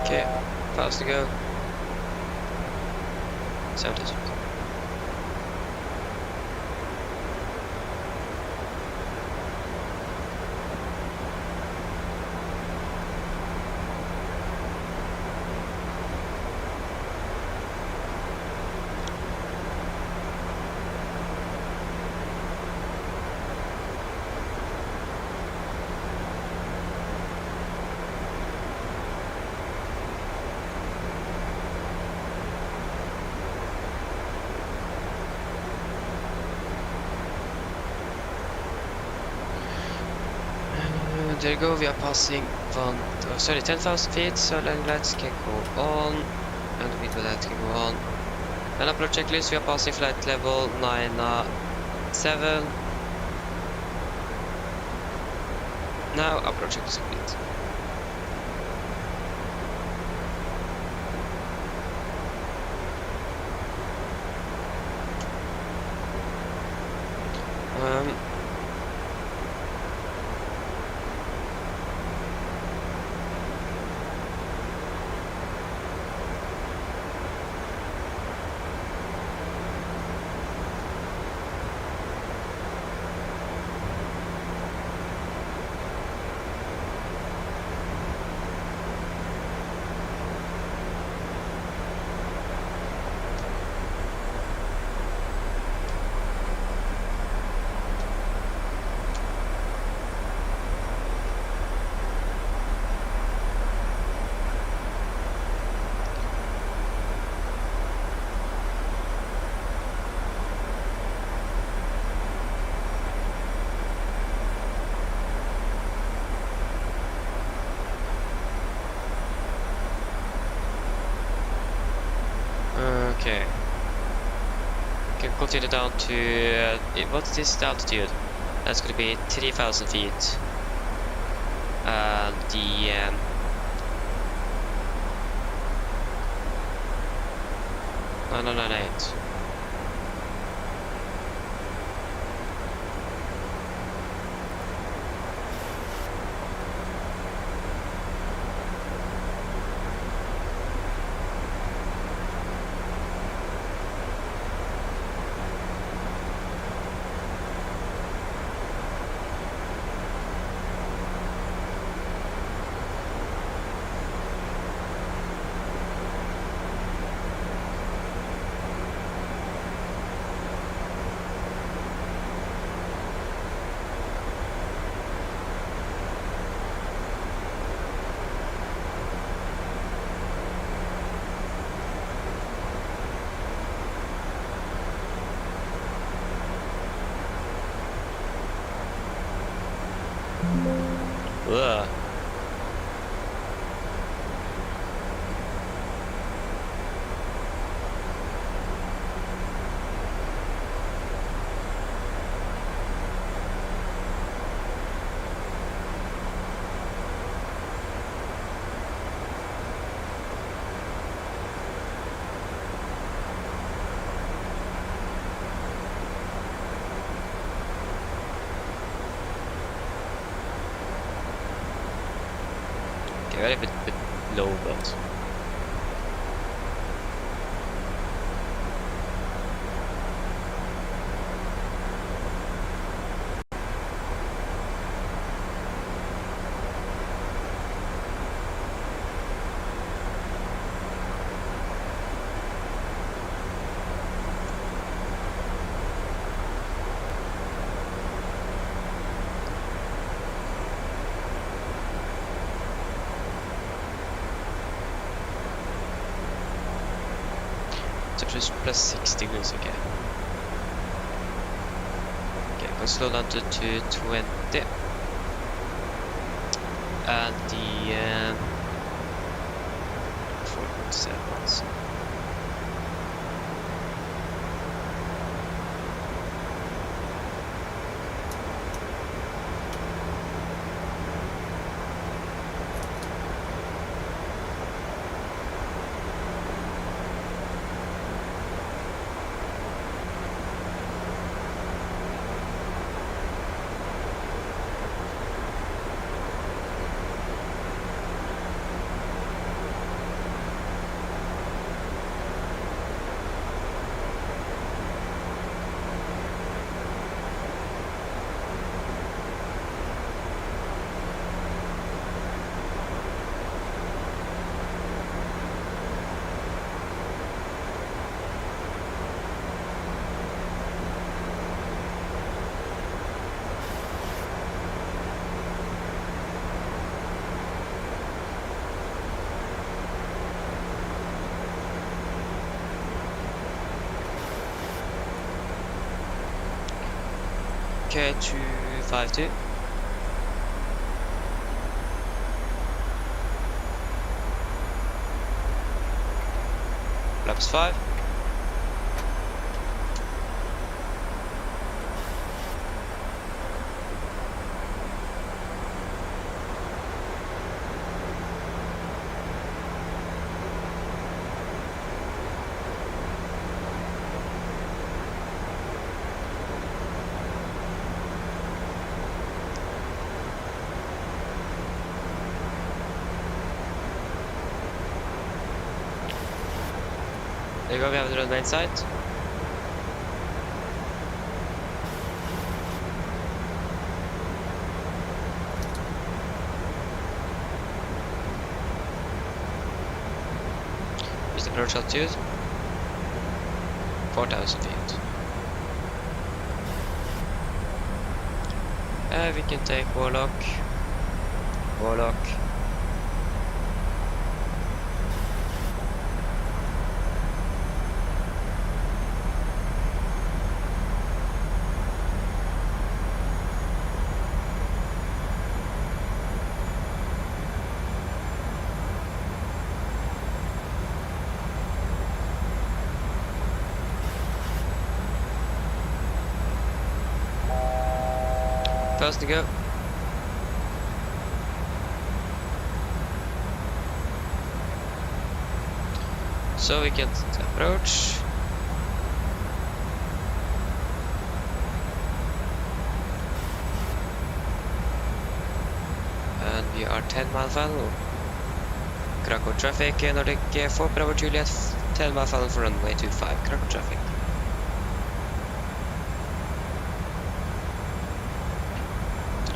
Okay, fast to go. 70. There you go, we are passing 10,000 feet, so landing lights can go on, and the video lights can go on. And upload checklist, we are passing flight level 97. Now upload checklist complete. Okay. Can continue down to what's this altitude? That's going to be 3,000 feet. The 998. Ugh. Okay, a bit low, but temperature's plus 6 degrees. Okay. Okay, go slow down to 220. And the 4.7. Okay, 252. Flaps 5. There you go, we have the main site. Here's the approach altitude. 4,000 feet. We can take Warlock. Warlock. First to go. So we get the approach. And we are 10 mile final. Krakow traffic, Nordic 4 Bravo Juliet, 10 mile final for runway 25, Krakow traffic.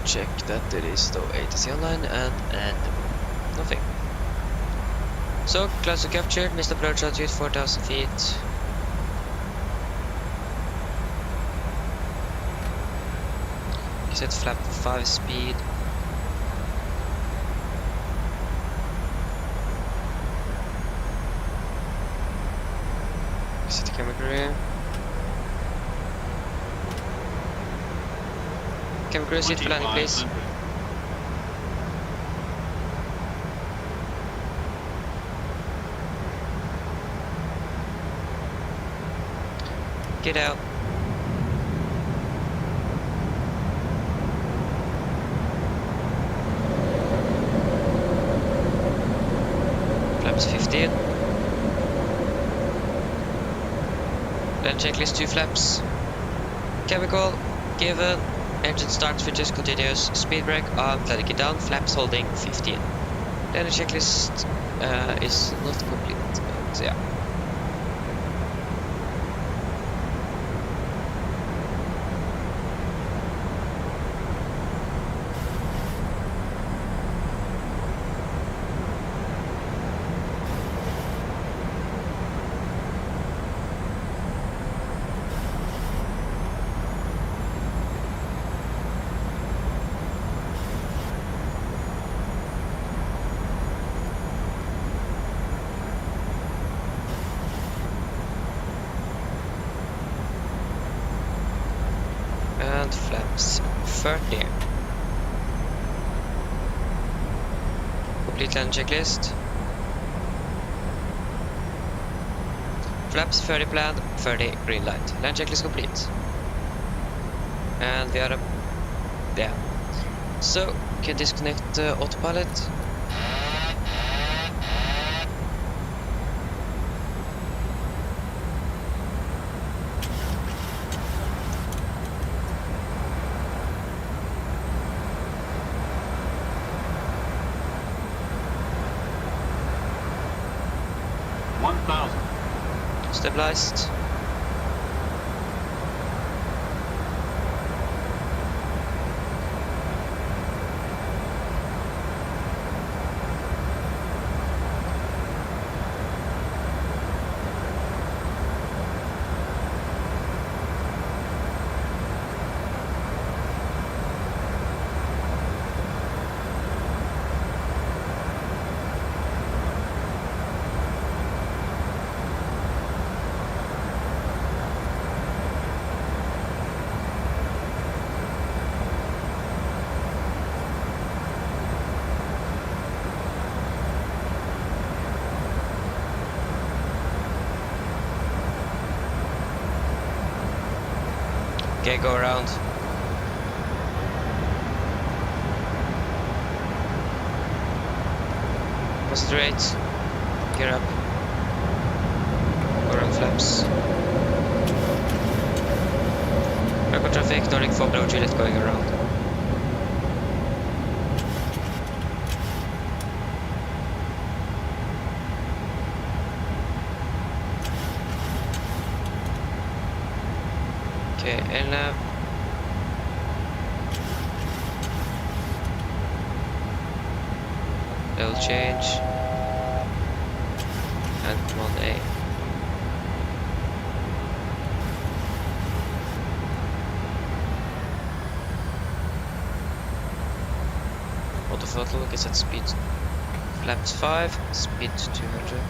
Check that there is no ATC online and nothing. So, cluster captured, missed approach altitude 4,000 feet. Set flap 5 speed. Set the camera crew. Camera crew, sit for landing please. Get out. Flaps 15. Then checklist 2 flaps. Chemical, given. Engine start switches continuous. Speed brake on, letting it down. Flaps holding 15. Then the checklist is not complete. But yeah. And flaps 30. Complete land checklist. Flaps 30 planned, 30 green light. Land checklist complete. And we are up there. So, can disconnect autopilot. Stabilized. Okay, go around. Concentrate. Gear up. Go around flaps. Krakow traffic, Nordic Formula Juliet going around. Okay, and level change and command A. Auto throttle gets at speed flaps 5, speed 200.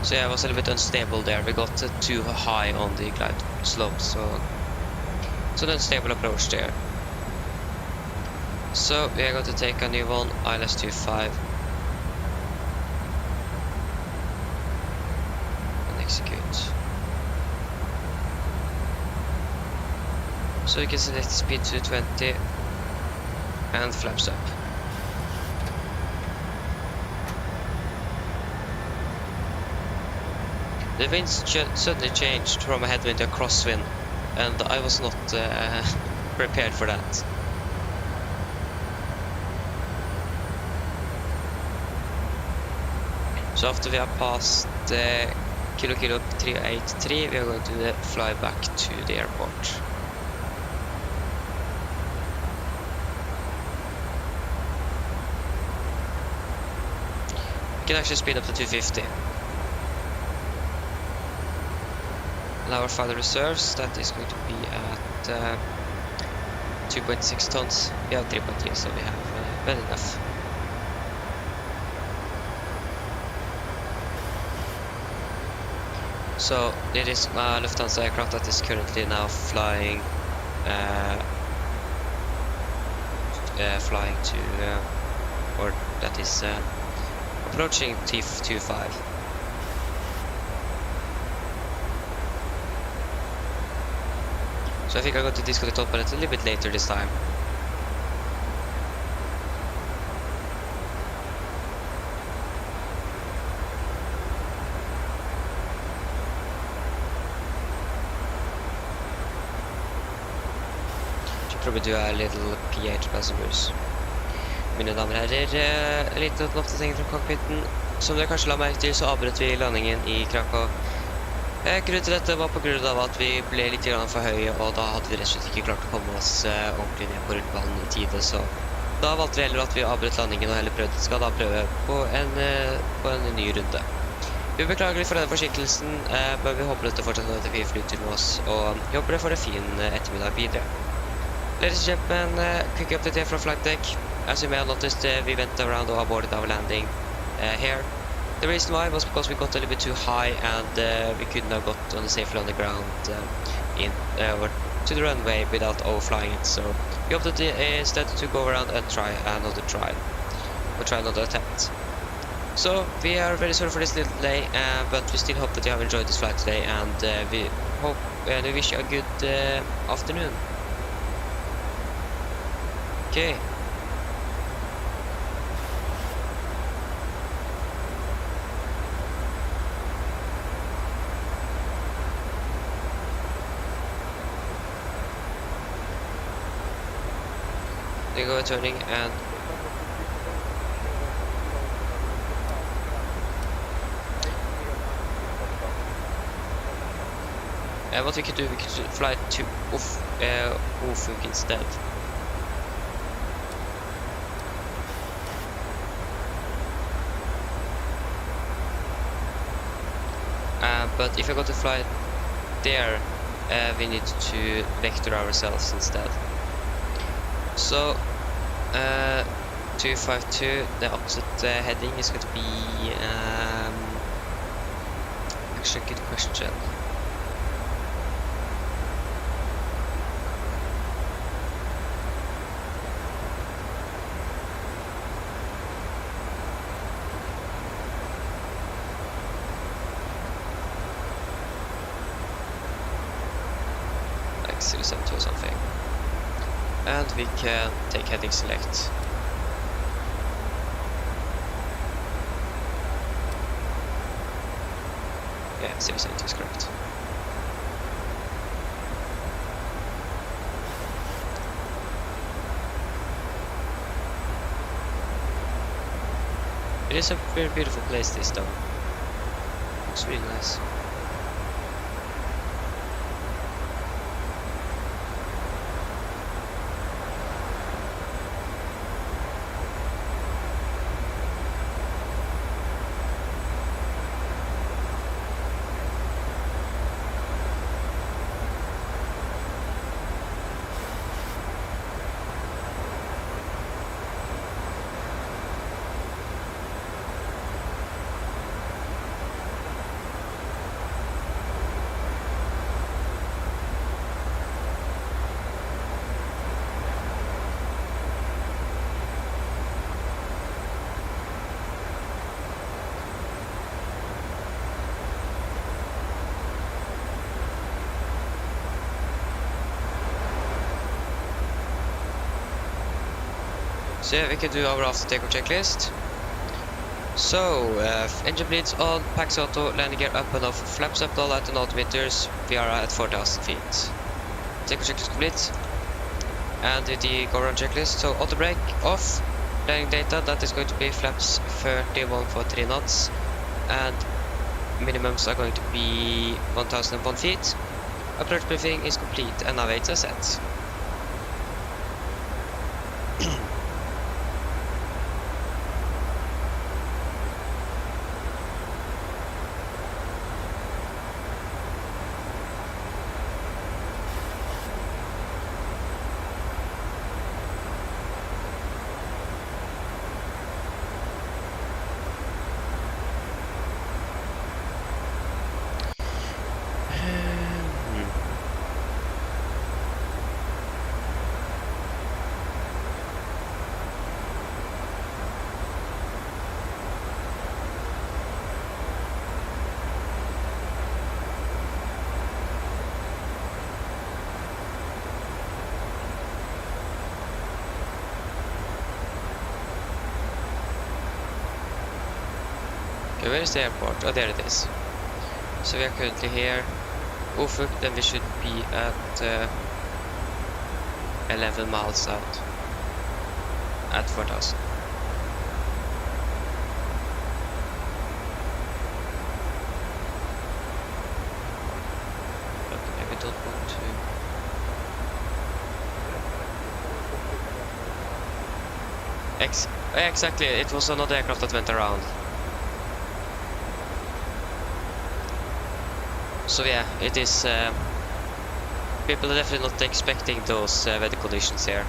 So yeah, I was a little bit unstable there. We got too high on the glide slope, so an unstable approach there. So we are going to take a new one, ILS25, and execute. So you can select speed to 20 and flaps up. The wind suddenly changed from a headwind to a crosswind, and I was not prepared for that. So after we are past Kilo 383, we are going to fly back to the airport. We can actually speed up to 250. Now for the reserves, that is going to be at 2.6 tons. We have 3.3, so we have well enough. So it is a Lufthansa aircraft that is currently now flying flying to, or that is approaching T25. So I think I'm going to disconnect autopilot a little bit later this time. Probably do a little PA to passengers. Mine damer og herrer, en liten oppdatering fra cockpiten. Som dere kanskje la merke til, så avbrøt vi landingen i Krakow. Grunnen til dette var på grunn av at vi ble litt for høye, og da hadde vi rett og slett ikke klart å komme oss ordentlig ned på rullebanen i tide, så da valgte vi heller at vi avbrøt landingen og heller skal da prøve på en ny runde. Vi beklager litt for denne forsinkelsen, men vi håper dette fortsatt er fire flytur med oss, og vi håper det får en fin ettermiddag videre. Ladies and gentlemen, quick update here from flight deck. As you may have noticed, we went around or aborted our landing here. The reason why was because we got a little bit too high and we couldn't have got on the safely on the ground or to the runway without overflying it. So we opted instead to go around and try another attempt. So we are very sorry for this little delay, but we still hope that you have enjoyed this flight today, and we hope and we wish you a good afternoon. Okay. They go turning and what we could do, we could fly to Oslo instead. But if I go to fly there, we need to vector ourselves instead. So 252, the opposite heading is going to be actually a good question. Like 070 or something. And we can take heading select. Yeah, 070 is correct. It is a very beautiful place, this though. It's really nice. So yeah, we can do our after takeoff checklist. So, engine bleeds on, packs auto, landing gear up and off, flaps up, all out and altimeters. We are at 4,000 feet. Takeoff checklist complete. And the go around checklist. So auto brake off, landing data, that is going to be flaps 3143 knots, and minimums are going to be 1001 feet. Approach briefing is complete and navigator set. Where is the airport? Oh, there it is. So we are currently here. Ufuk, then we should be at 11 miles out at 4,000. Okay, we don't want to. Exactly, it was another aircraft that went around. So yeah, it is. People are definitely not expecting those weather conditions here.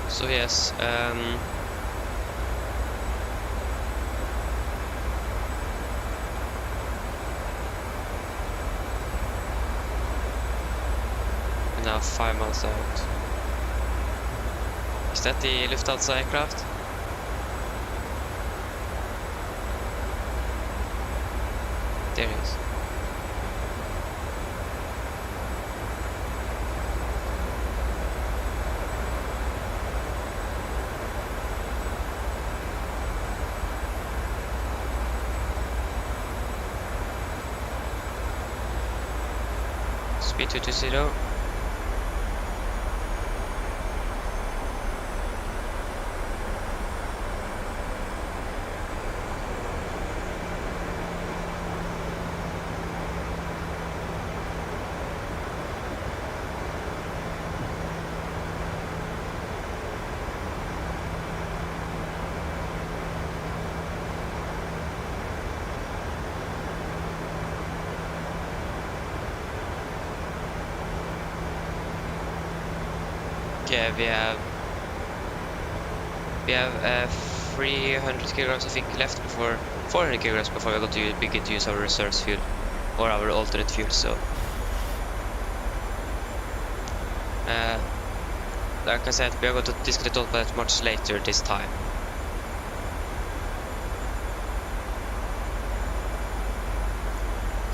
So yes, now 5 miles out. Is that the Lufthansa aircraft? There it is. Speed 220. Okay, we have 300 kilograms I think left before 400 kilograms before we got to begin to use our reserves fuel or our alternate fuel. So like I said, we are going to discuss all that much later this time.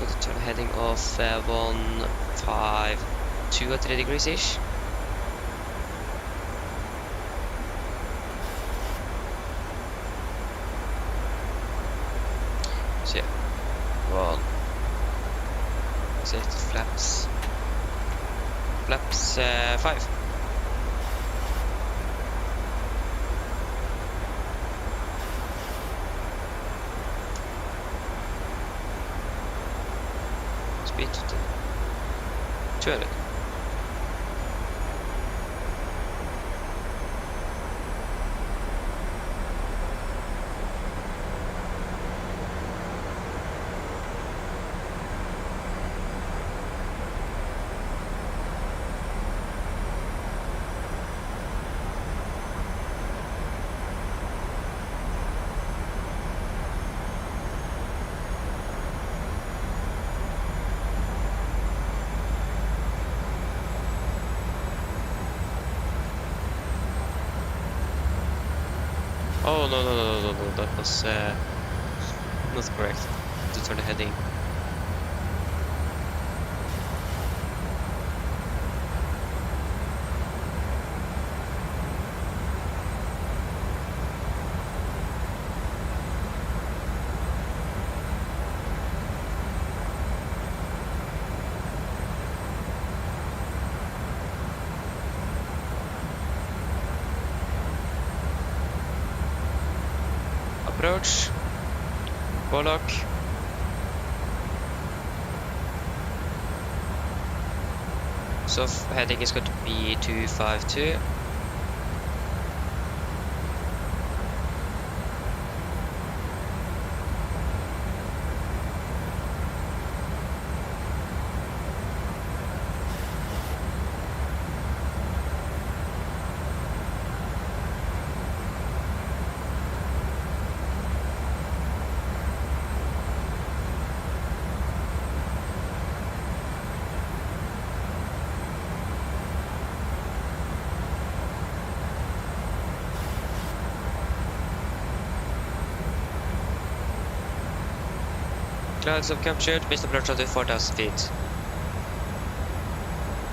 Going to turn heading off 152 at 3 degrees ish. So yeah, flaps 5. Speed 200. Oh no, that was not correct. To turn the heading. Approach, Pollock. So heading is going to be 252. Clouds have captured, missed approach at 4,000 feet.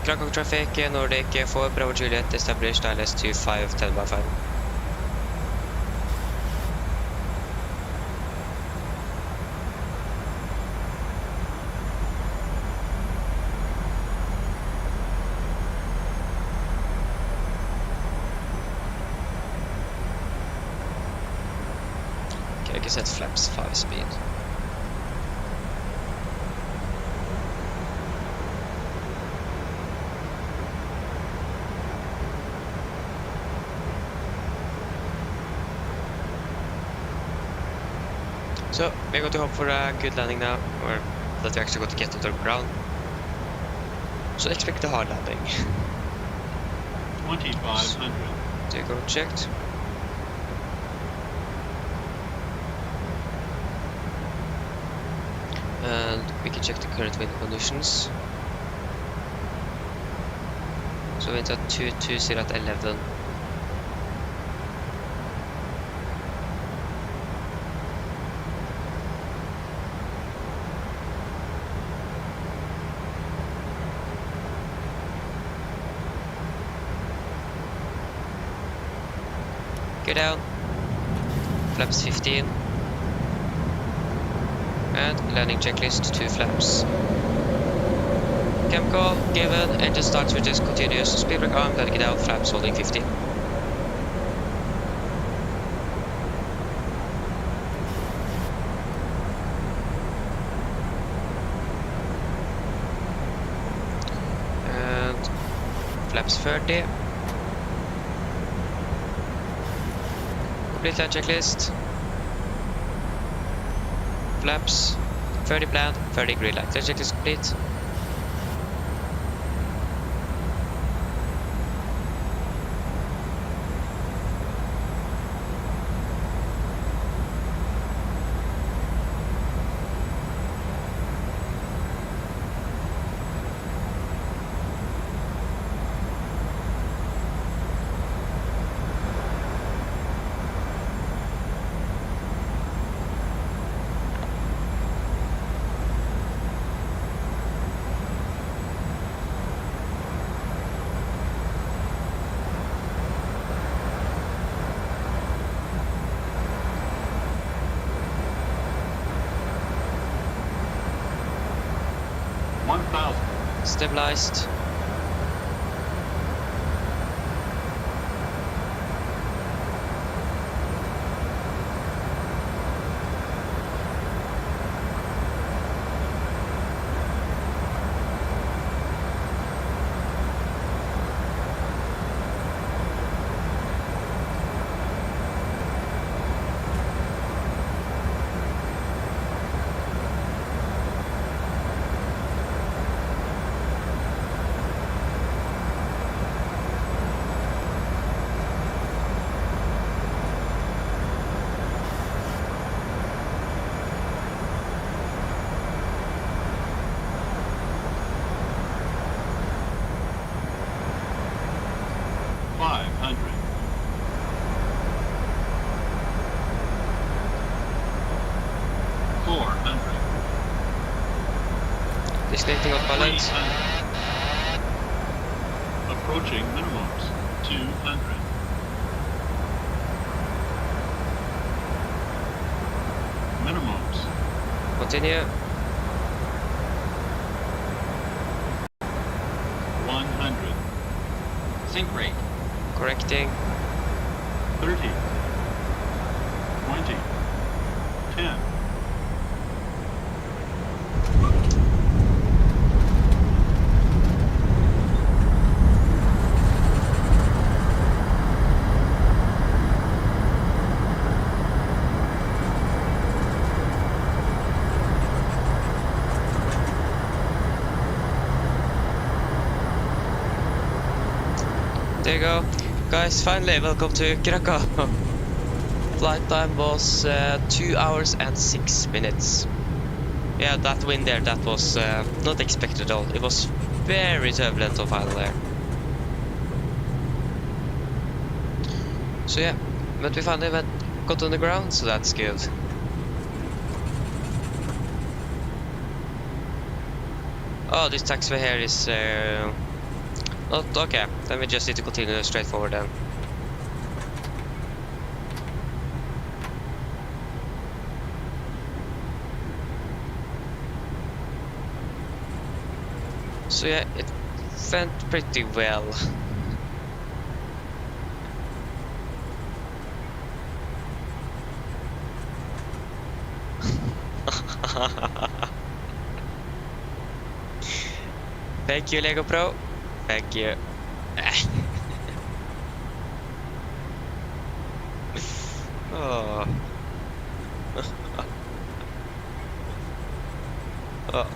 Krakow traffic, Nordic 4, Bravo Juliet, established ILS 25, 10 by 5. Okay, I guess that flaps 5 speed. So, we're going to hope for a good landing now, or that we're actually going to get to the ground. So expect a hard landing. 2,500. Take out checked. And we can check the current wind conditions. So winds at 220 at 11. Go down. Flaps 15. And landing checklist 2 flaps. Cam call given, engine start switches continuous, speed brake arm, letting it down, flaps holding 15. And flaps 30. Complete land checklist. Flaps 30 planned, 30 green light. Land checklist complete. Stabilized. Disconnecting on pilot. Approaching minimums. 200. Minimums. Continue. 100. Sync rate. Correcting. 30. 20. 10. There you go. Guys, finally, welcome to Krakow. Flight time was 2 hours and 6 minutes. Yeah, that wind there, that was not expected at all. It was very turbulent on final there. So yeah, but we finally got on the ground, so that's good. Oh, this taxiway here is not okay. Then we just need to continue straight forward then. So yeah, it went pretty well. Thank you, Lego Pro. Thank you. Oh. Oh.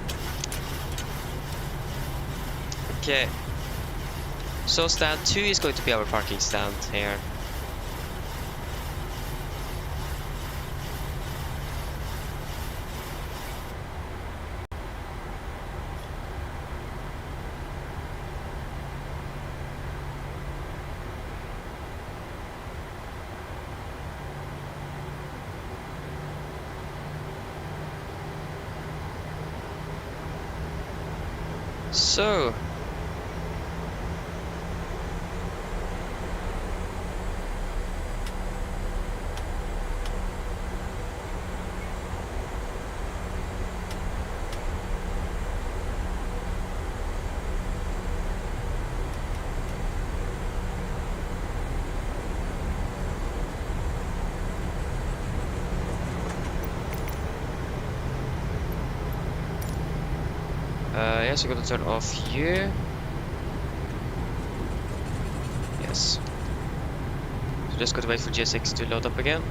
Okay. So stand 2 is going to be our parking stand here. So yes, we're gonna turn off here. Yes. So just gotta wait for G6 to load up again.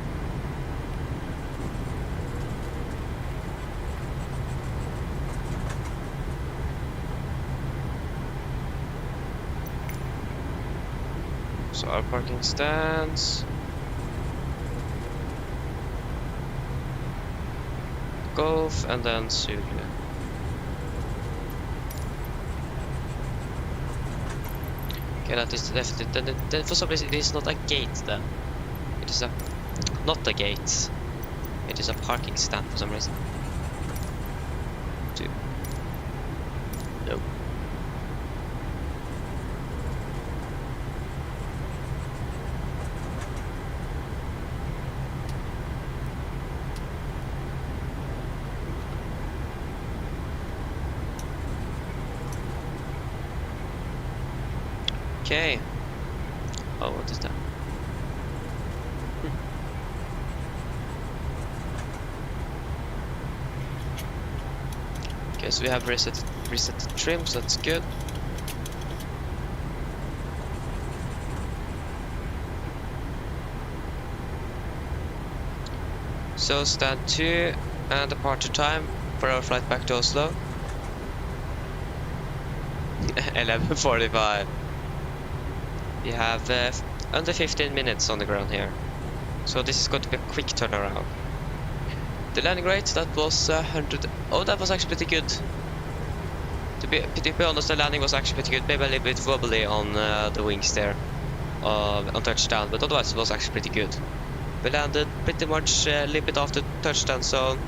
So our parking stands. Golf and then Zulu. Okay, that is definitely. Then for some reason it is not a gate then. It is not a gate. It is a parking stand for some reason. 2. No. Okay. Oh, what is that? Okay, so we have reset the trim, so that's good. So stand 2 and departure time for our flight back to Oslo. 11:45. We have under 15 minutes on the ground here. So this is going to be a quick turnaround. The landing rate, that was 100. Oh, that was actually pretty good. To be honest, the landing was actually pretty good. Maybe a little bit wobbly on the wings there on touchdown, but otherwise it was actually pretty good. We landed pretty much a little bit after touchdown zone.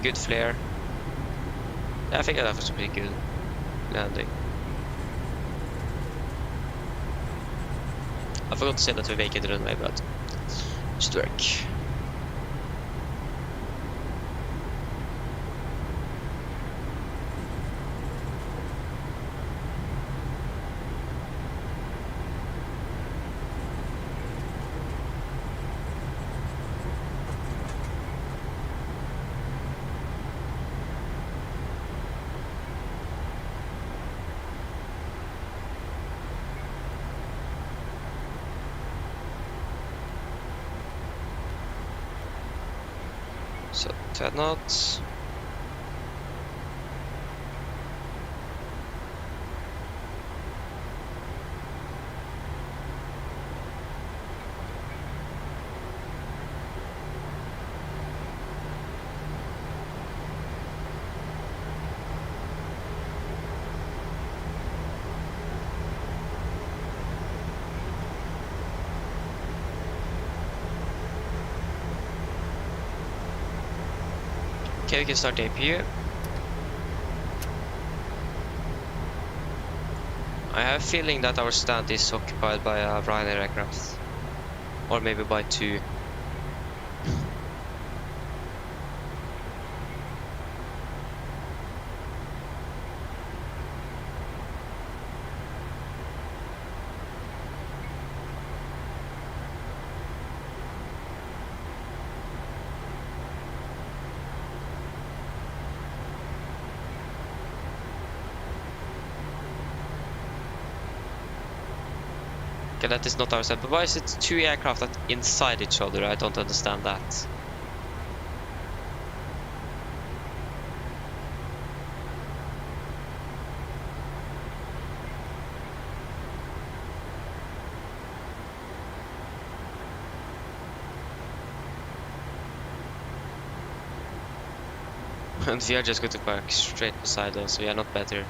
Good flare. Yeah, I think that was a pretty good landing. I forgot to say that we vacate the runway, but it should work. So 10 knots. Okay, we can start the APU. I have a feeling that our stand is occupied by a Ryanair aircraft. Or maybe by two. Okay, that is not our set, but why is it two aircraft that inside each other? I don't understand that. And we are just going to park straight beside us, so we are not better.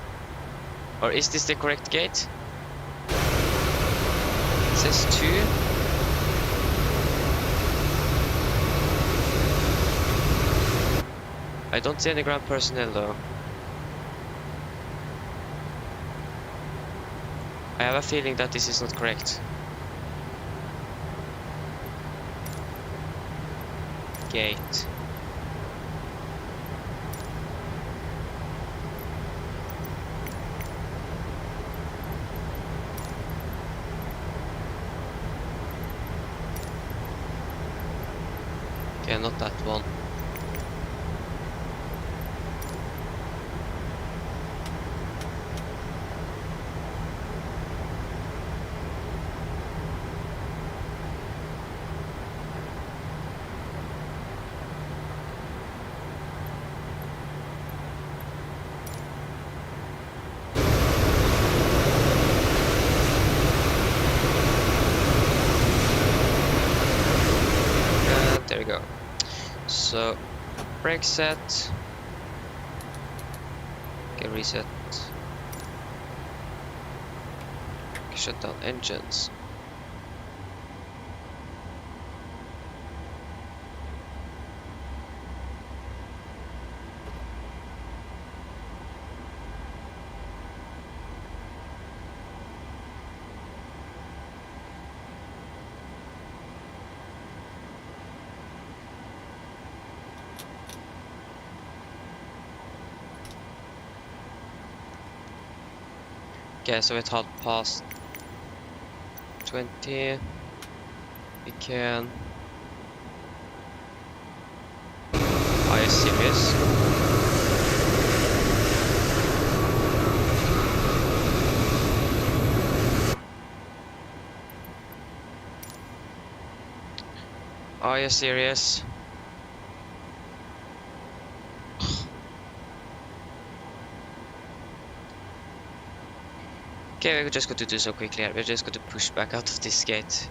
Or is this the correct gate? It says 2. I don't see any ground personnel though. I have a feeling that this is not correct. Gate. Okay, not that one. And there we go. So, brake set. Okay, reset. Okay, shut down engines. Okay, so it had past 20. We can. Are you serious? Are you serious? Okay, we're just going to do so quickly here. We're just going to push back out of this gate.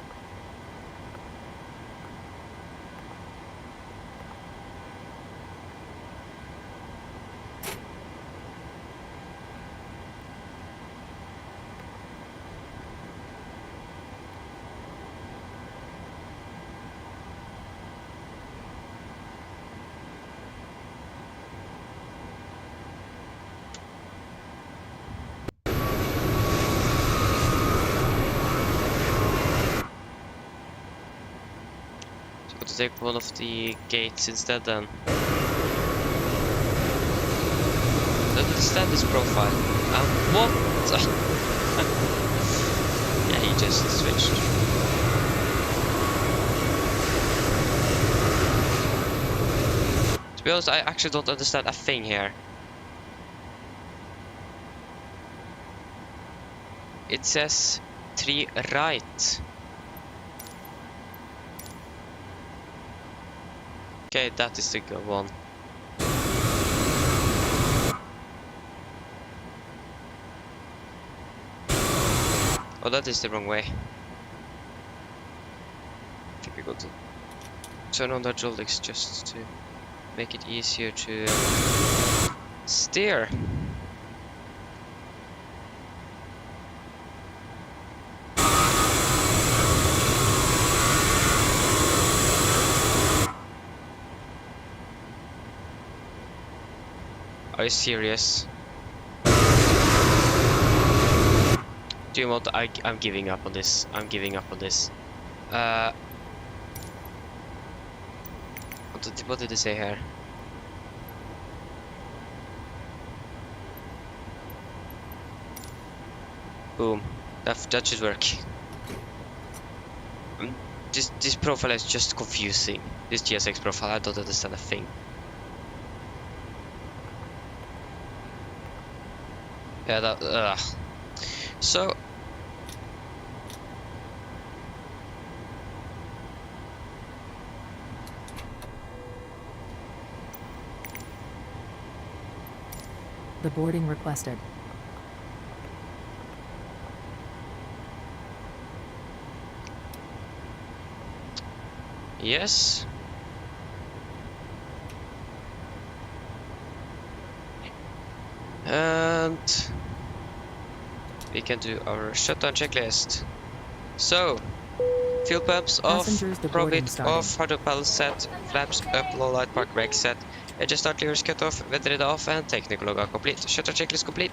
To take one of the gates instead then. Don't understand this profile. What? Yeah, he just switched. To be honest, I actually don't understand a thing here. It says 3 right. Okay, that is the good one. Oh, that is the wrong way. I think we got to turn on the hydraulics just to make it easier to steer. Are you serious? stream mode, I'm giving up on this. I'm giving up on this. What did they say here? Boom. That should work. This profile is just confusing. This GSX profile, I don't understand a thing. Yeah, that. So. The boarding requested. Yes. And we can do our shutdown checklist. So, fuel pumps off, Passengers probe boarding it starting. off, hydro panel set, flaps up, low light park brake set, edge start levers cut off, weather it off, and technical log complete. Shutdown checklist complete.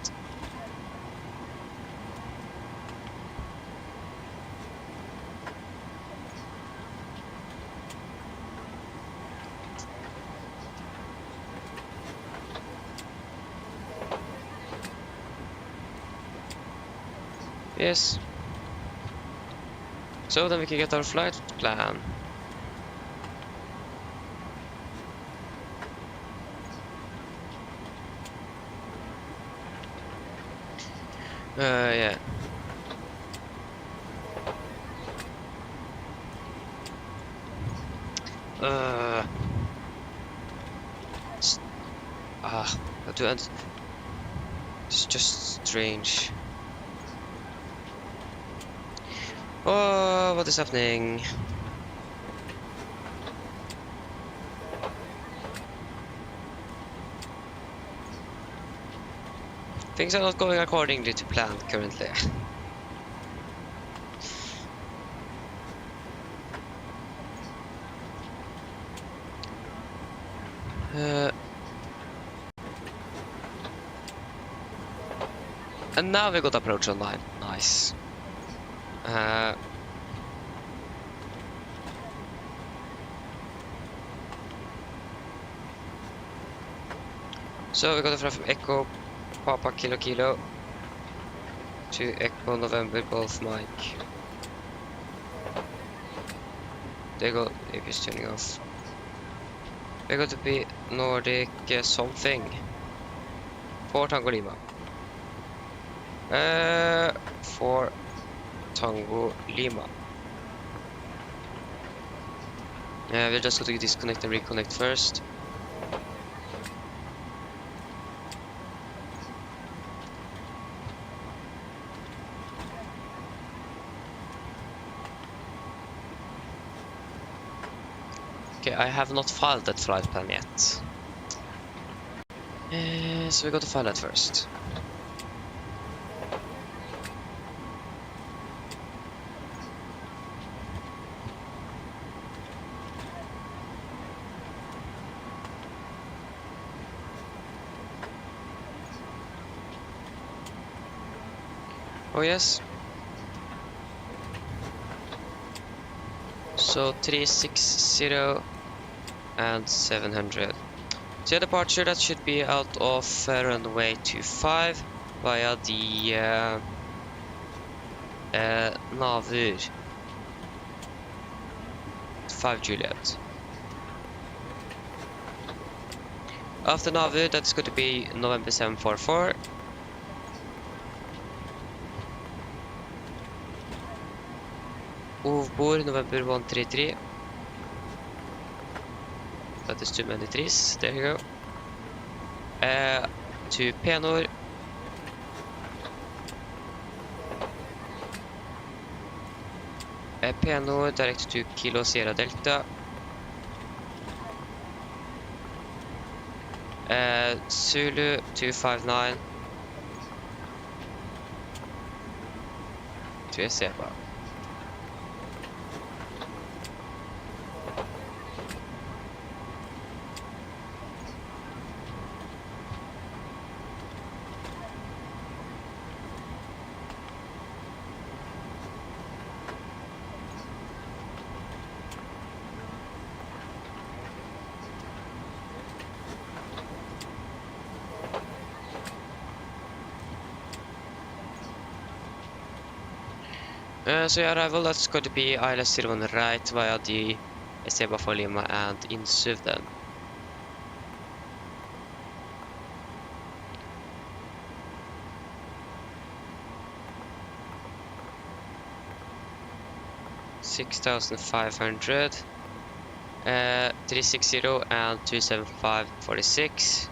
Yes. So then we can get our flight plan. Yeah. How to end? It's just strange. Oh, what is happening? Things are not going accordingly to plan currently. And now we got approach online. Nice. So we got to fly from Echo Papa Kilo Kilo to Echo November Golf Mike. There go, it is turning off. We're going to be Nordic something. For Tango Lima. For Tango Lima. We're just going to disconnect and reconnect first. Okay, I have not filed that flight plan yet. So we got to file that first. Oh yes. So 360 and 700. So departure that should be out of runway 25 via the Navur 5 Juliet. After Navur, that's going to be November 744. Ovbor November 133. That is too many trees. There you go. To Penor. Penor direct to Kilo Sierra Delta. Zulu 259 to Ezeba. So your arrival, that's going to be ILS 01 right via the Esteba for Lima and Insuv then. $6,500, 360 and 275.46.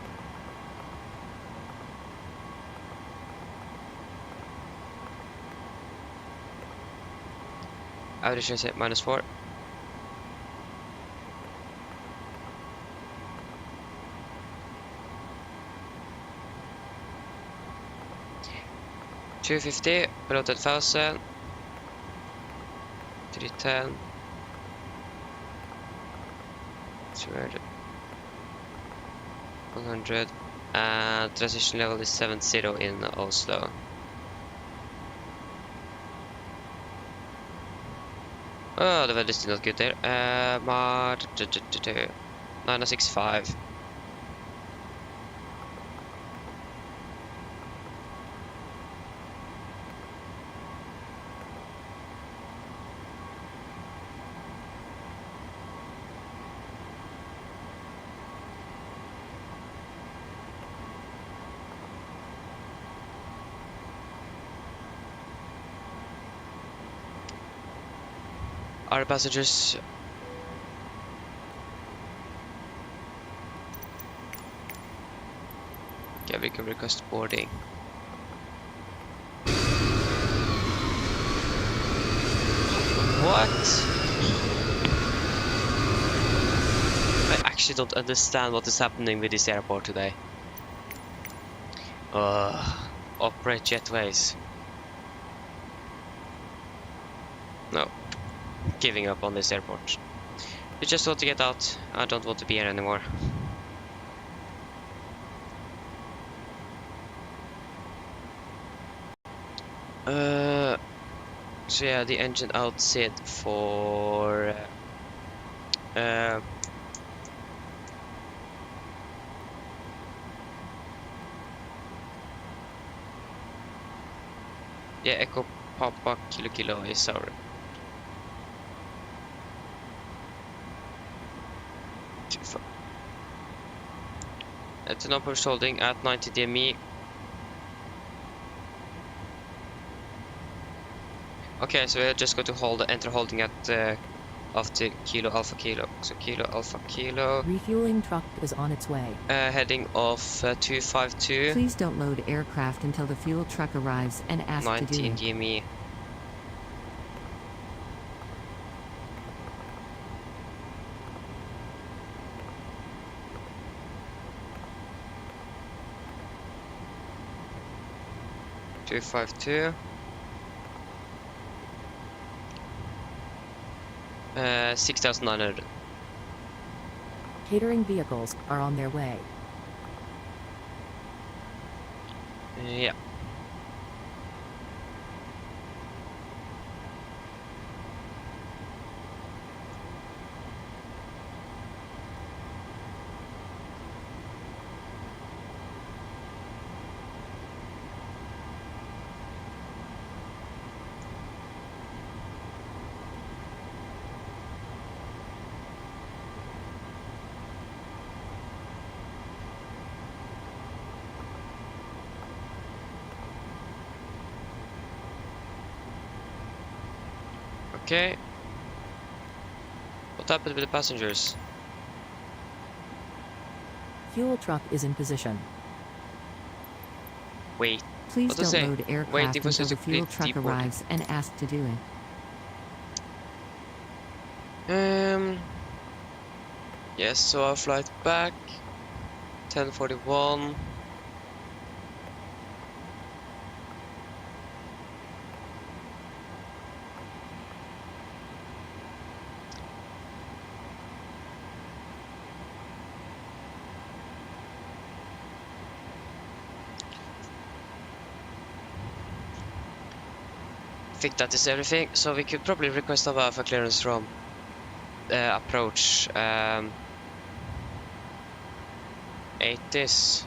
Average is at -4. $250 below 10,000. 310. 200. 100. And transition level is 70 in Oslo. Oh, the weather is not good there. 965. Our passengers. Okay, we can request boarding. What? I actually don't understand what is happening with this airport today. Operate jetways. No. Giving up on this airport. I just want to get out. I don't want to be here anymore. So yeah, the engine outside for yeah, Echo Papa Kilo Kilo is our at an upper holding at 90 DME. Okay, so we're just going to hold enter holding at after Kilo Alpha Kilo. So Kilo Alpha Kilo. Refueling truck is on its way. Heading of 252. Please don't load aircraft until the fuel truck arrives and ask to do 19 it. DME. $252. 6,900. Catering vehicles are on their way. Yeah. Okay. What happened with the passengers? Fuel truck is in position. Wait. Please What to don't say? load aircraft Waiting for until the fuel complete truck deboarding. arrives and ask to do it. Yes, so our flight back 10:41. I think that is everything, so we could probably request a Wi-Fi clearance from approach 80s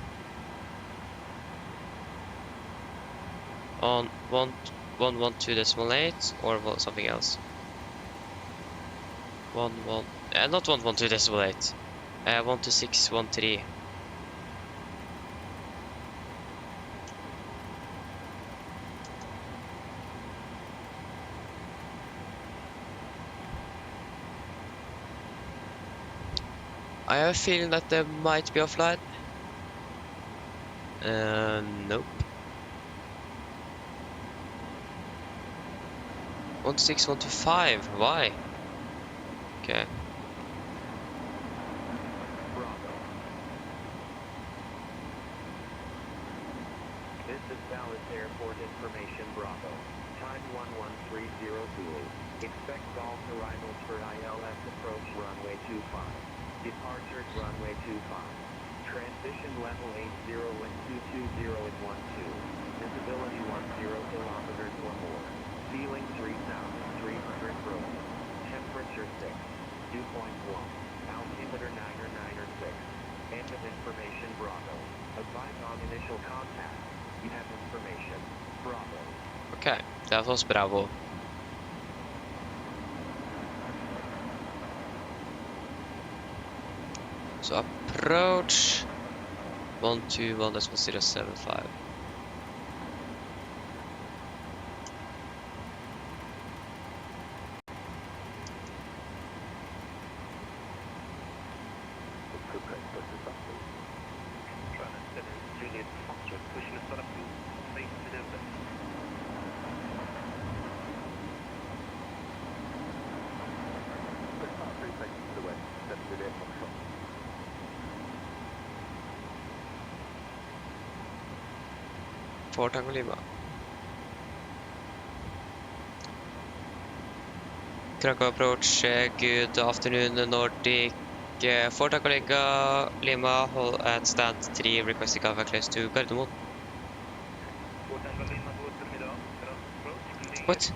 on 112.8 or something else. Not 112.8. 126.13. I have a feeling that they might be offline. Nope. 16125. Why? Okay. Bravo. This is Dallas Airport information, Bravo. Time 1130 Zulu. Expect all arrivals for ILS approach runway 25. Departure runway 25. Transition level 80 and 220 and 12. Visibility 10 kilometers or more. Ceiling 3,300 rows. Temperature 6. Dew point 1. Altimeter 996. End of information, Bravo. Advise on initial contact. You have information. Bravo. Okay, that was Bravo. So approach 121.075. Fort Tango Lima. Krakow approach, good afternoon Nordic. Fort Tango Lima, hold at stand 3, requesting Alpha class to Gardermoen. What?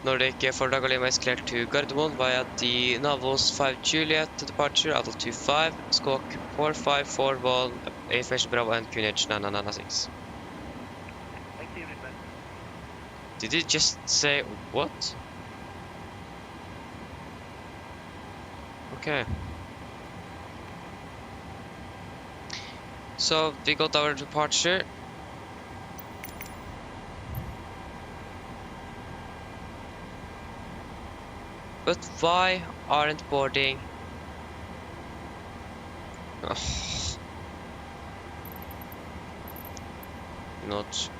Nordic Fort Tango Lima is cleared to Gardermoen via the Navos 5 Juliet departure, Adel 25, Squawk 4541, Information Bravo and QNH 996. Did you just say what? Okay. So we got our departure. But why aren't boarding? Ugh.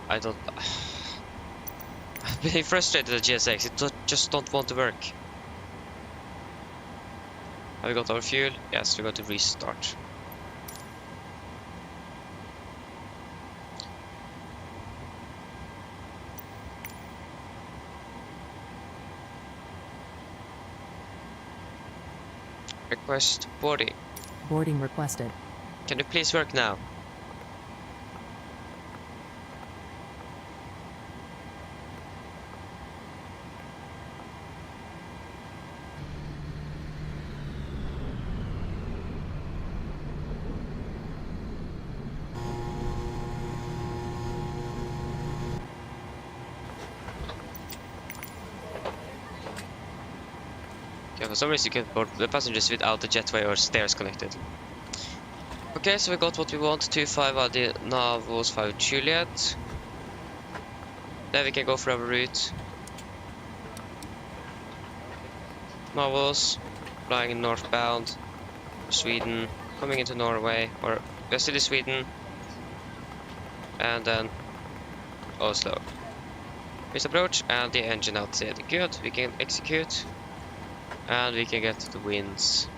I don't. I'm being frustrated at GSX. It just don't want to work. Have we got our fuel? Yes, we got to restart. Request boarding. Boarding requested. Can you please work now? Okay, for some reason you can board the passengers without the jetway or stairs connected. Okay, so we got what we want, 25 at the Navos 5 Juliet. Then we can go for our route. Navos, flying northbound, Sweden, coming into Norway, or we're still in Sweden, and then Oslo. Please approach, and the engine out said good, we can execute, and we can get the winds.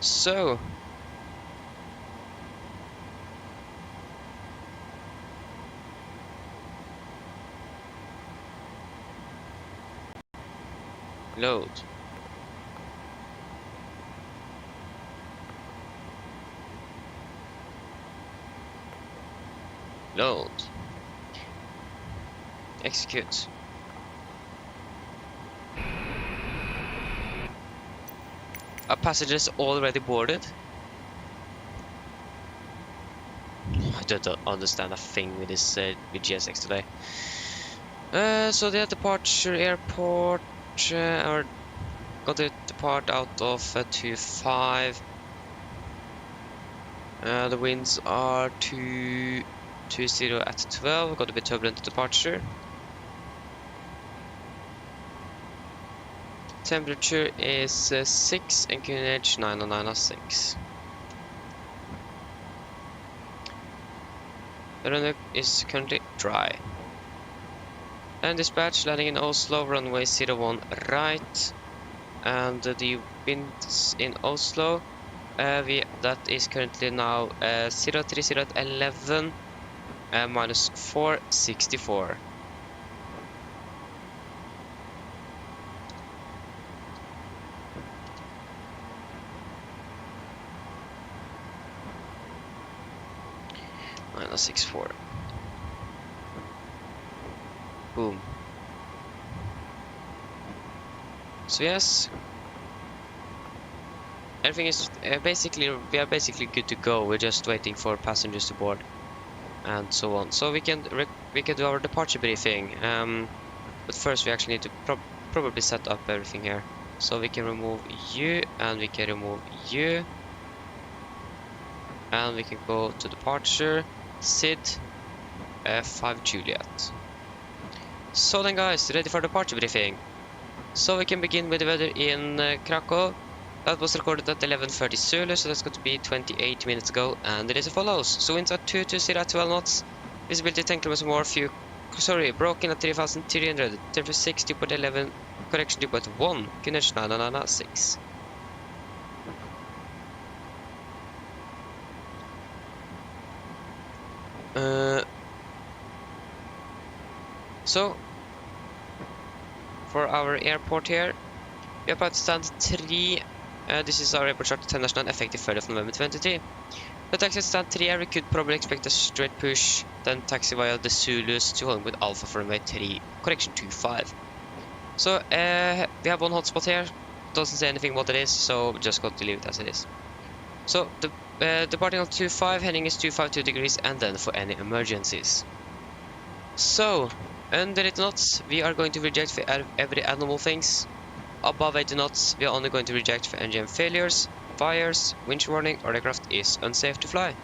So Load. Load. Execute. Are passengers already boarded? I don't understand a thing with this with GSX today. So the departure airport or got to depart out of 25. The winds are 220 at 12. Got to be turbulent departure. Temperature is 6 and QNH 90906. The runway is currently dry. And dispatch landing in Oslo, runway 01 right. And the winds in Oslo, that is currently now 030 at 11, minus 464. Minus 64. Boom. So yes, everything is we are basically good to go. We're just waiting for passengers to board and so on. So we can do our departure briefing. But first we actually need to probably set up everything here. So we can remove you and we can remove you, and we can go to departure. Sid 5 Juliet. So then guys, ready for departure briefing. So we can begin with the weather in Krakow. That was recorded at 11:30 Zulu, so that's going to be 28 minutes ago, and it is as follows. So winds at 220 at 12 knots. Visibility 10 kilometers more. Broken at 3,300. Temperature 6, dew point 11. Correction dew point 1. QNH 90906. So for our airport here, we are about to stand 3. This is our airport chart 10 national effective 3rd of November 2023. The taxi at stand 3 we could probably expect a straight push, then taxi via the Zulus to Hollywood Alpha for runway 3, correction 25. So we have one hotspot here, doesn't say anything what it is, so just got to leave it as it is. So the departing of 25, heading is 252 degrees, and then for any emergencies. So under 80 knots, we are going to reject for every abnormal things. Above 80 knots, we are only going to reject for engine failures, fires, winch warning, or aircraft is unsafe to fly.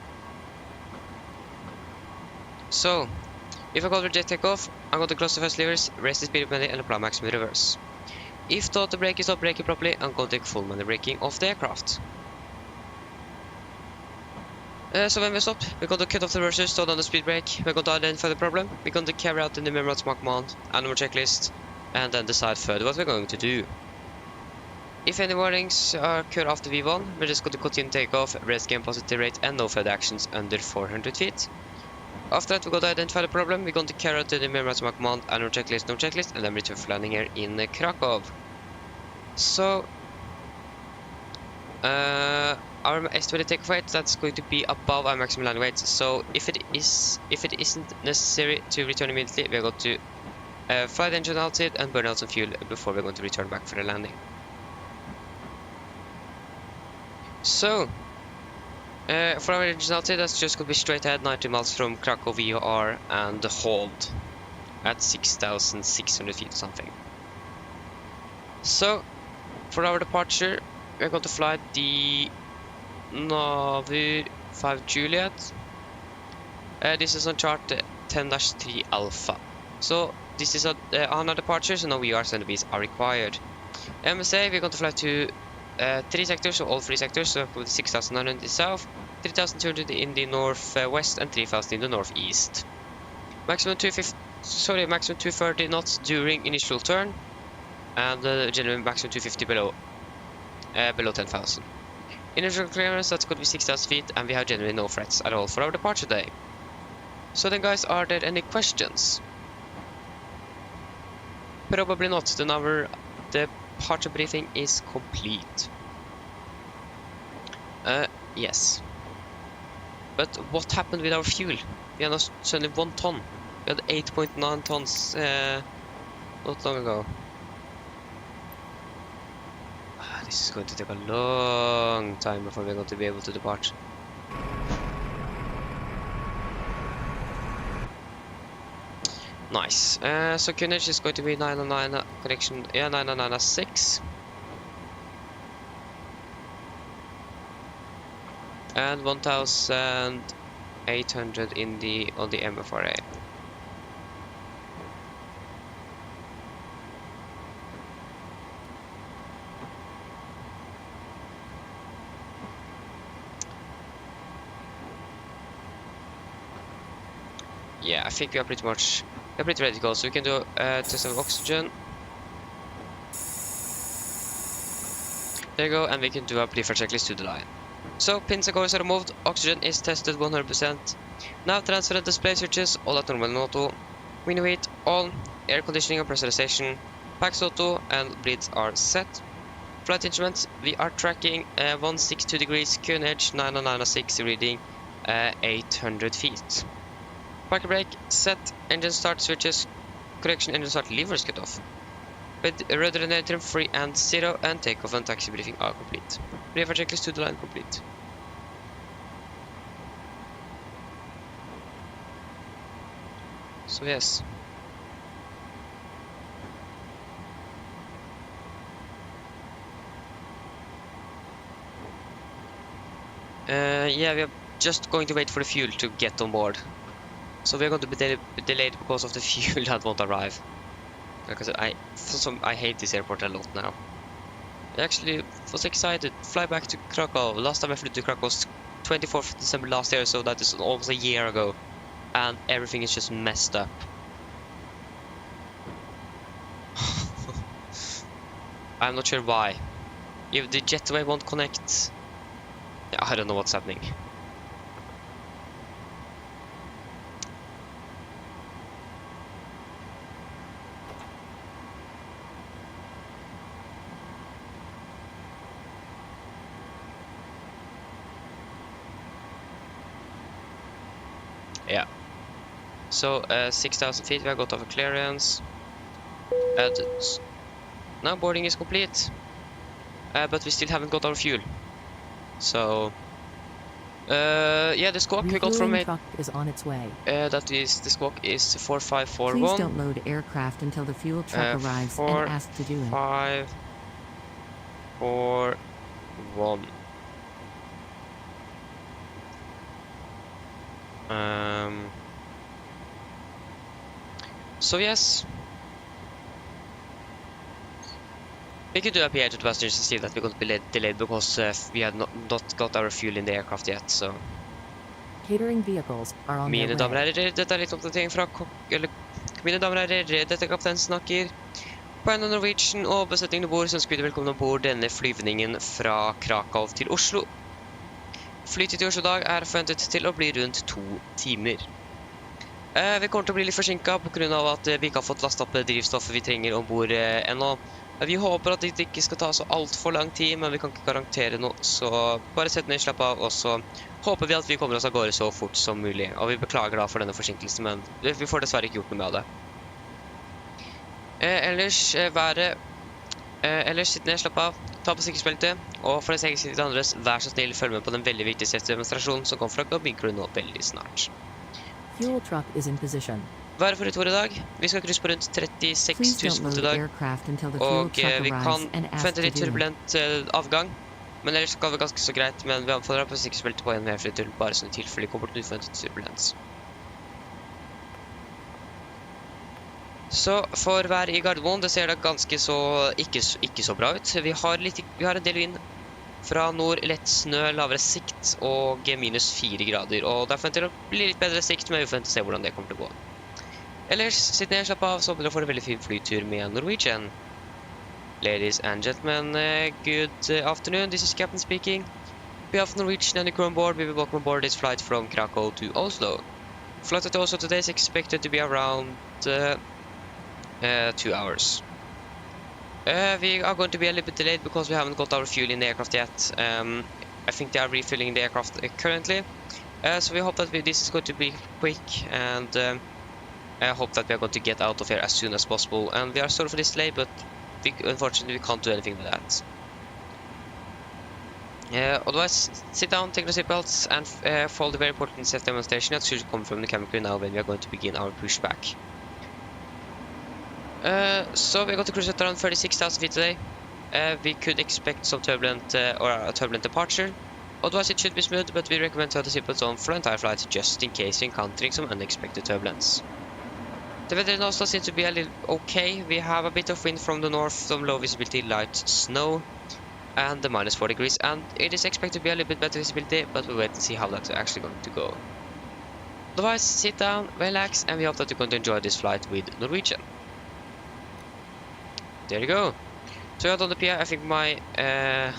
So, if I call reject takeoff, I'm going to close the first levers, raise the speed of manually, and apply maximum reverse. If the auto brake is not braking properly, I'm going to take full manual braking of the aircraft. So when we stop, we're going to cut off the reversers, slow down the speed brake, we're going to identify the problem, we're going to carry out the numerous command, animal checklist, and then decide further what we're going to do. If any warnings are occurred after V1, we're just going to continue takeoff, raise game positive rate, and no further actions under 400 feet. After that, we're going to identify the problem, we're going to carry out the numerous command, animal checklist, no checklist, and then return for landing here in Krakow. So our estimated takeoff weight, that's going to be above our maximum landing weight. So if it isn't necessary to return immediately, we're going to fly the engine outside and burn out some fuel before we're going to return back for the landing. So for our engine outside, that's just going to be straight ahead 90 miles from Krakow VOR and hold at 6,600 feet or something. So for our departure, we're going to fly the Navi 5 Juliet. This is on chart 10-3 Alpha. So this is on our departure, so no VRs and Vs are required. MSA, we're going to fly to 3 sectors, so all 3 sectors, so with 6,900 in the south, 3,200 in the northwest, and 3,000 in the northeast. Maximum 230 knots during initial turn, and general maximum 250 below 10,000. Initial clearance, that's going to be 6,000 feet, and we have generally no threats at all for our departure day. So then guys, are there any questions? Probably not. Then the departure briefing is complete. Yes. But what happened with our fuel? We had suddenly 1 ton. We had 8.9 tons not long ago. This is going to take a long time before we're going to be able to depart. Nice. So Kunich is going to be 909 connection. Yeah, 996. And 1,800 in the on the MFRA. Yeah, I think we are pretty ready to go. So we can do a test of oxygen. There you go, and we can do a pre-flight checklist to the line. So, pins and covers are removed, oxygen is tested 100%. Now transfer and display switches, all at normal and auto. Window heat on, air conditioning and pressurization, packs auto, and bleeds are set. Flight instruments, we are tracking 162 degrees, QNH 906 reading 800 feet. Parking brake set, engine start switches, correction engine start levers cut off. With rudder and trim free and 0, and takeoff and taxi briefing are complete. Pre-flight checklist to the line complete. So yes. Yeah, we are just going to wait for the fuel to get on board. So we're going to be delayed because of the fuel that won't arrive. Like I said, I hate this airport a lot now. I actually was excited to fly back to Krakow. Last time I flew to Krakow was 24th of December last year, so that is almost a year ago. And everything is just messed up. I'm not sure why. If the jetway won't connect, I don't know what's happening. Yeah. So 6,000 feet, we have got over clearance. Now boarding is complete. But we still haven't got our fuel. So yeah, the squawk we got from it truck is on its way. that is, the squawk is 4541. Please don't load aircraft until the fuel truck arrives and ask to do it. 4541. So yes, we could do a PA to the passengers to see that we're going to be delayed because we had not got our fuel in the aircraft yet. So Catering vehicles are on their mine damer og way. herrer, dette litt oppdatering fra mine damer og herrer, dette er kaptein snakker. På en av Norwegian og besetningen bord, så ønsker vi velkommen ombord denne flyvningen fra Krakow til Oslo. Flytid til Oslo dag er forventet til å bli rundt 2 timer. Vi kommer til å bli litt forsinket på grunn av at vi ikke har fått lastet opp drivstoffet vi trenger ombord ennå. Vi håper at det ikke skal ta så alt for lang tid, men vi kan ikke garantere noe, så bare sett ned, slapp av, og så håper vi at vi kommer oss av gårde så fort som mulig. Og vi beklager da for denne forsinkelsen, men vi får dessverre ikke gjort noe med det. Ellers sitt ned, slapp av, ta på sikkerhetsbeltet, og for den sikkerhetsbeltet andres, vær så snill, følg med på den veldig viktige demonstrasjonen som kommer fra cabin crew nå veldig snart. Fuel truck is in position. Været for utover i dag, vi skal cruise på rundt 36 000 fot i dag, og vi kan forvente litt turbulent avgang, men ellers skal det ganske så greit, men vi anbefaler på sikkerhetsbeltet på en flytur, bare sånn i tilfelle kommer til uforventet turbulens. Så for vær i Gardermoen, det ser da ganske så ikke så bra ut. Vi har en del vind fra nord, lett snø, lavere sikt og minus 4 grader, og derfor forventer det å bli litt bedre sikt, men vi forventer å se hvordan det kommer til å gå. Ellers, sitt ned, slapp av, så håper dere får en veldig fin flytur med Norwegian. Ladies and gentlemen, good afternoon, this is Captain speaking. On behalf of Norwegian and the crew on board, we will welcome aboard this flight from Krakow to Oslo. Flight to Oslo today is expected to be around 2 hours. We are going to be a little bit delayed because we haven't got our fuel in the aircraft yet. I think they are refilling the aircraft currently. So we hope that this is going to be quick, and I hope that we are going to get out of here as soon as possible. And we are sorry for this delay, but unfortunately we can't do anything with that. Otherwise, sit down, take the seatbelts, and follow the very important safety demonstration that should come from the camera crew now when we are going to begin our pushback. So we're going to cruise at around 36,000 feet today. We could expect some turbulent or a turbulent departure. Otherwise it should be smooth, but we recommend to have the seatbelts on for the entire flight just in case you're encountering some unexpected turbulence. The weather in Oslo seems to be a little okay. We have a bit of wind from the north, some low visibility, light snow, and the -4 degrees, and it is expected to be a little bit better visibility, but we'll wait and see how that's actually going to go. Otherwise, sit down, relax, and we hope that you're going to enjoy this flight with Norwegian. There you go. So out on the PI, I think my I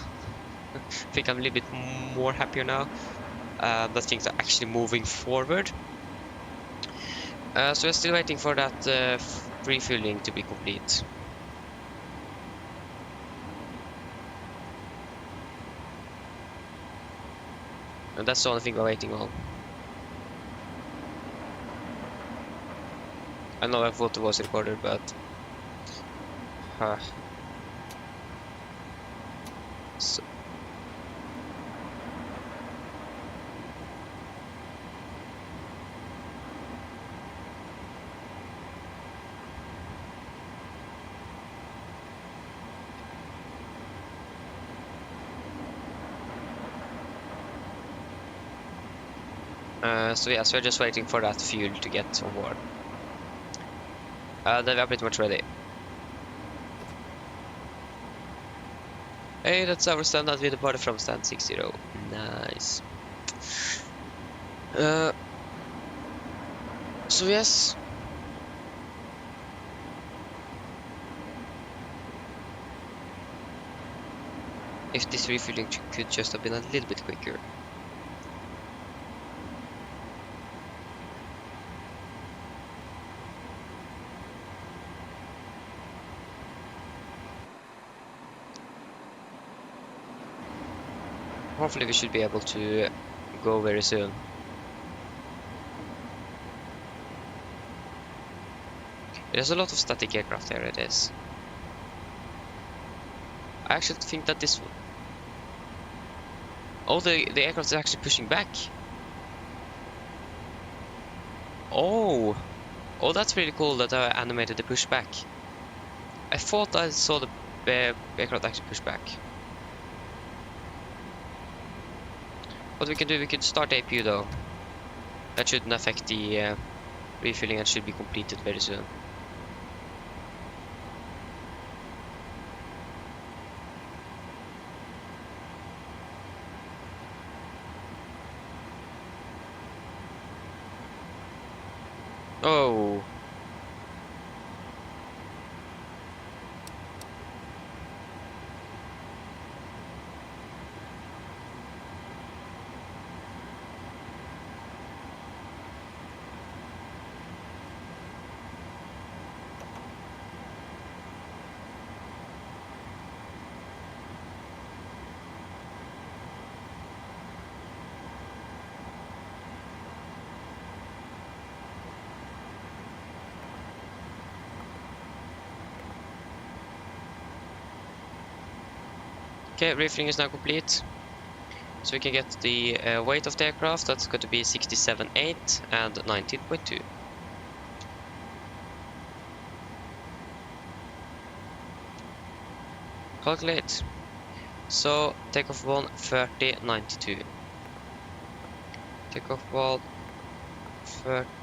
think I'm a little bit more happier now that things are actually moving forward. So we're still waiting for that refueling to be complete. And that's the only thing we're waiting on. I know I thought it was recorded, but so. So yes, we're just waiting for that fuel to get on board. Then we are pretty much ready. Hey, that's our standard with the body from stand 60. Nice. So yes. If this refueling could just have been a little bit quicker. Hopefully we should be able to go very soon. There's a lot of static aircraft there, it is. I actually think that this... Oh, the aircraft is actually pushing back. Oh! Oh, that's really cool that I animated the pushback. I thought I saw the aircraft actually push back. What we can do, we can start APU though. That shouldn't affect the refueling and should be completed very soon. Oh. Okay, refueling is now complete. So we can get the weight of the aircraft. That's going to be 67.8 and 19.2. Calculate. So takeoff 1 30.92. Takeoff 1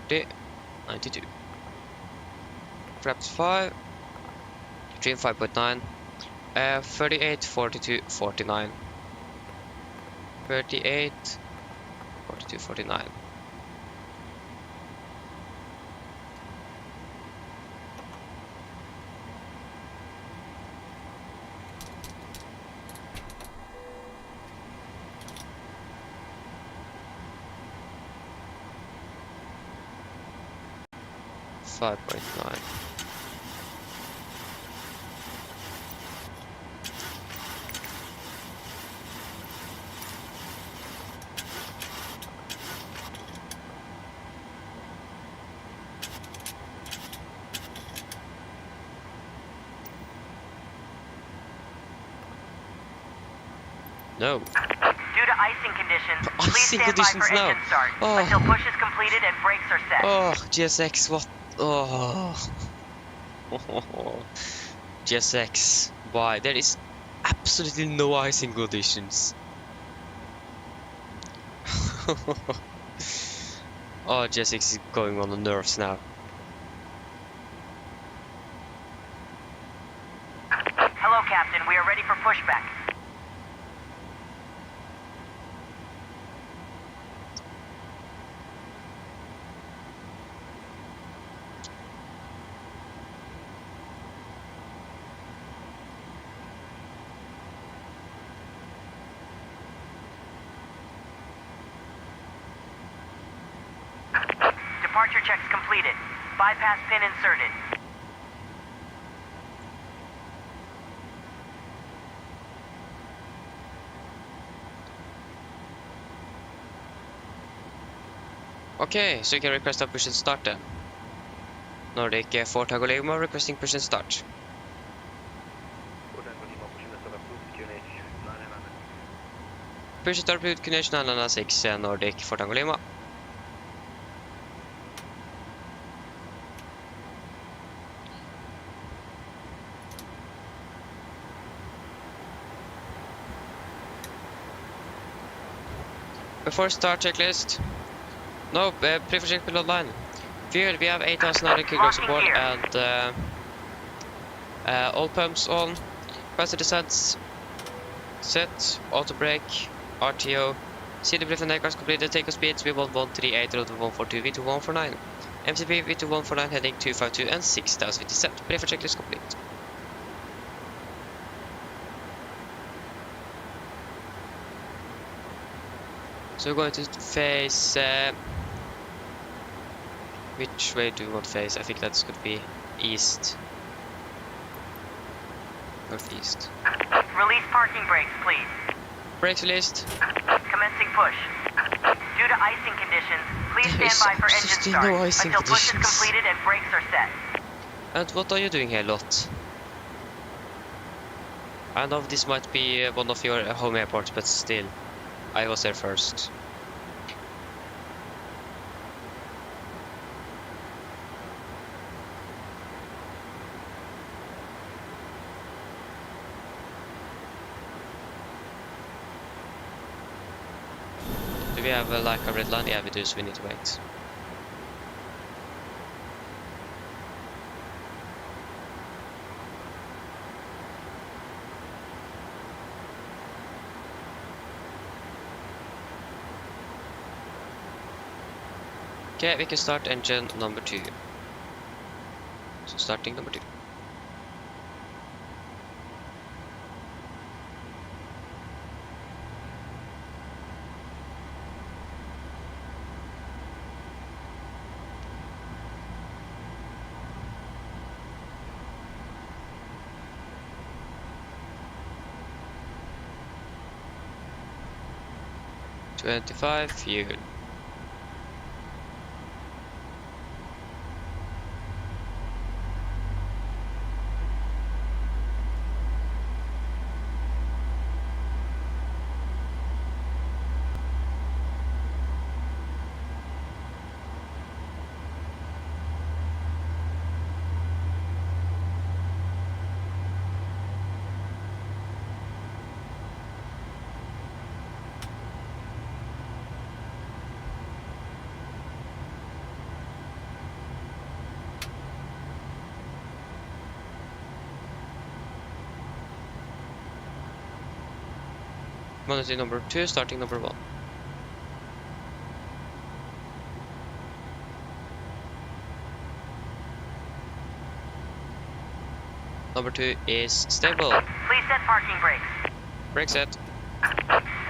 30.92. Flaps 5. Trim 5.9. 38, 42, 49. 38, 42, 49. $5.9. No. Due to icing conditions, please Icing stand by conditions for now. engine start Oh. until push is completed and brakes are set. Oh, GSX, what? Oh. GSX, why? There is absolutely no icing conditions. Oh, GSX is going on the nerves now. Hello, Captain. We are ready for pushback. Departure checks completed. Bypass pin inserted. Okay, so you can request a push and start then. Nordic 4 Tango Lima requesting push and start. Push and start with QNH 996 Nordic 4 Tango Lima. Before start checklist. No, prefer check below line. Fuel, we have 8,900 kilograms on board and all pumps on. Capacity descents set, auto brake, RTO. CD brief and aircraft completed. Takeoff speeds V1138, route 142, V2149. MCP V2149 heading 252 and 6,000 feet set. Prefer checklist complete. So we're going to face. Which way do we want to face? I think that's going to be east. Northeast. Release parking brakes, please. Brakes released. Commencing push. Due to icing conditions, please stand by for engine start until push is completed and brakes are set. And what are you doing here, Lot? I know this might be one of your home airports, but still, I was there first. Do we have like a red line? Yeah, we do, so we need to wait. Okay, we can start engine number 2. So starting number 2. $25 fuel. Quantity number 2, starting number 1. Number 2 is stable. Please set parking brakes. Brake set.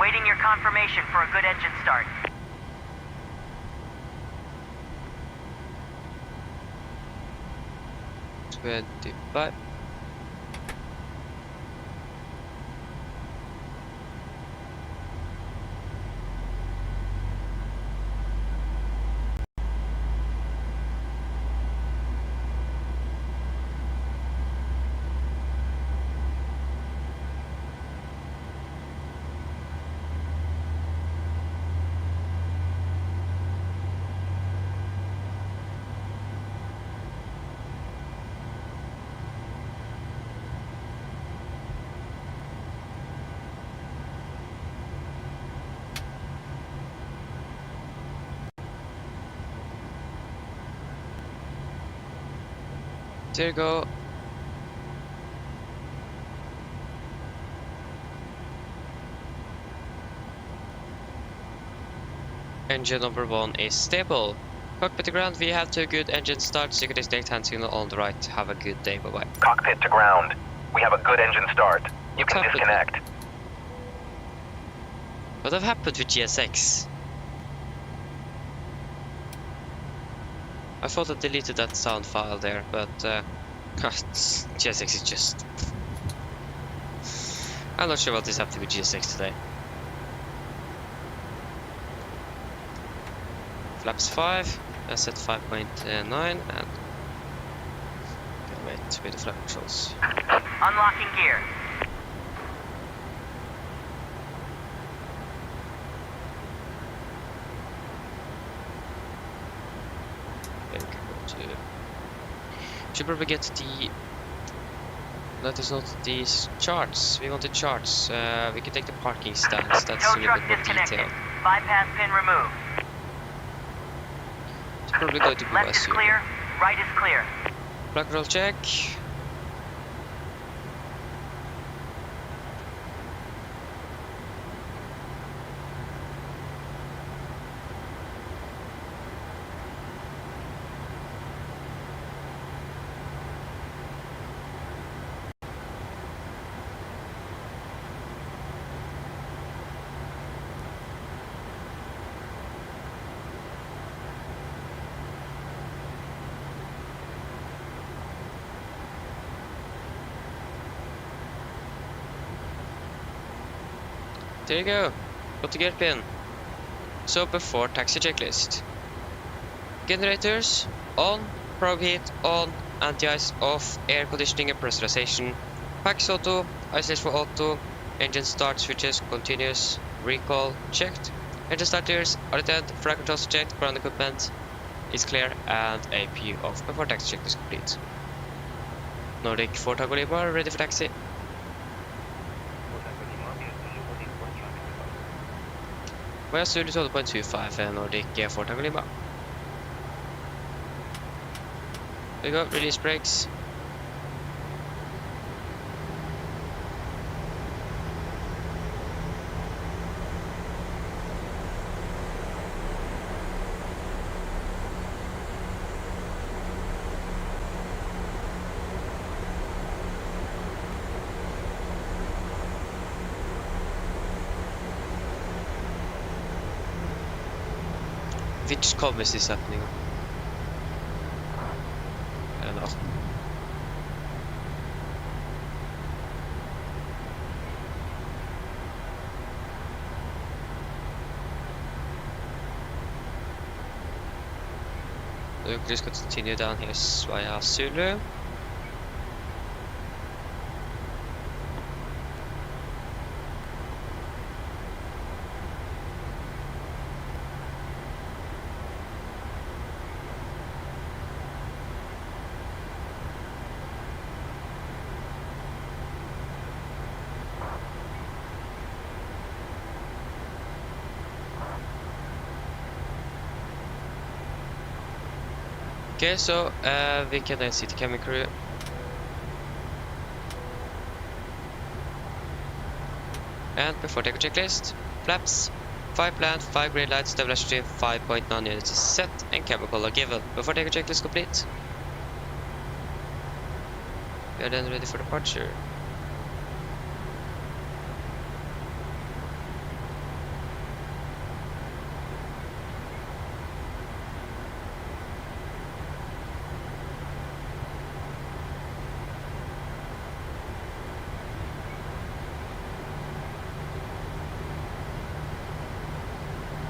Waiting your confirmation for a good engine start. $25. There you go. Engine number 1 is stable. Cockpit to ground, we have 2 good engine starts. You can disconnect hand signal on the right. Have a good day, bye bye. Cockpit to ground. We have a good engine start. You What's can happened? disconnect. What have happened with GSX? I thought I deleted that sound file there, but GSX is just... I'm not sure what is happening with GSX today. Flaps 5, I set 5.9 and wait with the flap controls. Unlocking gear. Should probably get the... That is not these charts. We want the charts. We can take the parking stands. That's a Tow little truck bit more disconnected. detailed. Bypass pin removed. It's probably going to be Left is clear, right is clear. Black roll check. There you go. Got the gear pin. So before taxi checklist. Generators on, probe heat on, anti-ice off, air conditioning and pressurization. Packs auto, isolation for auto, engine start switches continuous, recall checked. Engine starters are attended, flight controls checked, ground equipment is clear, and APU off before taxi checklist complete. Nordic 4 Tango Lima ready for taxi. Via Zulu 12.25 Nordic 4 Tango Lima. There you go, release brakes. Which com is this happening on? I don't know. We're just going to continue down here via Zulu. Okay, so we can then see the cabin crew. And before take a checklist, flaps, 5 land, 5 green lights, stabilizer 5.9 units is set, and cabin color given. Before take a checklist complete. We are then ready for departure.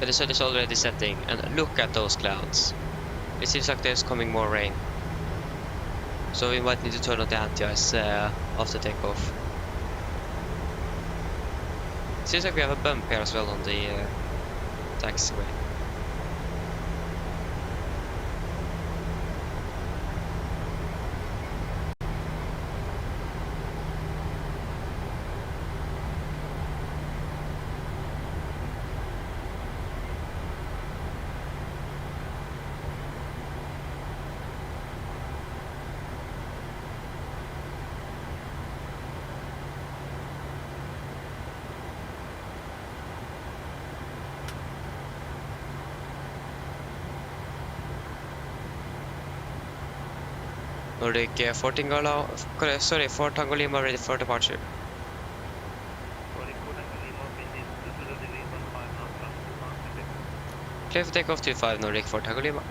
The sun is already setting, and look at those clouds. It seems like there's coming more rain. So we might need to turn on the anti-ice after takeoff. Seems like we have a bump here as well on the taxiway. Nordic 4 Tango Lima, sorry, 4 Tango Lima ready for departure. Clear for takeoff 25 Nordic 4 Tango Lima.